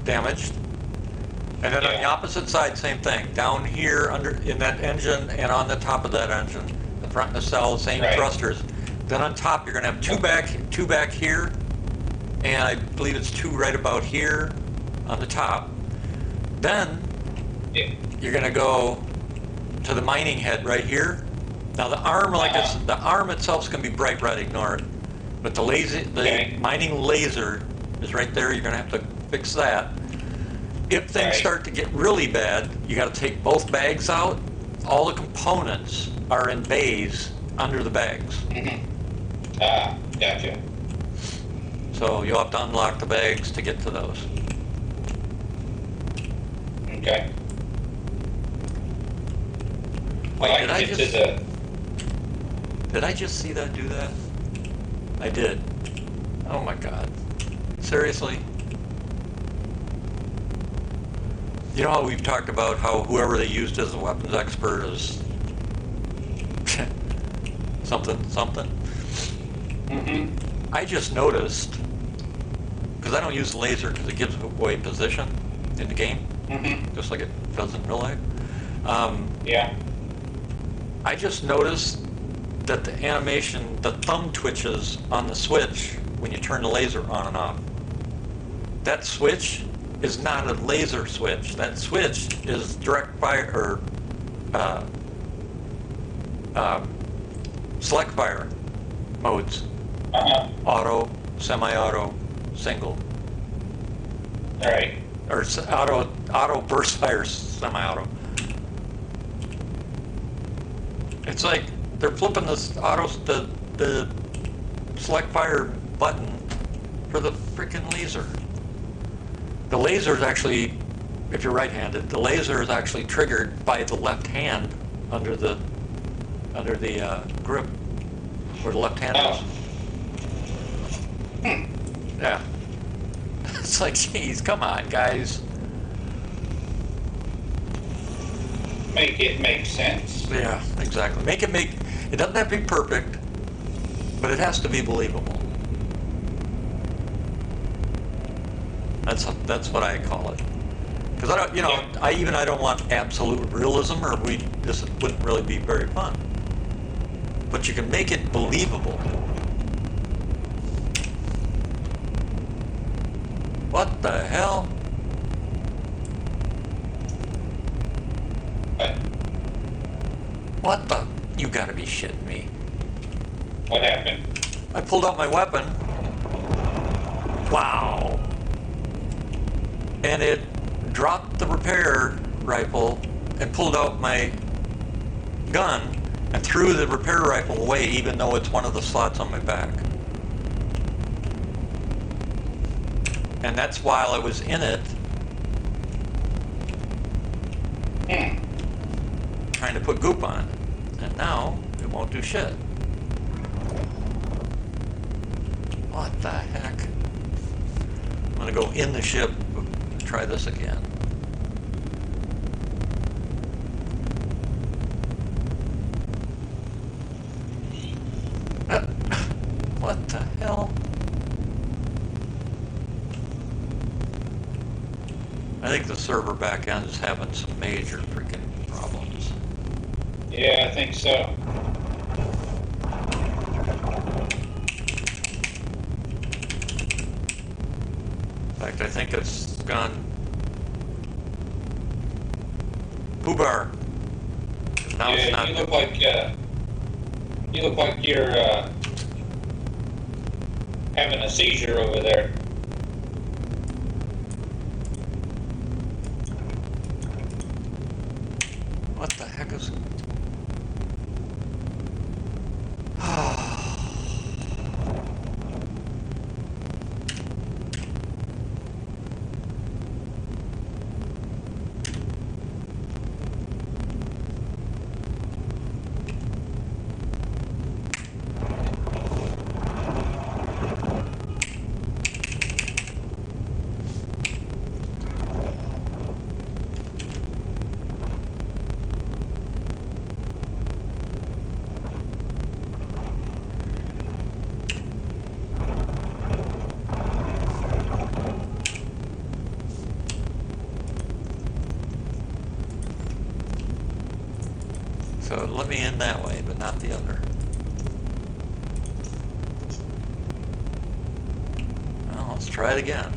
damaged. And then on the Yeah. opposite side, same thing. Down here under in that engine and on the top of that engine, the front nacelle, same Right. thrusters. Then on top, you're going to have two back here, and I believe it's 2 right about here on the top. Then Yeah. you're going to go to the mining head right here. Now the arm, the arm itself is going to be bright red. Ignore it. But the Okay. mining laser is right there. You're going to have to fix that. If things Right. start to get really bad, you got to take both bags out. All the components are in bays under the bags. Ah, gotcha. So you'll have to unlock the bags to get to those. Okay. Wait, I did can I get to just the. did I just see that do that? I did. Oh my God. Seriously? You know how we've talked about how whoever they used as a weapons expert is something? I just noticed, because I don't use the laser because it gives away position in the game, just like it does in real life. Yeah. I just noticed that the animation, the thumb twitches on the switch when you turn the laser on and off. That switch is not a laser switch. That switch is direct fire or select fire modes. Auto, semi-auto, single. All right. Or auto burst fire, semi-auto. It's like they're flipping the select fire button for the freaking laser. The laser is actually, if you're right-handed, the laser is actually triggered by the left hand under the grip for the left-handers. Oh. Yeah. It's like, geez, come on, guys. Make it make sense. Yeah, exactly. It doesn't have to be perfect, but it has to be believable. That's what I call it. Because I don't, I don't want absolute realism, or this wouldn't really be very fun. But you can make it believable. What the hell? What the? You gotta be shitting me. What happened? I pulled out my weapon. Wow. And it dropped the repair rifle and pulled out my gun and threw the repair rifle away, even though it's one of the slots on my back. And that's while I was in it, trying to put goop on. And now it won't do shit. What the heck? I'm gonna go in the ship and try this again. What the hell? I think the server back end is having some major freaking problems. Yeah, I think so. In fact, I think it's gone poobar. Now it's Yeah, not. you look like you're having a seizure over there. What the heck is? So let me in that way, but not the other. Well, let's try it again.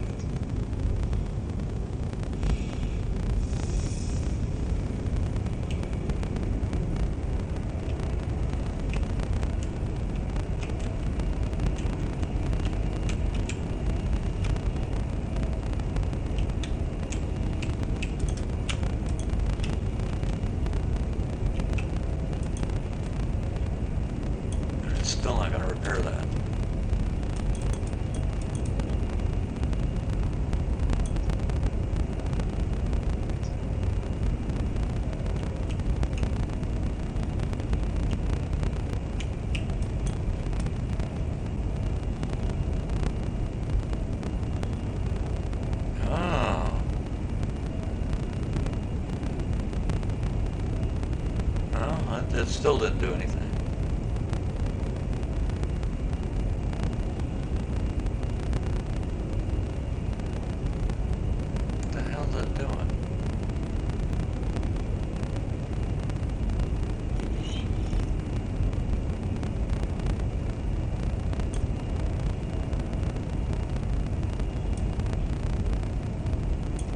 Still not going to repair that. Oh. Well, it still didn't do anything.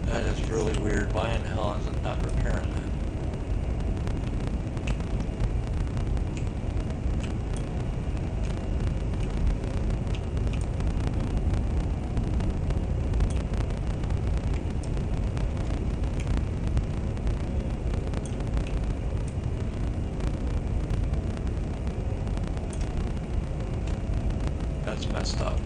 That is really weird. Why in hell is it not repairing that? That's messed up.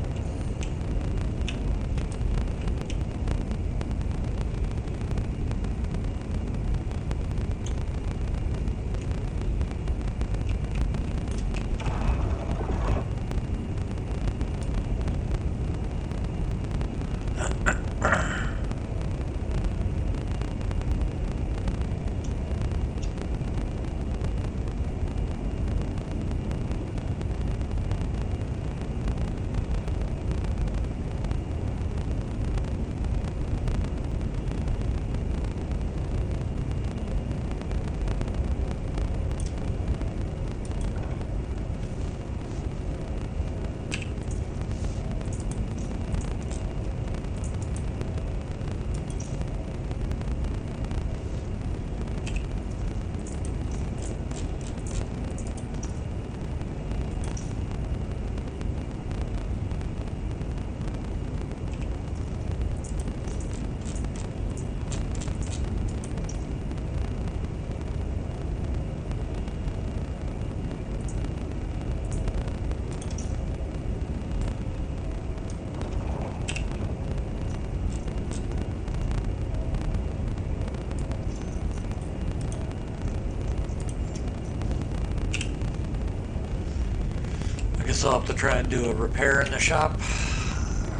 guess I'll have to try and do a repair in the shop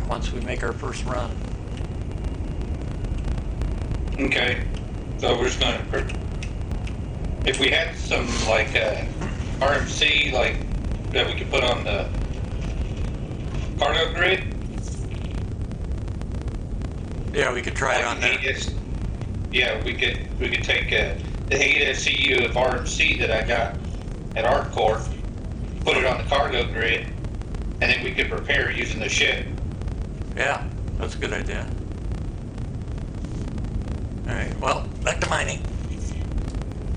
once we make our first run. Okay. So we're just gonna, if we had some like RMC like that we could put on the cargo grid. Yeah, we could try it Like on there. yeah, we could take the ASCU of RMC that I got at ArtCorp, put it on the cargo grid, and then we could repair it using the ship. Yeah, that's a good idea. All right, well, back to mining.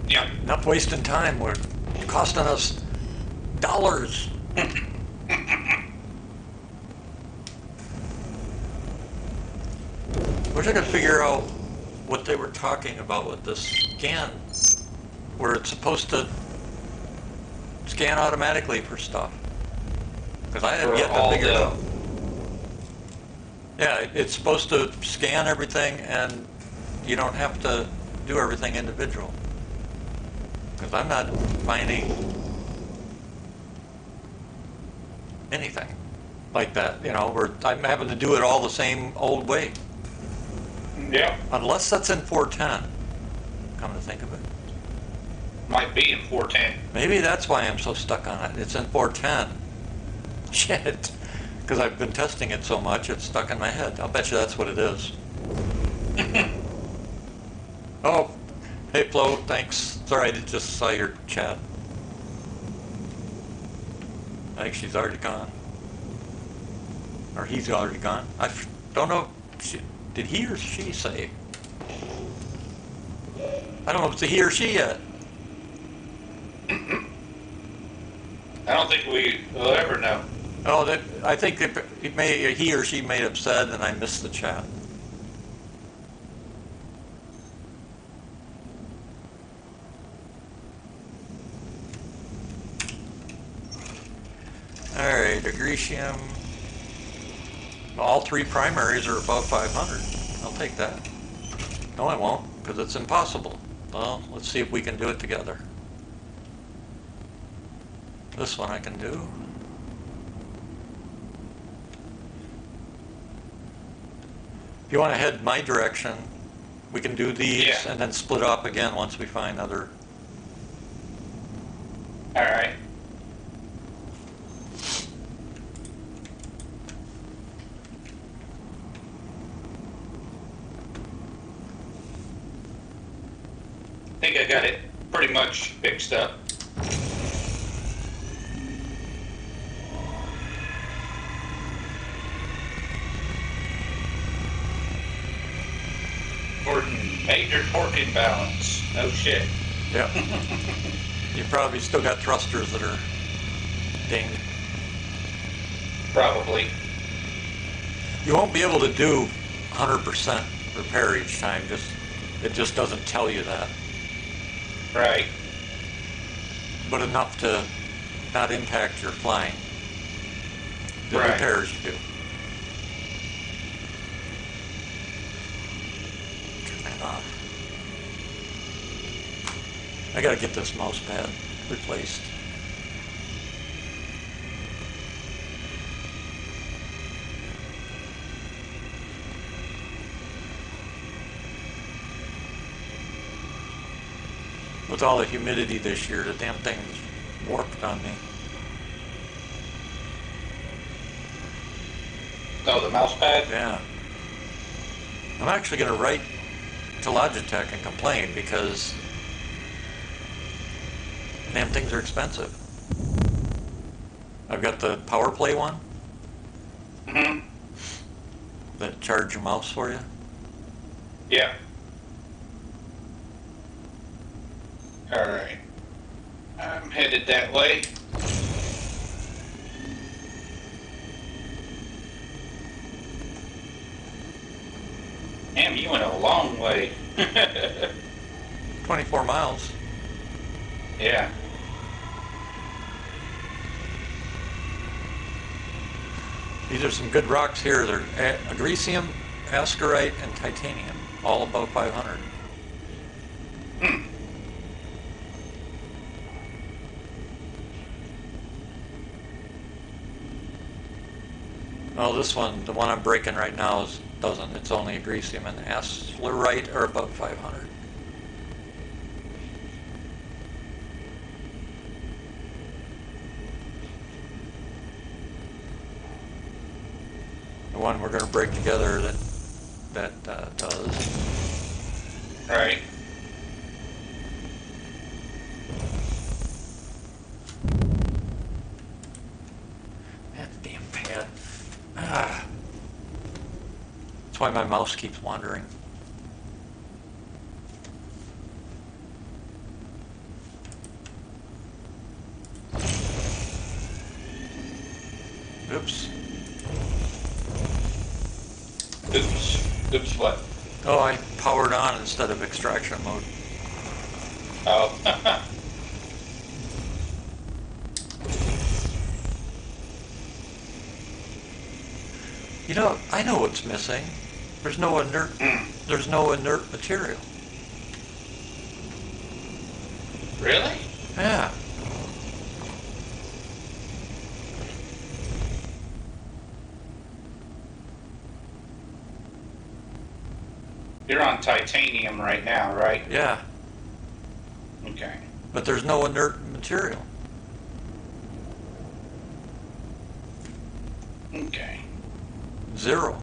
Yep. Enough wasting time. We're costing us dollars. Wish I could figure out what they were talking about with this scan, where it's supposed to scan automatically for stuff. Because I have For yet to all figure it the- out. Yeah, it's supposed to scan everything and you don't have to do everything individual. Because I'm not finding anything like that, you know, where I'm having to do it all the same old way. Yep. Unless that's in 410, come to think of it. Might be in 410. Maybe that's why I'm so stuck on it. It's in 410. Shit. Because I've been testing it so much, it's stuck in my head. I'll bet you that's what it is. Oh, hey Flo, thanks. Sorry, I just saw your chat. I think she's already gone. Or he's already gone. I don't know. Did he or she say? I don't know if it's a he or she yet. I don't think we will ever know. Oh, that I think he or she may have said, and I missed the chat. All right, Agricium. All three primaries are above 500. I'll take that. No, I won't, because it's impossible. Well, let's see if we can do it together. This one I can do. If you want to head my direction, we can do these Yeah. and then split up again once we find other. All right. I think I got it pretty much fixed up. Major torque imbalance. No shit. Yeah. You probably still got thrusters that are dinged. Probably. You won't be able to do 100% repair each time. It just doesn't tell you that. Right. But enough to not impact your flying. The Right. repairs you do. Turn that off. I gotta get this mouse pad replaced. With all the humidity this year, the damn thing's warped on me. Oh, the mouse pad? Yeah. I'm actually going to write to Logitech and complain because damn things are expensive. I've got the PowerPlay one Mm-hmm. that charge your mouse for you. Yeah. All right. I'm headed that way. Damn, you went a long way. 24 miles. Yeah. These are some good rocks here. They're agricium, ascarite, and titanium, all above 500. Oh, this one, the one I'm breaking right now, doesn't. It's only a Grecium and Accelerite are above 500. The one we're going to break together that does. Right. That damn pad. Ah. That's why my mouse keeps wandering. Oops. Oops, what? Oh, I powered on instead of extraction mode. Oh. You know, I know what's missing. There's no inert. There's no inert material. Really? Yeah. You're on titanium right now, right? Yeah. Okay. But there's no inert material. Okay. Zero.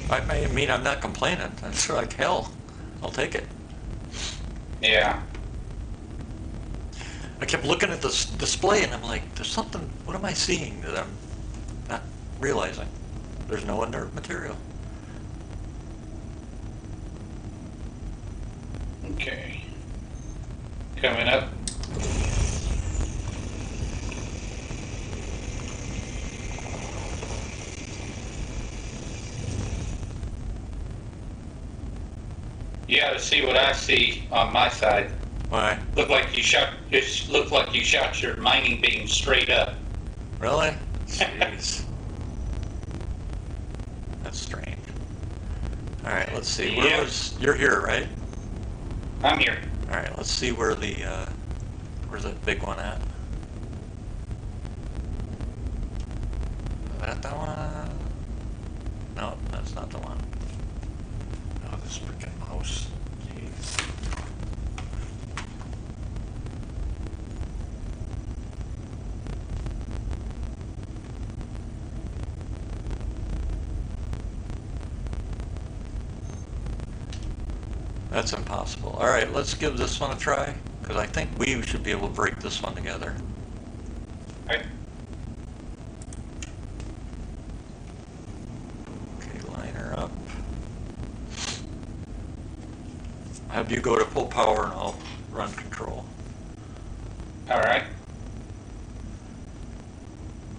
I mean, I'm not complaining. That's like hell. I'll take it. Yeah. I kept looking at this display and I'm like, there's something, what am I seeing that I'm not realizing? There's no inert material. Okay. Coming up. You ought to see what I see on my side. Why? Looked like you shot your mining beam straight up. Really? Jeez. That's strange. All right, let's see. Where Yeah. was, you're here, right? I'm here. All right, let's see where the, where's that big one at? Is that the one? No, that's not the one. Oh, this freaking mouse. Jeez. That's impossible. All right, let's give this one a try, because I think we should be able to break this one together. Right. Okay, line her up. Have you go to full power and I'll run control. All right.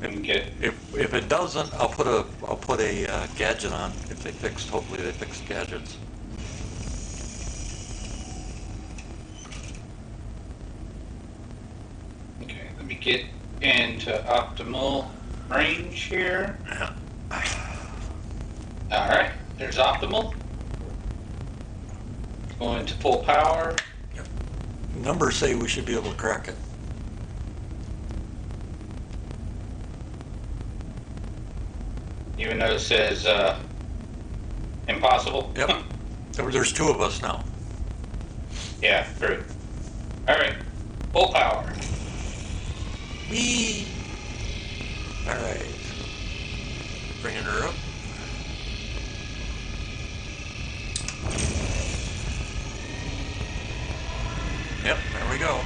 And get. If it doesn't, I'll put a gadget on. If they fixed, hopefully they fixed gadgets. Okay. Let me get into optimal range here. Yeah. All right. There's optimal. Going to full power. Numbers say we should be able to crack it. Even though it says impossible. Yep. There's two of us now. Yeah, true. All right, full power. Whee! All right. Bringing her up. Yep, there we go.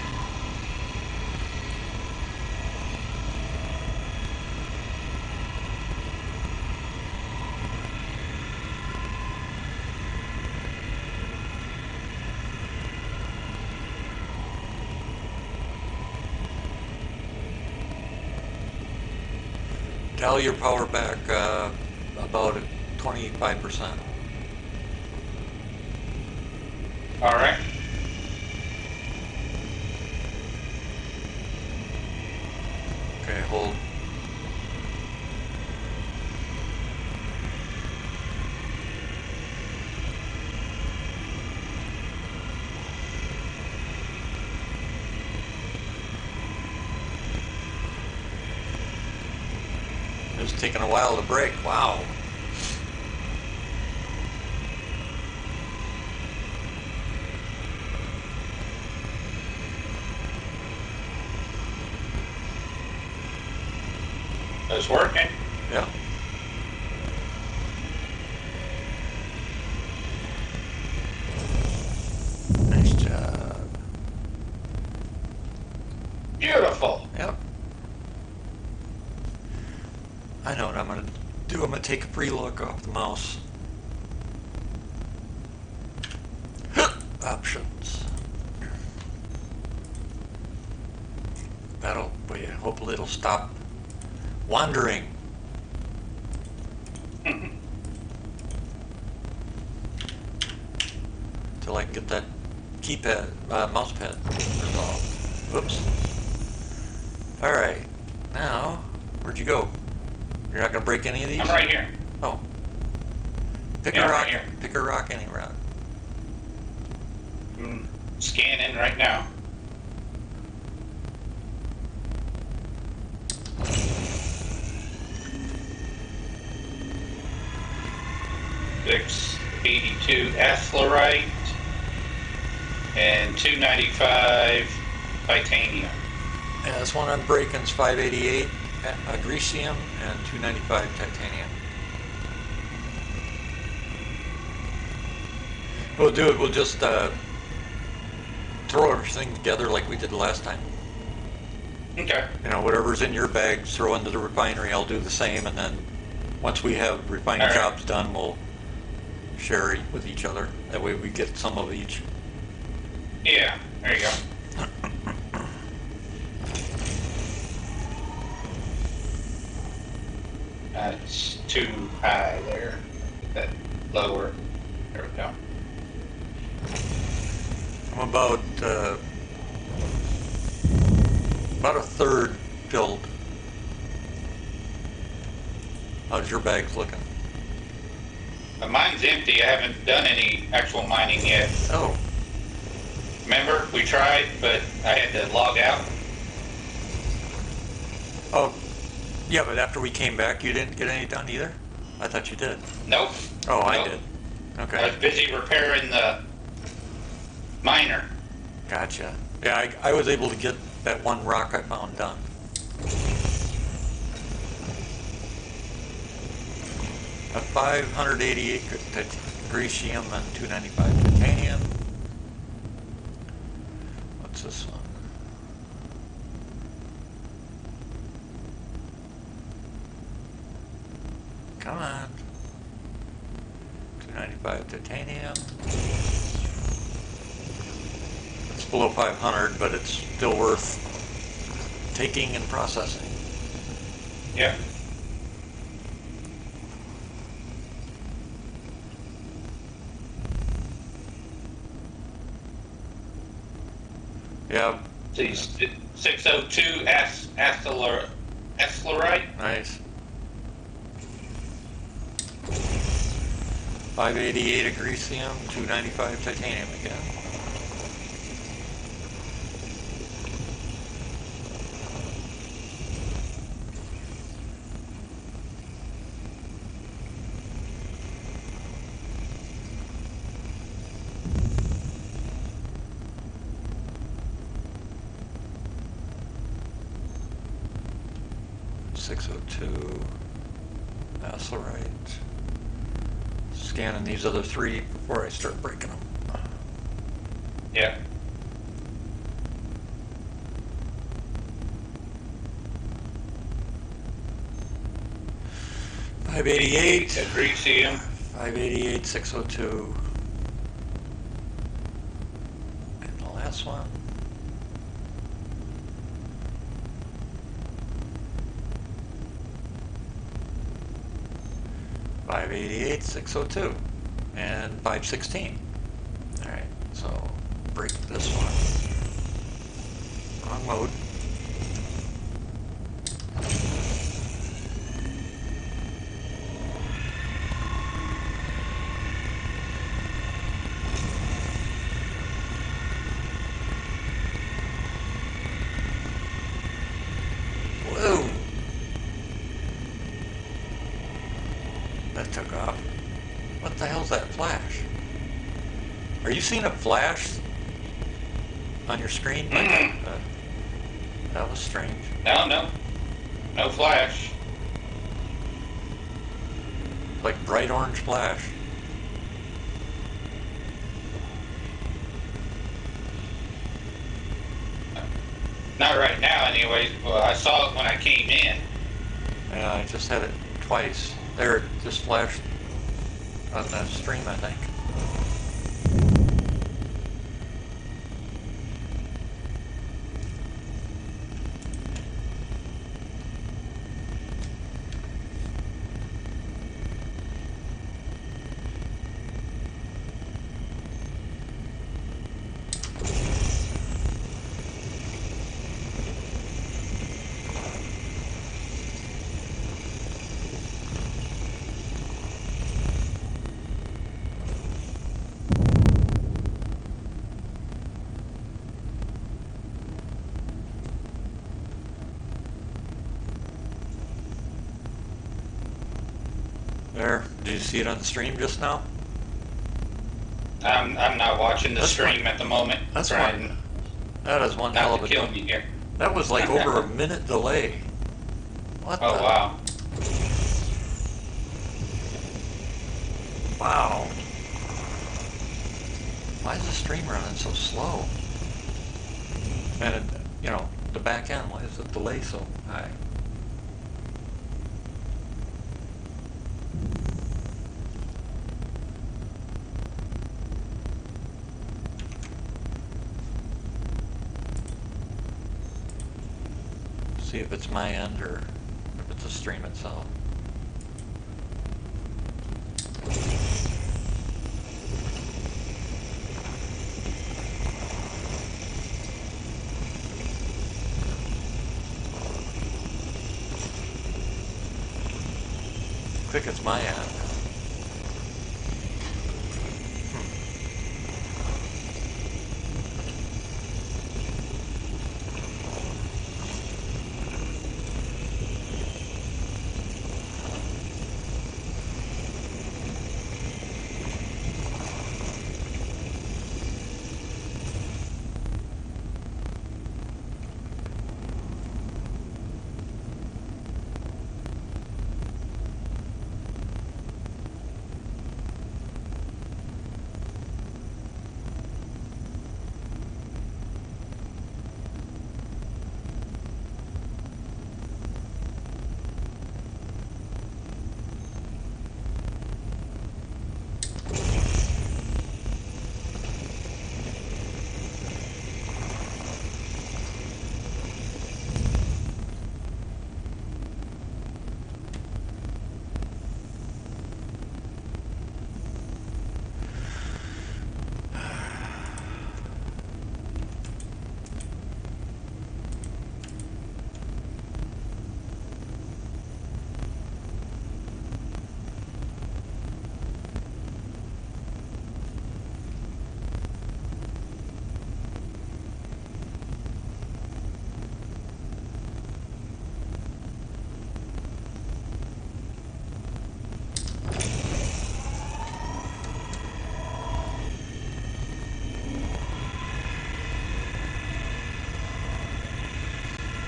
Dial your power back about 25%. All right. Okay, hold. taking a while to break. Wow. It's working. Yeah. Nice job. Beautiful. Yep. I know what I'm going to do. I'm going to take a pre-look off the mouse. Options. That'll, well, yeah, hopefully it'll stop wandering. Till I can get that keypad, mouse pad resolved. Whoops. All right. Now, where'd you go? You're not gonna break any of these? I'm right here. Oh. Pick Yeah, a rock. right here. Pick a rock, any rock. I'm scanning right now. $682 asphalorite and $295 titanium. Yeah, this one I'm breaking is 588 agricium and 295 titanium. We'll do it. We'll just throw everything together like we did last time. Okay. You know, whatever's in your bags, throw into the refinery. I'll do the same, and then once we have refining All right. jobs done, we'll share it with each other. That way we get some of each. Yeah, there you go. That's too high there. Get that lower. There we go. I'm about a third filled. How's your bags looking? Mine's empty. I haven't done any actual mining yet. Oh, Remember, we tried, but I had to log out. oh, yeah, but after we came back, you didn't get any done either? I thought you did. Nope. Oh, I Nope. did. I Okay, was busy repairing the miner. gotcha. Yeah, I was able to get that one rock I found done. A 588 agricium and 295 titanium. What's this one? Come on. 295 titanium. It's below 500, but it's still worth taking and processing. Yeah. Yeah, See, 602 asphalorite. nice. 588 agricium, 295 titanium again. .602 asphalorite. Scanning these other three before I start breaking them. Yeah. .588, Agricium. 588, 602. And the last one. .588, 602, and 516. All right, so break this one. Wrong mode. Whoa. That took off. What the hell's that flash? Are you seeing a flash on your screen? That was strange. No flash. Like bright orange flash. Not right now, anyways. Well, I saw it when I came in. Yeah, I just had it twice. There, it just flashed on that stream, I think. There, did you see it on the stream just now? I'm not watching the That's stream fine. at the moment. That's trying fine. That is one hell not of to a kill me here. That was like over a minute delay. What Oh the? wow. Wow. Why is the stream running so slow? And it, you know, the back end, why is the delay so high? See if it's my end or if it's the stream itself. I think it's my end.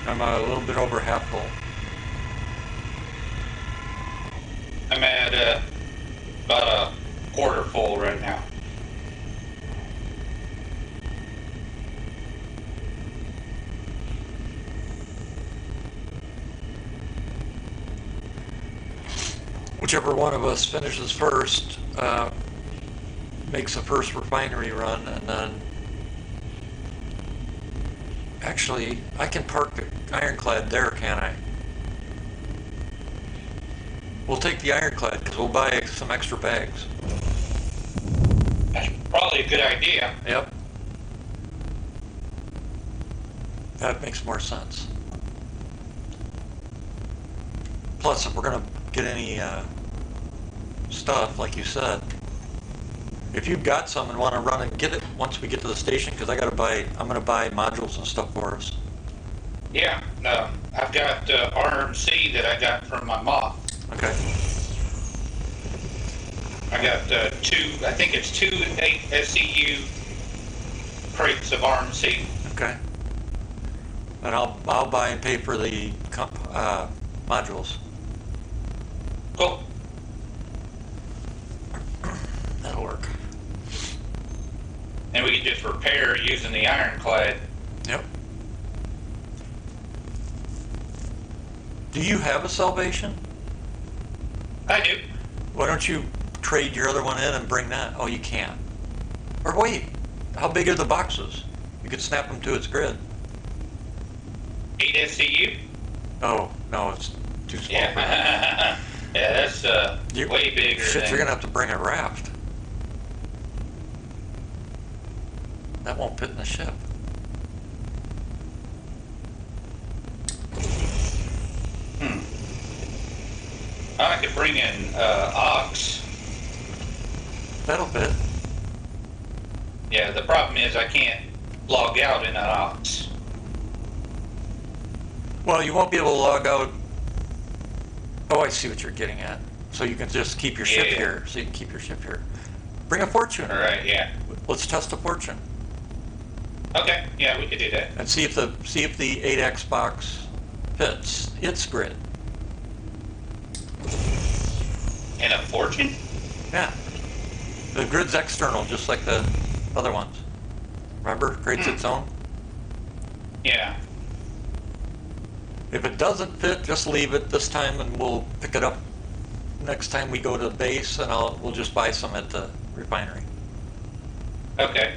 I'm a little bit over half full. I'm at about a quarter full right now. Whichever one of us finishes first makes the first refinery run, and then actually I can park the ironclad there, can't I? We'll take the ironclad because we'll buy some extra bags. That's probably a good idea. Yep. That makes more sense. Plus, if we're gonna get any stuff, like you said, if you've got some and want to run and get it once we get to the station, because I'm gonna buy modules and stuff for us. Yeah, no, I've got RMC that I got from my moth. Okay. I got I think it's two 8 SCU crates of RMC. Okay. And I'll buy and pay for the modules. Cool. That'll work. And we can just repair using the ironclad. Yep. Do you have a Salvation? I do. Why don't you trade your other one in and bring that? Oh, you can't. Or wait, how big are the boxes? You could snap them to its grid. 8 SCU? Oh, no, it's too small. Yeah. for that. Yeah, that's way bigger Shit, than... you're gonna have to bring a raft. That won't fit in the ship. I could bring in Ox. That'll fit. Yeah, the problem is I can't log out in an Ox. Well, you won't be able to log out. Oh, I see what you're getting at. So you can just keep your ship Yeah. here. So you can keep your ship here. Bring a Fortune. All right, yeah. Let's test a Fortune Okay, yeah, we could do that. and see if the 8X box fits its grid. And a Fortune? Yeah. The grid's external, just like the other ones. Remember? Creates its own. Yeah. If it doesn't fit, just leave it this time and we'll pick it up next time we go to the base and we'll just buy some at the refinery. Okay.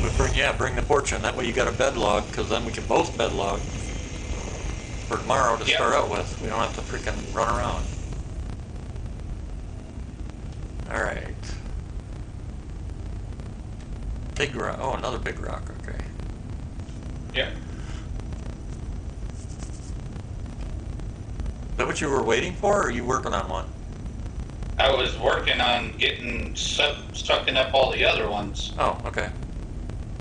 But bring the Fortune. That way you got a bed log, because then we can both bed log for tomorrow to Yeah. start out with. We don't have to freaking run around. All right. Big rock. Oh, another big rock. Okay. Yeah. Is that what you were waiting for, or are you working on one? I was working on getting sucking up all the other ones. Oh, okay.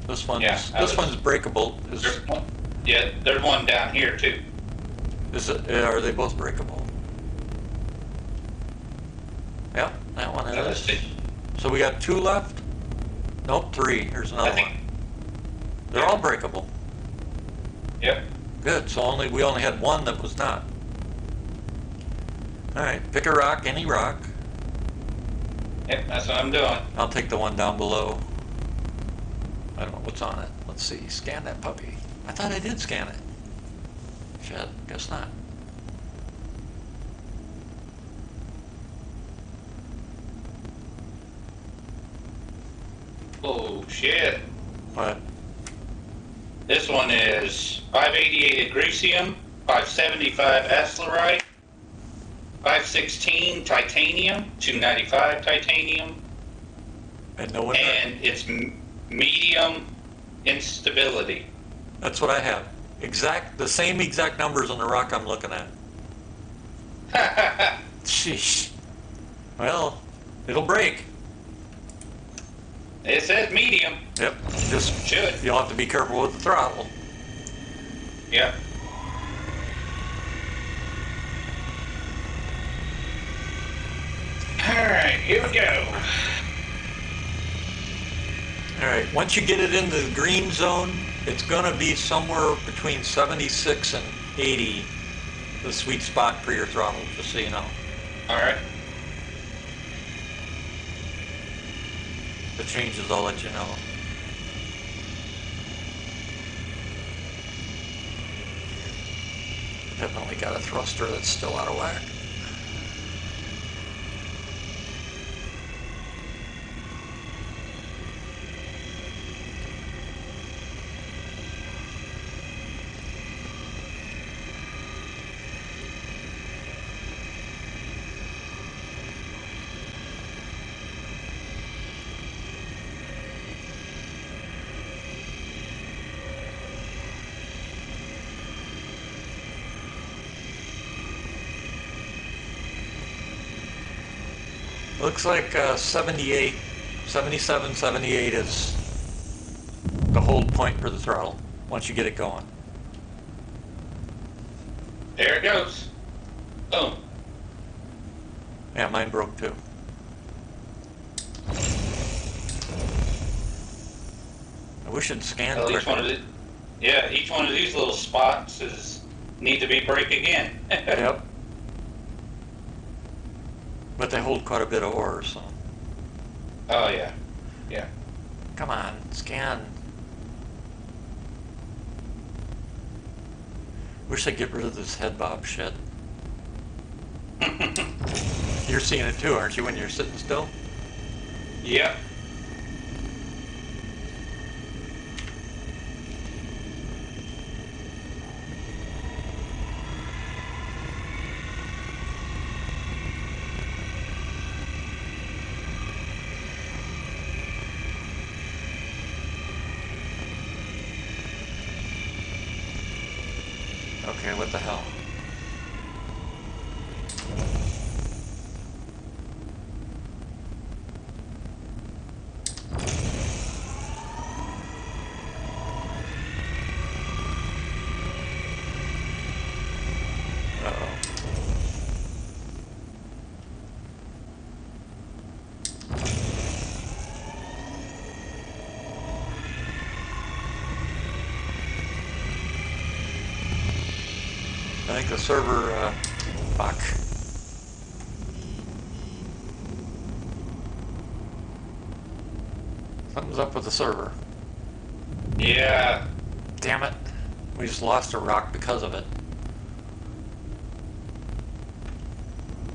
This one's Yeah, this one's breakable. There's one, yeah, there's one down here too. Are they both breakable? Yep, that one Let's is. see. So we got 2 left? Nope, 3. Here's I another think. one. They're all breakable. Yep. Good. So we only had one that was not. All right, pick a rock, any rock. Yep, that's what I'm doing. I'll take the one down below. I don't know what's on it. Let's see. Scan that puppy. I thought I did scan it. Shit, guess not. Oh shit. But This one is 588 Agricium, 575 Aslerite, 516 Titanium, 295 Titanium, and no one. and it's medium instability. That's what I have. The same exact numbers on the rock I'm looking at. Sheesh. Well, it'll break. It says medium. Yep. Just Should. you'll have to be careful with the throttle. Yep. Alright, here we go. All right. Once you get it into the green zone, it's gonna be somewhere between 76 and 80, the sweet spot for your throttle. Just so you know. Alright. If it changes, I'll let you know. Definitely got a thruster that's still out of whack. Looks like 78, 77, 78 is the hold point for the throttle once you get it going. There it goes. Boom. Yeah, mine broke too. I wish it'd scan Well, each one of quicker. each one of these little spots need to be break again. Yep. But they hold quite a bit of ore, so. Oh yeah, yeah. Come on, scan. Wish they'd get rid of this head bob shit. You're seeing it too, aren't you, when you're sitting still? Yep. Okay, what the hell? Uh-oh. I think the server, fuck. Something's up with the server. Yeah. Damn it. We just lost a rock because of it.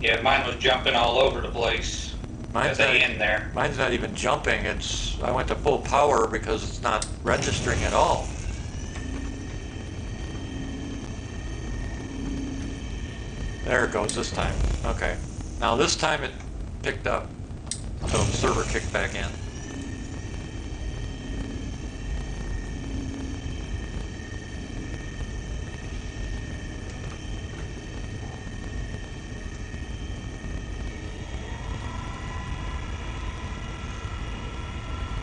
Yeah, mine was jumping all over the place at Mine's the not, end there. mine's not even jumping. I went to full power because it's not registering at all. There it goes this time. Okay. Now this time it picked up. So the server kicked back in.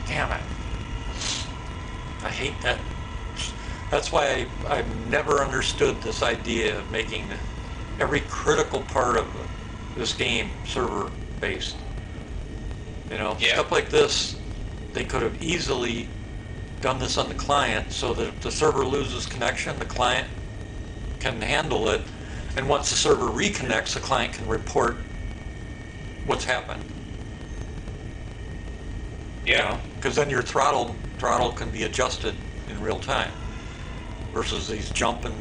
Damn it. I hate that. That's why I've never understood this idea of making every critical part of this game server based. You know, Yeah. stuff like this, they could have easily done this on the client so that if the server loses connection, the client can handle it. And once the server reconnects, the client can report what's happened. Yeah. Because then your throttle can be adjusted in real time versus these jump and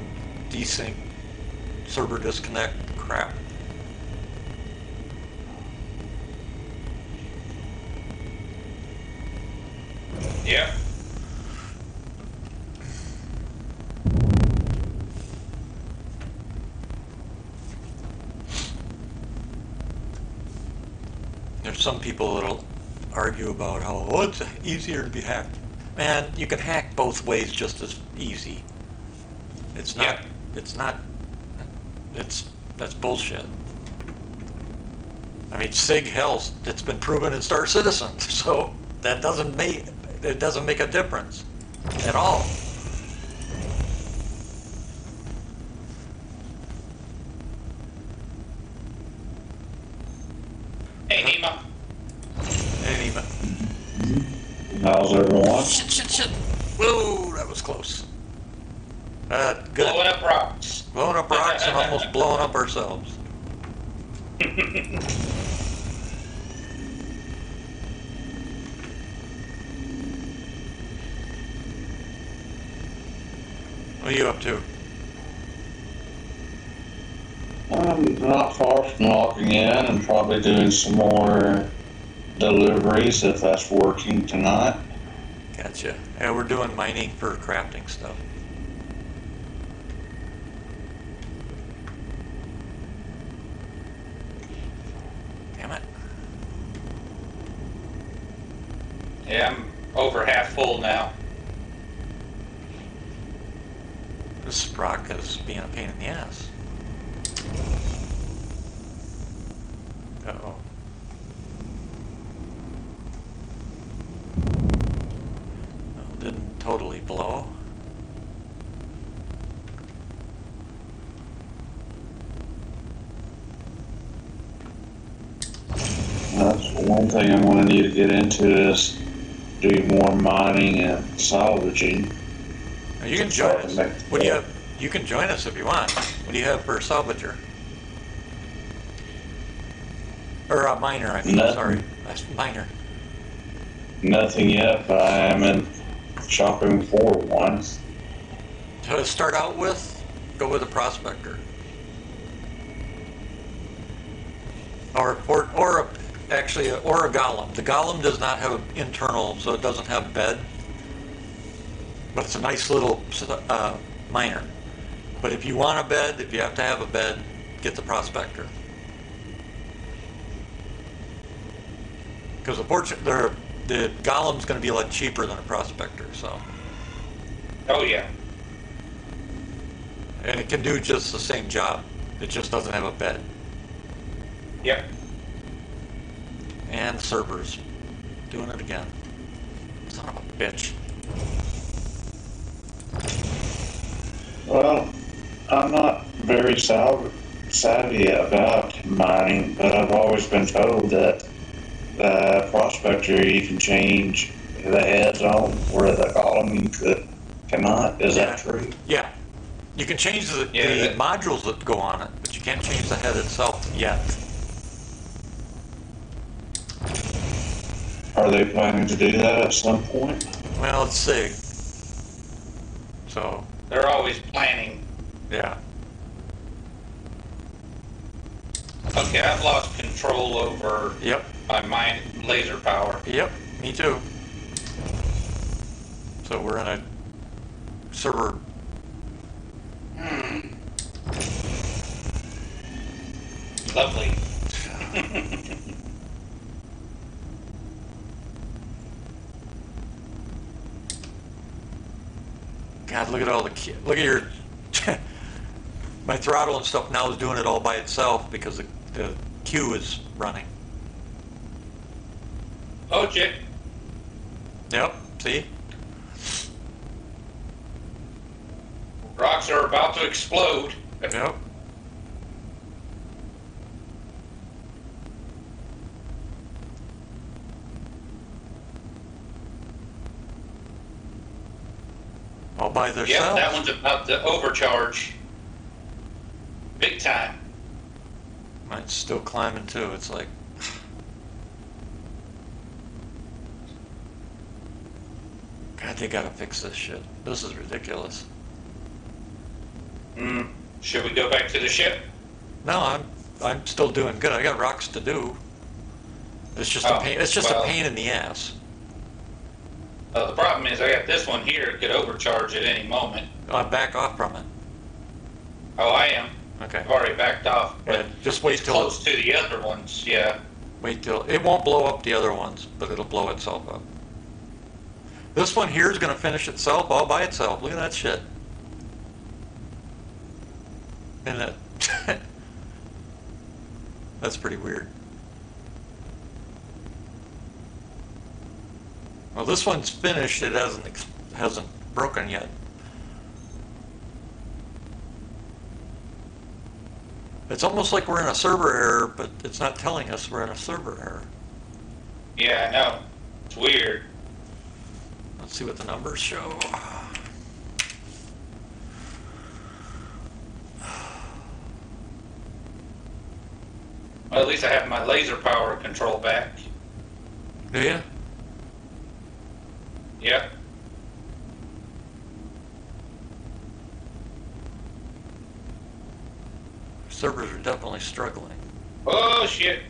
desync server disconnect crap. Yep. There's some people that'll argue about how, oh, it's easier to be hacked. Man, you can hack both ways just as easy. It's not, Yeah. that's bullshit. I mean, Sig Health, it's been proven in Star Citizen, so it doesn't make a difference at all. Hey, Nima. Anyway, How's everyone? shit. Whoa, that was close. Good. Blowing up rocks. Blowing up rocks and almost blowing up ourselves. What are you up to? I'm not far from logging in and probably doing some more deliveries if that's working tonight. Gotcha. Yeah, we're doing mining for crafting stuff. Damn it. Yeah, I'm over half full now. This rock is being a pain in the ass. Uh-oh. Well, didn't totally blow. one thing I'm gonna need to get into is do more mining and salvaging. Now, you can join us. What do you have? You can join us if you want. What do you have for a salvager? Or a miner, I mean, Nothing. sorry. That's miner. Nothing yet, but I am in shopping for one. To start out with, go with a prospector. Or a golem. The golem does not have an internal, so it doesn't have a bed. But it's a nice little miner. But if you want a bed, if you have to have a bed, get the prospector. Because the golem's going to be a lot cheaper than a prospector, so. Oh, yeah. And it can do just the same job. It just doesn't have a bed. Yep. And the server's doing it again. Son of a bitch. Well, I'm not very savvy about mining, but I've always been told that prospector you can change the heads on, where the column you cannot. Is that true? Yeah. You can change the modules that go on it, but you can't change the head itself yet. Are they planning to do that at some point? Well, it's SIG. So, They're always planning. yeah. Okay, I've lost control over Yep. my laser power. Yep. Me too. So we're in a server. Lovely. God, look at all look at your, my throttle and stuff now is doing it all by itself because the queue is running. Oh, shit. Yep, see? Rocks are about to explode. Yep. All by themselves. Yeah, that one's about to overcharge. Big time. Mine's still climbing too. It's like, God, they gotta fix this shit. This is ridiculous. Should we go back to the ship? No, I'm still doing good. I got rocks to do. It's just Oh, a pain. It's just well. a pain in the ass. The problem is I got this one here. It could overcharge at any moment. Back off from it. Oh, I am. Okay. I've already backed off. But Yeah, just wait it's till close to the other ones. Yeah. Wait till it won't blow up the other ones, but it'll blow itself up. This one here is going to finish itself all by itself. Look at that shit. And that that's pretty weird. Well, this one's finished. It hasn't broken yet. It's almost like we're in a server error, but it's not telling us we're in a server error. Yeah, I know. It's weird. Let's see what the numbers show. Well, at least I have my laser power control back. Do you? Yep. Servers are definitely struggling. Oh, shit.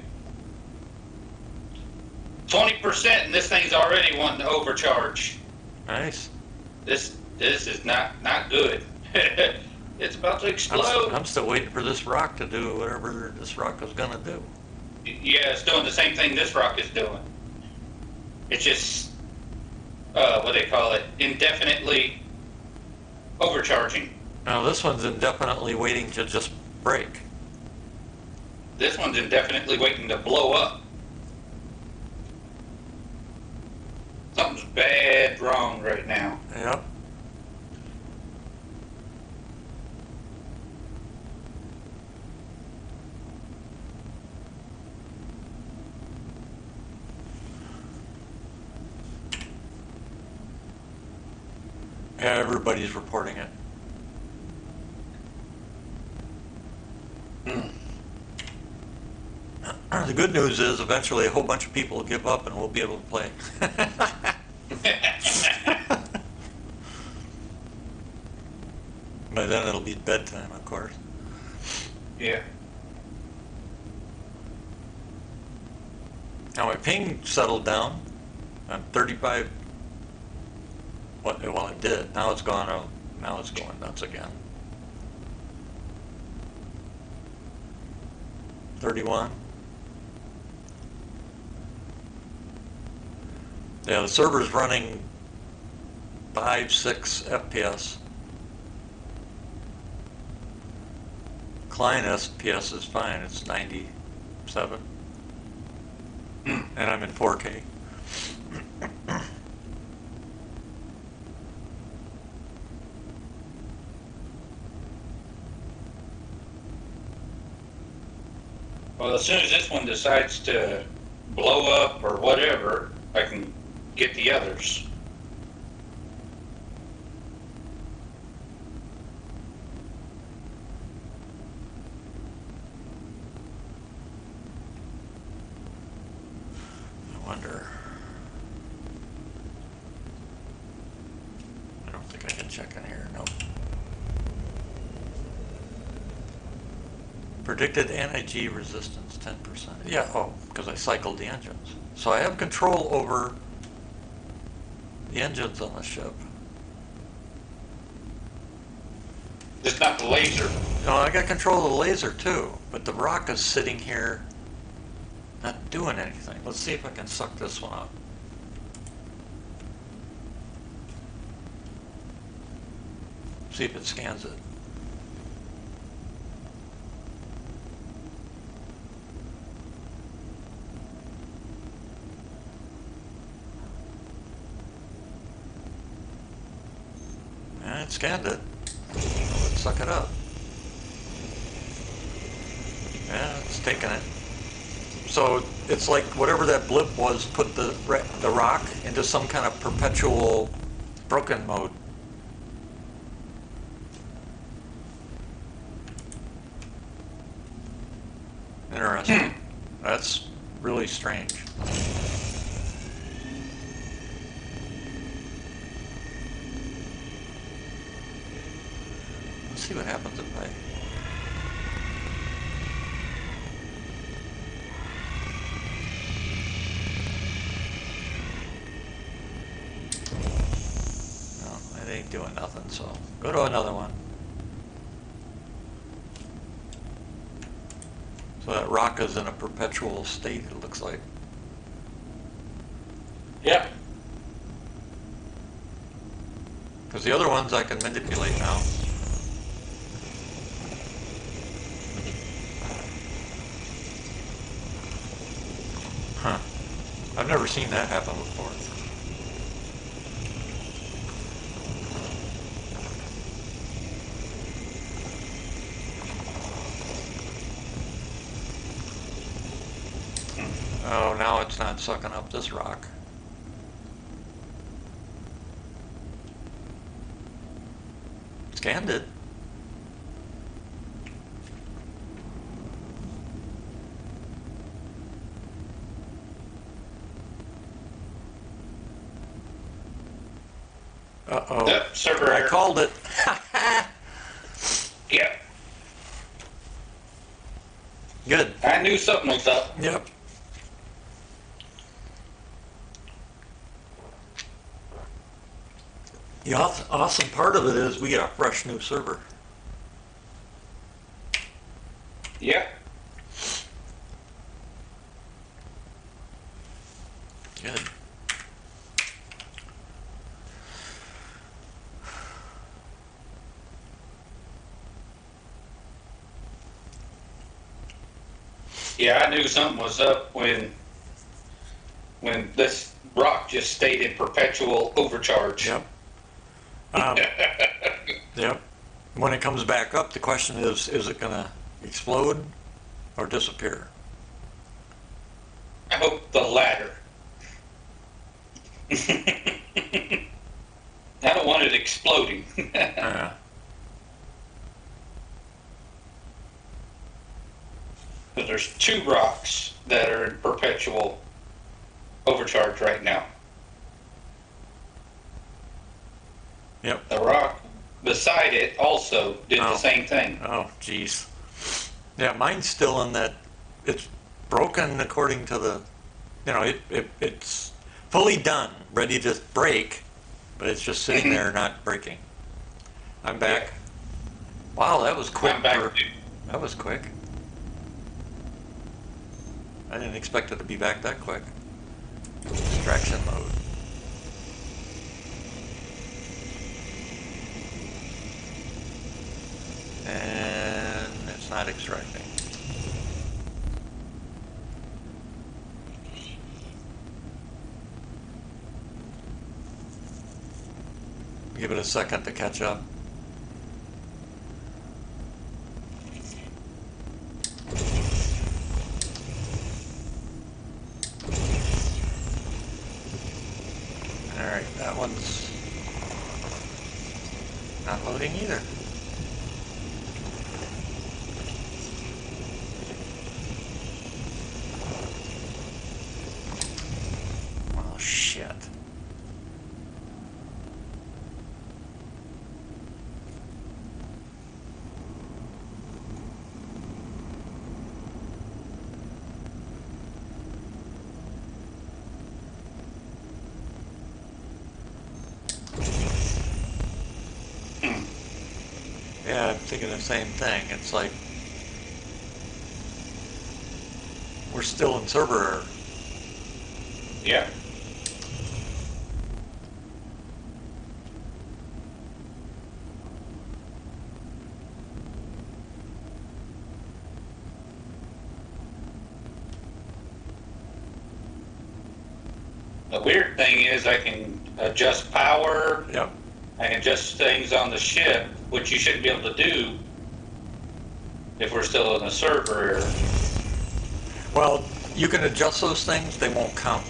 20% and this thing's already wanting to overcharge. Nice. This is not good. It's about to explode. I'm still waiting for this rock to do whatever this rock is going to do. Yeah, it's doing the same thing this rock is doing. It's just, what do they call it? Indefinitely overcharging. Now this one's indefinitely waiting to just break. This one's indefinitely waiting to blow up. Something's bad wrong right now. Yep. Everybody's reporting it. The good news is eventually a whole bunch of people will give up and we'll be able to play. By then it'll be bedtime, of course. Yeah. Now my ping settled down. I'm 35. Well, it did. Now it's gone out. Now it's going nuts again. 31. Yeah, the server's running 5-6 FPS. Client FPS is fine. It's 97. And I'm in 4K. Well, as soon as this one decides to blow up or whatever, I can get the others. I wonder. I don't think I can check in here. Nope. Predicted anti-G resistance 10%. Yeah, oh, because I cycled the engines. So I have control over the engines on the ship. Just not the laser. No, I got control of the laser too, but the rock is sitting here not doing anything. Let's see if I can suck this one up. See if it scans it. Yeah, it scanned it. Let's suck it up. Yeah, it's taking it. So it's like whatever that blip was put the rock into some kind of perpetual broken mode. Interesting. That's really strange. Let's see what happens if I... No, it ain't doing nothing, so go to another one. So that rock is in a perpetual state, it looks like. Yep. Because the other ones I can manipulate now. Huh. I've never seen that happen before. Oh, now it's not sucking up this rock. Scanned it. Uh-oh. Yep, server I error. called it. Yep. Good. I knew something was up. Yep. The awesome part of it is we get a fresh new server. Yep. Good. Yeah, I knew something was up when this rock just stayed in perpetual overcharge. Yep. Yep. When it comes back up, the question is it going to explode or disappear? I hope the latter. I don't want it exploding. Yeah. But there's 2 rocks that are in perpetual overcharge right now. Yep. The rock beside it also did Oh. the same thing. Oh, geez. Yeah, mine's still in that, it's broken according to the, it's fully done, ready to break, but it's just sitting there not breaking. I'm back. Wow, that was quick. I'm back too. That was quick. I didn't expect it to be back that quick. Extraction mode. And it's not extracting. Give it a second to catch up. All right, that one's not loading either. Oh, shit. Yeah, I'm thinking the same thing. It's like we're still in server error. Yeah. The weird thing is I can adjust power, Yep. I can adjust things on the ship, which you shouldn't be able to do if we're still in the server. Well, you can adjust those things, they won't count.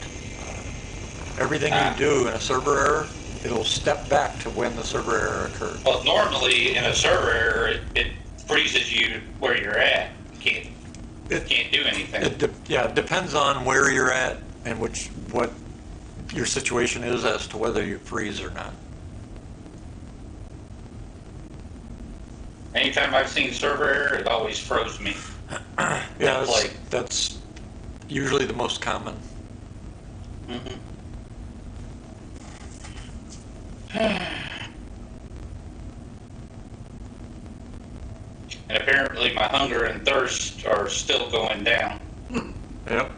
Everything you do in a server error, it'll step back to when the server error occurred. Well, normally in a server error, it freezes you where you're at. You can't do anything. It depends on where you're at and what your situation is as to whether you freeze or not. Anytime I've seen server error, it always froze me. Yeah, Like- that's usually the most common. Mm-hmm. And apparently my hunger and thirst are still going down. Yep.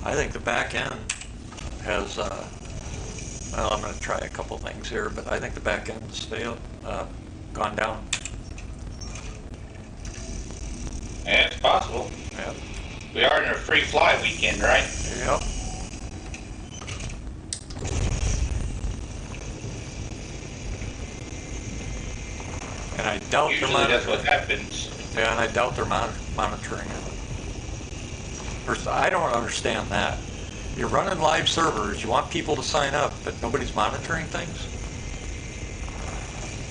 I think the back end has, well, I'm going to try a couple things here, but I think the back end's gone down. Yeah, it's possible. Yep. We are in a free fly weekend, right? Yep. And I doubt they're Usually that's what monitoring. happens. Yeah, and I doubt they're monitoring it. First, I don't understand that. You're running live servers, you want people to sign up, but nobody's monitoring things?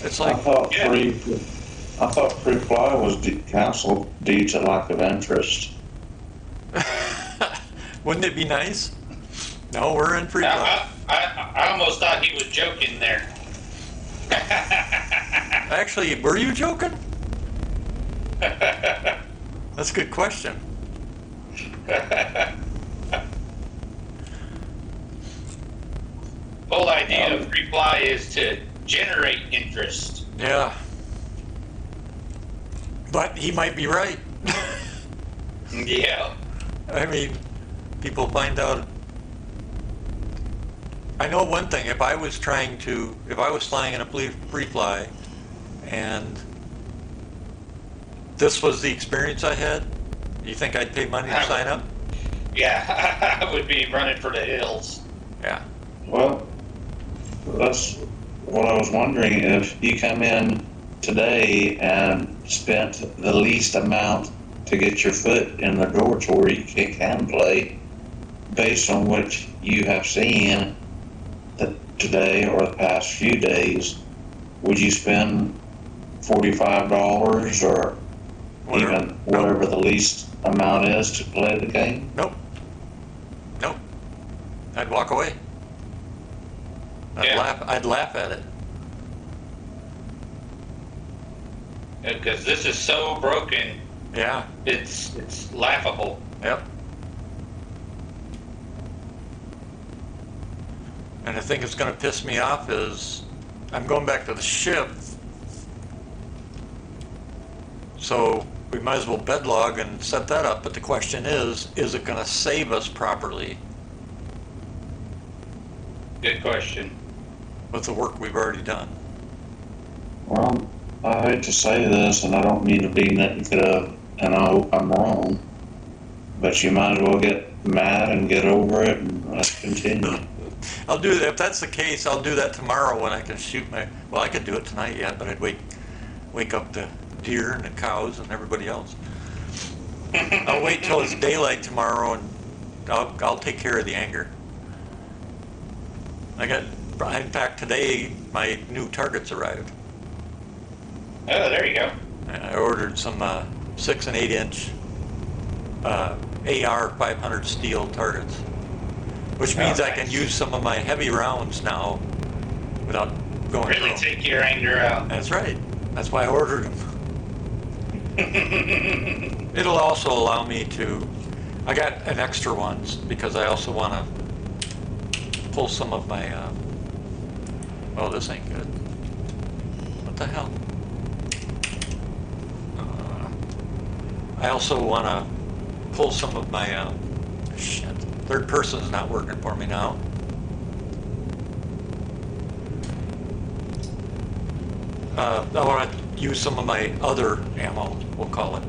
It's I like, thought Yeah. free fly was canceled due to lack of interest. wouldn't it be nice? No, we're in free fly. I almost thought he was joking there. Actually, were you joking? That's a good question. Whole idea of free fly is to generate interest. Yeah. But he might be right. Yeah. I mean, people find out. I know one thing, if I was flying in a free fly and this was the experience I had, you think I'd pay money to sign up? Yeah, I would be running for the hills. Yeah. Well, that's what I was wondering. If you come in today and spent the least amount to get your foot in the door to where you can play, based on what you have seen today or the past few days, would you spend $45 or even whatever the least amount is to play the game? Nope. I'd walk away. I'd laugh at it. Because this is so broken, Yeah. it's laughable. Yep. And the thing that's going to piss me off is I'm going back to the ship. So we might as well bedlog and set that up. But the question is it going to save us properly Good question. with the work we've already done? Well, I hate to say this, and I don't mean to be negative, and I hope I'm wrong, but you might as well get mad and get over it, and let's continue. I'll do that. If that's the case, I'll do that tomorrow when I can shoot my... Well, I could do it tonight yet, but I'd wake up the deer and the cows and everybody else. I'll wait till it's daylight tomorrow, and I'll take care of the anger. In fact, today my new targets arrived. Oh, there you go. I ordered some 6 and 8 inch AR 500 steel targets, which means I can use some of my heavy rounds now without going Really through. take your anger out. That's right. That's why I ordered them. It'll also allow me to... I got an extra ones because I also want to pull some of my... oh, this ain't good. What the hell? I also want to pull some of my... shit. Third person's not working for me now. I want to use some of my other ammo, we'll call it.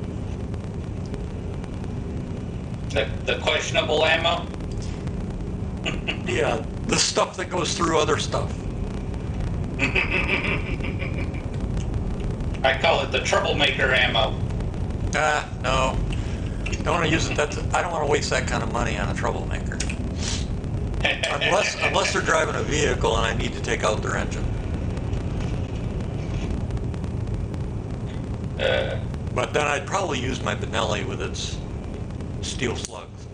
The questionable ammo? Yeah, the stuff that goes through other stuff. I call it the troublemaker ammo. No. Don't want to use it. I don't want to waste that kind of money on a troublemaker. Unless they're driving a vehicle and I need to take out their engine. But then I'd probably use my Benelli with its steel slugs.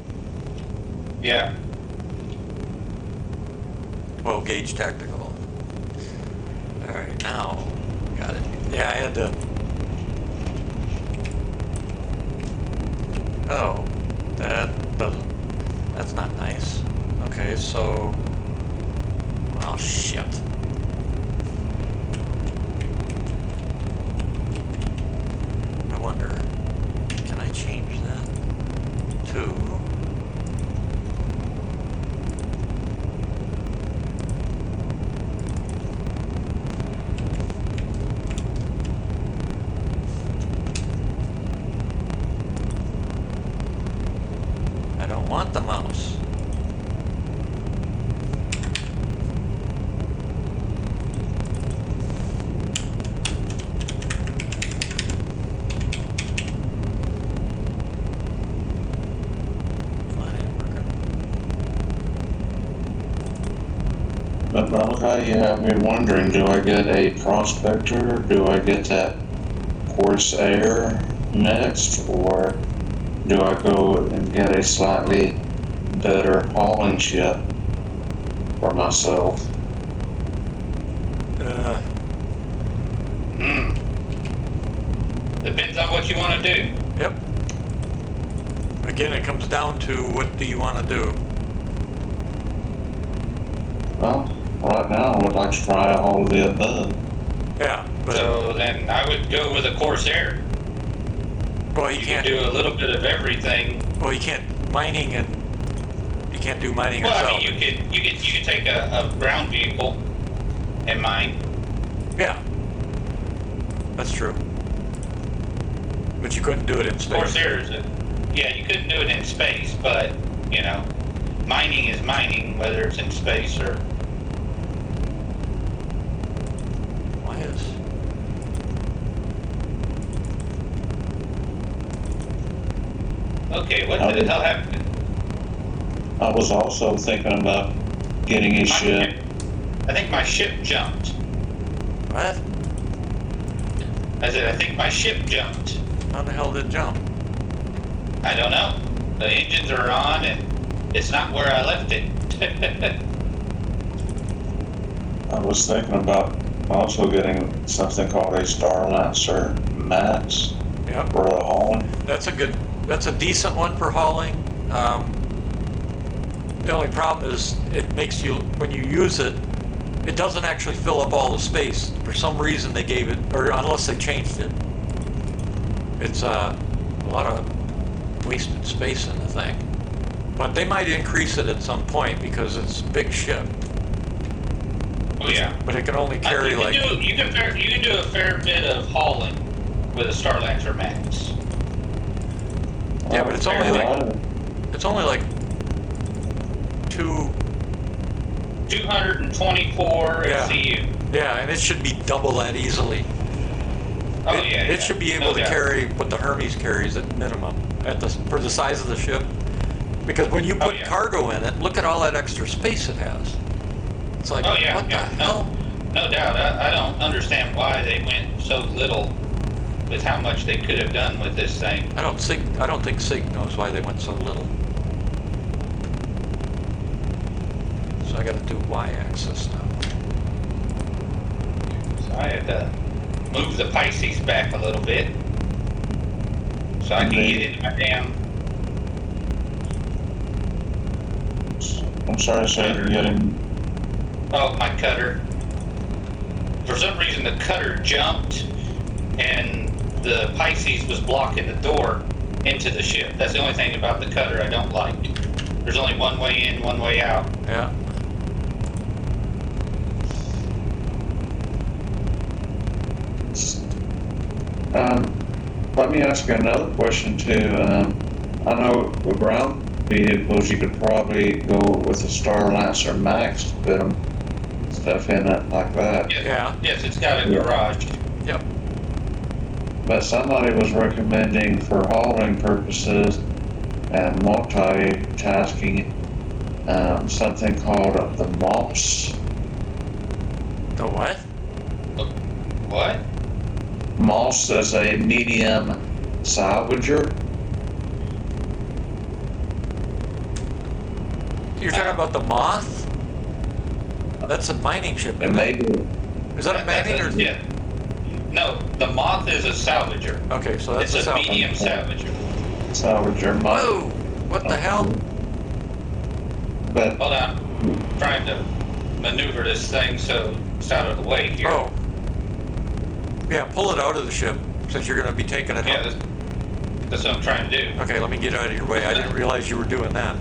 Yeah. 12 gauge tactical. All right, now got it. Yeah, I had to. Oh, that's not nice. Okay, so, oh shit. I wonder, can I change that to? I don't want the mouse. But Malachi, you have me wondering, do I get a Prospector? Do I get that Corsair next? Or do I go and get a slightly better hauling ship for myself? Depends on what you want to do. Yep. Again, it comes down to what do you want to do? Well, right now I would like to try all of the above. Yeah, but So then I would go with a Corsair. well, you You can't can do a little bit of everything. Well, you can't mining and you can't do mining Well, I yourself. mean, you could take a ground vehicle and mine. Yeah, that's true. But you couldn't do it in space. Corsairs, yeah, you couldn't do it in space, but you know, mining is mining, whether it's in space or Okay, what the hell happened? I was also thinking about getting a My ship. I think my ship jumped. What? I said, I think my ship jumped. How the hell did it jump? I don't know. The engines are on and it's not where I left it. I was thinking about also getting something called a Starlancer Max Yep. for the hauling. That's a decent one for hauling. The only problem is it makes you, when you use it, it doesn't actually fill up all the space. For some reason they gave it, or unless they changed it. It's a lot of wasted space in the thing. But they might increase it at some point because it's a big ship. Oh yeah. But it can only carry you can do a fair bit of hauling with a Starlancer Max. Yeah, but it's only like 224 Yeah. SCU. Yeah, and it should be double that easily. Oh It, yeah. it should be able No to doubt. carry what the Hermes carries at minimum for the size of the ship. Because when you put yeah. cargo in it, look at all that extra space it has. It's like, Oh yeah. what the yeah. hell? No doubt. I don't understand why they went so little with how much they could have done with this thing. I don't think SIG knows why they went so little. So I got to do Y-axis now. So I had to move the Pisces back a little bit so I can get into my damn. I'm sorry to say you're getting. Oh, my cutter. For some reason, the cutter jumped, and the Pisces was blocking the door into the ship. That's the only thing about the cutter I don't like. There's only one way in, one way out. Yeah. Let me ask you another question too. I know with ground vehicles you could probably go with a Starlancer Max to put them stuff in it like that. Yes, Yeah. Yes, it's got a garage. Yep. But somebody was recommending for hauling purposes and multitasking something called the Moss. The what? What? Moss is a medium salvager. You're talking about the Moth? That's a mining ship. It Isn't may it? be. Is that a mining or? Yeah. No, the Moth is a salvager. Okay, so that's It's a salvage. medium salvager. Salvager might. Whoa! What the hell? But Hold on. I'm trying to maneuver this thing so it's out of the way here. Oh. Yeah, pull it out of the ship since you're going to be taking it Yeah, out. that's what I'm trying to do. Okay, let me get out of your way. I didn't realize you were doing that.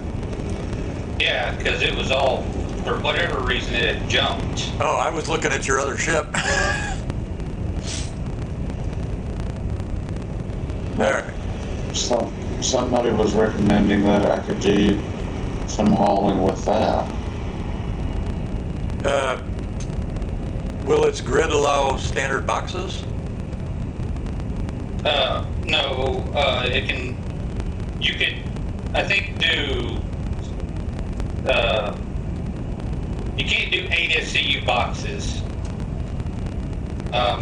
Yeah, because it was all, for whatever reason, it had jumped. Oh, I was looking at your other ship. There. somebody was recommending that I could do some hauling with that. Will its grid allow standard boxes? No, it can, you could, I think, do, you can't do 8 SCU boxes.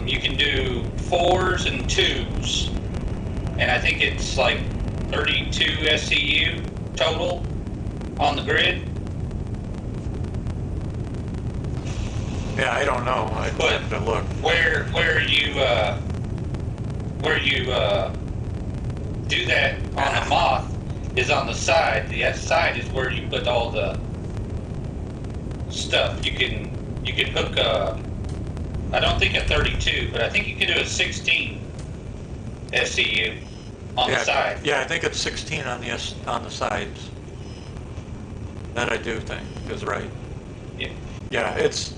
You can do 4s and 2s, and I think it's like 32 SCU total on the grid. Yeah, I don't know. I'd have to look. Where you do that on the Moth is on the side. The side is where you put all the stuff. You can hook I don't think a 32, but I think you can do a 16 SCU on the side. Yeah, I think it's 16 on the sides. That I do think is right. Yeah. Yeah, it's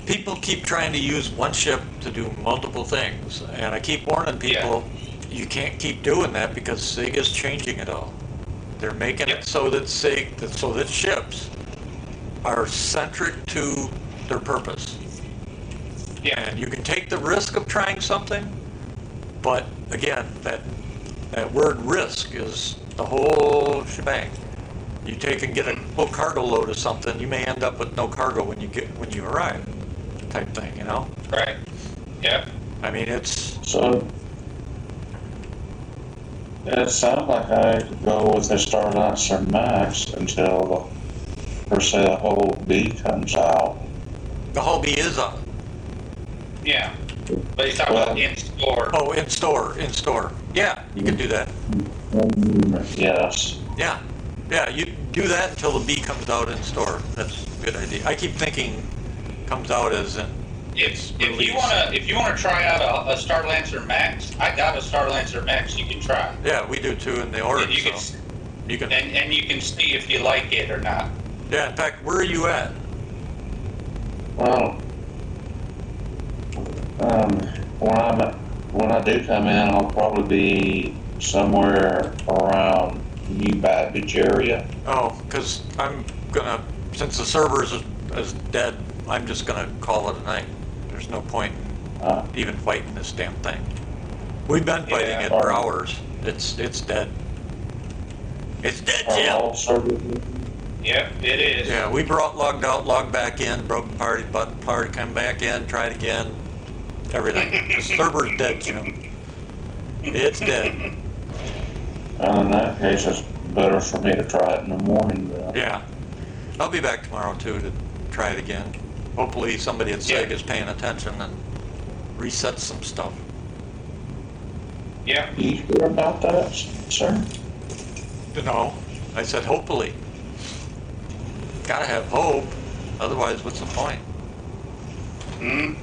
people keep trying to use one ship to do multiple things, and I keep warning people, you can't keep doing that because SIG is changing it all. They're making it so that ships are centric to their purpose. Yeah. And you can take the risk of trying something, but again, that That word risk is the whole shebang. You take and get a full cargo load of something, you may end up with no cargo when you arrive, type thing, you know? Right. Yep. I mean, it's, So it sounds like I could go with the Starlancer Max until, per se, the whole B comes out. the whole B is up. Yeah. But he's talking about in store. Oh, in store. Yeah, you can do that. Yes. Yeah, yeah, you do that until the B comes out in store. That's a good idea. I keep thinking comes out as in If release. you wanna try out a Starlancer Max, I got a Starlancer Max you can try. Yeah, we do too in the order, And you can, so you can. and you can see if you like it or not. Yeah, in fact, where are you at? Well, when I do come in, I'll probably be somewhere around New Babbage area. Oh, because I'm gonna, since the server is dead, I'm just gonna call it a night. There's no point Uh, in even fighting this damn thing. We've been fighting Yeah. it for hours. It's dead. It's dead, are Jim. all servers? Yep, it is. Yeah, we logged out, logged back in, broke the party, button party, come back in, tried again, everything. The server's dead, Jim. It's dead. Well, in that case, it's better for me to try it in the morning. Then. Yeah. I'll be back tomorrow too to try it again. Hopefully somebody at SEG is paying attention and resets some stuff. Yeah. You hear about that, sir? No, I said hopefully. Gotta have hope, otherwise what's the point? Hmm.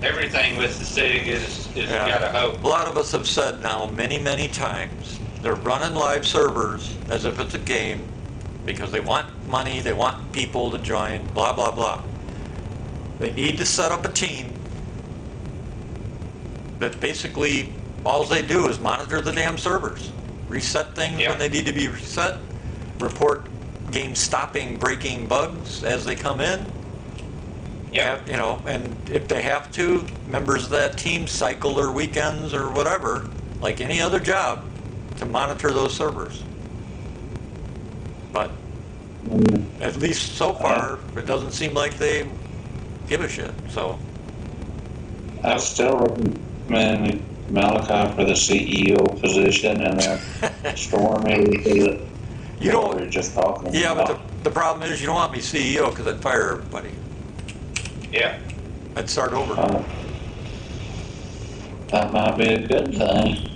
Everything with the SIG is Yeah. gotta hope. A lot of us have said now many, many times, they're running live servers as if it's a game because they want money, they want people to join, blah, blah, blah. They need to set up a team that basically, all they do is monitor the damn servers, reset things Yeah. when they need to be reset, report game stopping, breaking bugs as they come in. Yeah. You know, and if they have to, members of that team cycle their weekends or whatever, like any other job, to monitor those servers. But at least so far, it doesn't seem like they give a shit, so. I still recommend Malachi for the CEO position and then Stormy for the. You don't- what we were just talking Yeah, about. but the problem is you don't want me CEO because I'd fire everybody. Yeah. I'd start over. That might be a good thing.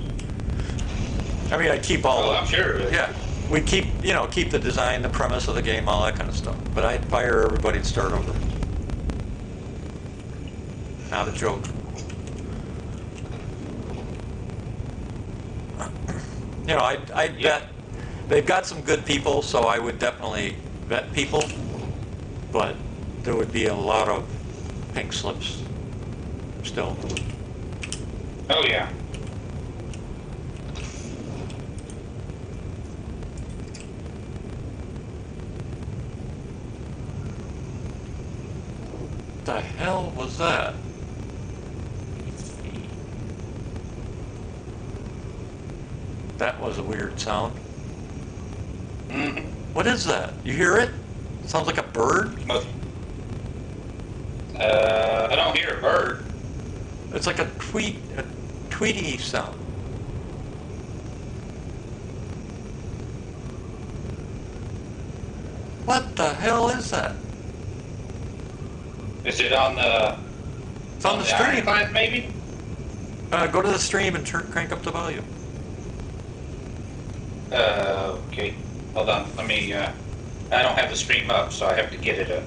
I mean, I'd keep all Well, of I'm sure of it. Yeah, we keep, keep the design, the premise of the game, all that kind of stuff. But I'd fire everybody and start over. Not a joke. I'd bet they've got some good people, so I would definitely vet people. But there would be a lot of pink slips still. Oh, yeah. The hell was that? That was a weird sound. Hmm. What is that? You hear it? Sounds like a bird. I don't hear a bird. It's like a tweety sound. What the hell is that? Is it on the? It's on the stream. iPad, maybe? Go to the stream and crank up the volume. Okay. Hold on. Let me. I don't have the stream up, so I have to get it up.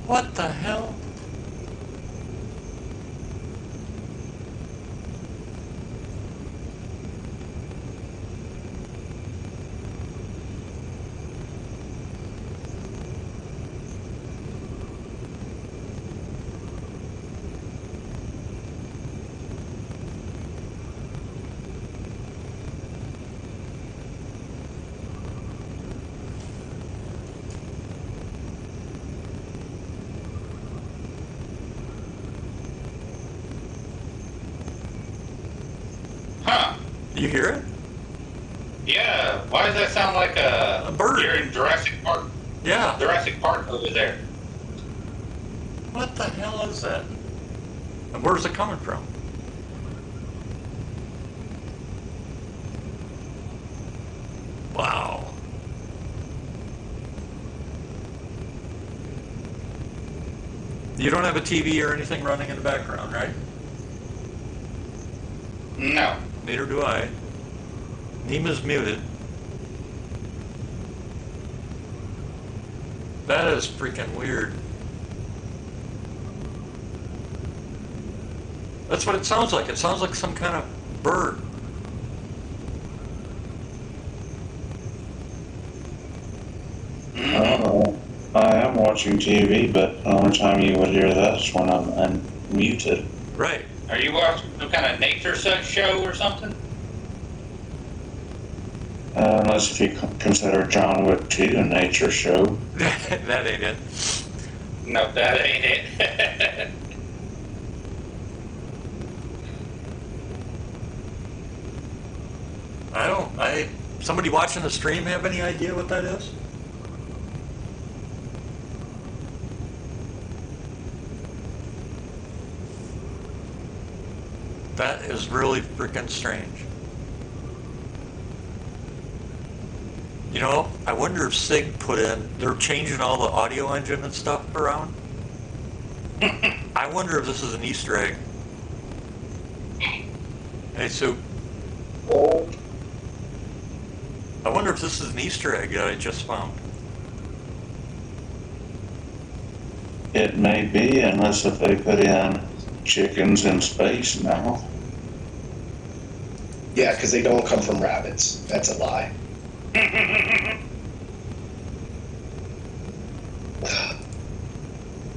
What the hell? You hear it? Yeah. Why does that sound like A bird. You're in Jurassic Park. Yeah. Jurassic Park over there. What the hell is that? And where's it coming from? Wow. You don't have a TV or anything running in the background, right? No. Neither do I. Nima's muted. That is freaking weird. That's what it sounds like. It sounds like some kind of bird. I don't know. I am watching TV, but the only time you would hear that is when I'm unmuted. Right. Are you watching some kind of nature show or something? Unless if you consider John Wick 2 a nature show. That ain't it. No, that ain't it. Somebody watching the stream have any idea what that is? That is really freaking strange. You know, I wonder if SIG put in, they're changing all the audio engine and stuff around. I wonder if this is an Easter egg. Hey, Sue. I wonder if this is an Easter egg that I just found. It may be, unless if they put in chickens in space now. Yeah, because they don't come from rabbits. That's a lie.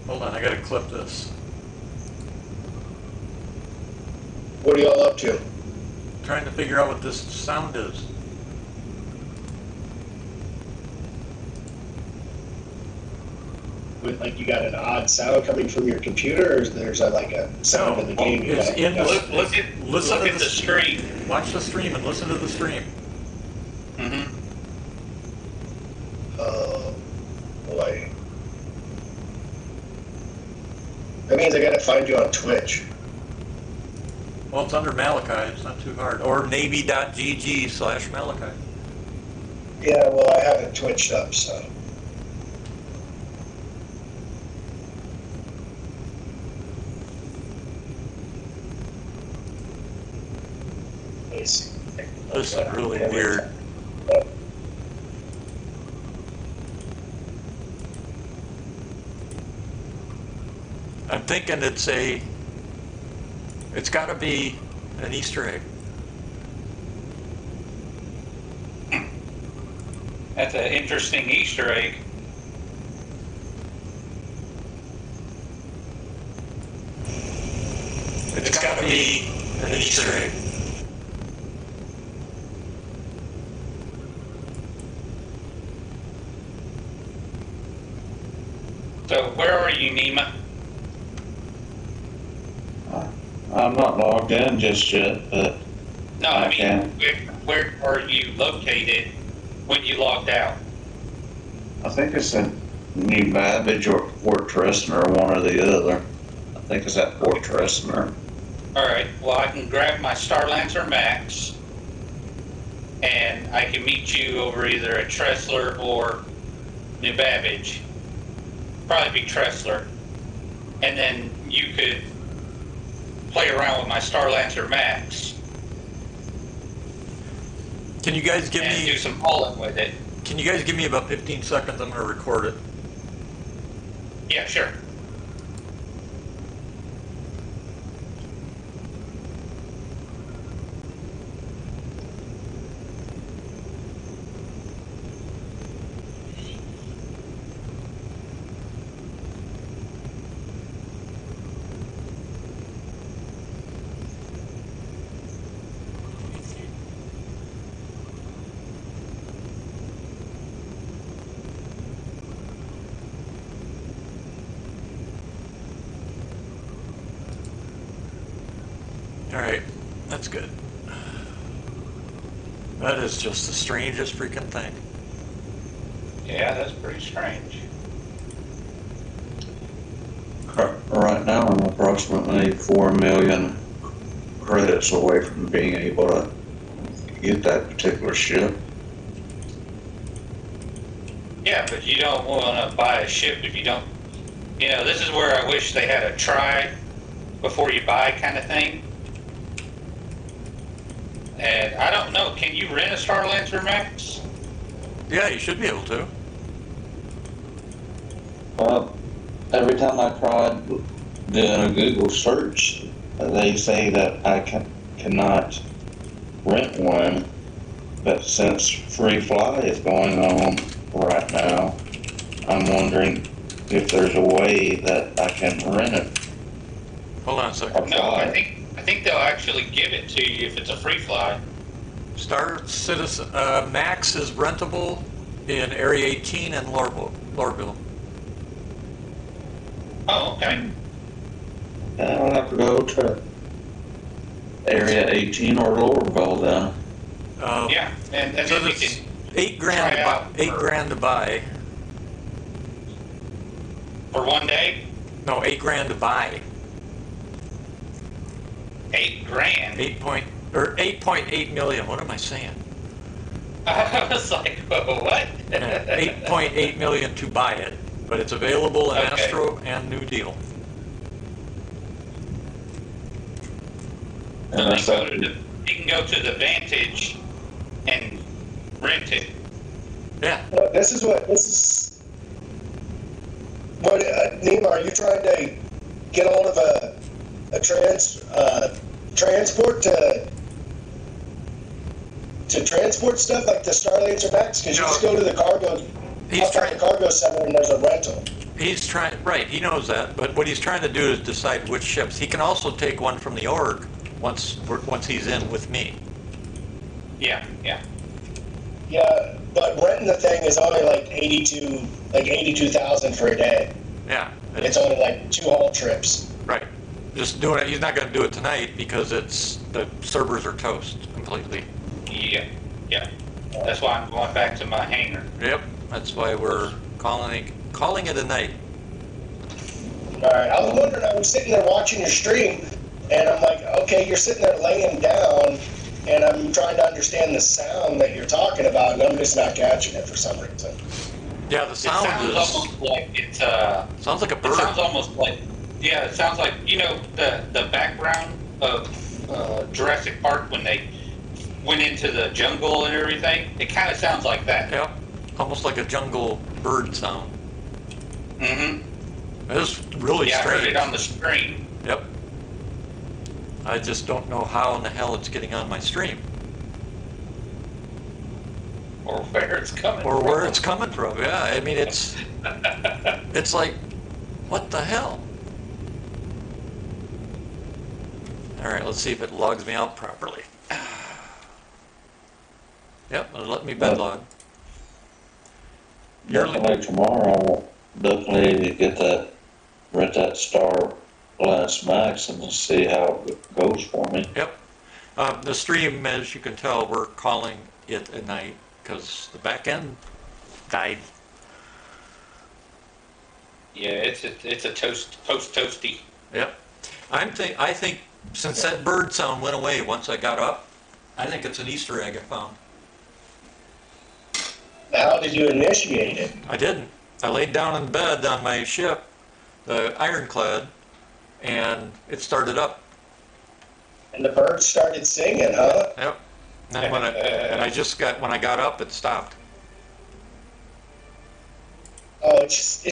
Hold on, I gotta clip this. What are y'all up to? Trying to figure out what this sound is. With, like, you got an odd sound coming from your computer, or is there's like a sound in the game? You It's got? in the, Look at listen look to at the stream. Watch the stream and listen to the stream. Mm-hmm. Oh boy. That means I gotta find you on Twitch. Well, it's under Malachi. It's not too hard. Or navy.gg/Malachi. Yeah, well, I haven't twitched up, so. Let me see. This is really weird. I'm thinking it's got to be an Easter egg. That's an interesting Easter egg. It's got to be an Easter egg. So where are you, Nima? I'm not logged in just yet, but No, I mean, Okay. where are you located when you logged out? I think it's in New Babbage or Port Tressner, or one or the other. I think it's at Port Tressner. All right, well, I can grab my Starlancer Max, and I can meet you over either at Tressler or New Babbage. Probably be Tressler. And then you could play around with my Starlancer Max Can you guys give and do me? some polling with it. Can you guys give me about 15 seconds? I'm going to record it. Yeah, sure. All right, that's good. That is just the strangest freaking thing. Yeah, that's pretty strange. Right now, I'm approximately 4 million credits away from being able to get that particular ship. Yeah, but you don't want to buy a ship if you don't. You know, this is where I wish they had a try before you buy kind of thing. And I don't know, can you rent a Starlancer Max? Yeah, you should be able to. Every time I tried doing a Google search, they say that I cannot rent one. But since Free Fly is going on right now, I'm wondering if there's a way that I can rent it. Hold on a second. No, I think they'll actually give it to you if it's a free fly. Star Citizen Max is rentable in Area 18 and Lorville. Oh, okay. I'll have to go to Area 18 or Lorville then. Yeah, and So then we it's can $8 try grand. out $8 for- grand to buy. for 1 day, No, $8 grand to buy. $8,000. 8.8 million. What am I saying? I was like, what? 8.8 million to buy it, but it's available in Okay. Astro and New Deal. So And I they said, you can go to the Vantage and rent it. Yeah. Well, this is what Nima, are you trying to get hold of a transport to transport stuff like the Starlancer Max? Because you No. just go to the cargo, He's outside trying. the cargo center, and there's a rental. He's trying. Right. He knows that. But what he's trying to do is decide which ships. He can also take one from the org once he's in with me. Yeah. Yeah, but renting the thing is only like 82,000 for a day. Yeah. It's only like 2 haul trips. Right. Just doing it. He's not going to do it tonight because the servers are toast completely. Yeah. That's why I'm going back to my hangar. Yep. That's why we're calling it a night. All right, I was wondering, I was sitting there watching your stream, and I'm like, okay, you're sitting there laying down, and I'm trying to understand the sound that you're talking about, and I'm just not catching it for some reason. Yeah. The It sound sounds is almost like it's sounds like a It bird. sounds almost like, yeah, it sounds like, you know, the background of Jurassic Park when they went into the jungle and everything. It kind of sounds like that. Yep. Almost like a jungle bird sound. Mm-hmm. It's really Yeah, I strange. heard it on the screen. Yep. I just don't know how in the hell it's getting on my stream Or where it's coming or from. where it's coming from. Yeah, I mean it's like, what the hell? All right, let's see if it logs me out properly. Yep, it'll let me bed log. definitely tomorrow, I will definitely rent that Starlancer Max and see how it goes for me. Yep. The stream, as you can tell, we're calling it a night because the back end died. Yeah, it's a post-toasty. Yep. I think since that bird sound went away once I got up, I think it's an Easter egg I found. How did you initiate it? I didn't. I laid down in bed on my ship, the Ironclad, and it started up. And the birds started singing, huh? Yep. And when I got up, it stopped. Oh, it's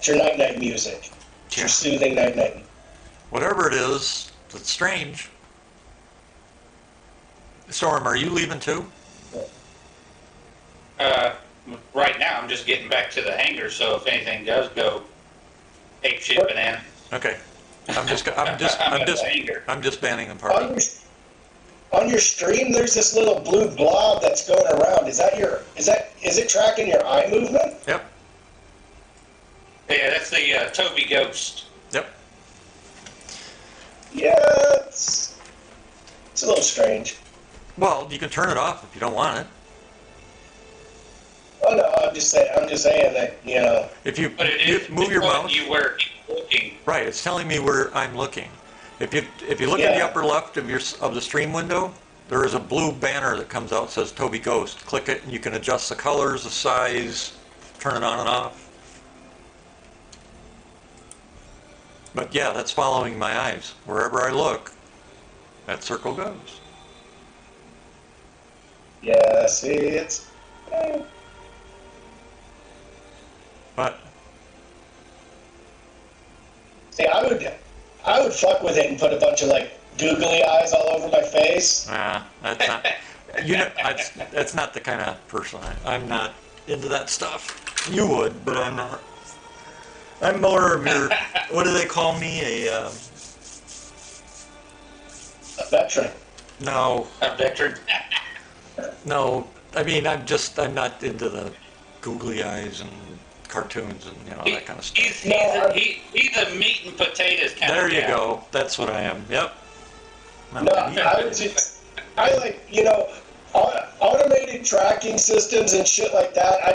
your night music. It's your soothing night. Whatever it is, it's strange. Storm, are you leaving too? Right now, I'm just getting back to the hangar, so if anything does go apeshit banana, Okay. I'm just at the hangar. banning the party. On your stream, there's this little blue blob that's going around. Is it tracking your eye movement? Yep. Yeah, that's the Toby Ghost. Yep. Yeah, it's a little strange. Well, you can turn it off if you don't want it. Oh no, I'm just saying that, you know. If you, But it you is move your telling mouse, you where he's looking. right, it's telling me where I'm looking. If you look at the Yeah. upper left of the stream window, there is a blue banner that comes out that says Toby Ghost. Click it and you can adjust the colors, the size, turn it on and off. But yeah, that's following my eyes. Wherever I look, that circle goes. Yeah, see, it's. But See, I would fuck with it and put a bunch of like googly eyes all over my face. that's not, that's not the kind of person I'm not into that stuff. You would, but I'm not. I'm more of your, what do they call me? A veteran. No, A veteran. no. I mean, I'm not into the googly eyes and cartoons and, that kind of stuff. He's a meat and potatoes kind There of you guy. go. That's what I am. Yep. No, I like, automated tracking systems and shit like that. I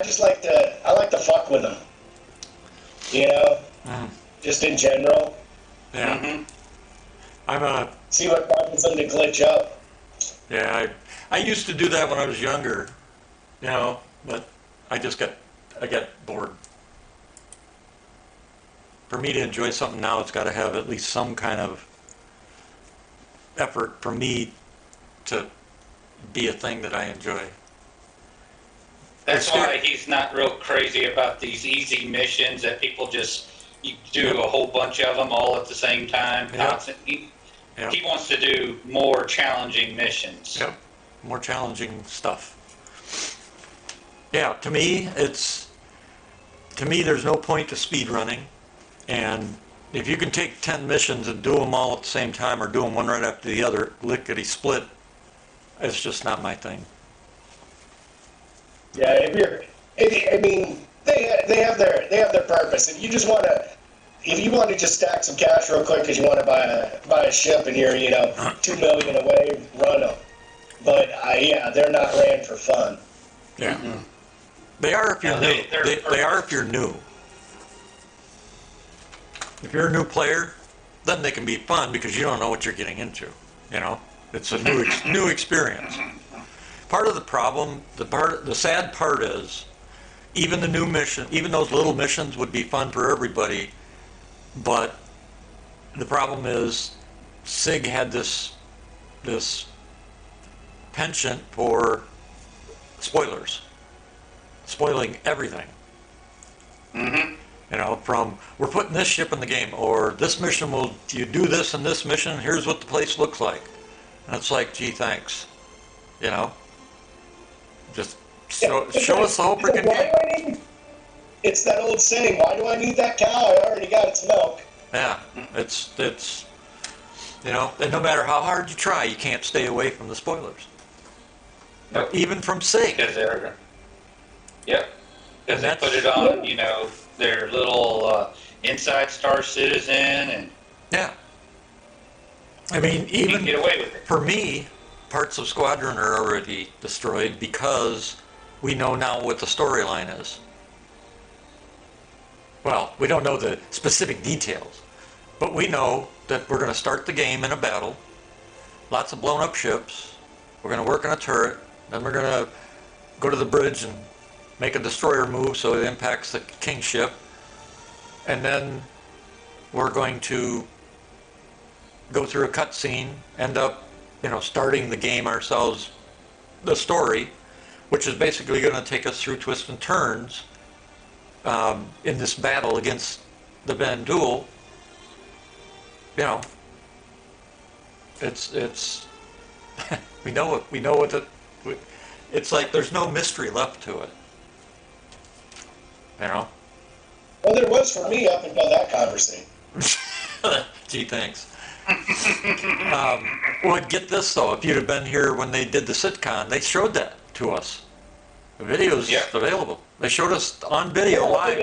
like to fuck with them. Just in general. Yeah. Mm-hmm. See what causes them to glitch up. Yeah, I used to do that when I was younger, but I get bored. For me to enjoy something now, it's got to have at least some kind of effort for me to be a thing that I enjoy. That's why he's not real crazy about these easy missions that people just you do a whole bunch of them all at the same time. Yep. Constantly. Yep. He wants to do more challenging missions. Yep, more challenging stuff. Yeah, to me, there's no point to speed running, and if you can take 10 missions and do them all at the same time, or do them one right after the other, lickety split, it's just not my thing. Yeah, they have their purpose. If you want to just stack some cash real quick because you want to buy a ship and you're 2 million away, run them. But they're not ran for fun. Yeah, they are if you're new. They are if you're new. If you're a new player, then they can be fun because you don't know what you're getting into. It's a new experience. Part of the problem, the sad part is, even the new mission, even those little missions would be fun for everybody, but the problem is, SIG had this penchant for spoilers, spoiling everything. Mm-hmm. From we're putting this ship in the game, or this mission you do this in this mission, here's what the place looks like. And it's like, gee, thanks. Just show us the whole freaking game. It's that old saying, why do I need that cow? I already got its milk. Yeah, it's and no matter how hard you try, you can't stay away from the spoilers. Nope. Even from SIG. Because they put it on, their little Inside Star Citizen, and Yeah. I mean, you even can get away with it. for me, parts of Squadron are already destroyed because we know now what the storyline is. Well, we don't know the specific details, but we know that we're going to start the game in a battle, lots of blown up ships, we're going to work on a turret, then we're going to go to the bridge and make a destroyer move so it impacts the king ship, and then we're going to go through a cutscene, end up, starting the game ourselves, the story, which is basically going to take us through twists and turns in this battle against the Bandul. It's we know it's like there's no mystery left to it. Well, there was for me up until that conversation. Gee, thanks. Well, get this though. If you'd have been here when they did the sitcom, they showed that to us. The video's available. They showed us on video live.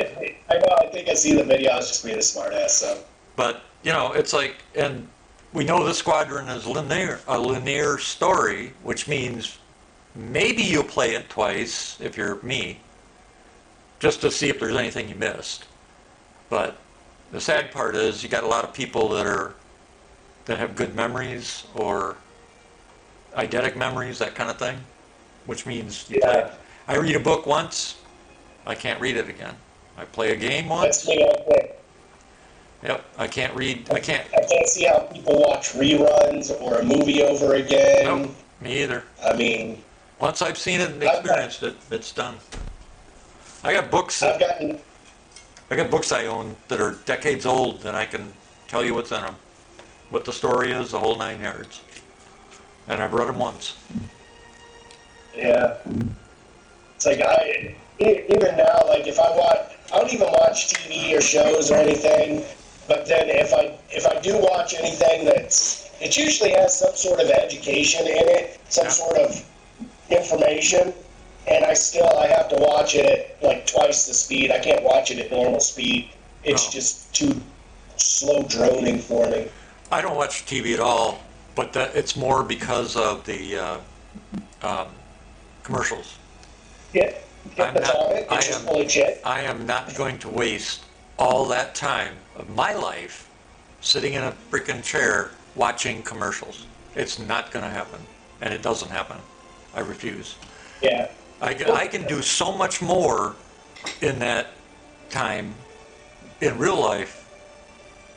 I think I see the video. I was just being a smart ass. So. But it's like, and we know the Squadron is a linear story, which means maybe you'll play it twice if you're me, just to see if there's anything you missed. But the sad part is you got a lot of people that have good memories or eidetic memories, that kind of thing, which means I read a book once, I can't read it again. I play a game once. That's me. Okay. Yep, I can't I can't see how people watch reruns or a movie over again. Nope, me either. I mean, Once I've seen it and experienced it, it's done. I got books. I've gotten. I got books I own that are decades old, and I can tell you what's in them, what the story is, the whole 9 yards. And I've read them once. Yeah. It's like even now, like if I don't even watch TV or shows or anything. But then if I do watch anything it usually has some sort of education in it, some sort of information, and I have to watch it at like twice the speed. I can't watch it at normal speed. It's just too slow droning for me. I don't watch TV at all, but it's more because of the commercials. Yeah, I am not going to waste all that time of my life sitting in a freaking chair watching commercials. It's not going to happen, and it doesn't happen. I refuse. Yeah. I can do so much more in that time in real life.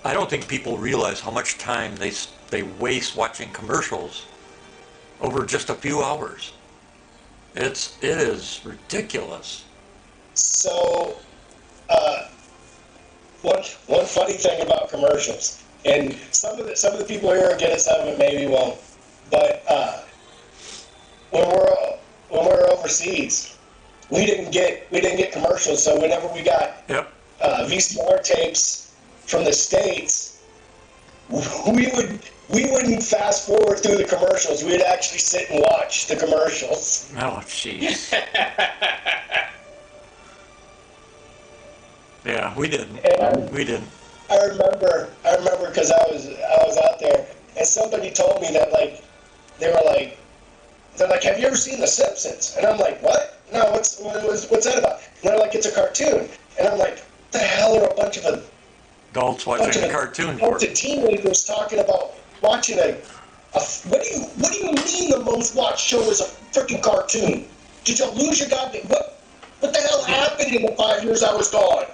I don't think people realize how much time they waste watching commercials over just a few hours. It is ridiculous. So, one funny thing about commercials, and some of the people here will get it, some of it maybe won't. But when we're overseas, we didn't get commercials. So whenever we got VCR tapes from the States, we wouldn't fast forward through the commercials. We'd actually sit and watch the commercials. Oh, jeez. Yeah, we didn't. We didn't. I remember because I was out there, and somebody told me that they're like, have you ever seen The Simpsons? And I'm like, what? No, what's that about? And they're like, it's a cartoon. And I'm like, what the hell are a bunch of adults watching a cartoon for? Bunch of teenagers talking about watching what do you mean the most watched show is a freaking cartoon? Did you lose your goddamn what the hell happened in the 5 years I was gone?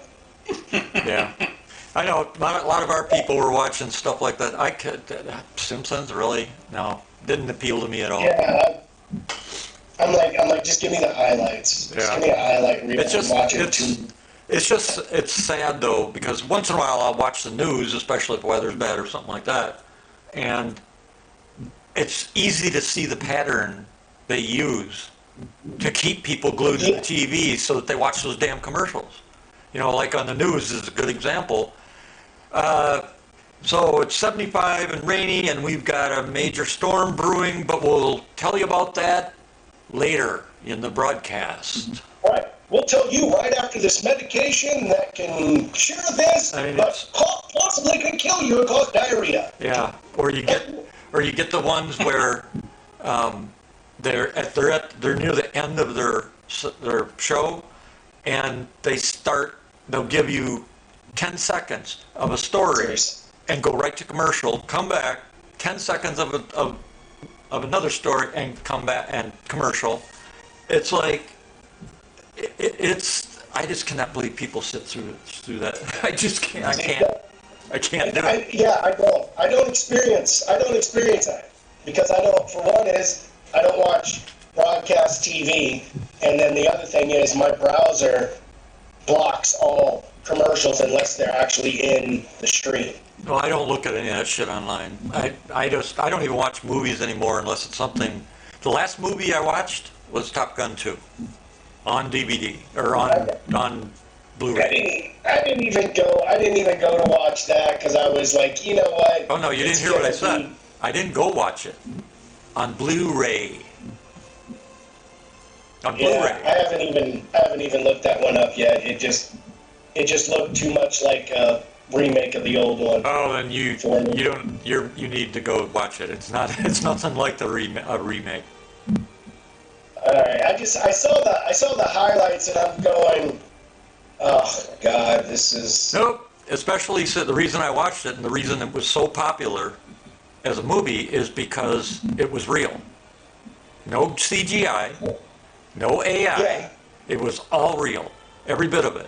Yeah, I know a lot of our people were watching stuff like that. Simpsons really didn't appeal to me at all. Yeah, I'm like just give me the highlights. Just give me a highlight reel and watch it. It's sad though, because once in a while I'll watch the news, especially if the weather's bad or something like that, and it's easy to see the pattern they use to keep people glued to the TV so that they watch those damn commercials. You know, like on the news is a good example. So it's 75 and rainy, and we've got a major storm brewing, but we'll tell you about that later in the broadcast. Right. We'll tell you right after this medication that can cure this, but possibly can kill you and cause diarrhea. Yeah, or you get the ones where they're near the end of their show, and they'll give you 10 seconds of a story and go right to commercial, come back, 10 seconds of another story and come back and commercial. It's like, I just cannot believe people sit through that. I just can't. I can't do it. I don't experience that because for one is I don't watch broadcast TV, and then the other thing is my browser blocks all commercials unless they're actually in the stream. No, I don't look at any of that shit online. I don't even watch movies anymore unless it's something. The last movie I watched was Top Gun 2 on DVD or on Blu-ray. I didn't even go to watch that because I was like, you know what? Oh no, you didn't hear what I said. I didn't go watch it on Blu-ray. On Blu-ray. I haven't even looked that one up yet. It just looked too much like remake of the old one. Oh, then you need to go watch it. It's nothing like a remake. All right, I saw the highlights and I'm going, oh God, this is. Nope. Especially the reason I watched it and the reason it was so popular as a movie is because it was real. No CGI, no AI. Yeah. It was all real. Every bit of it.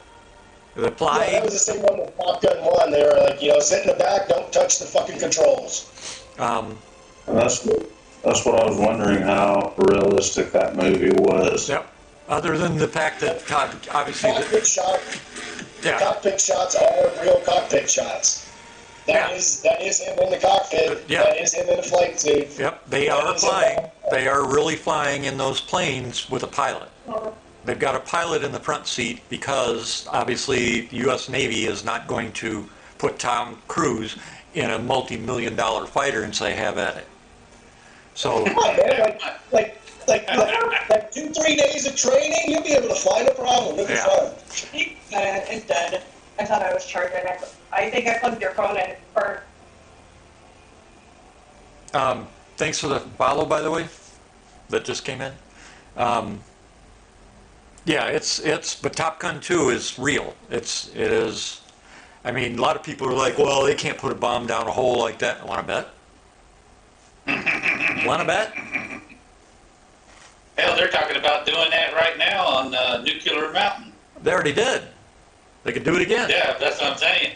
The Yeah, flying. that was the same one with Top Gun 1. They were like, sit in the back, don't touch the fucking controls. And that's what I was wondering, how realistic that movie was. Yep. Other than the fact that obviously. Cockpit shots are real cockpit shots. That is him in the cockpit. Yeah. That is him in a flight suit. Yep, they are flying. They are really flying in those planes with a pilot. They've got a pilot in the front seat because obviously the U.S. Navy is not going to put Tom Cruise in a multi-million-dollar fighter and say, have at it. So, Come on, man. Like 2-3 days of training, you'll be able to fly, no problem. It'll be fun. It's dead. I thought I was charging. I think I plugged your phone in and it burned. thanks for the follow, by the way, that just came in. Yeah, but Top Gun 2 is real. It is, I mean, a lot of people are like, well, they can't put a bomb down a hole like that. Want to bet? Want to bet? Hell, they're talking about doing that right now on Nuclear Mountain. They already did. They could do it again. Yeah, that's what I'm saying.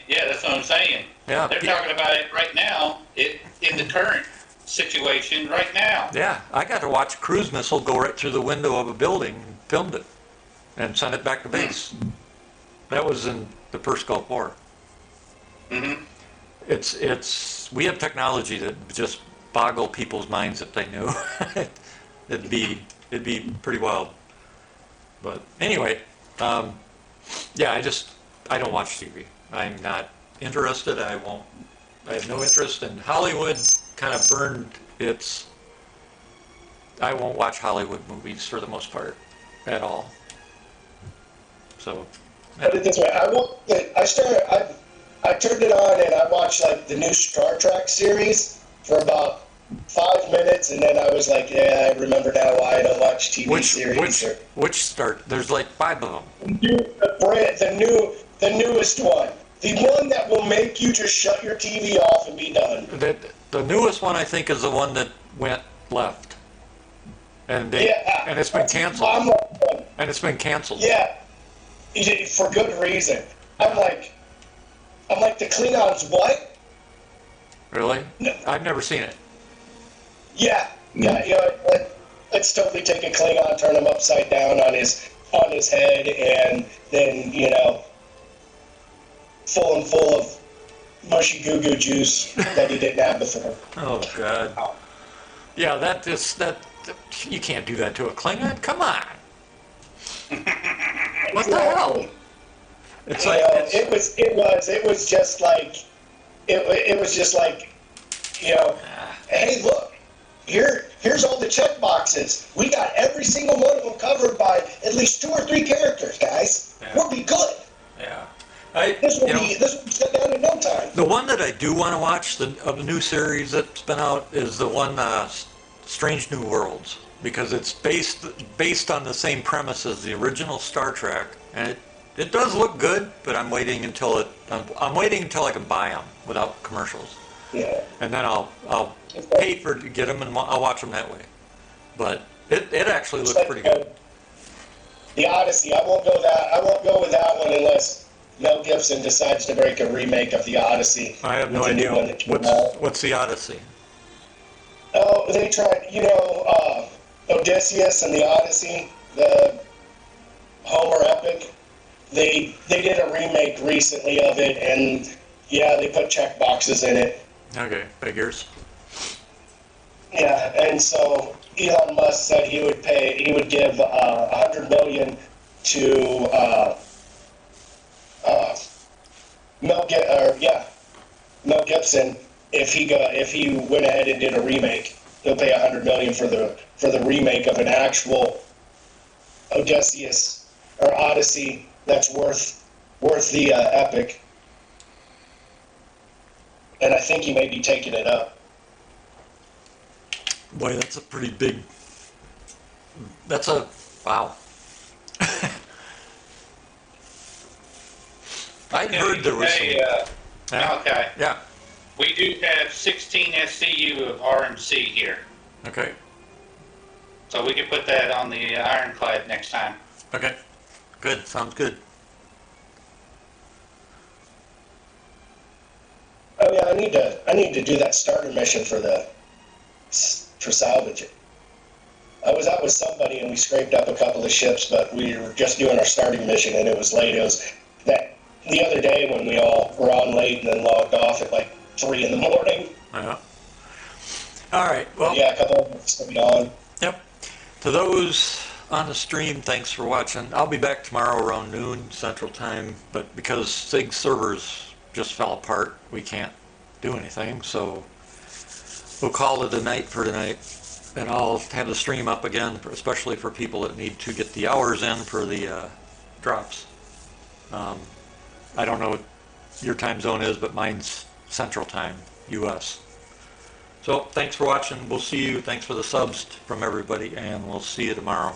Yeah. They're talking about it right now, in the current situation right now. Yeah, I got to watch a cruise missile go right through the window of a building and filmed it and sent it back to base. That was in the first Gulf War. Mm-hmm. We have technology that just boggle people's minds if they knew. It'd be pretty wild. But anyway, yeah, I don't watch TV. I'm not interested. I have no interest in Hollywood. Kind of burned I won't watch Hollywood movies for the most part at all. So. Put it this way, I turned it on and I watched like the new Star Trek series for about 5 minutes, and then I was like, yeah, I remember now why I don't watch TV series. Which start? There's like 5 of them. The newest one. The one that will make you just shut your TV off and be done. The newest one, I think, is the one that went left. And it's been canceled. And it's been canceled. Yeah. For good reason. I'm like, the Klingons what? Really? No. I've never seen it. Yeah. Let's totally take a Klingon, turn him upside down on his head, and then, full of mushy goo-goo juice that he didn't have before. Oh, God. Yeah, that you can't do that to a Klingon. Come on. What the hell? It's like it was just like, hey, look, here's all the check boxes. We got every single one of them covered by at least 2 or 3 characters, guys. Yeah. We'll be good. Yeah. This will be shut down in no time. The one that I do want to watch of the new series that's been out is the one Strange New Worlds, because it's based on the same premise as the original Star Trek, and it does look good, but I'm waiting until I can buy them without commercials. Yeah. And then I'll pay to get them and I'll watch them that way. But it actually looks pretty good. The Odyssey. I won't go with that one unless Mel Gibson decides to make a remake of The Odyssey. I have no idea. What's The Odyssey? Oh, they tried, Odysseus and The Odyssey, the Homer epic. They did a remake recently of it, and yeah, they put check boxes in it. Okay, figures. Yeah, and so Elon Musk said he would give $100 million to Mel Gibson if he went ahead and did a remake. He'll pay $100 million for the remake of an actual Odysseus or Odyssey that's worth the epic. and I think he may be taking it up. Boy, that's a pretty big. That's a wow. I'd heard there was Hey, some. Malachi, Yeah. we do have 16 SCU of RMC here, Okay. so we can put that on the ironclad next time. Okay. Good. Sounds good. Oh yeah, I need to do that starter mission for salvage. I was out with somebody and we scraped up a couple of ships, but we were just doing our starting mission and it was late. It was that the other day when we all were on late and then logged off at like 3 in the morning. Yeah. All right. Well. Yeah, a couple of us to be on. Yep. To those on the stream, thanks for watching. I'll be back tomorrow around noon Central Time, but because SIG's servers just fell apart, we can't do anything, so we'll call it a night for tonight. And I'll have the stream up again, especially for people that need to get the hours in for the drops. I don't know what your time zone is, but mine's Central Time, US. So thanks for watching. We'll see you. Thanks for the subs from everybody, and we'll see you tomorrow.